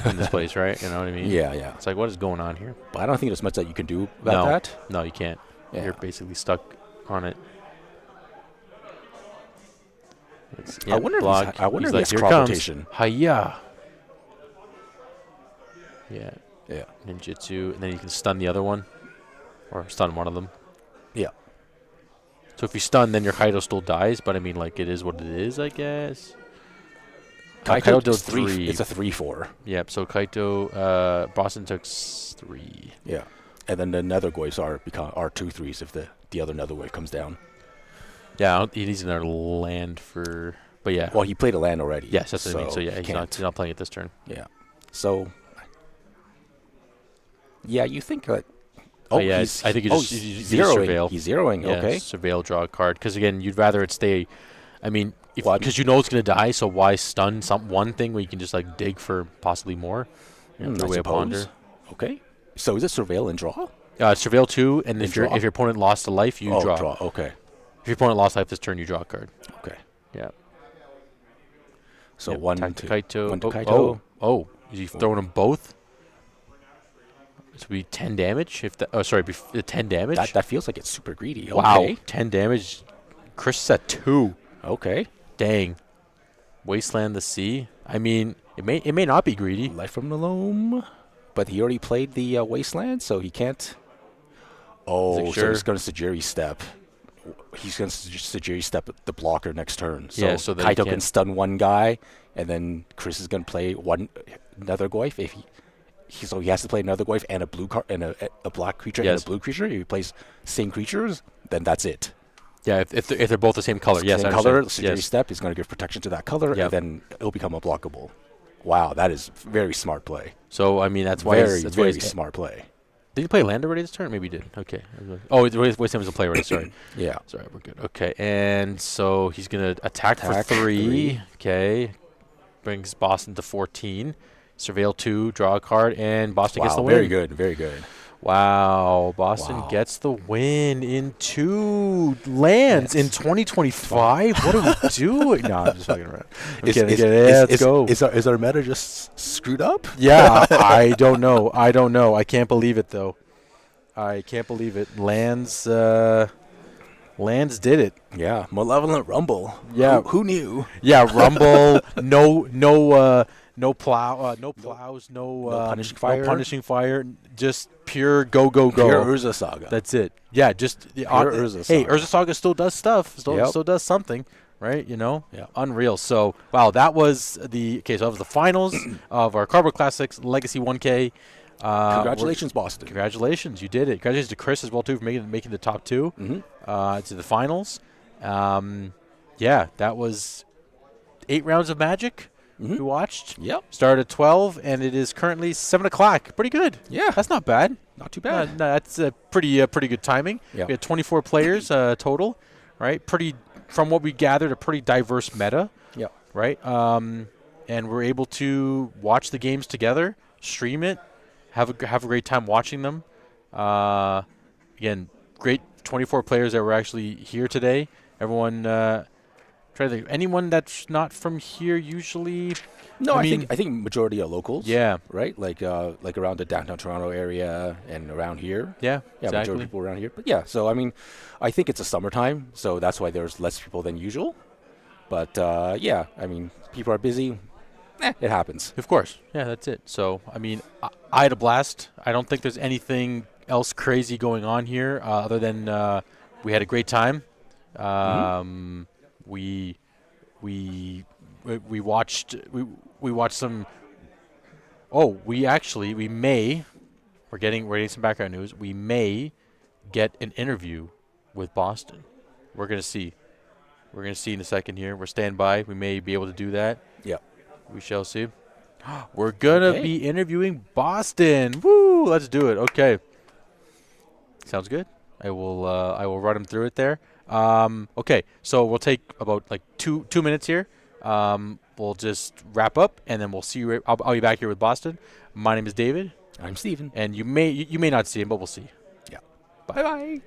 in this place, right? You know what I mean? Yeah. It's like, what is going on here? But I don't think there's much that you can do about that. No, you can't. Yeah. You're basically stuck on it. I wonder block. if he has here crop comes. rotation. Hiya. Yeah. Yeah. Ninjutsu, and then you can stun the other one. Or stun one of them. Yeah. So if you stun, then your Kaito still dies, but I mean, like, it is what it is, I guess. Kaito did 3. It's a 3/4. Yep, so Kaito, Boston took 3. Yeah. And then the nether goyfs are 2/3s if the other nether goyf comes down. Yeah, he needs another land for, but yeah. Well, he played a land already. Yes, that's what I mean. So yeah, he's not playing it this turn. Yeah. So. Yeah, you think that. Oh yeah, I think he's zeroing. Surveil. He's zeroing. Yeah, okay. Surveil, draw a card. Because again, you'd rather it stay. I mean, because you know it's gonna die. So why stun one thing when you can just like dig for possibly more? I suppose. Okay. So is it surveil and draw? Surveil 2, and if your opponent lost a life, you draw. Okay. If your opponent lost life this turn, you draw a card. Okay. Yeah. So one to Kaito. One to Kaito. Oh, is he throwing them both? This would be 10 damage. 10 damage. That feels like it's super greedy. Wow, Okay. 10 damage. Chris is at 2. Okay. Dang. Wasteland the Sea. I mean, it may not be greedy. Life from the Loam, but he already played the Wasteland, so he can't. Oh, so he's going to Sajiri step. He's going to Sajiri step the blocker next turn. So, so that Kaito can stun one guy, and then Chris is going to play another goyf. If so he has to play another goyf and a blue card and a black creature and a blue creature. If he plays same creatures, then that's it. Yeah, if they're both the same color. Yes, same color. Sajiri step is going to give protection to that color, and then it'll become unblockable. Wow, that is very smart play. So I mean, that's why very smart play. Did he play land already this turn? Maybe he did. Okay. Oh, Wasteland was a play already. Sorry. Yeah. Sorry, we're good. Okay, and so he's gonna attack for 3. Okay, brings Boston to 14. Surveil 2, draw a card, and Boston gets the win. Very good, very good. Wow, Boston gets the win in 2 lands in 2025. What are we doing? No, I'm just fucking around. Let's go. Is our meta just screwed up? Yeah, I don't know. I can't believe it though. I can't believe it. Lands did it. Yeah, Malevolent Rumble. Yeah, who knew? Yeah, Rumble. No plows, no punishing fire, just pure go. Pure Urza Saga. That's it. Yeah, just pure Urza Saga. Hey, Urza Saga still does stuff. Still does something, right? You know? Yeah. Unreal. So, wow, that was the finals of our Cardboard Classics Legacy 1K. Congratulations, Boston. Congratulations, you did it. Congratulations to Chris as well too for making the top 2 to the finals. Yeah, that was 8 rounds of Magic. We watched. Yep. Started at 12, and it is currently 7 o'clock. Pretty good. Yeah. That's not bad. Not too bad. No, that's pretty good timing. Yep. We had 24 players total, right? From what we gathered, a pretty diverse meta. Yeah. Right. And we're able to watch the games together, stream it, have a great time watching them. Again, great 24 players that were actually here today. Everyone. Try to think. Anyone that's not from here usually. No, I think majority are locals. Yeah. Right. Like around the downtown Toronto area and around here. Yeah. Yeah. Exactly. Majority of people around here. But yeah. So I mean, I think it's a summertime, so that's why there's less people than usual. But yeah, I mean, people are busy. It happens. Of course. Yeah, that's it. So, I mean, I had a blast. I don't think there's anything else crazy going on here other than we had a great time. We we watched we watched some. Oh, we're getting some background news. We may get an interview with Boston. We're gonna see. We're gonna see in a second here. We're standing by. We may be able to do that. Yeah. We shall see. We're gonna Okay. be interviewing Boston. Woo! Let's do it. Okay. Sounds good. I will run him through it there. Okay. So we'll take about like two minutes here. We'll just wrap up and then we'll see you. I'll be back here with Boston. My name is David, I'm Steven. and you may not see him, but we'll see. Yeah. Bye bye.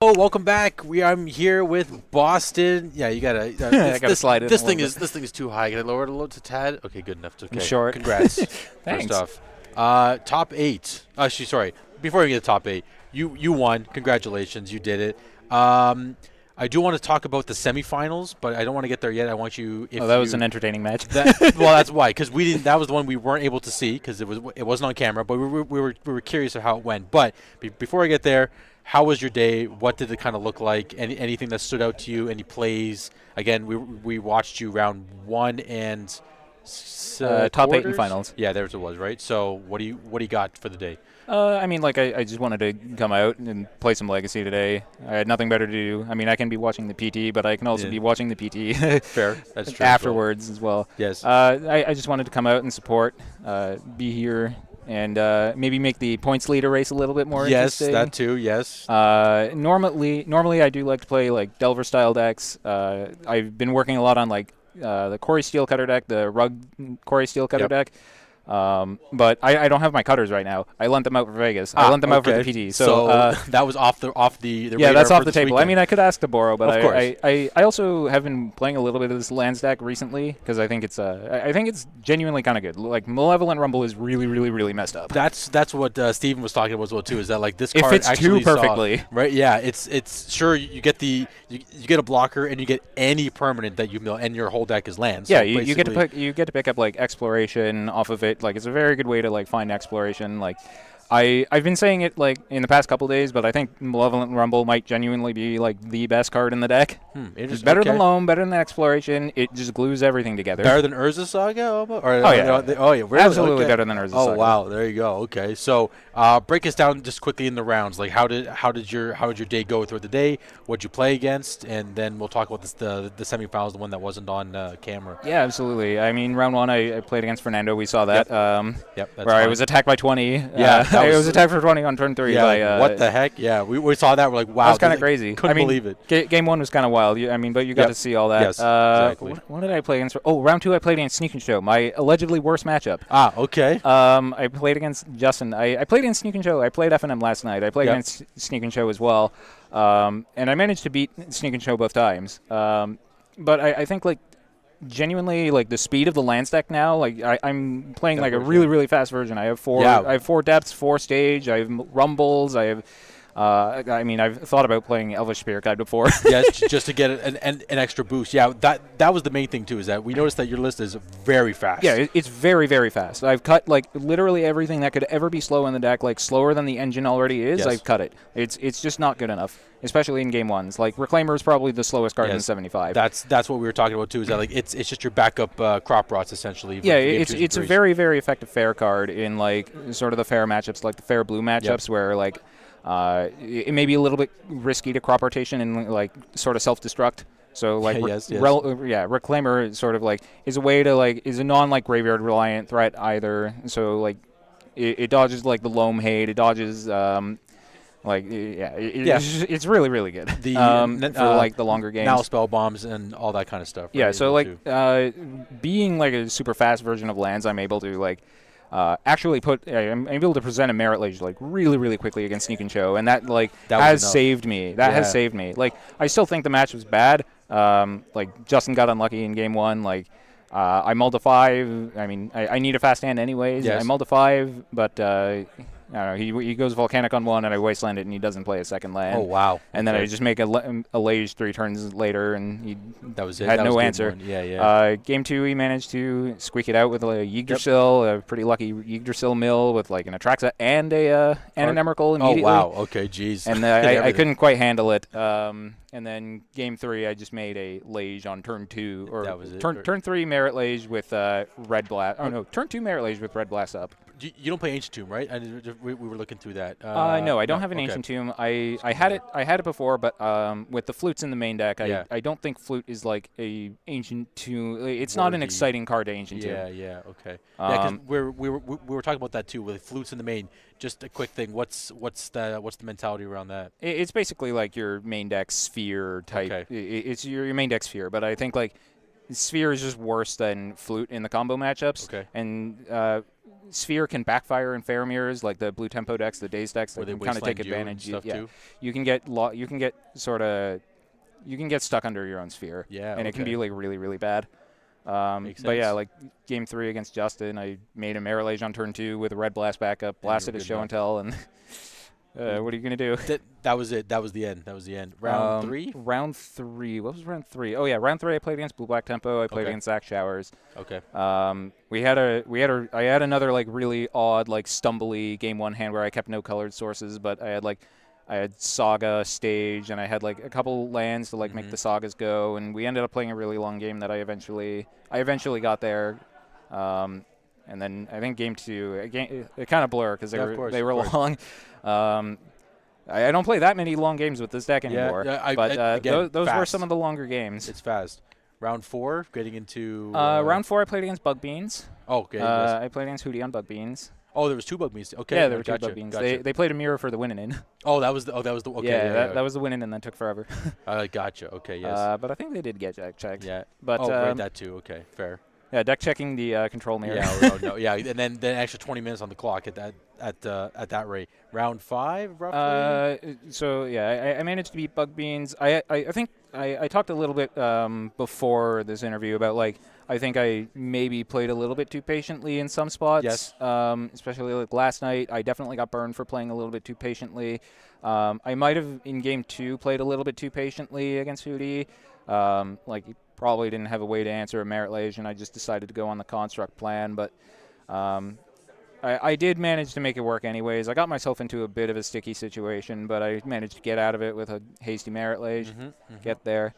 Oh, welcome back. I'm here with Boston. Yeah, you gotta. I gotta slide it This a thing little is too high. Can I lower it a little to tad? Okay, good enough. Okay. short. Congrats. Thanks. First off, top 8. Actually, sorry. Before we get to top 8, you won. Congratulations, you did it. I do want to talk about the semifinals, but I don't want to get there yet. I want you. If that was an entertaining match. Well, that's why, because we didn't. That was the one we weren't able to see because it wasn't on camera. But we were curious of how it went. But before I get there, how was your day? What did it kind of look like? Anything that stood out to you? Any plays? Again, we watched you round 1 and top 8 and quarters? finals. Yeah, there it was, right? So what do you got for the day? I mean, like, I just wanted to come out and play some Legacy today. I had nothing better to do. I mean, I can be watching the PT, but I can also be watching the PT Fair, that's true. afterwards as well. Yes. I just wanted to come out and support, be here, and maybe make the points leader race a little bit more interesting. Yes, that too. Yes. Normally I do like to play like Delver style decks. I've been working a lot on like the Quarry Steel Cutter deck, the Rug Quarry Steel Cutter deck. But I don't have my cutters right now. I lent them out for Vegas. I lent them out for the PT. So that was off the yeah, radar that's off for the this table. weekend. I mean, I could ask to borrow, but Of course. I also have been playing a little bit of this land stack recently because I think it's genuinely kind of good. Like Malevolent Rumble is really, really, really messed up. That's what Steven was talking about as well too. Is that like this It card fits actually too perfectly. right? Yeah, it's sure you get you get a blocker and you get any permanent that you mill and your whole deck is lands. Yeah, So you get to pick up like exploration off of it. Like it's a very good way to like find exploration. Like I've been saying it like in the past couple days, but I think Malevolent Rumble might genuinely be like the best card in the deck. It's better than Loam, better than Exploration. It just glues everything together. Better than Urza Saga? Oh yeah, really? Absolutely Okay. better than Urza Oh Saga. wow, there you go. Okay, so break us down just quickly in the rounds. Like how did your day go throughout the day? What'd you play against? And then we'll talk about the semifinals, the one that wasn't on camera. Yeah, absolutely. I mean, round 1 I played against Fernando. We saw that. Yep, that's where I fine. was attacked by 20. Yeah, I was attacked for 20 on turn 3. Yeah, by, like, what the heck? Yeah, we saw that. We're like, wow, that was kind of crazy. Couldn't I mean, believe it. Game 1 was kind of wild. But you got to see all that. Yes, exactly. What did I play against? Oh, round 2 I played against Sneak and Show, my allegedly worst matchup. Ah, okay. I played against Justin. I played against Sneak and Show. I played FNM last night. I played against Sneak and Show as well. And I managed to beat Sneak and Show both times. But I think, like, genuinely, like, the speed of the land stack now, like, I'm playing, like, a really, really fast version. I have 4 depths, 4 stage. I have rumbles. I have... I mean, I've thought about playing Elvish Spirit Guide before. Yes, just to get an extra boost. Yeah, that was the main thing too. Is that we noticed that your list is very fast. Yeah, it's very, very fast. I've cut like literally everything that could ever be slow in the deck, like slower than the engine already is. Yes. I've cut it. It's just not good enough, especially in game 1s. Like Reclaimer is probably the slowest card in 75. That's what we were talking about too. Is that like it's just your backup crop rots essentially. Yeah, it's a very, very effective fair card in like sort of the fair matchups, like the fair blue matchups where like. It may be a little bit risky to crop rotation and like sort of self-destruct. So like Reclaimer sort of like is a way to like is a non like graveyard reliant threat either. So like it dodges like the Loam Hate. It dodges it's really really good. For like the longer games. Now spell bombs and all that kind of stuff. Yeah, right, so like being like a super fast version of lands, I'm able to like. Actually I'm able to present a Merit Lage like really, really quickly against Sneak and Show, and that has saved me. That has saved me. Like I still think the match was bad. Like Justin got unlucky in game 1. Like I mulled a 5. I mean I need a fast hand anyways. Yes. I mulled a 5, but I don't know, he goes Volcanic on 1 and I wasteland it and he doesn't play a second land. Oh wow! And then I just make a Lage 3 turns later and he that was it. had that no was answer. Yeah. Game 2 he managed to squeak it out with a Yggdrasil, a pretty lucky Yggdrasil mill with like an Atraxa and an Emrakul immediately. Oh wow! Okay, geez. And I couldn't quite handle it. And then game 3 I just made a Lage on turn 2 or that was it. Turn 3 Merit Lage with Red Blast. Oh no, turn 2 Merit Lage with Red Blast up. You don't play Ancient Tomb, right? We were looking through that. No, I don't have an Ancient Tomb. I had it before, but with the Flutes in the main deck, I don't think Flute is like a Ancient Tomb. It's not an exciting card to Ancient Tomb. Yeah, okay. Yeah, because we were talking about that too with Flutes in the main. Just a quick thing. What's the mentality around that? It's basically like your main deck Sphere type. Okay. It's your main deck Sphere, but I think like Sphere is just worse than Flute in the combo matchups. Okay. And Sphere can backfire in Faramires, like the blue tempo decks, the Daze decks that can kind of take advantage. You can get stuck under your own Sphere. Yeah, and it can be like really really bad. But yeah, like game 3 against Justin, I made a Merit Lage on turn 2 with a Red Blast backup, blasted a Show and Tell, and What are you gonna do? That was it. That was the end. Round 3. Round 3. What was round 3? Oh yeah, round 3. I played against Blue Black Tempo. I played Okay. against Zach Showers. Okay. I had another like really odd like stumbly game 1 hand where I kept no colored sources, but I had Saga stage and I had like a couple lands to like make the Sagas go, and we ended up playing a really long game that I eventually got there. And then I think game 2, it kind of blurred because they were long. I don't play that many long games with this deck anymore. Again, those were fast. some of the longer games. It's fast. Round 4, getting into. Round 4, I played against Bug Beans. Oh, okay. I played against Hootie on Bug Beans. Oh, there was 2 Bug Beans. Okay. Yeah, there were 2 gotcha, Bug Beans. Gotcha. They played a mirror for the winning in. Oh, that was the. Okay. Yeah, that was the winning in. That took forever. Gotcha. Okay. Yes. But I think they did get deck checked. Yeah. But right, that too. Okay. Fair. yeah, deck checking the control mirror. Yeah. No. Yeah. And then extra 20 minutes on the clock at that rate. Round 5, roughly. So yeah, I managed to beat Bug Beans. I think I talked a little bit before this interview about like I think I maybe played a little bit too patiently in some spots. Yes. Especially like last night, I definitely got burned for playing a little bit too patiently. I might have in game 2 played a little bit too patiently against Hootie. Like he probably didn't have a way to answer a Merit Lage, and I just decided to go on the construct plan. But I did manage to make it work anyways. I got myself into a bit of a sticky situation, but I managed to get out of it with a hasty Merit Lage. Get there.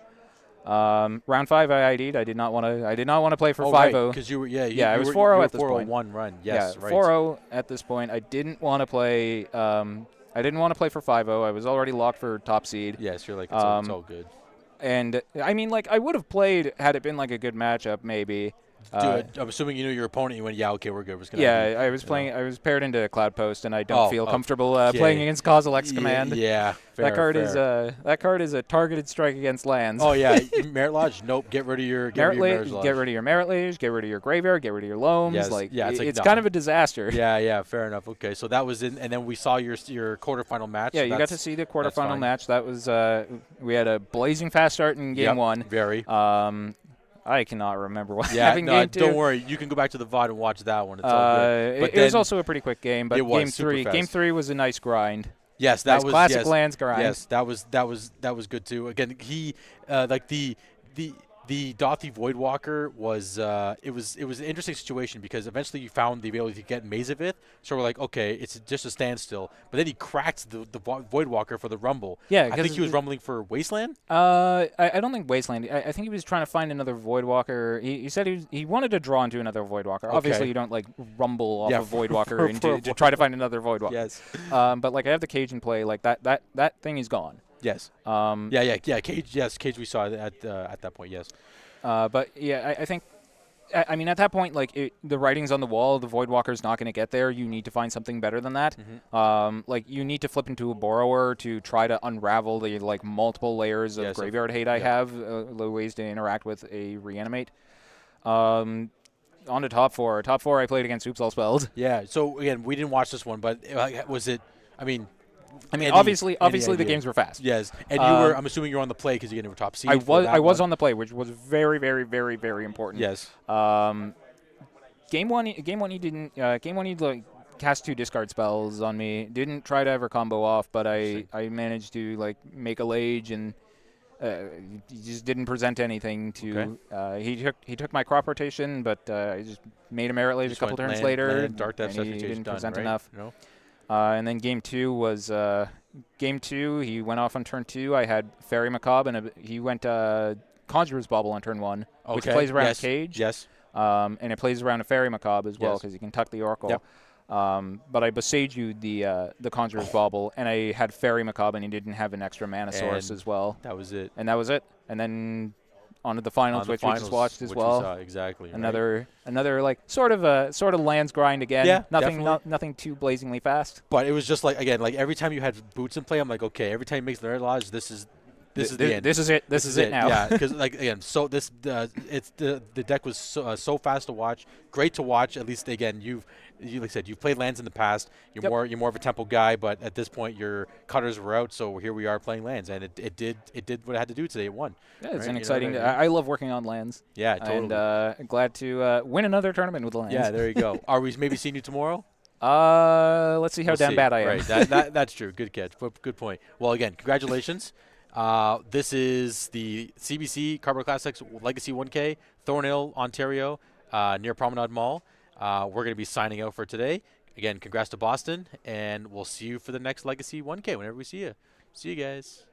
Round 5, I ID'd. I did not want to play for 5-0. Because you were I was 4-0 at this point. 4-0-1 run. Yes. Yeah, right. 4-0 at this point. I didn't want to play. I didn't want to play for 5-0. I was already locked for top seed. Yes, you're like it's all good. And I mean, like I would have played had it been like a good matchup, maybe. Dude, I'm assuming you knew your opponent. You went, yeah, okay, we're good. I was playing. I was paired into Cloud Post, and I don't feel comfortable playing against Kozilek's Command. Yeah, fair, that card is a targeted strike against lands. Oh yeah, Merit Lodge. Nope. Get rid of your Merit Lodge. Get rid of your Merit Lodge. Get rid of your graveyard. Get rid of your loams. Yes. Like yeah, it's kind of a disaster. Yeah. Fair enough. Okay, so that was in, and then we saw your quarterfinal match. Yeah, so you got to see the quarterfinal match. That was we had a blazing fast start in game 1. Very. I cannot remember what happened in game 2. Don't worry. You can go back to the VOD and watch that one. It's all good. But it was also a pretty quick game. But it was game 3, super game fast. 3 was a nice grind. Yes, that was classic lands grind. Yes, that was good too. Again, he like the Dothy Voidwalker was it was an interesting situation because eventually you found the ability to get Mazavith, so we're like, okay, it's just a standstill. But then he cracked the Voidwalker for the Rumble. Yeah, I think he was rumbling for Wasteland. I don't think Wasteland. I think he was trying to find another Voidwalker. He said he wanted to draw into another Voidwalker. Okay. Obviously, you don't like rumble off a Voidwalker to try to find another Voidwalker. Yes. But like I have the Cage in play. Like that thing is gone. Yes. Cage. Yes, Cage. We saw it at that point. Yes. But yeah, I think. I mean, at that point, like the writing's on the wall. The Voidwalker's not going to get there. You need to find something better than that. Like you need to flip into a Borrower to try to unravel the like multiple layers of graveyard hate I have. Ways to interact with a reanimate. On to top 4. Top 4, I played against Oops All Spelled. Yeah. So again, we didn't watch this one, but was it? I mean, obviously the games were fast. Yes, and you were. I'm assuming you were on the play because you were top seed. I was on the play, which was very, very, very, very important. Yes. Game one, he didn't. Game 1, he like cast 2 discard spells on me. Didn't try to ever combo off, but I managed to like make a Lage and. He just didn't present anything to. Okay. He took my crop rotation, but I just made a Merit Lage a couple turns later. Dark Depths and he didn't present right? enough. No? And then game 2 was game 2. He went off on turn 2. I had Fairy Macabre, and he went Conjurer's Bauble on turn 1, which plays around Cage. Yes. And it plays around a Fairy Macabre as well because you can tuck the Oracle. Yep. But I Besaged the Conjurer's Bauble, and I had Fairy Macabre, and he didn't have an extra mana source as well. That was it. And then on to the finals, which we just watched as well. Saw, exactly. Another like sort of lands grind again. Yeah, nothing too blazingly fast. But it was just like again, like every time you had Boots in play, I'm like, okay, every time he makes the Red Lodge, this is the end. This is it. This is it now. Yeah, because like again, so this it's the deck was so fast to watch, great to watch. At least again, you like I said, you've played lands in the past. You're more of a tempo guy, but at this point your cutters were out, so here we are playing lands, and it did what it had to do today. It won. Yeah, it's an exciting. I love working on lands. Yeah, totally. And glad to win another tournament with lands. Yeah, there you go. Are we maybe seeing you tomorrow? Let's see how We'll damn see. bad I am. Right. That's true. Good catch. Good point. Well, again, congratulations. This is the CBC Cardboard Classics Legacy 1K, Thornhill, Ontario, near Promenade Mall. We're going to be signing out for today. Again, congrats to Boston, and we'll see you for the next Legacy 1K whenever we see you. See you guys.